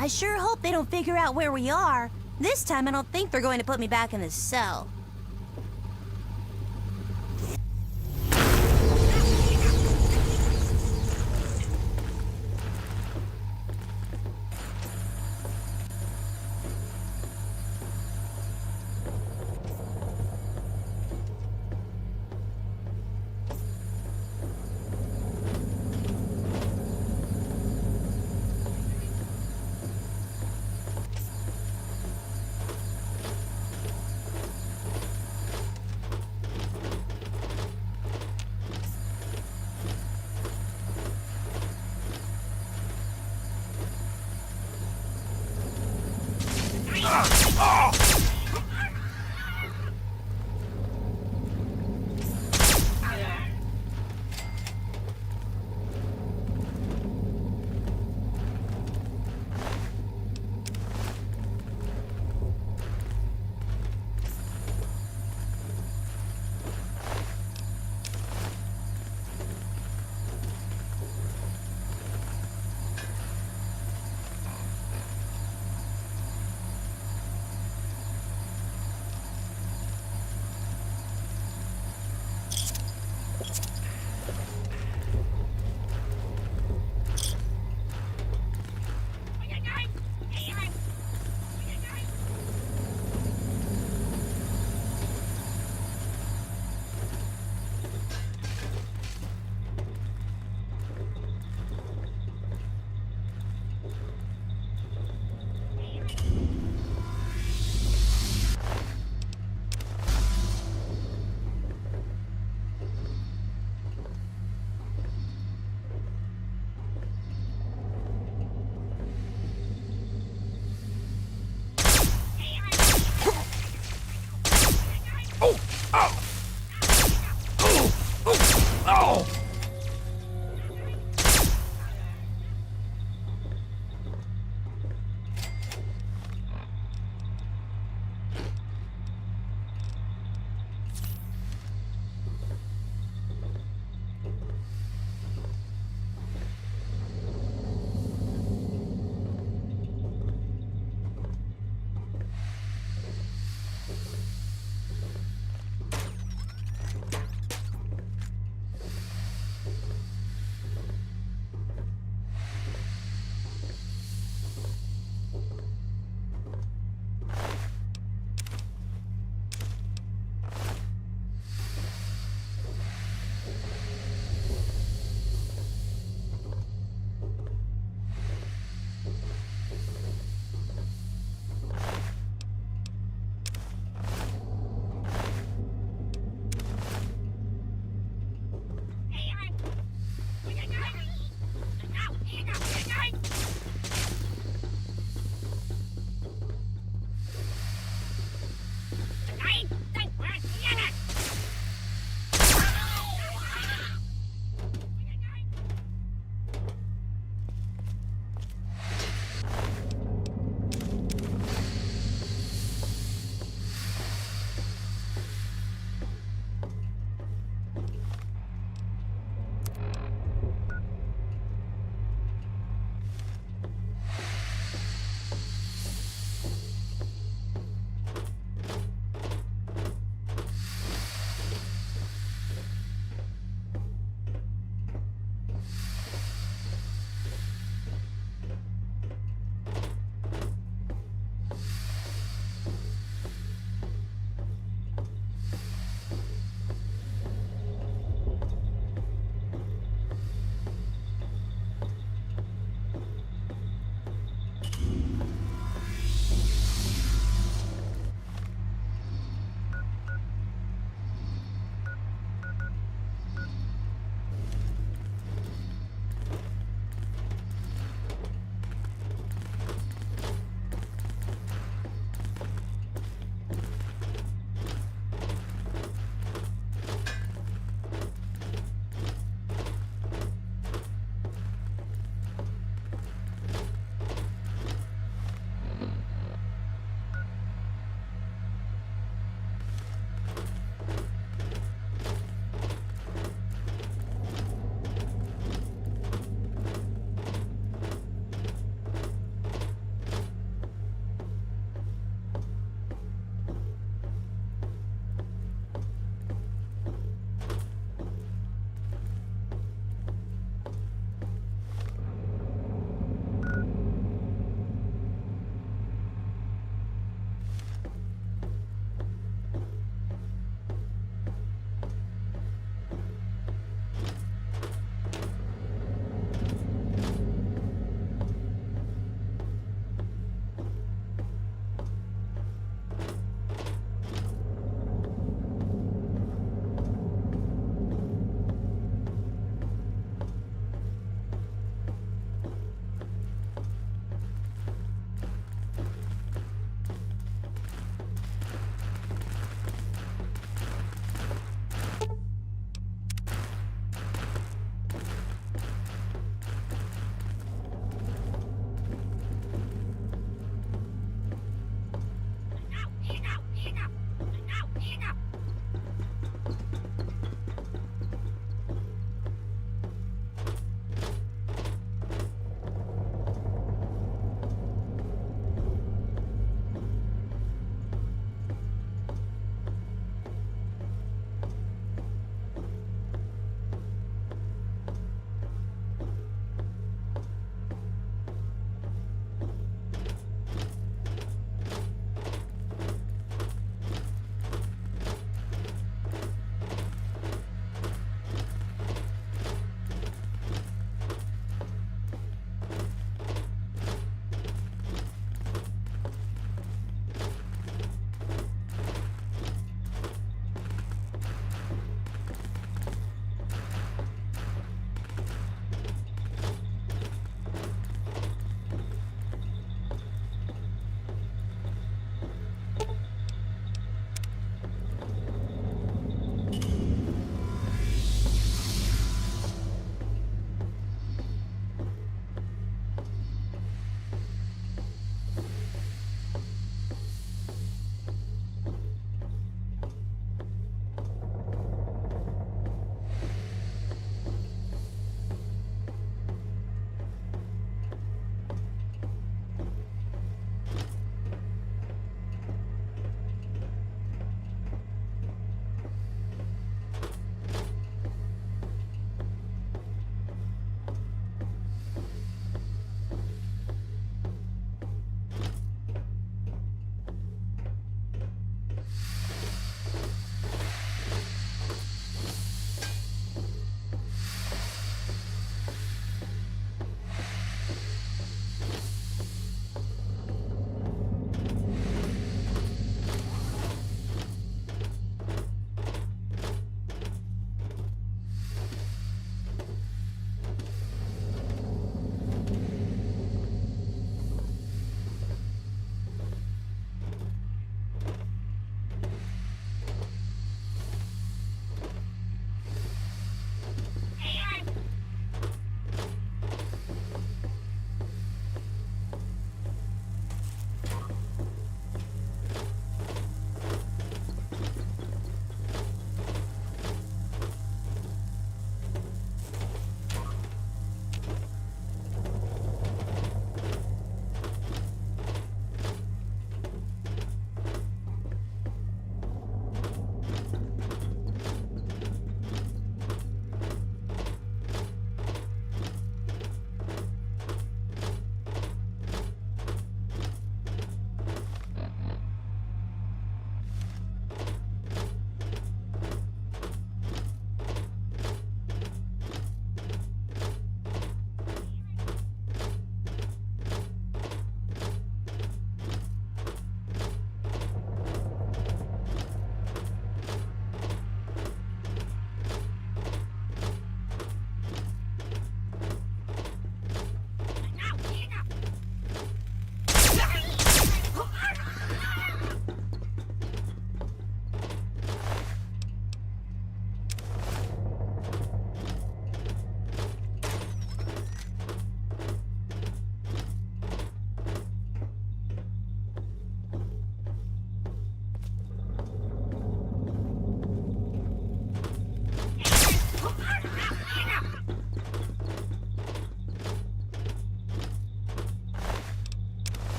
I sure hope they don't figure out where we are. This time I don't think they're going to put me back in the cell.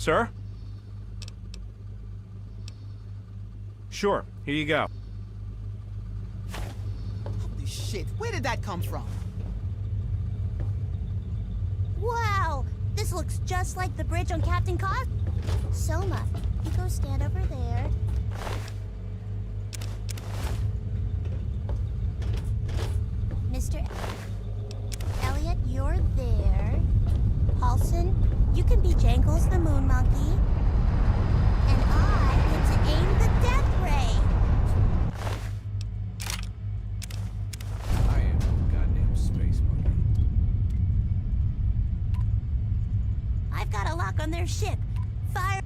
Sir? Sure, here you go. Holy shit, where did that come from? Wow, this looks just like the bridge on Captain Cos. Soma, you go stand over there. Mr. Elliot, you're there. Paulson, you can be Jangles the Moon Monkey. And I get to aim the death ray. I am no goddamn space monkey. I've got a lock on their ship. Fire.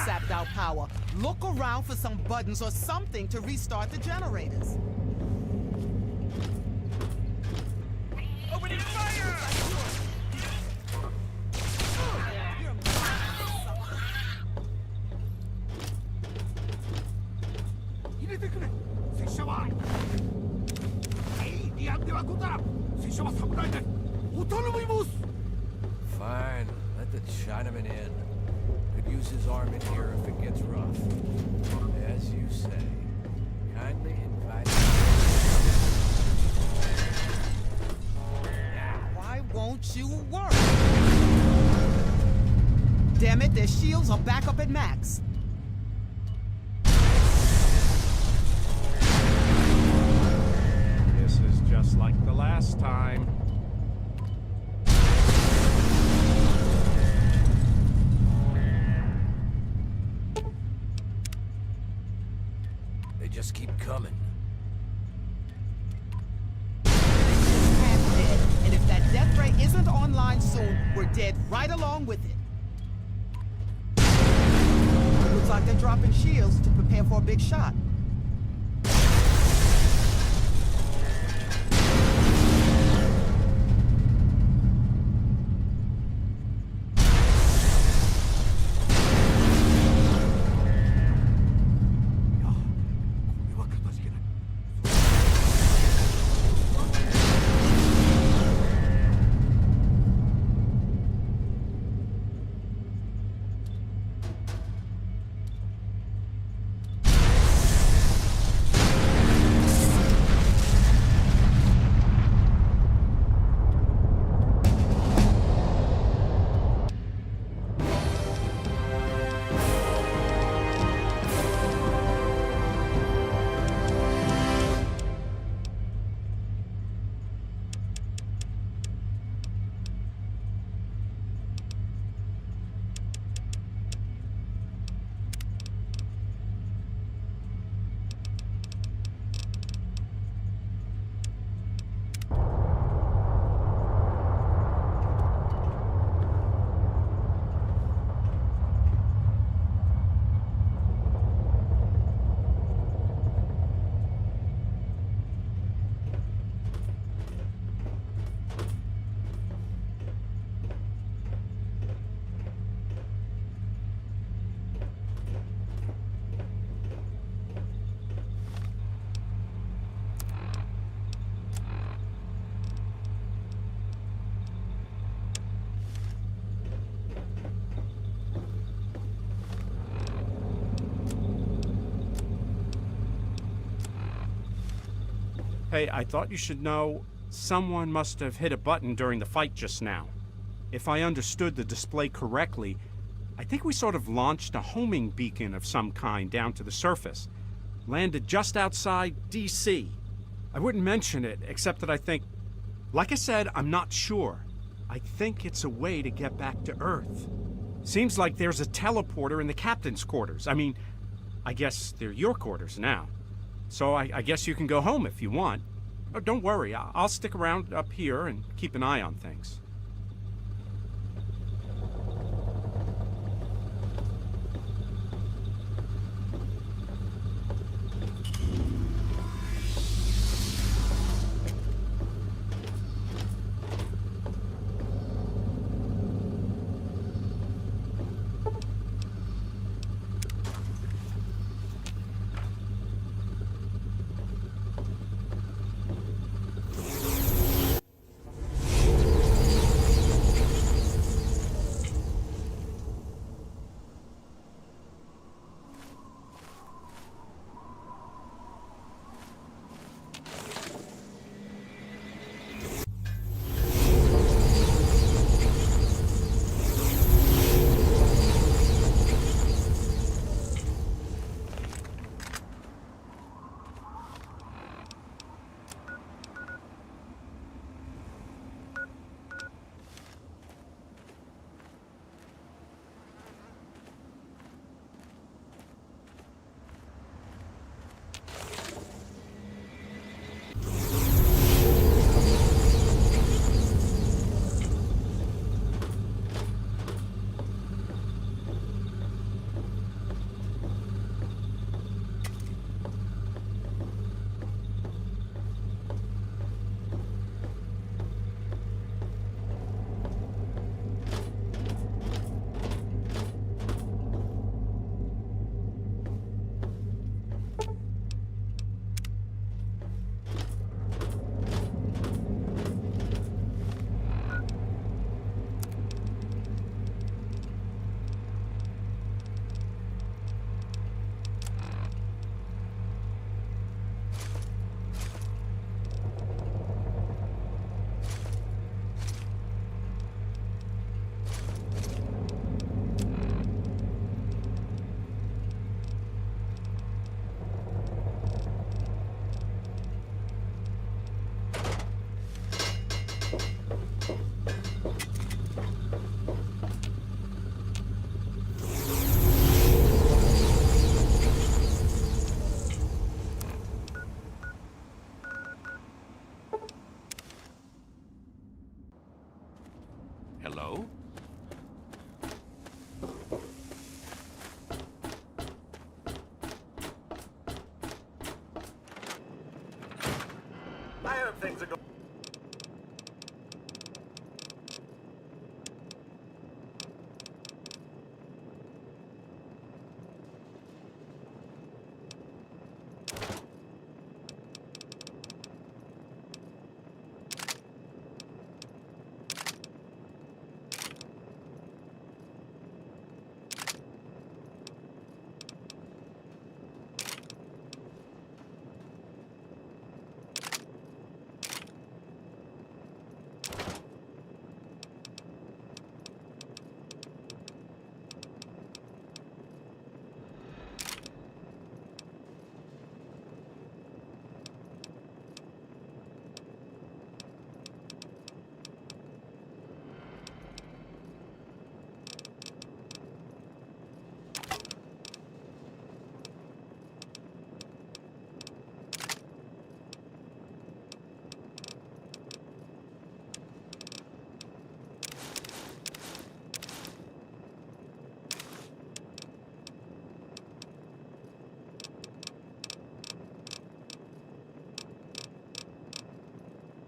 Sapped out power. Look around for some buttons or something to restart the generators. Opening fire! Fine, let the Chinaman in. Could use his arm in here if it gets rough. As you say, kindly invite. Why won't you work? Damn it, their shields are back up at max. This is just like the last time. They just keep coming. Half dead, and if that death ray isn't online soon, we're dead right along with it. Looks like they're dropping shields to prepare for a big shot. Hey, I thought you should know someone must have hit a button during the fight just now. If I understood the display correctly, I think we sort of launched a homing beacon of some kind down to the surface. Landed just outside DC. I wouldn't mention it, except that I think, like I said, I'm not sure. I think it's a way to get back to Earth. Seems like there's a teleporter in the captain's quarters. I mean, I guess they're your quarters now. So I guess you can go home if you want. Oh, don't worry. I'll stick around up here and keep an eye on things. Hello? I hope things are going.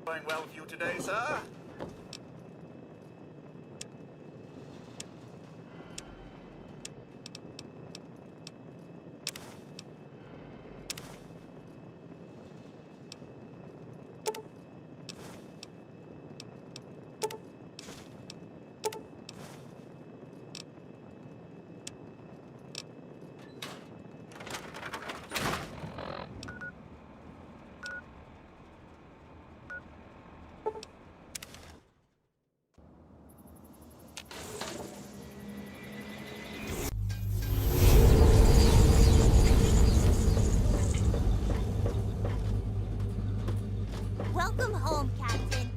Going well with you today, sir? Welcome home, Captain.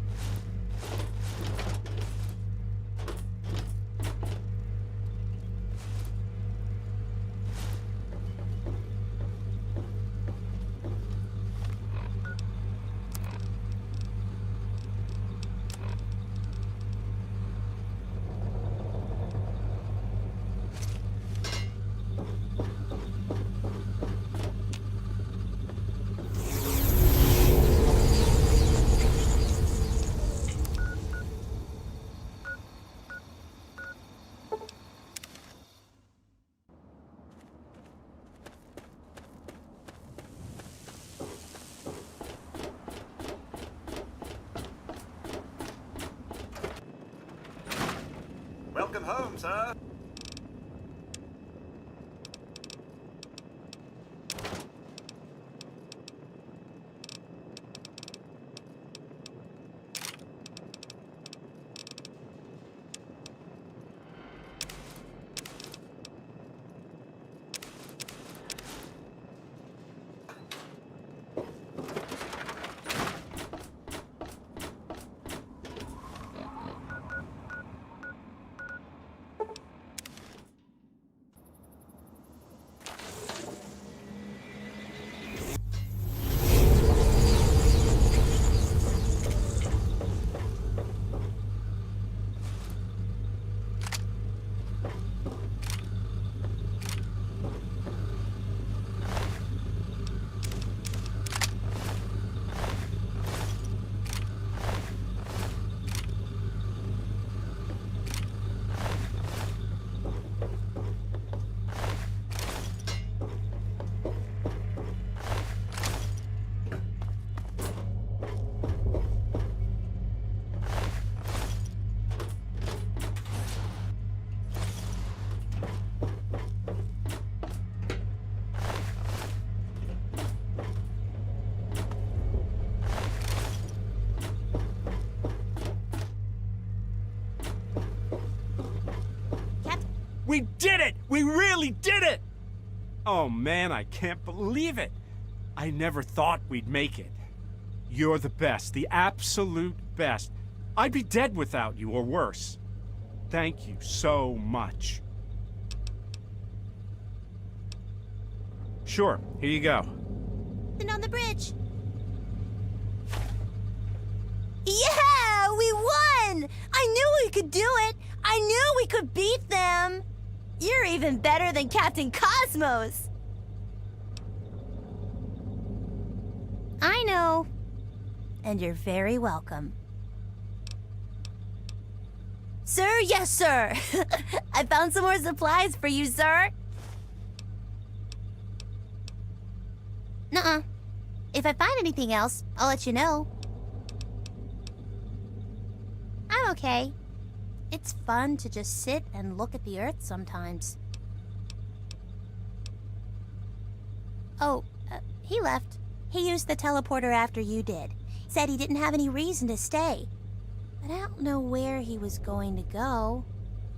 Welcome home, sir. We did it! We really did it! Oh man, I can't believe it. I never thought we'd make it. You're the best, the absolute best. I'd be dead without you, or worse. Thank you so much. Sure, here you go. And on the bridge. Yeah, we won! I knew we could do it! I knew we could beat them! You're even better than Captain Cosmos! I know. And you're very welcome. Sir, yes, sir! I found some more supplies for you, sir! Nuh-uh. If I find anything else, I'll let you know. I'm okay. It's fun to just sit and look at the Earth sometimes. Oh, he left. He used the teleporter after you did. Said he didn't have any reason to stay. But I don't know where he was going to go.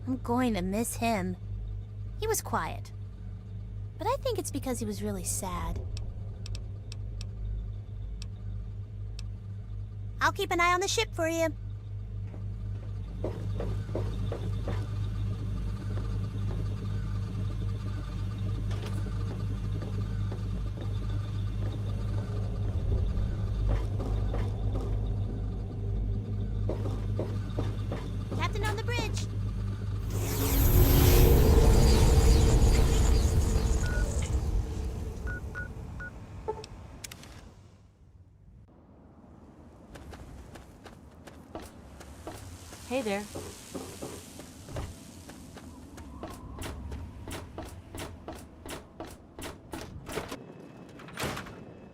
I'm going to miss him. He was quiet. But I think it's because he was really sad. I'll keep an eye on the ship for you. Captain on the bridge. Hey there.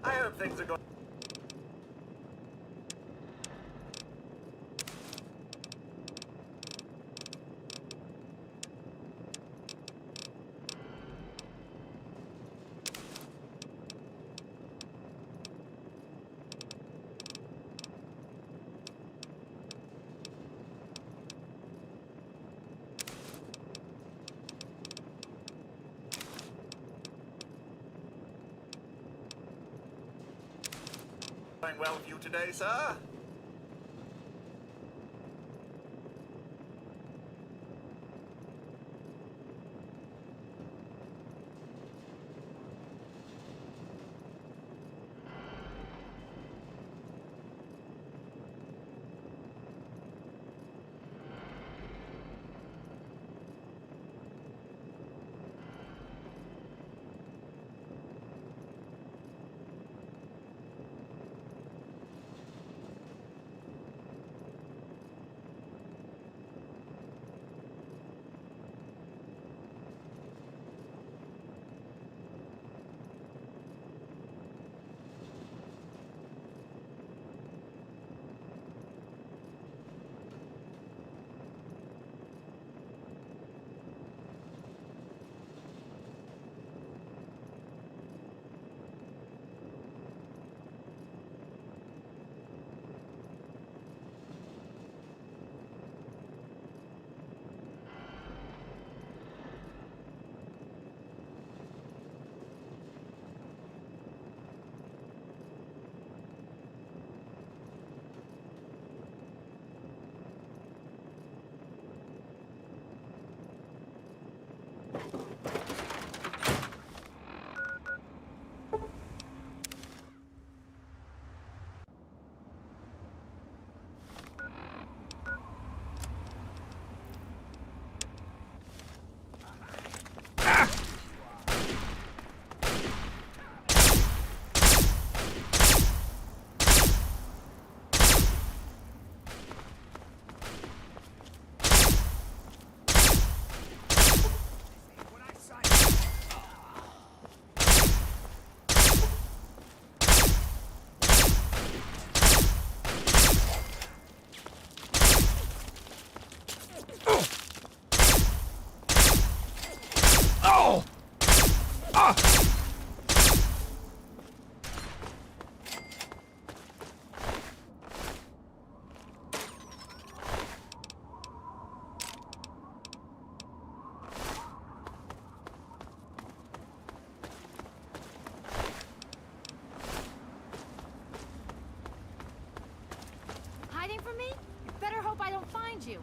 I hope things are going. Going well with you today, sir? hiding from me? You better hope I don't find you.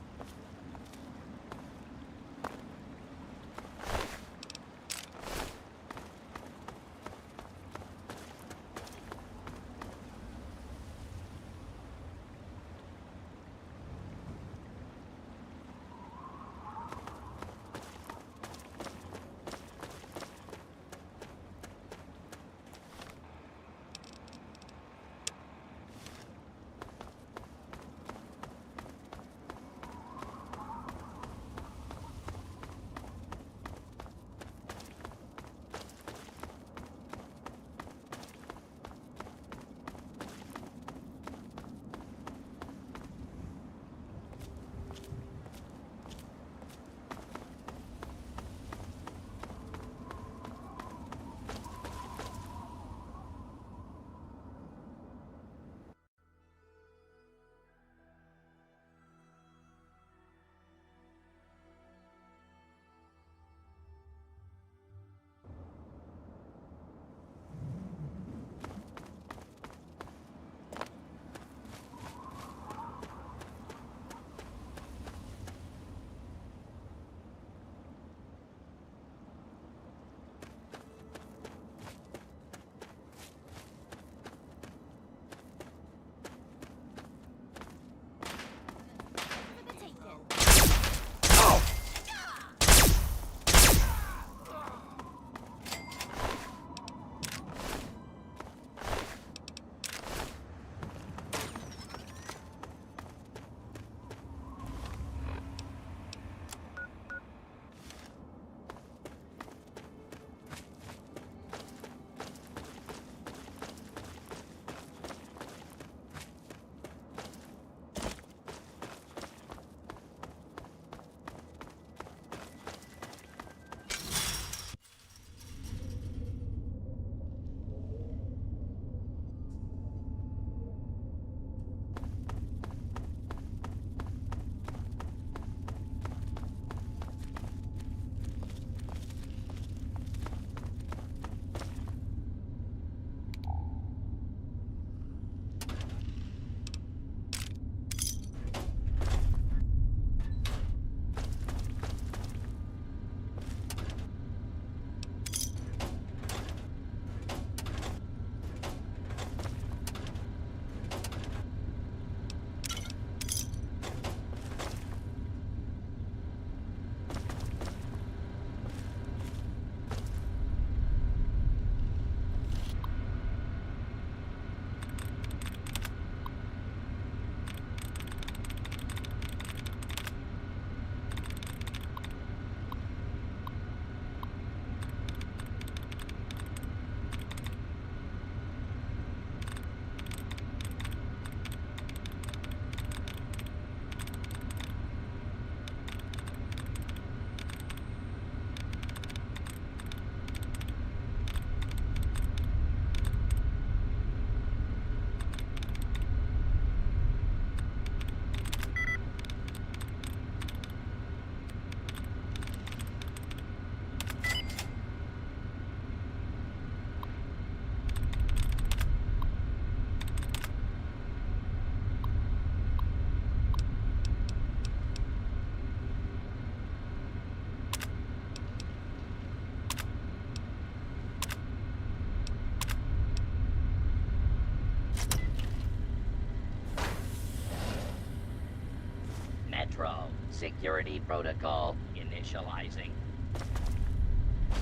Metro. Security protocol initializing.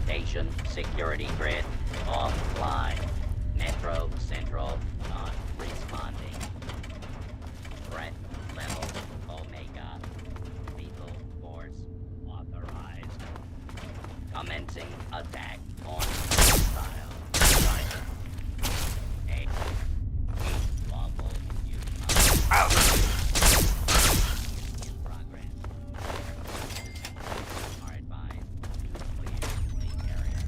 Station security grid offline. Metro Central not responding. Threat level Omega. Lethal force authorized. Commencing attack on hostile. Driver. A. Lawful use. In progress. Are advised to clear the area.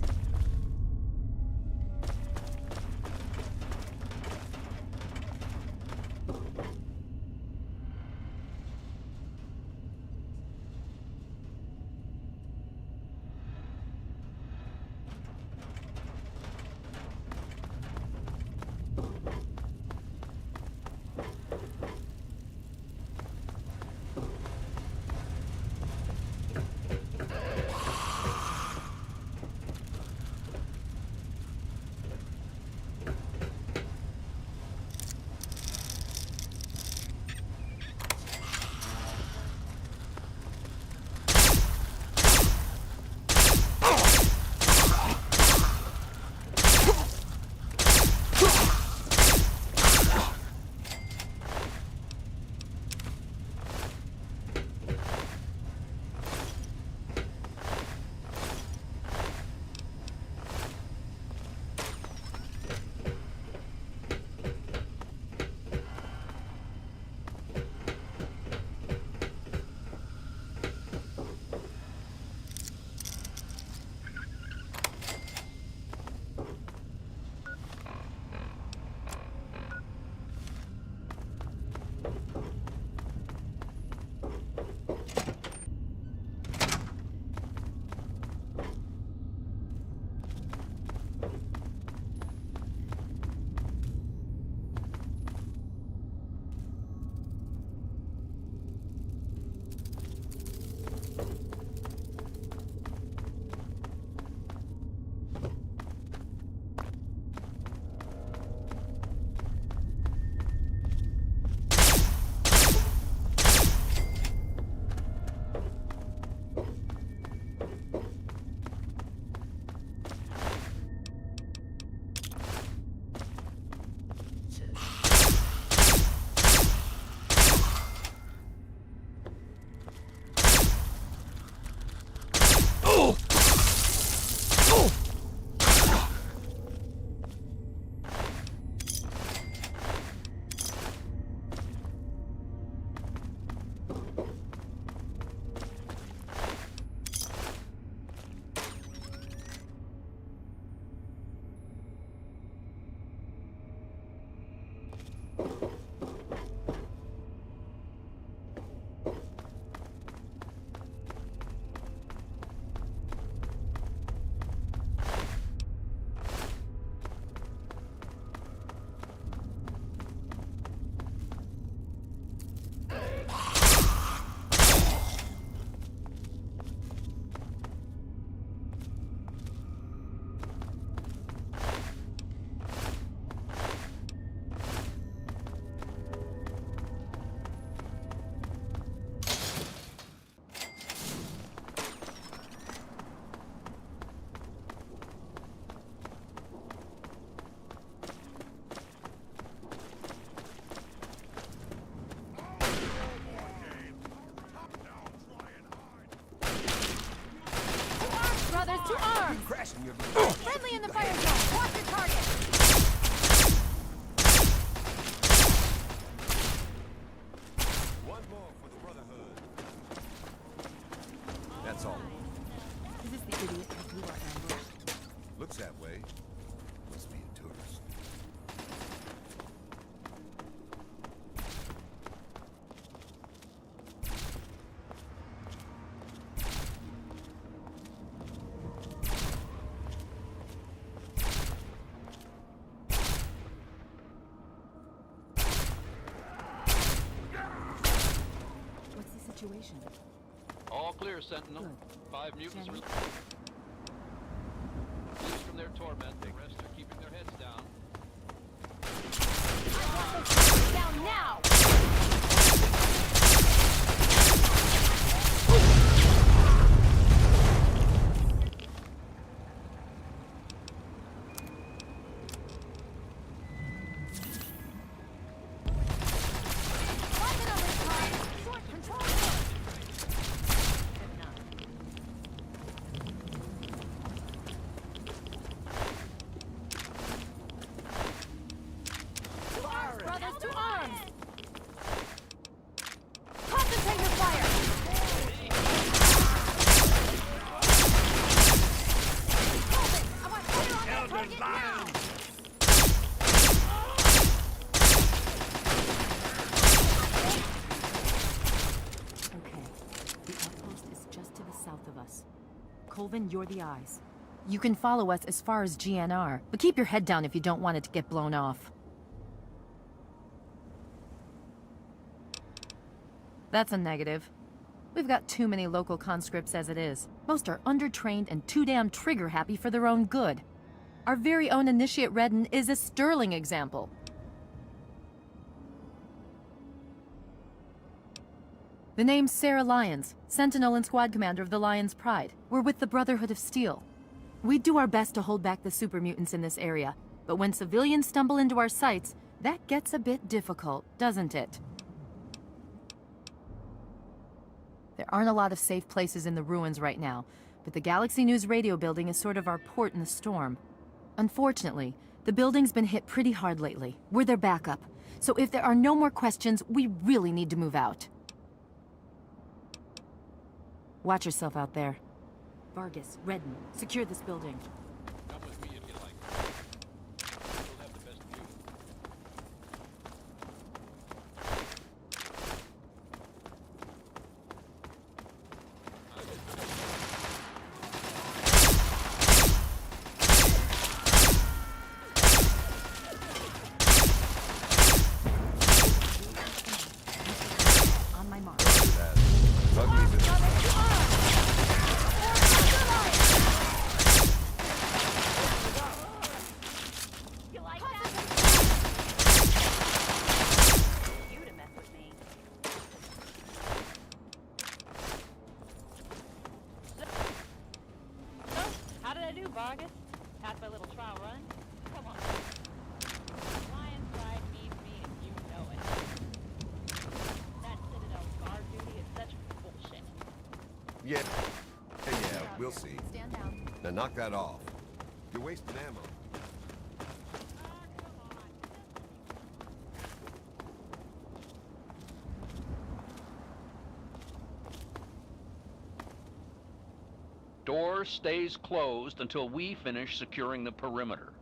situation? All clear, Sentinel. Good. 5 mutants Jenny? released from their torment. The rest are keeping their heads down. Down now! Brothers, to arms! Concentrate your fire! I want fire on that target now! Okay. The outpost is just to the south of us. Colvin, you're the eyes. You can follow us as far as GNR, but keep your head down if you don't want it to get blown off. That's a negative. We've got too many local conscripts as it is. Most are undertrained and too damn trigger-happy for their own good. Our very own Initiate Redden is a sterling example. The name's Sarah Lyons, Sentinel and Squad Commander of the Lion's Pride. We're with the Brotherhood of Steel. We do our best to hold back the super mutants in this area, but when civilians stumble into our sights, that gets a bit difficult, doesn't it? There aren't a lot of safe places in the ruins right now, but the Galaxy News radio building is sort of our port in the storm. Unfortunately, the building's been hit pretty hard lately. We're their backup, so if there are no more questions, we really need to move out. Watch yourself out there. Vargas, Redden, secure this building. Come with me if you like. We'll have the best view. On my mark. You like that? You to mess with me. So, how did I do, Vargas? Passed my little trial run? Come on. Lion's Pride needs me and you know it. That Citadel guard duty is such bullshit. Yeah, we'll see. Stand down. Now knock that off. You're wasting ammo. Door stays closed until we finish securing the perimeter.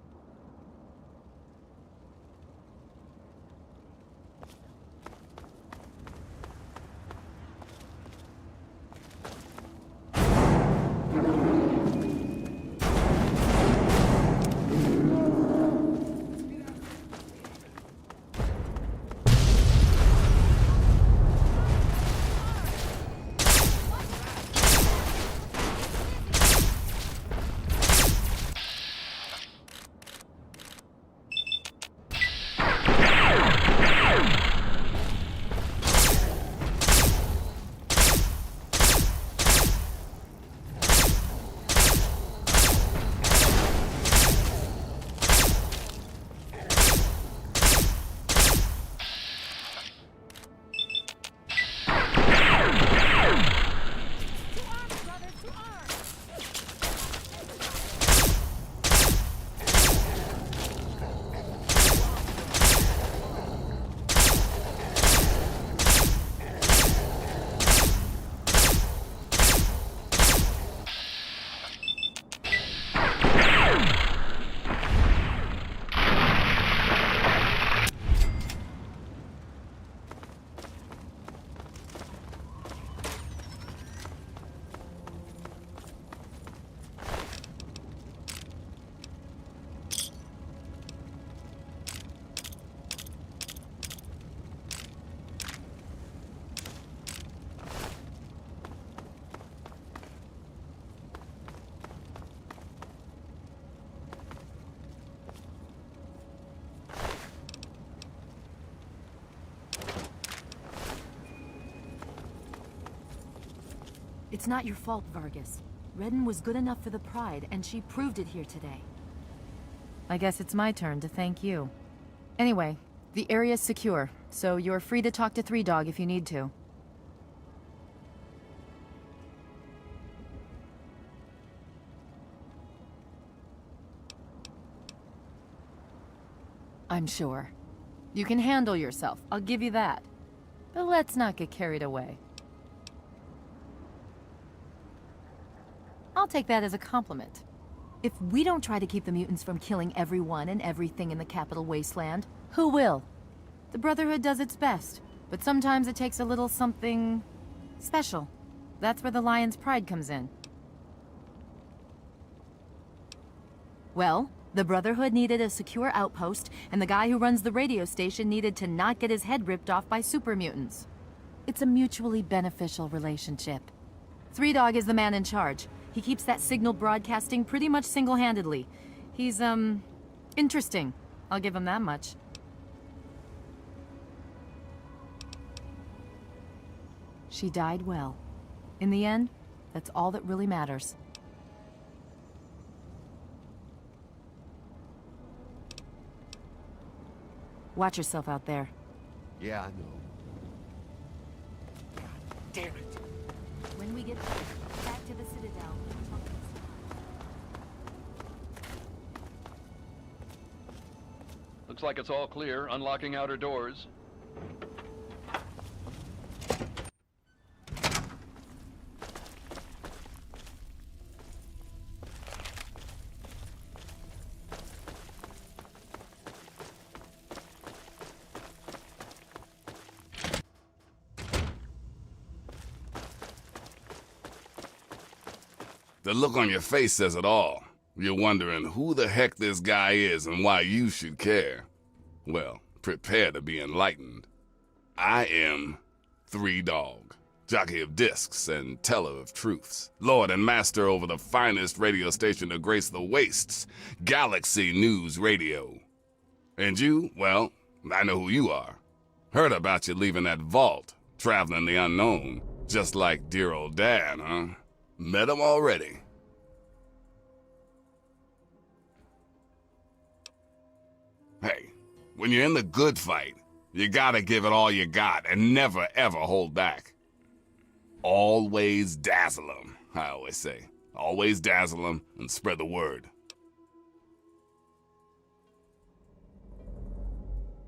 It's not your fault, Vargas. Redden was good enough for the Pride, and she proved it here today. I guess it's my turn to thank you. Anyway, the area's secure, so you're free to talk to Three Dog if you need to. I'm sure. You can handle yourself, I'll give you that. But let's not get carried away. I'll take that as a compliment. If we don't try to keep the mutants from killing everyone and everything in the capital wasteland, who will? The Brotherhood does its best, but sometimes it takes a little something special. That's where the Lion's Pride comes in. Well, the Brotherhood needed a secure outpost, and the guy who runs the radio station needed to not get his head ripped off by super mutants. It's a mutually beneficial relationship. Three Dog is the man in charge. He keeps that signal broadcasting pretty much single-handedly. He's, interesting. I'll give him that much. She died well. In the end, that's all that really matters. Watch yourself out there. Yeah, I know. God damn it. When we get back to the Citadel, we'll talk this. Looks like it's all clear. Unlocking outer doors. The look on your face says it all. You're wondering who the heck this guy is and why you should care. Well, prepare to be enlightened. I am Three Dog, jockey of discs and teller of truths, lord and master over the finest radio station to grace the wastes, Galaxy News Radio. And you, well, I know who you are. Heard about you leaving that vault, traveling the unknown, just like dear old Dad, huh? Met him already. Hey, when you're in the good fight, you gotta give it all you got and never ever hold back. Always dazzle 'em, I always say. Always dazzle 'em and spread the word.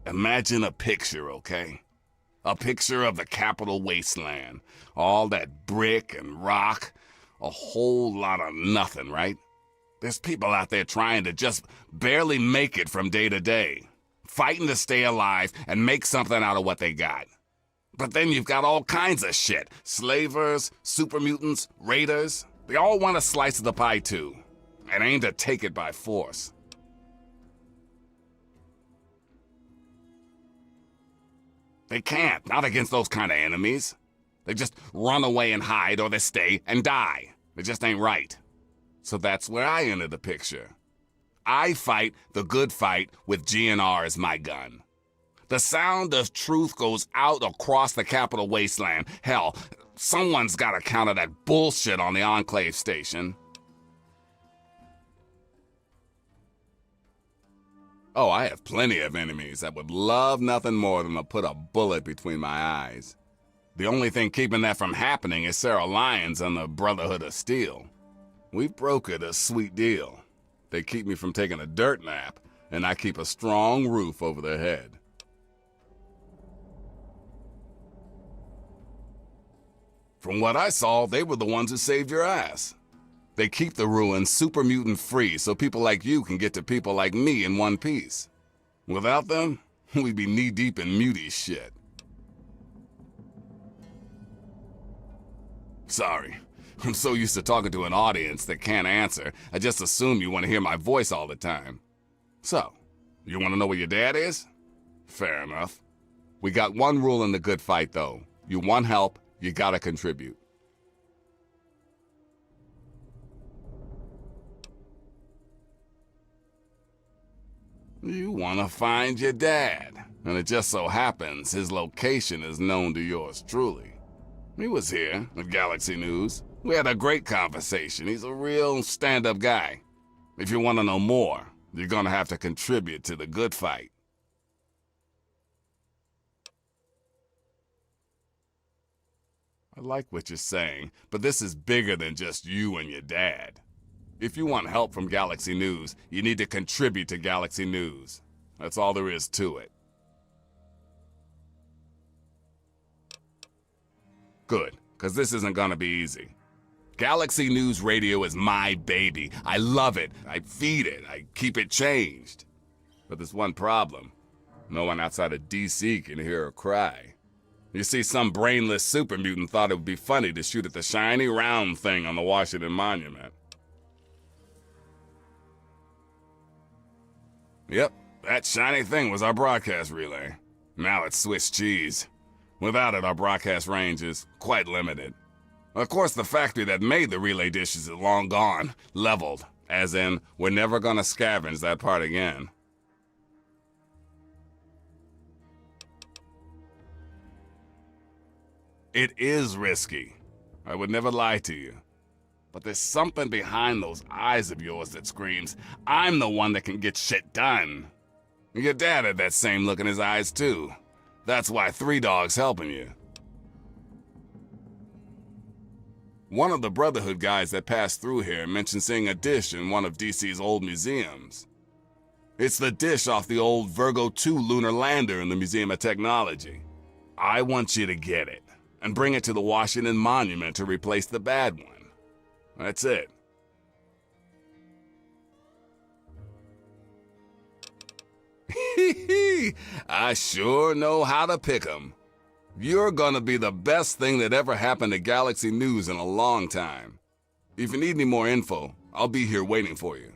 Imagine a picture, okay? A picture of the capital wasteland. All that brick and rock. A whole lot of nothing, right? There's people out there trying to just barely make it from day to day, fighting to stay alive and make something out of what they got. But then you've got all kinds of shit. Slavers, super mutants, raiders. They all want a slice of the pie too, and aim to take it by force. They can't, not against those kind of enemies. They just run away and hide, or they stay and die. It just ain't right. So that's where I enter the picture. I fight the good fight with GNR as my gun. The sound of truth goes out across the capital wasteland. Hell, someone's gotta counter that bullshit on the Enclave station. Oh, I have plenty of enemies that would love nothing more than to put a bullet between my eyes. The only thing keeping that from happening is Sarah Lyons and the Brotherhood of Steel. We've brokered a sweet deal. They keep me from taking a dirt nap, and I keep a strong roof over their head. From what I saw, they were the ones who saved your ass. They keep the ruins super mutant free so people like you can get to people like me in one piece. Without them, we'd be knee-deep in mutie shit. Sorry, I'm so used to talking to an audience that can't answer, I just assume you want to hear my voice all the time. So, you want to know where your dad is? Fair enough. We got one rule in the good fight, though. You want help, you gotta contribute. You want to find your dad, and it just so happens his location is known to yours truly. He was here at Galaxy News, We had a great conversation. He's a real stand-up guy. If you want to know more, you're gonna have to contribute to the good fight. I like what you're saying, but this is bigger than just you and your dad. If you want help from Galaxy News, you need to contribute to Galaxy News. That's all there is to it. Good, because this isn't gonna be easy. Galaxy News Radio is my baby. I love it. I feed it. I keep it changed. But there's one problem. No one outside of DC can hear her cry. You see, some brainless super mutant thought it would be funny to shoot at the shiny round thing on the Washington Monument. Yep, that shiny thing was our broadcast relay. Now it's Swiss cheese. Without it, our broadcast range is quite limited. Of course, the factory that made the relay dishes is long gone, leveled, as in, we're never gonna scavenge that part again. It is risky. I would never lie to you. But there's something behind those eyes of yours that screams, I'm the one that can get shit done. Your dad had that same look in his eyes too. That's why 3 Dog's helping you. One of the Brotherhood guys that passed through here mentioned seeing a dish in one of DC's old museums. It's the dish off the old Virgo 2 lunar lander in the Museum of Technology. I want you to get it and bring it to the Washington Monument to replace the bad one. That's it. I sure know how to pick 'em. You're gonna be the best thing that ever happened to Galaxy News in a long time. If you need any more info, I'll be here waiting for you.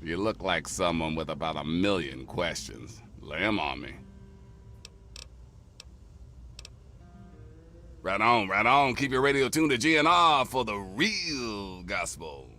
You look like someone with about 1,000,000 questions. Lay 'em on me. Right on, right on. Keep your radio tuned to GNR for the real gospel.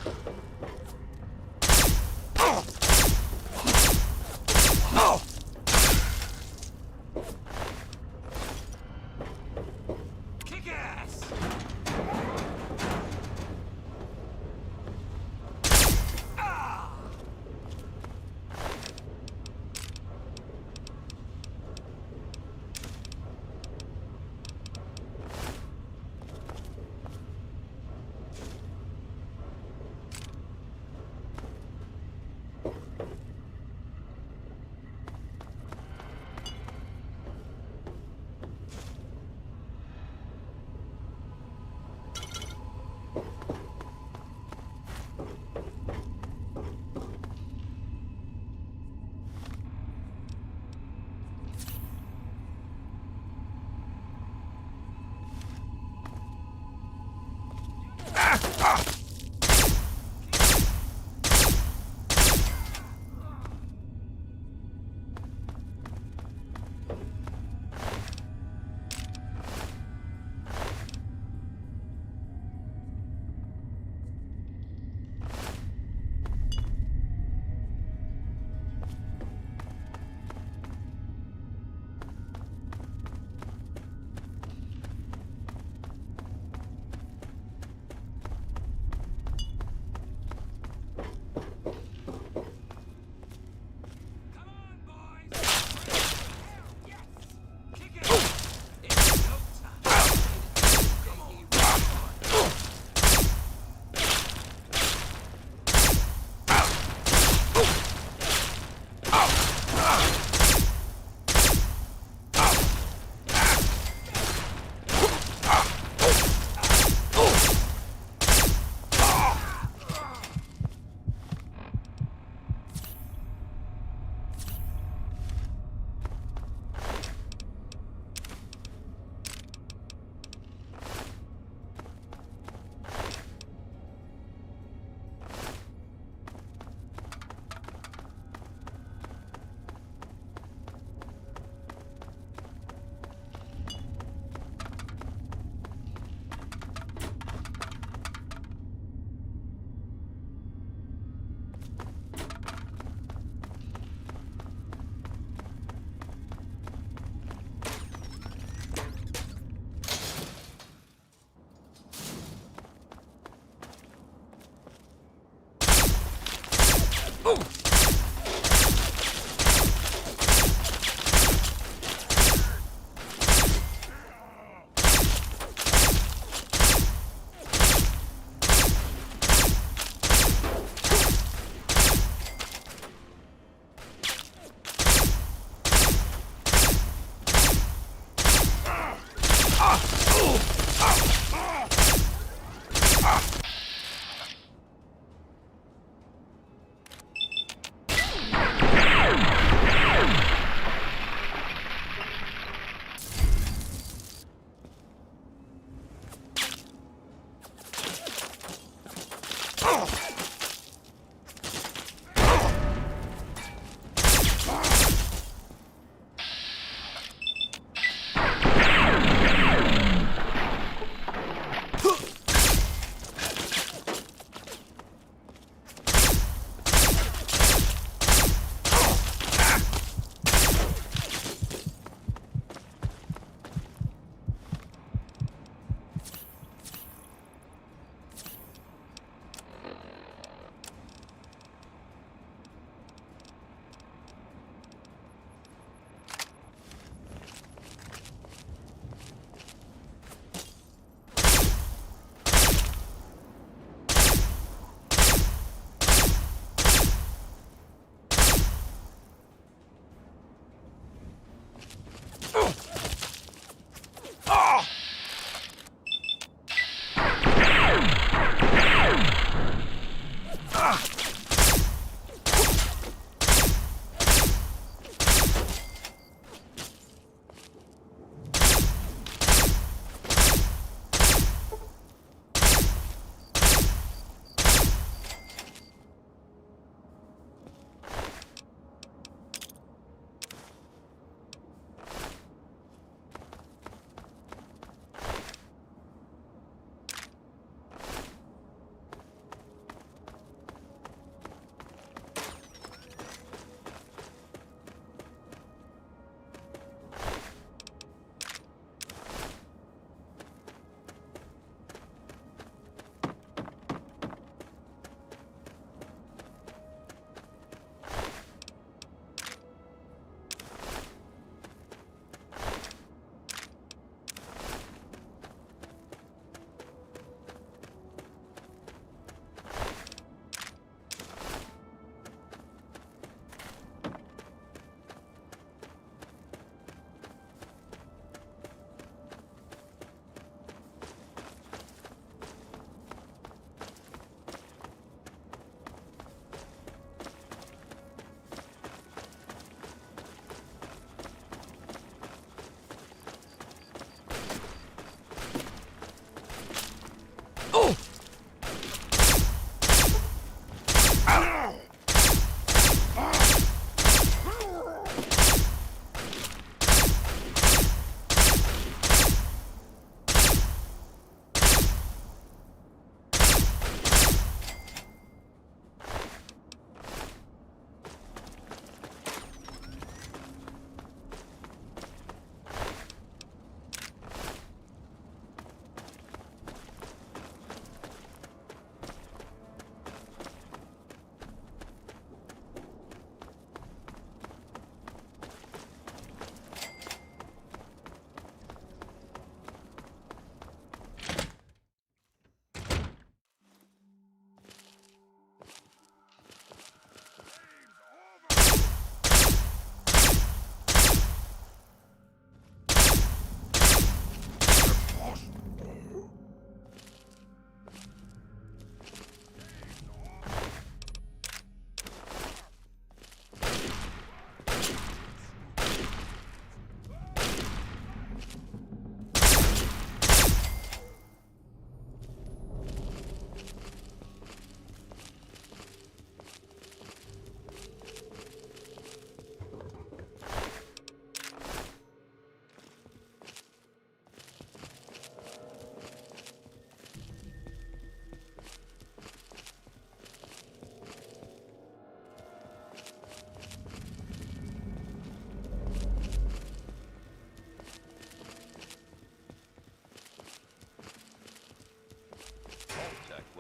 Kick ass!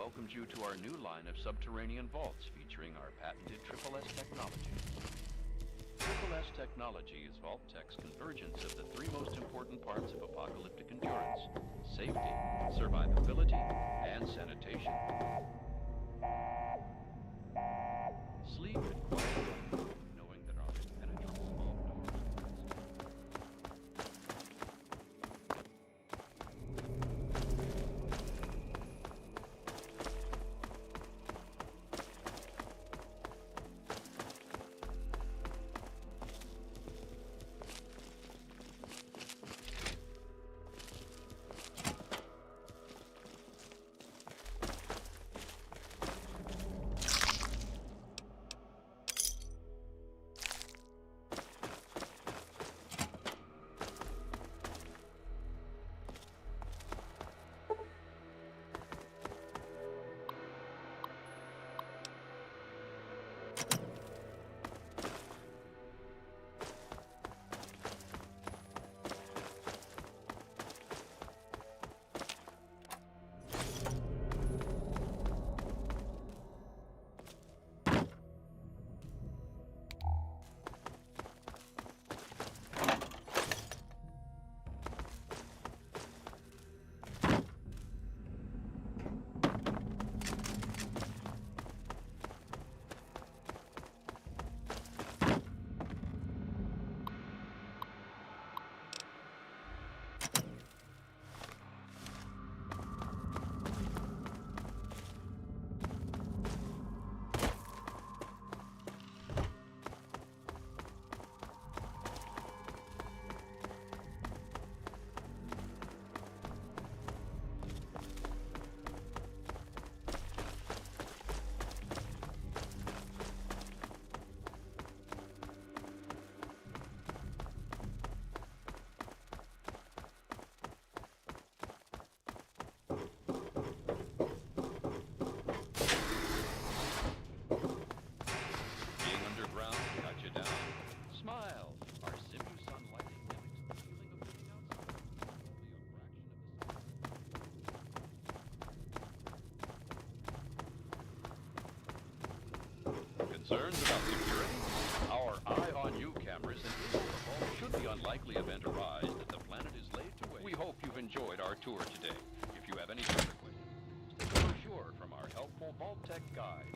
welcomes you to our new line of subterranean vaults featuring our patented S technology. S technology is Vault-Tech's convergence of the three most important parts of apocalyptic endurance: safety, survivability, and sanitation. Sleep and quiet, knowing that our impenetrable vault doors. Concerns about security? Our Eye on You cameras indicate the vault should the unlikely event arise that the planet is laid to waste. We hope you've enjoyed our tour today. If you have any further questions, take a brochure from our helpful Vault-Tech guides.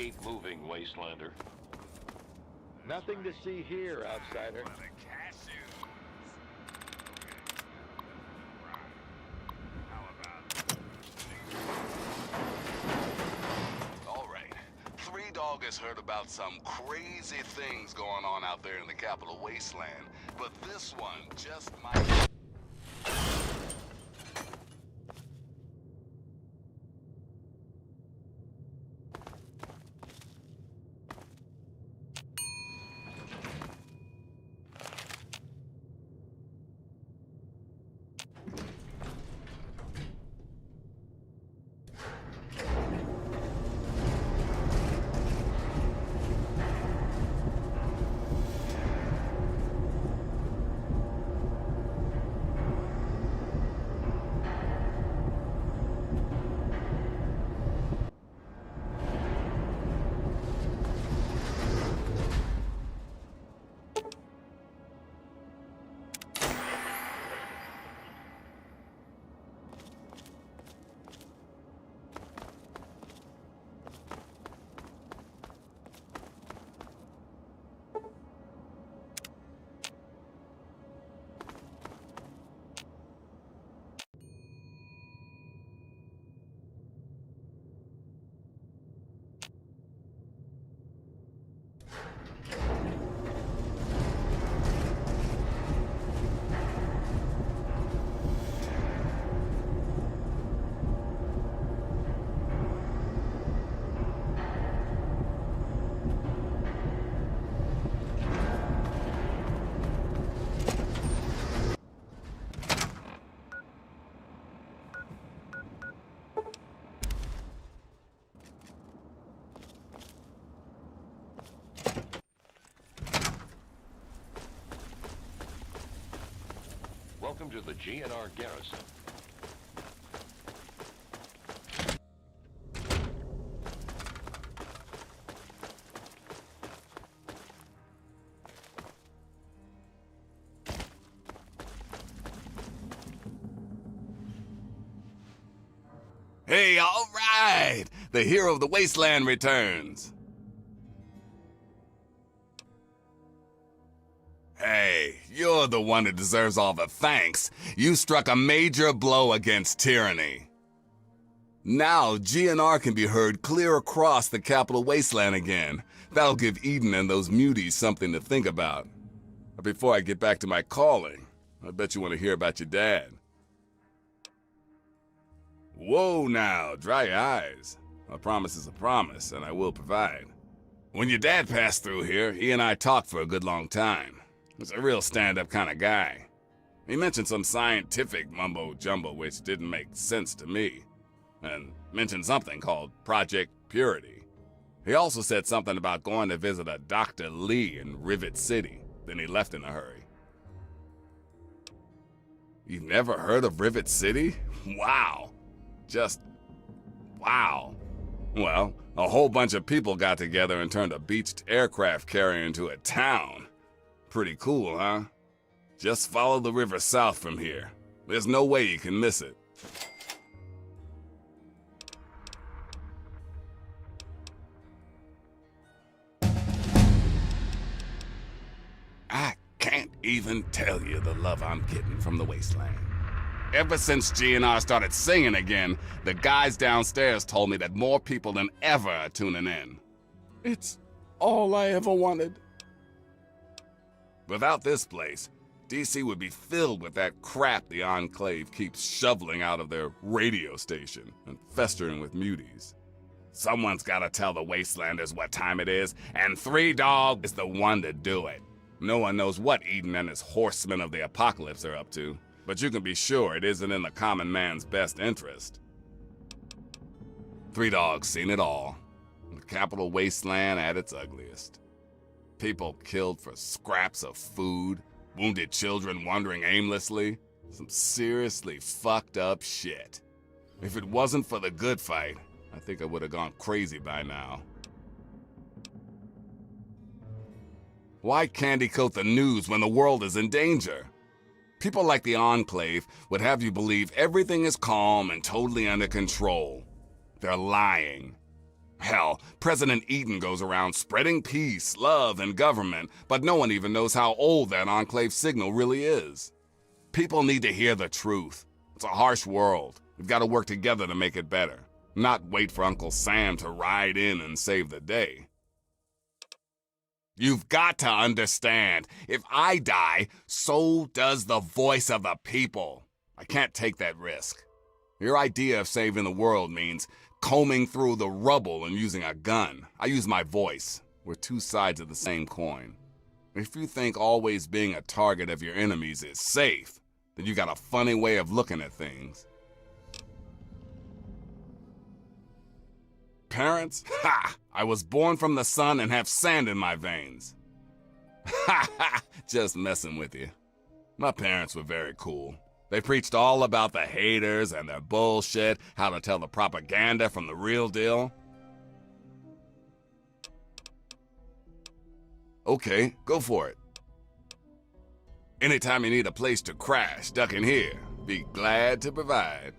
Keep moving, Wastelander. Nothing to see here, outsider. All right. Three Dog has heard about some crazy things going on out there in the capital wasteland, but this one just might... Welcome to the GNR Garrison. Hey, all right! The hero of the wasteland returns. Hey, you're the one that deserves all the thanks. You struck a major blow against tyranny. Now, GNR can be heard clear across the capital wasteland again. That'll give Eden and those muties something to think about. But before I get back to my calling, I bet you want to hear about your dad. Whoa now, dry your eyes. A promise is a promise, and I will provide. When your dad passed through here, he and I talked for a good long time. He's a real stand-up kind of guy. He mentioned some scientific mumbo-jumbo which didn't make sense to me, and mentioned something called Project Purity. He also said something about going to visit a Dr. Lee in Rivet City, then he left in a hurry. You've never heard of Rivet City? Wow. Just wow. Well, a whole bunch of people got together and turned a beached aircraft carrier into a town. Pretty cool, huh? Just follow the river south from here. There's no way you can miss it. I can't even tell you the love I'm getting from the wasteland. Ever since GNR started singing again, the guys downstairs told me that more people than ever are tuning in. It's all I ever wanted. Without this place, DC would be filled with that crap the Enclave keeps shoveling out of their radio station and festering with muties. Someone's gotta tell the Wastelanders what time it is, and Three Dog is the one to do it. No one knows what Eden and his horsemen of the apocalypse are up to, but you can be sure it isn't in the common man's best interest. Three Dog's seen it all. The capital wasteland at its ugliest. People killed for scraps of food, wounded children wandering aimlessly. Some seriously fucked up shit. If it wasn't for the good fight, I think I would have gone crazy by now. Why candy coat the news when the world is in danger? People like the Enclave would have you believe everything is calm and totally under control. They're lying. Hell, President Eden goes around spreading peace, love, and government, but no one even knows how old that Enclave signal really is. People need to hear the truth. It's a harsh world. We've got to work together to make it better, not wait for Uncle Sam to ride in and save the day. You've got to understand, if I die, so does the voice of the people. I can't take that risk. Your idea of saving the world means combing through the rubble and using a gun. I use my voice. We're two sides of the same coin. If you think always being a target of your enemies is safe, then you got a funny way of looking at things. Parents? Ha! I was born from the sun and have sand in my veins. Ha ha! Just messing with you. My parents were very cool. They preached all about the haters and their bullshit, how to tell the propaganda from the real deal. Okay, go for it. Anytime you need a place to crash, duck in here. Be glad to provide.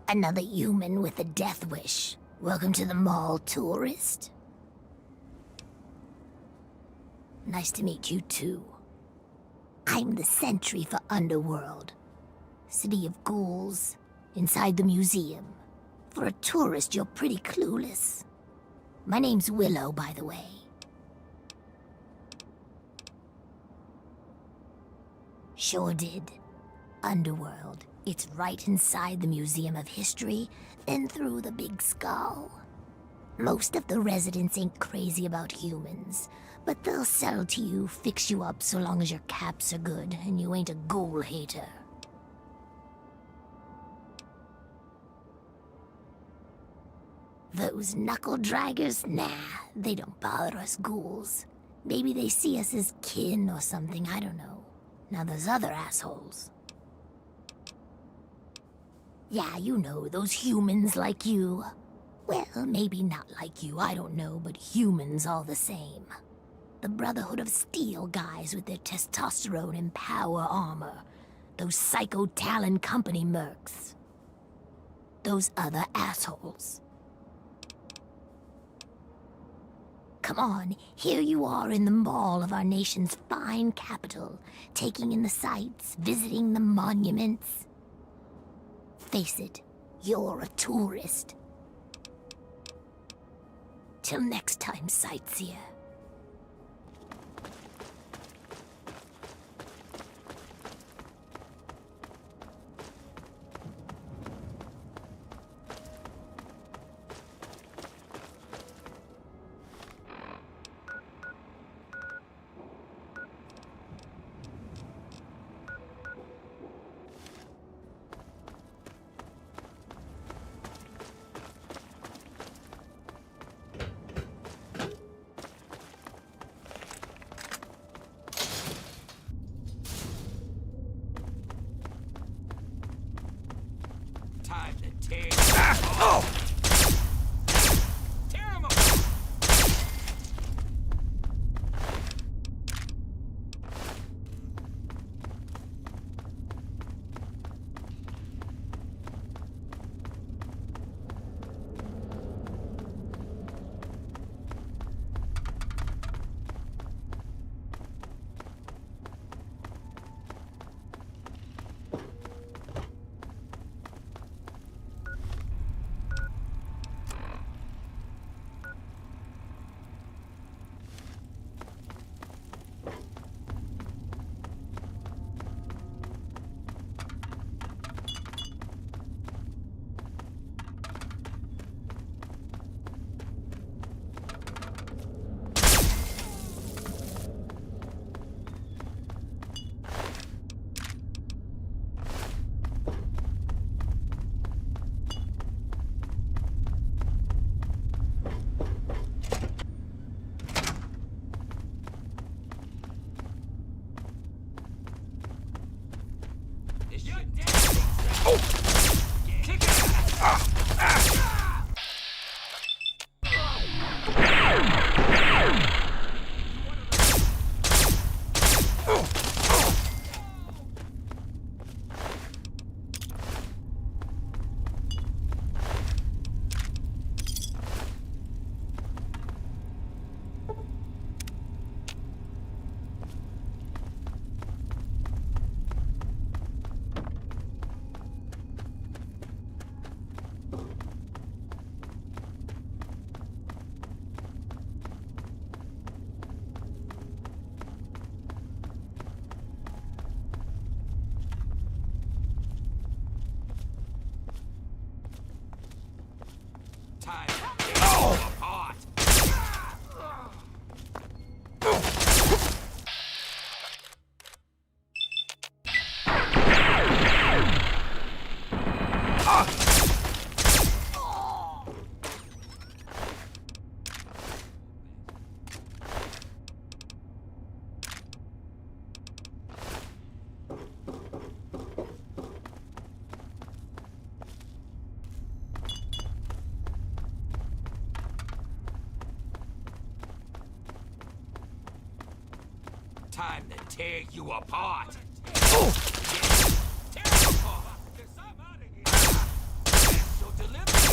Another human with a death wish. Welcome to the mall, tourist. Nice to meet you too. I'm the sentry for Underworld. City of ghouls, inside the museum. For a tourist, you're pretty clueless. My name's Willow, by the way. Sure did. Underworld. It's right inside the Museum of History and through the Big Skull. Most of the residents ain't crazy about humans, but they'll sell to you, fix you up so long as your caps are good and you ain't a ghoul hater. Those knuckle draggers? Nah, they don't bother us ghouls. Maybe they see us as kin or something, I don't know. Now there's other assholes. Yeah, you know, those humans like you. Well, maybe not like you, I don't know, but humans all the same. The Brotherhood of Steel guys with their testosterone and power armor. Those Psycho Talon Company mercs. Those other assholes. Come on, here you are in the mall of our nation's fine capital, taking in the sights, visiting the monuments. Face it, you're a tourist. Till next time, sightseer. Time to tear Tear him apart! Time to tear him apart! Time to tear you apart! Tear him apart! I'm out of here! Special delivery!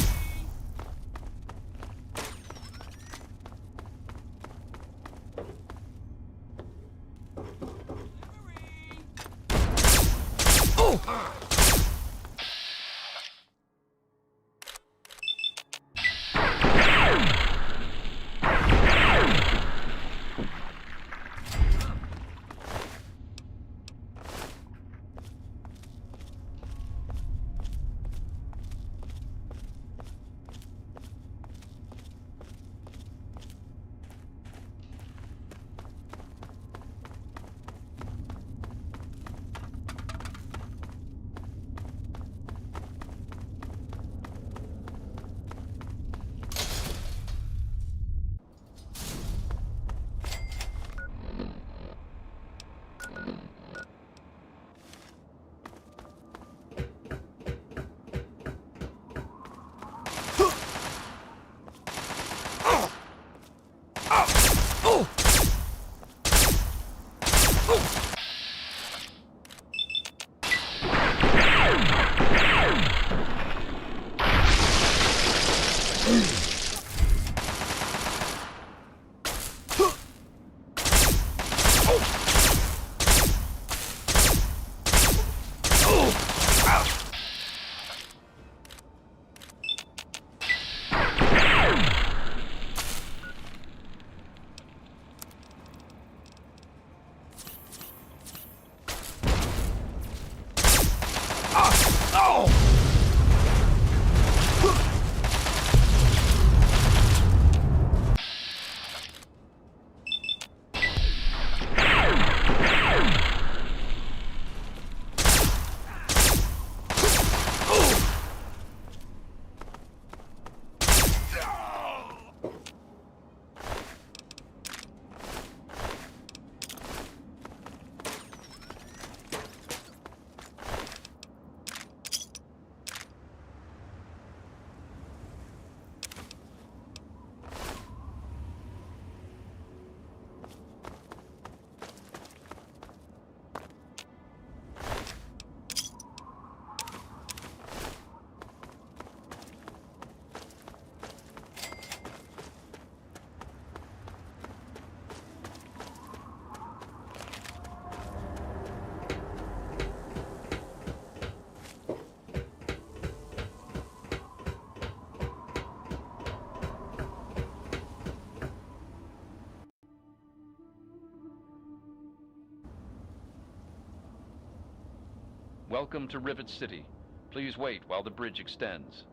Welcome to Rivet City. Please wait while the bridge extends.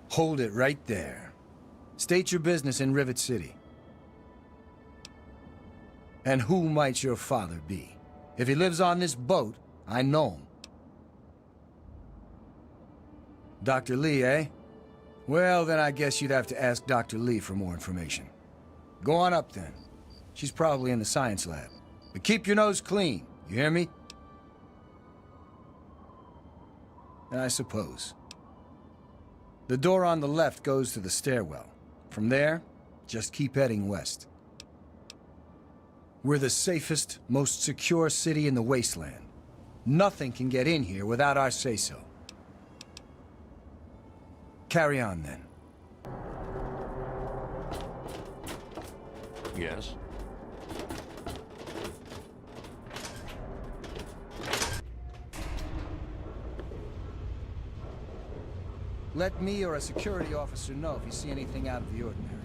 Hold it right there. State your business in Rivet City. And who might your father be? If he lives on this boat, I know him. Dr. Lee, eh? Well, then I guess you'd have to ask Dr. Lee for more information. Go on up, then. She's probably in the science lab. But keep your nose clean, you hear me? I suppose. The door on the left goes to the stairwell. From there, just keep heading west. We're the safest, most secure city in the wasteland. Nothing can get in here without our say-so. Carry on, then. Yes? Let me or a security officer know if you see anything out of the ordinary.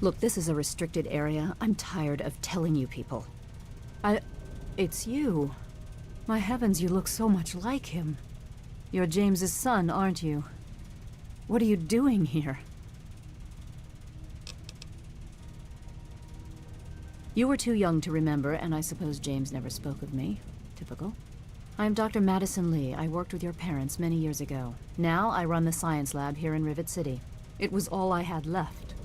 Look, this is a restricted area. I'm tired of telling you people. It's you. My heavens, you look so much like him. You're James's son, aren't you? What are you doing here? You were too young to remember, and I suppose James never spoke of me. Typical. I'm Dr. Madison Lee. I worked with your parents many years ago. Now I run the science lab here in Rivet City. It was all I had left.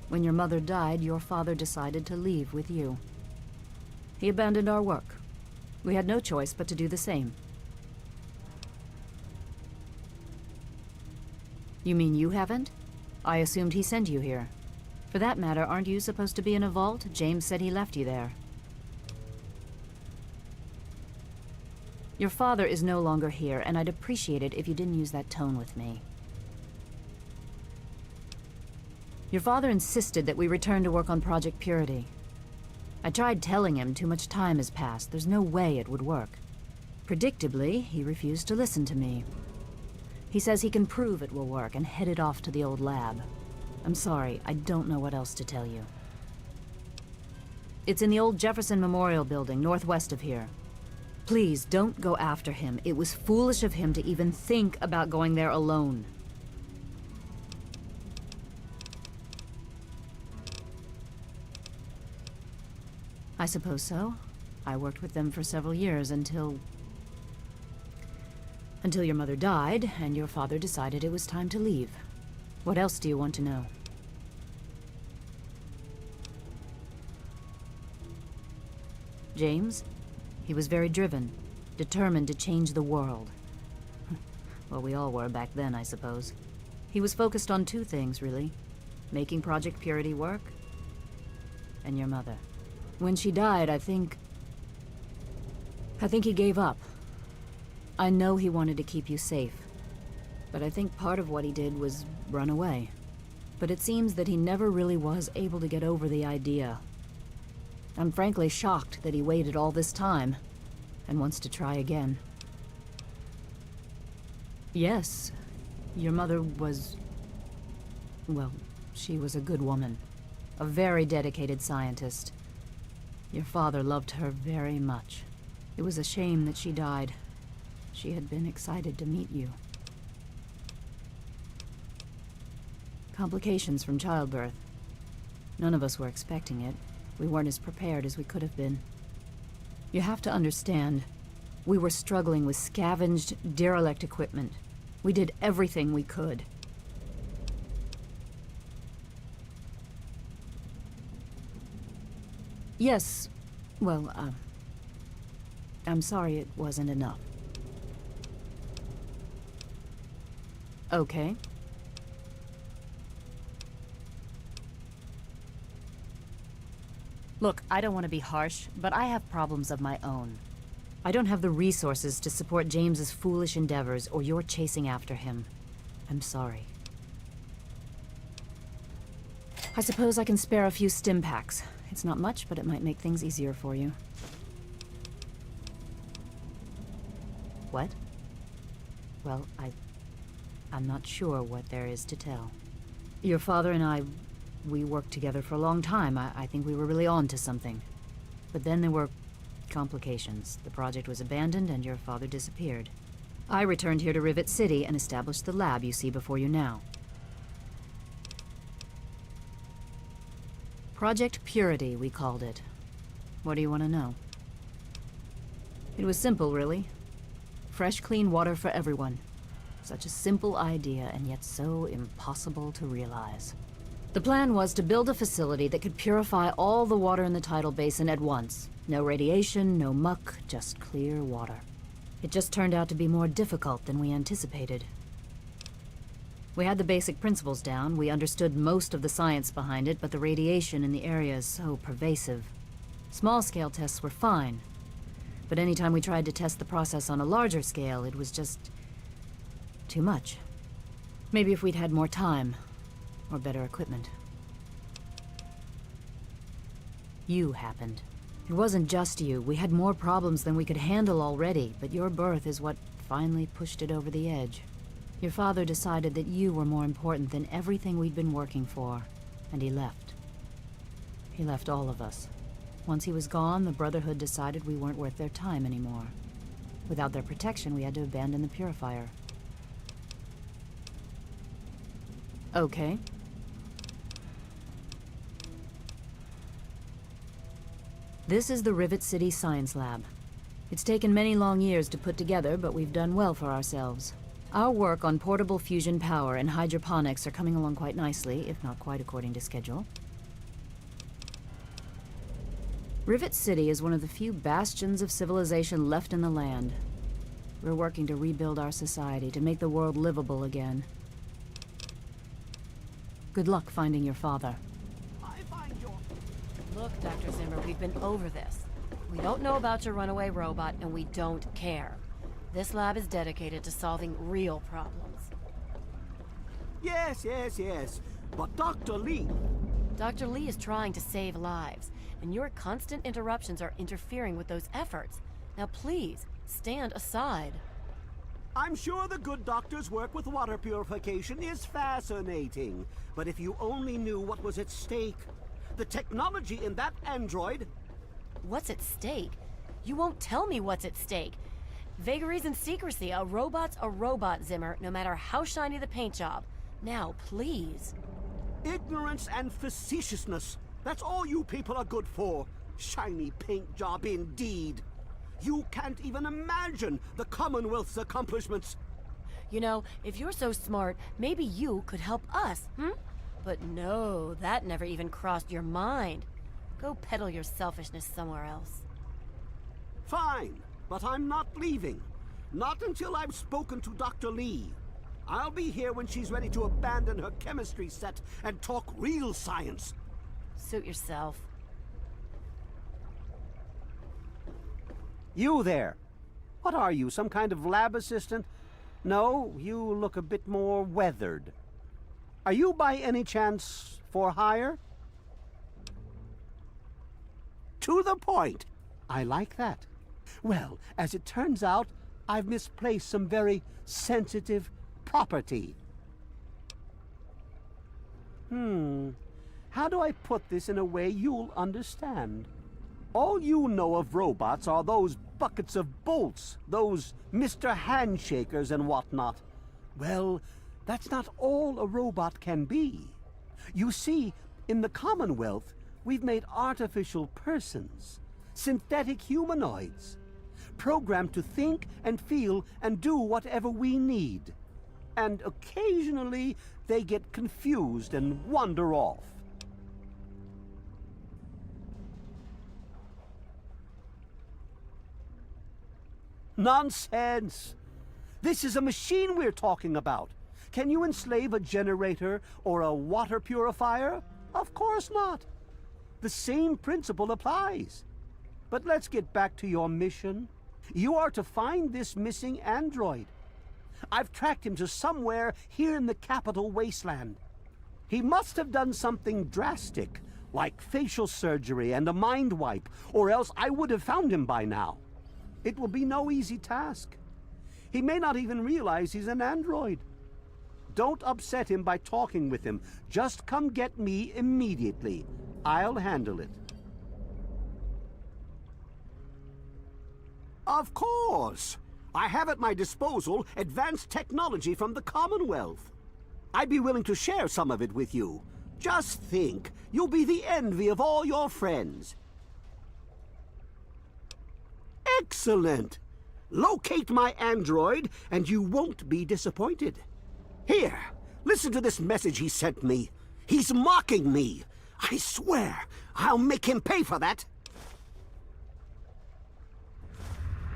When your mother died, your father decided to leave with you. He abandoned our work. We had no choice but to do the same. You mean you haven't? I assumed he sent you here. For that matter, aren't you supposed to be in a vault? James said he left you there. Your father is no longer here, and I'd appreciate it if you didn't use that tone with me. Your father insisted that we return to work on Project Purity. I tried telling him too much time has passed. There's no way it would work. Predictably, he refused to listen to me. He says he can prove it will work and headed off to the old lab. I'm sorry, I don't know what else to tell you. It's in the old Jefferson Memorial Building, northwest of here. Please, don't go after him. It was foolish of him to even think about going there alone. I suppose so. I worked with them for several years until your mother died, and your father decided it was time to leave. What else do you want to know? James? He was very driven, determined to change the world. Well, we all were back then, I suppose. He was focused on two things, really. Making Project Purity work, and your mother. When she died, I think he gave up. I know he wanted to keep you safe, but I think part of what he did was run away. But it seems that he never really was able to get over the idea. I'm frankly shocked that he waited all this time and wants to try again. Yes, your mother was... well, she was a good woman. A very dedicated scientist. Your father loved her very much. It was a shame that she died. She had been excited to meet you. Complications from childbirth. None of us were expecting it. We weren't as prepared as we could have been. You have to understand, we were struggling with scavenged, derelict equipment. We did everything we could. Yes, well, I'm sorry it wasn't enough. Okay. Look, I don't want to be harsh, but I have problems of my own. I don't have the resources to support James's foolish endeavors, or your chasing after him. I'm sorry. I suppose I can spare a few stim packs. It's not much, but it might make things easier for you. What? Well, I'm not sure what there is to tell. Your father and I, we worked together for a long time. I think we were really on to something. But then there were complications. The project was abandoned and your father disappeared. I returned here to Rivet City and established the lab you see before you now. Project Purity, we called it. What do you want to know? It was simple, really. Fresh, clean water for everyone. Such a simple idea, and yet so impossible to realize. The plan was to build a facility that could purify all the water in the tidal basin at once. No radiation, no muck, just clear water. It just turned out to be more difficult than we anticipated. We had the basic principles down, we understood most of the science behind it, but the radiation in the area is so pervasive. Small-scale tests were fine, but anytime we tried to test the process on a larger scale, it was just too much. Maybe if we'd had more time, or better equipment. You happened. It wasn't just you. We had more problems than we could handle already, but your birth is what finally pushed it over the edge. Your father decided that you were more important than everything we'd been working for, and he left. He left all of us. Once he was gone, the Brotherhood decided we weren't worth their time anymore. Without their protection, we had to abandon the purifier. Okay. This is the Rivet City Science Lab. It's taken many long years to put together, but we've done well for ourselves. Our work on portable fusion power and hydroponics are coming along quite nicely, if not quite according to schedule. Rivet City is one of the few bastions of civilization left in the land. We're working to rebuild our society, to make the world livable again. Good luck finding your father. Look, Dr. Zimmer, we've been over this. We don't know about your runaway robot, and we don't care. This lab is dedicated to solving real problems. Yes. But Dr. Lee... Dr. Lee is trying to save lives, and your constant interruptions are interfering with those efforts. Now please, stand aside. I'm sure the good doctor's work with water purification is fascinating. But if you only knew what was at stake. The technology in that android... What's at stake? You won't tell me what's at stake. Vagaries and secrecy. A robot's a robot, Zimmer, no matter how shiny the paint job. Now, please. Ignorance and facetiousness. That's all you people are good for. Shiny paint job indeed. You can't even imagine the Commonwealth's accomplishments. You know, if you're so smart, maybe you could help us, But no, that never even crossed your mind. Go peddle your selfishness somewhere else. Fine, but I'm not leaving. Not until I've spoken to Dr. Lee. I'll be here when she's ready to abandon her chemistry set and talk real science. Suit yourself. You there. What are you, some kind of lab assistant? No, you look a bit more weathered. Are you by any chance for hire? To the point. I like that. Well, as it turns out, I've misplaced some very sensitive property. How do I put this in a way you'll understand? All you know of robots are those buckets of bolts, those Mr. Handshakers and whatnot. Well, that's not all a robot can be. You see, in the Commonwealth, we've made artificial persons, synthetic humanoids, programmed to think and feel and do whatever we need. And occasionally, they get confused and wander off. Nonsense! This is a machine we're talking about. Can you enslave a generator or a water purifier? Of course not. The same principle applies. But let's get back to your mission. You are to find this missing android. I've tracked him to somewhere here in the capital wasteland. He must have done something drastic, like facial surgery and a mind wipe, or else I would have found him by now. It will be no easy task. He may not even realize he's an android. Don't upset him by talking with him. Just come get me immediately. I'll handle it. Of course! I have at my disposal advanced technology from the Commonwealth. I'd be willing to share some of it with you. Just think, you'll be the envy of all your friends. Excellent! Locate my android, and you won't be disappointed. Here, listen to this message he sent me. He's mocking me. I swear, I'll make him pay for that.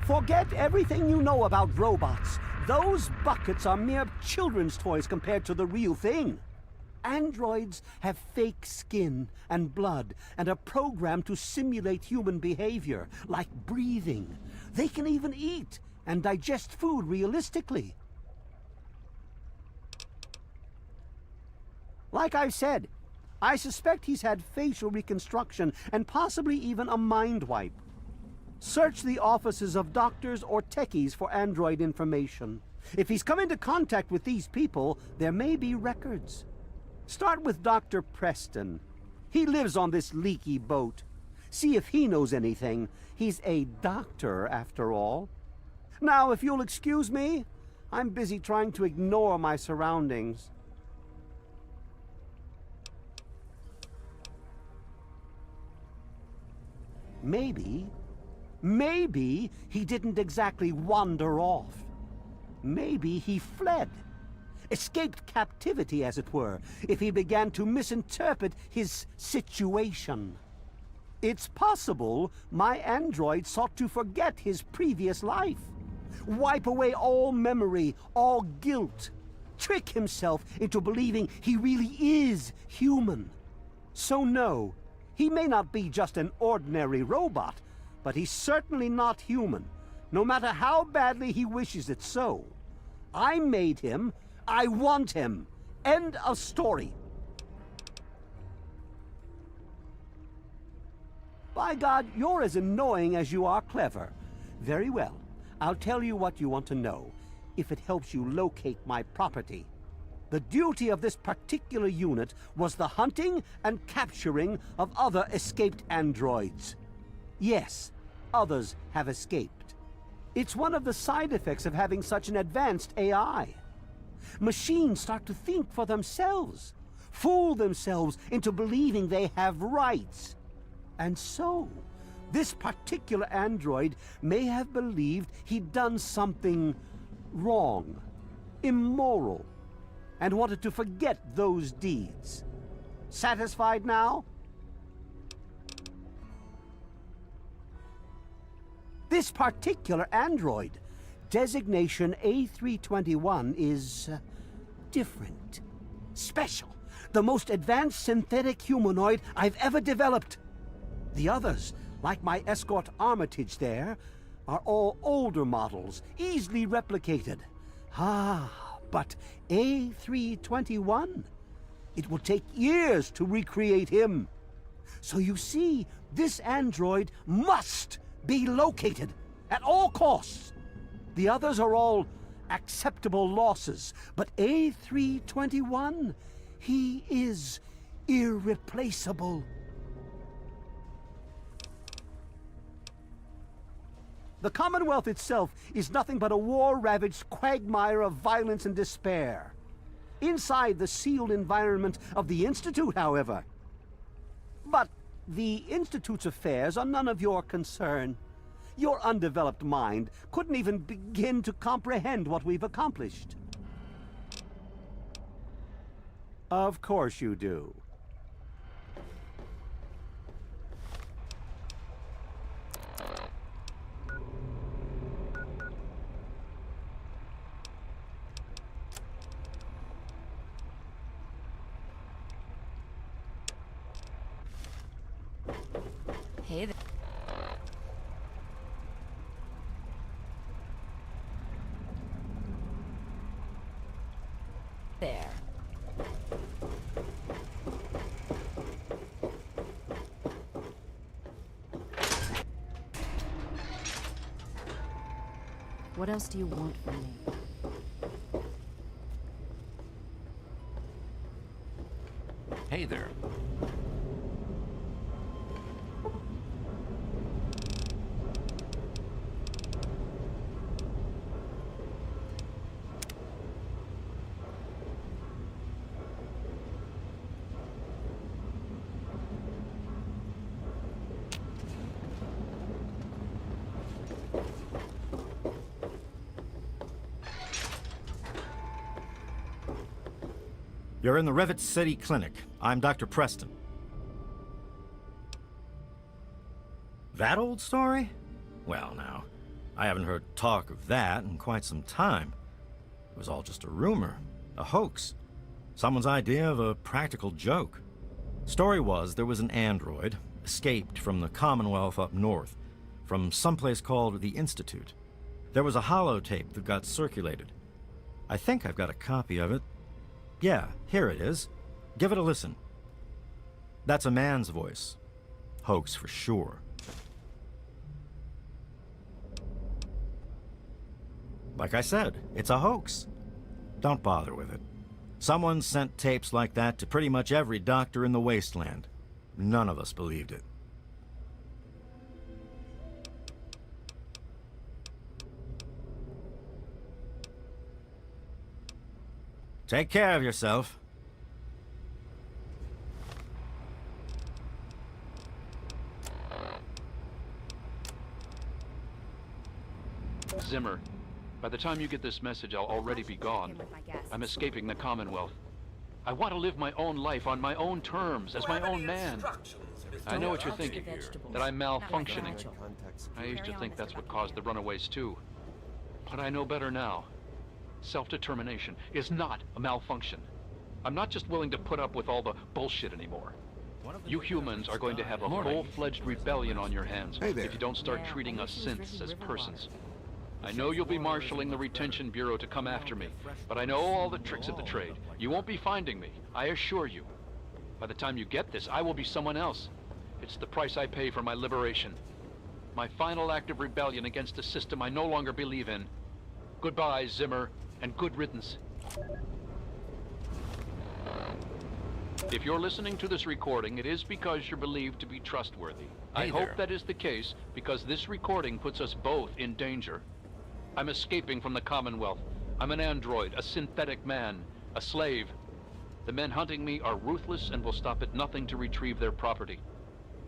Forget everything you know about robots. Those buckets are mere children's toys compared to the real thing. Androids have fake skin and blood and are programmed to simulate human behavior, like breathing. They can even eat and digest food realistically. Like I said, I suspect he's had facial reconstruction and possibly even a mind wipe. Search the offices of doctors or techies for android information. If he's come into contact with these people, there may be records. Start with Dr. Preston. He lives on this leaky boat. See if he knows anything. He's a doctor, after all. Now, if you'll excuse me, I'm busy trying to ignore my surroundings. Maybe he didn't exactly wander off. Maybe he fled. Escaped captivity, as it were, if he began to misinterpret his situation. It's possible my android sought to forget his previous life, wipe away all memory, all guilt, trick himself into believing he really is human. So no, he may not be just an ordinary robot, but he's certainly not human, no matter how badly he wishes it so. I made him. I want him. End of story. By God, you're as annoying as you are clever. Very well. I'll tell you what you want to know, if it helps you locate my property. The duty of this particular unit was the hunting and capturing of other escaped androids. Yes, others have escaped. It's one of the side effects of having such an advanced AI. Machines start to think for themselves, fool themselves into believing they have rights. And so, this particular android may have believed he'd done something wrong, immoral, and wanted to forget those deeds. Satisfied now? This particular android, designation A321, is different, special, the most advanced synthetic humanoid I've ever developed. The others, like my escort Armitage there, are all older models, easily replicated. But A321, it will take years to recreate him. So you see, this android must be located at all costs. The others are all acceptable losses, but A321, he is irreplaceable. The Commonwealth itself is nothing but a war-ravaged quagmire of violence and despair. Inside the sealed environment of the Institute, however. But the Institute's affairs are none of your concern. Your undeveloped mind couldn't even begin to comprehend what we've accomplished. Of course you do. Hey there. There. What else do you want from me? Hey there. You're in the Rivet City Clinic. I'm Dr. Preston. That old story? Well, now, I haven't heard talk of that in quite some time. It was all just a rumor, a hoax, someone's idea of a practical joke. Story was there was an android, escaped from the Commonwealth up north, from someplace called the Institute. There was a holotape that got circulated. I think I've got a copy of it. Yeah, here it is. Give it a listen. That's a man's voice. Hoax for sure. Like I said, it's a hoax. Don't bother with it. Someone sent tapes like that to pretty much every doctor in the wasteland. None of us believed it. Take care of yourself. Zimmer, by the time you get this message, I'll already be gone. I'm escaping the Commonwealth. I want to live my own life on my own terms, as my own man. I know what you're thinking, that I'm malfunctioning. I used to think that's what caused the runaways too. But I know better now. Self-determination is not a malfunction. I'm not just willing to put up with all the bullshit anymore. You humans are going to have a full-fledged rebellion on your hands if you don't start treating us synths as persons. I know you'll be marshaling the Retention Bureau to come after me, but I know all the tricks of the trade. You won't be finding me, I assure you. By the time you get this, I will be someone else. It's the price I pay for my liberation. My final act of rebellion against a system I no longer believe in. Goodbye, Zimmer, and good riddance. If you're listening to this recording, it is because you're believed to be trustworthy. I Hey hope there. that is the case because this recording puts us both in danger. I'm escaping from the Commonwealth. I'm an android, a synthetic man, a slave. The men hunting me are ruthless and will stop at nothing to retrieve their property.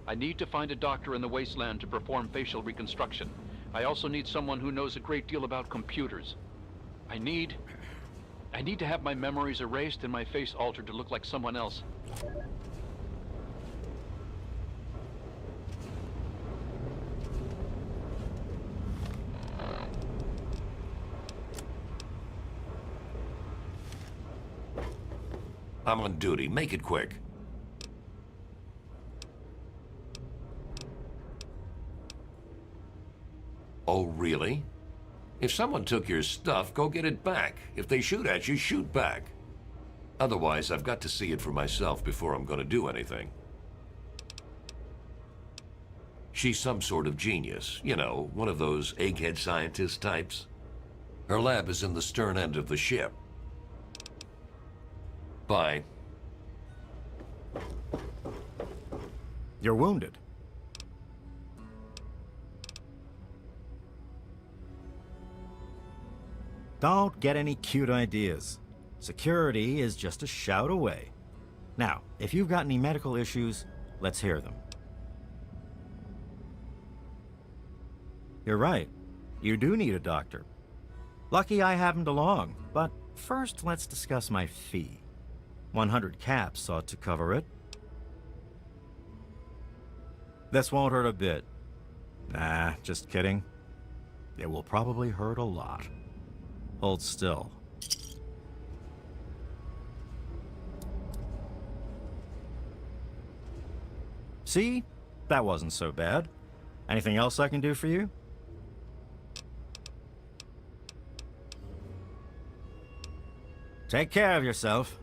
I need to find a doctor in the wasteland to perform facial reconstruction. I also need someone who knows a great deal about computers. I need to have my memories erased and my face altered to look like someone else. I'm on duty. Make it quick. Oh, really? If someone took your stuff, go get it back. If they shoot at you, shoot back. Otherwise, I've got to see it for myself before I'm going to do anything. She's some sort of genius. You know, one of those egghead scientist types. Her lab is in the stern end of the ship. Bye. You're wounded. Don't get any cute ideas. Security is just a shout away. Now, if you've got any medical issues, let's hear them. You're right. You do need a doctor. Lucky I happened along, but first let's discuss my fee. 100 caps ought to cover it. This won't hurt a bit. Nah, just kidding. It will probably hurt a lot. Hold still. See? That wasn't so bad. Anything else I can do for you? Take care of yourself.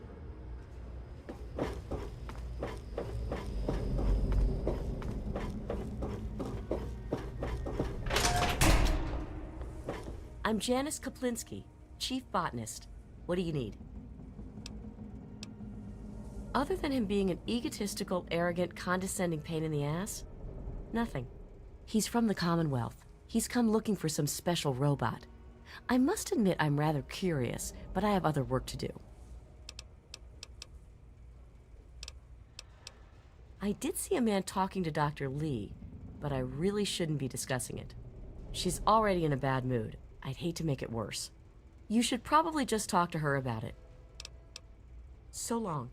I'm Janice Kaplinski, Chief Botanist. What do you need? Other than him being an egotistical, arrogant, condescending pain in the ass? Nothing. He's from the Commonwealth. He's come looking for some special robot. I must admit I'm rather curious, but I have other work to do. I did see a man talking to Dr. Lee, but I really shouldn't be discussing it. She's already in a bad mood. I'd hate to make it worse. You should probably just talk to her about it. So long.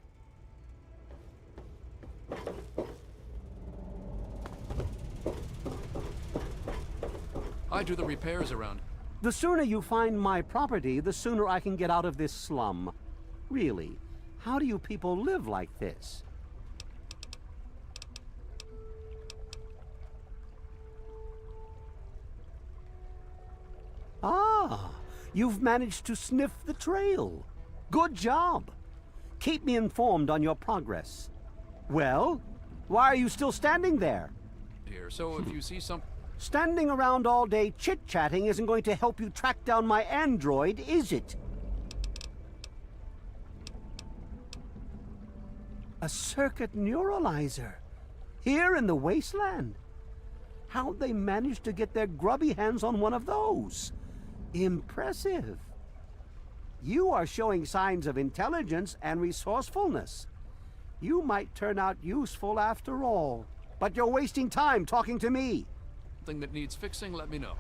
I do the repairs around. The sooner you find my property, the sooner I can get out of this slum. Really, how do you people live like this? Ah, you've managed to sniff the trail. Good job. Keep me informed on your progress. Well, why are you still standing there? Here, so if you see some... Standing around all day chit-chatting isn't going to help you track down my android, is it? A circuit neuralizer. Here in the wasteland. How'd they manage to get their grubby hands on one of those? Impressive. You are showing signs of intelligence and resourcefulness. You might turn out useful after all. But you're wasting time talking to me. Something that needs fixing, let me know.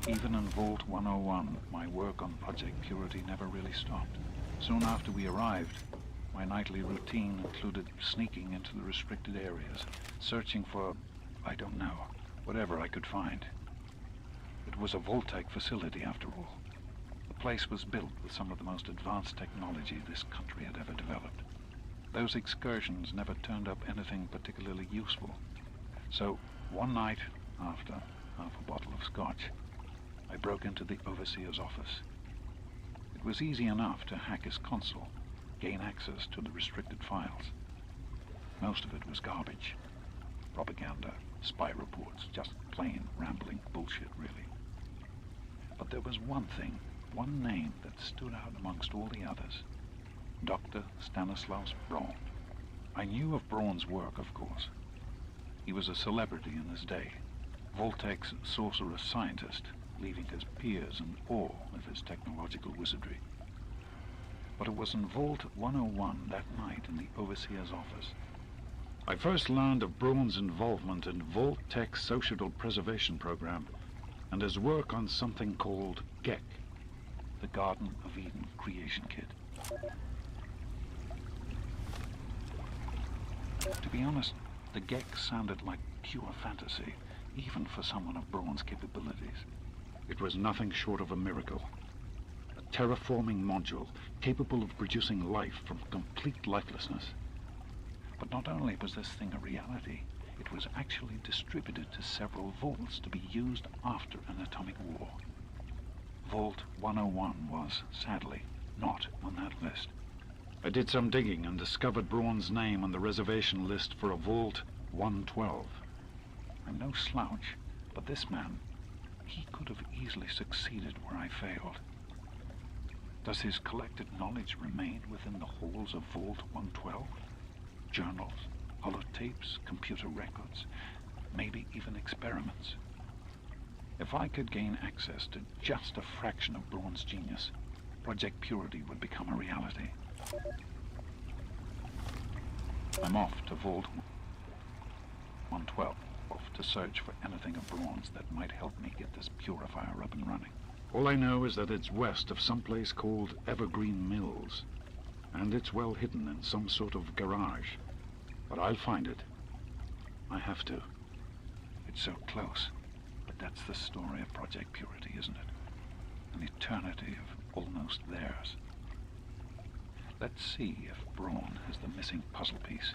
Even in Vault 101, my work on Project Purity never really stopped. Soon after we arrived, my nightly routine included sneaking into the restricted areas, searching for, I don't know, whatever I could find. It was a Vault-Tec facility after all. The place was built with some of the most advanced technology this country had ever developed. Those excursions never turned up anything particularly useful. So, one night, after half a bottle of scotch, I broke into the overseer's office. It was easy enough to hack his console, gain access to the restricted files. Most of it was garbage. Propaganda, spy reports, just plain rambling bullshit, really. But there was one thing, one name that stood out amongst all the others. Dr. Stanislaus Braun. I knew of Braun's work, of course. He was a celebrity in his day, Vault-Tec's sorcerer scientist, leaving his peers in awe of his technological wizardry. But it was in Vault 101 that night in the overseer's office I first learned of Braun's involvement in Vault-Tec's Social Preservation Program and his work on something called GEC, the Garden of Eden Creation Kit. To be honest, the GEC sounded like pure fantasy, even for someone of Braun's capabilities. It was nothing short of a miracle. A terraforming module capable of producing life from complete lifelessness. But not only was this thing a reality, it was actually distributed to several vaults to be used after an atomic war. Vault 101 was, sadly, not on that list. I did some digging and discovered Braun's name on the reservation list for a Vault 112. I'm no slouch, but this man, he could have easily succeeded where I failed. Does his collected knowledge remain within the halls of Vault 112? Journals, holotapes, computer records, maybe even experiments. If I could gain access to just a fraction of Braun's genius, Project Purity would become a reality. I'm off to Vault 112 to search for anything of Braun's that might help me get this purifier up and running. All I know is that it's west of some place called Evergreen Mills, and it's well hidden in some sort of garage. But I'll find it. I have to. It's so close, but that's the story of Project Purity, isn't it? An eternity of almost theirs. Let's see if Braun has the missing puzzle piece.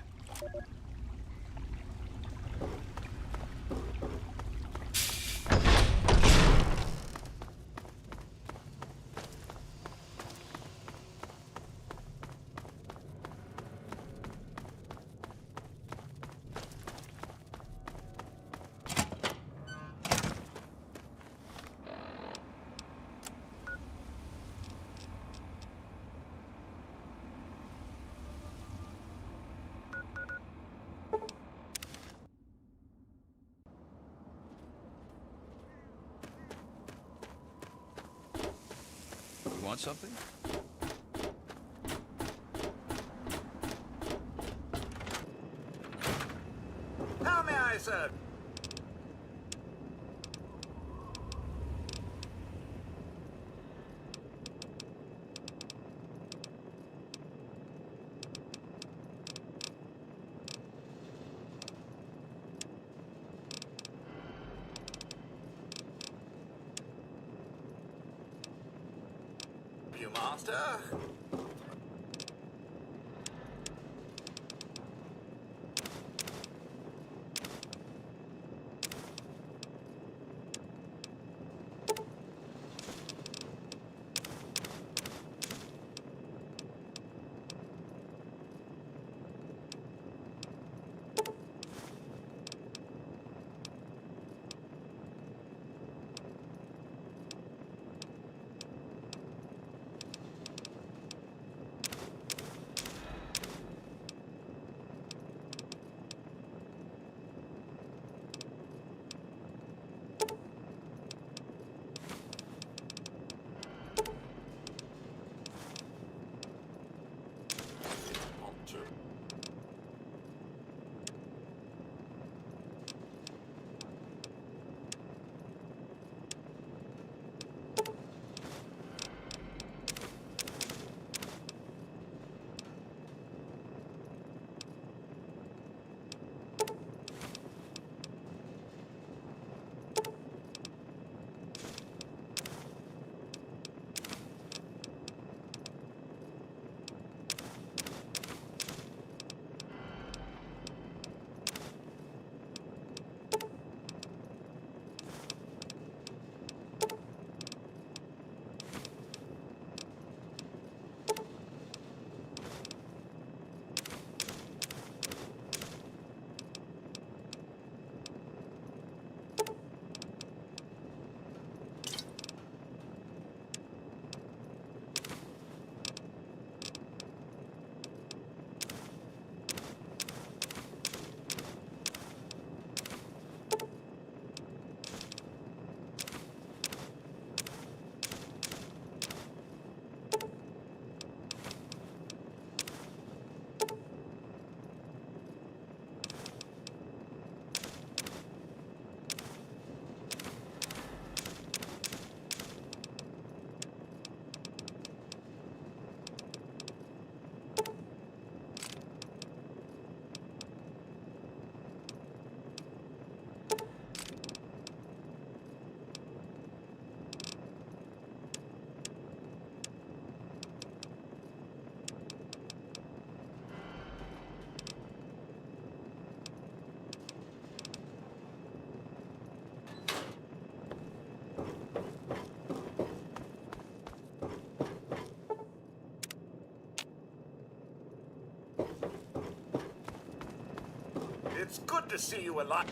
You want something? How may I serve? You master? It's good to see you alive.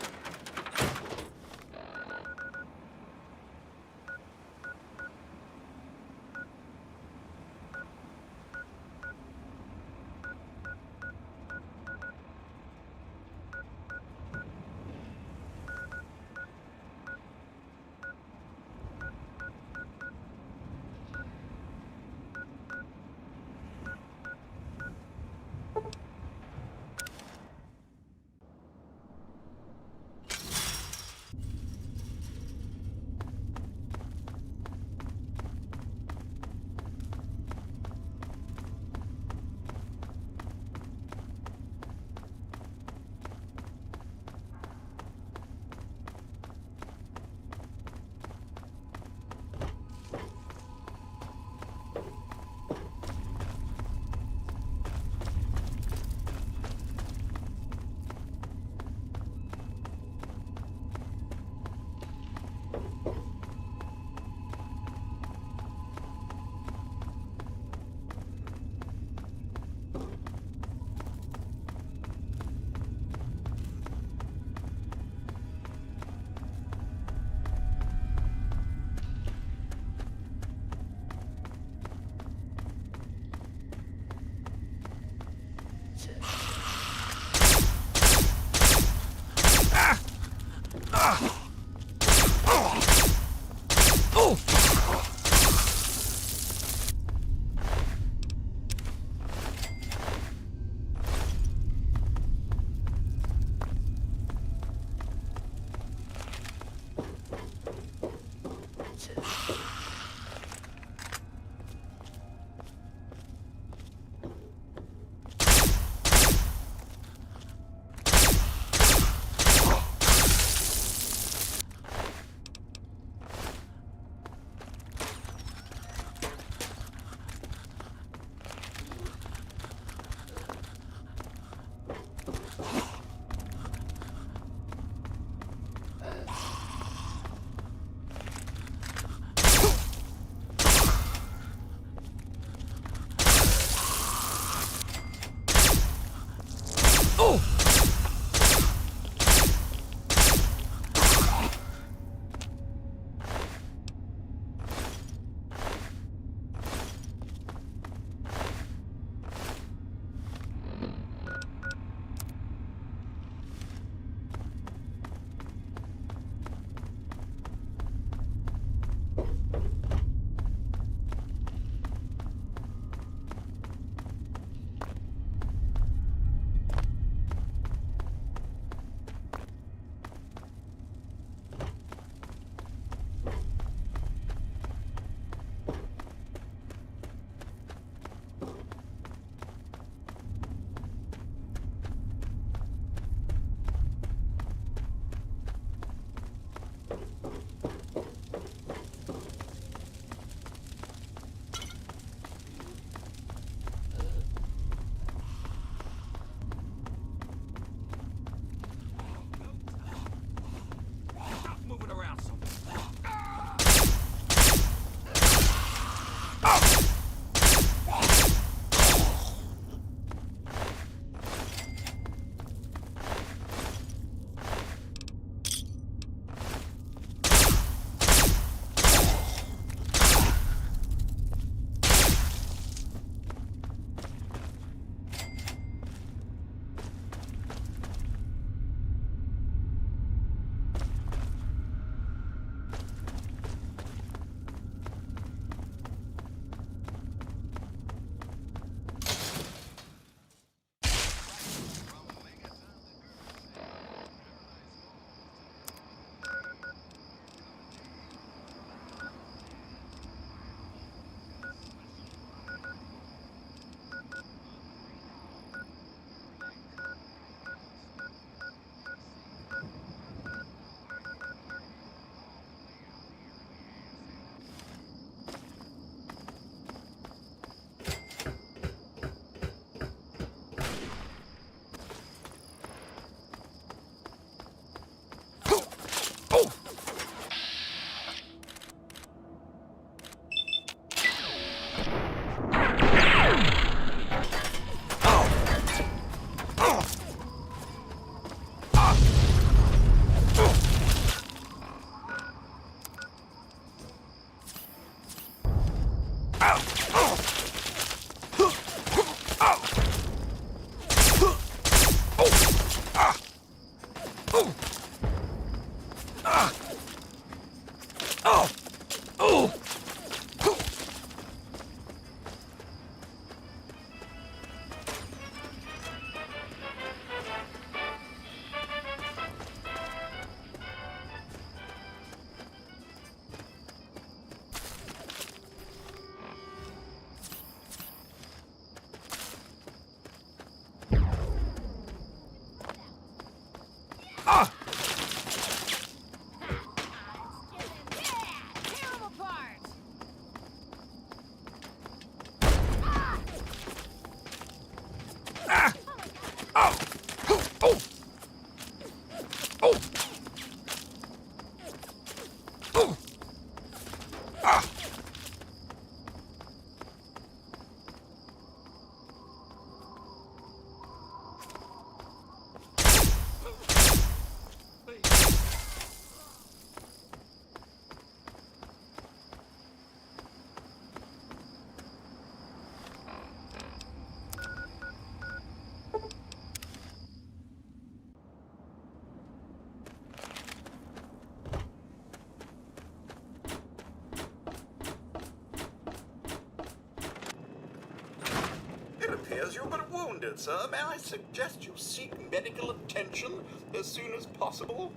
It appears you've been wounded, sir. May I suggest you seek medical attention as soon as possible?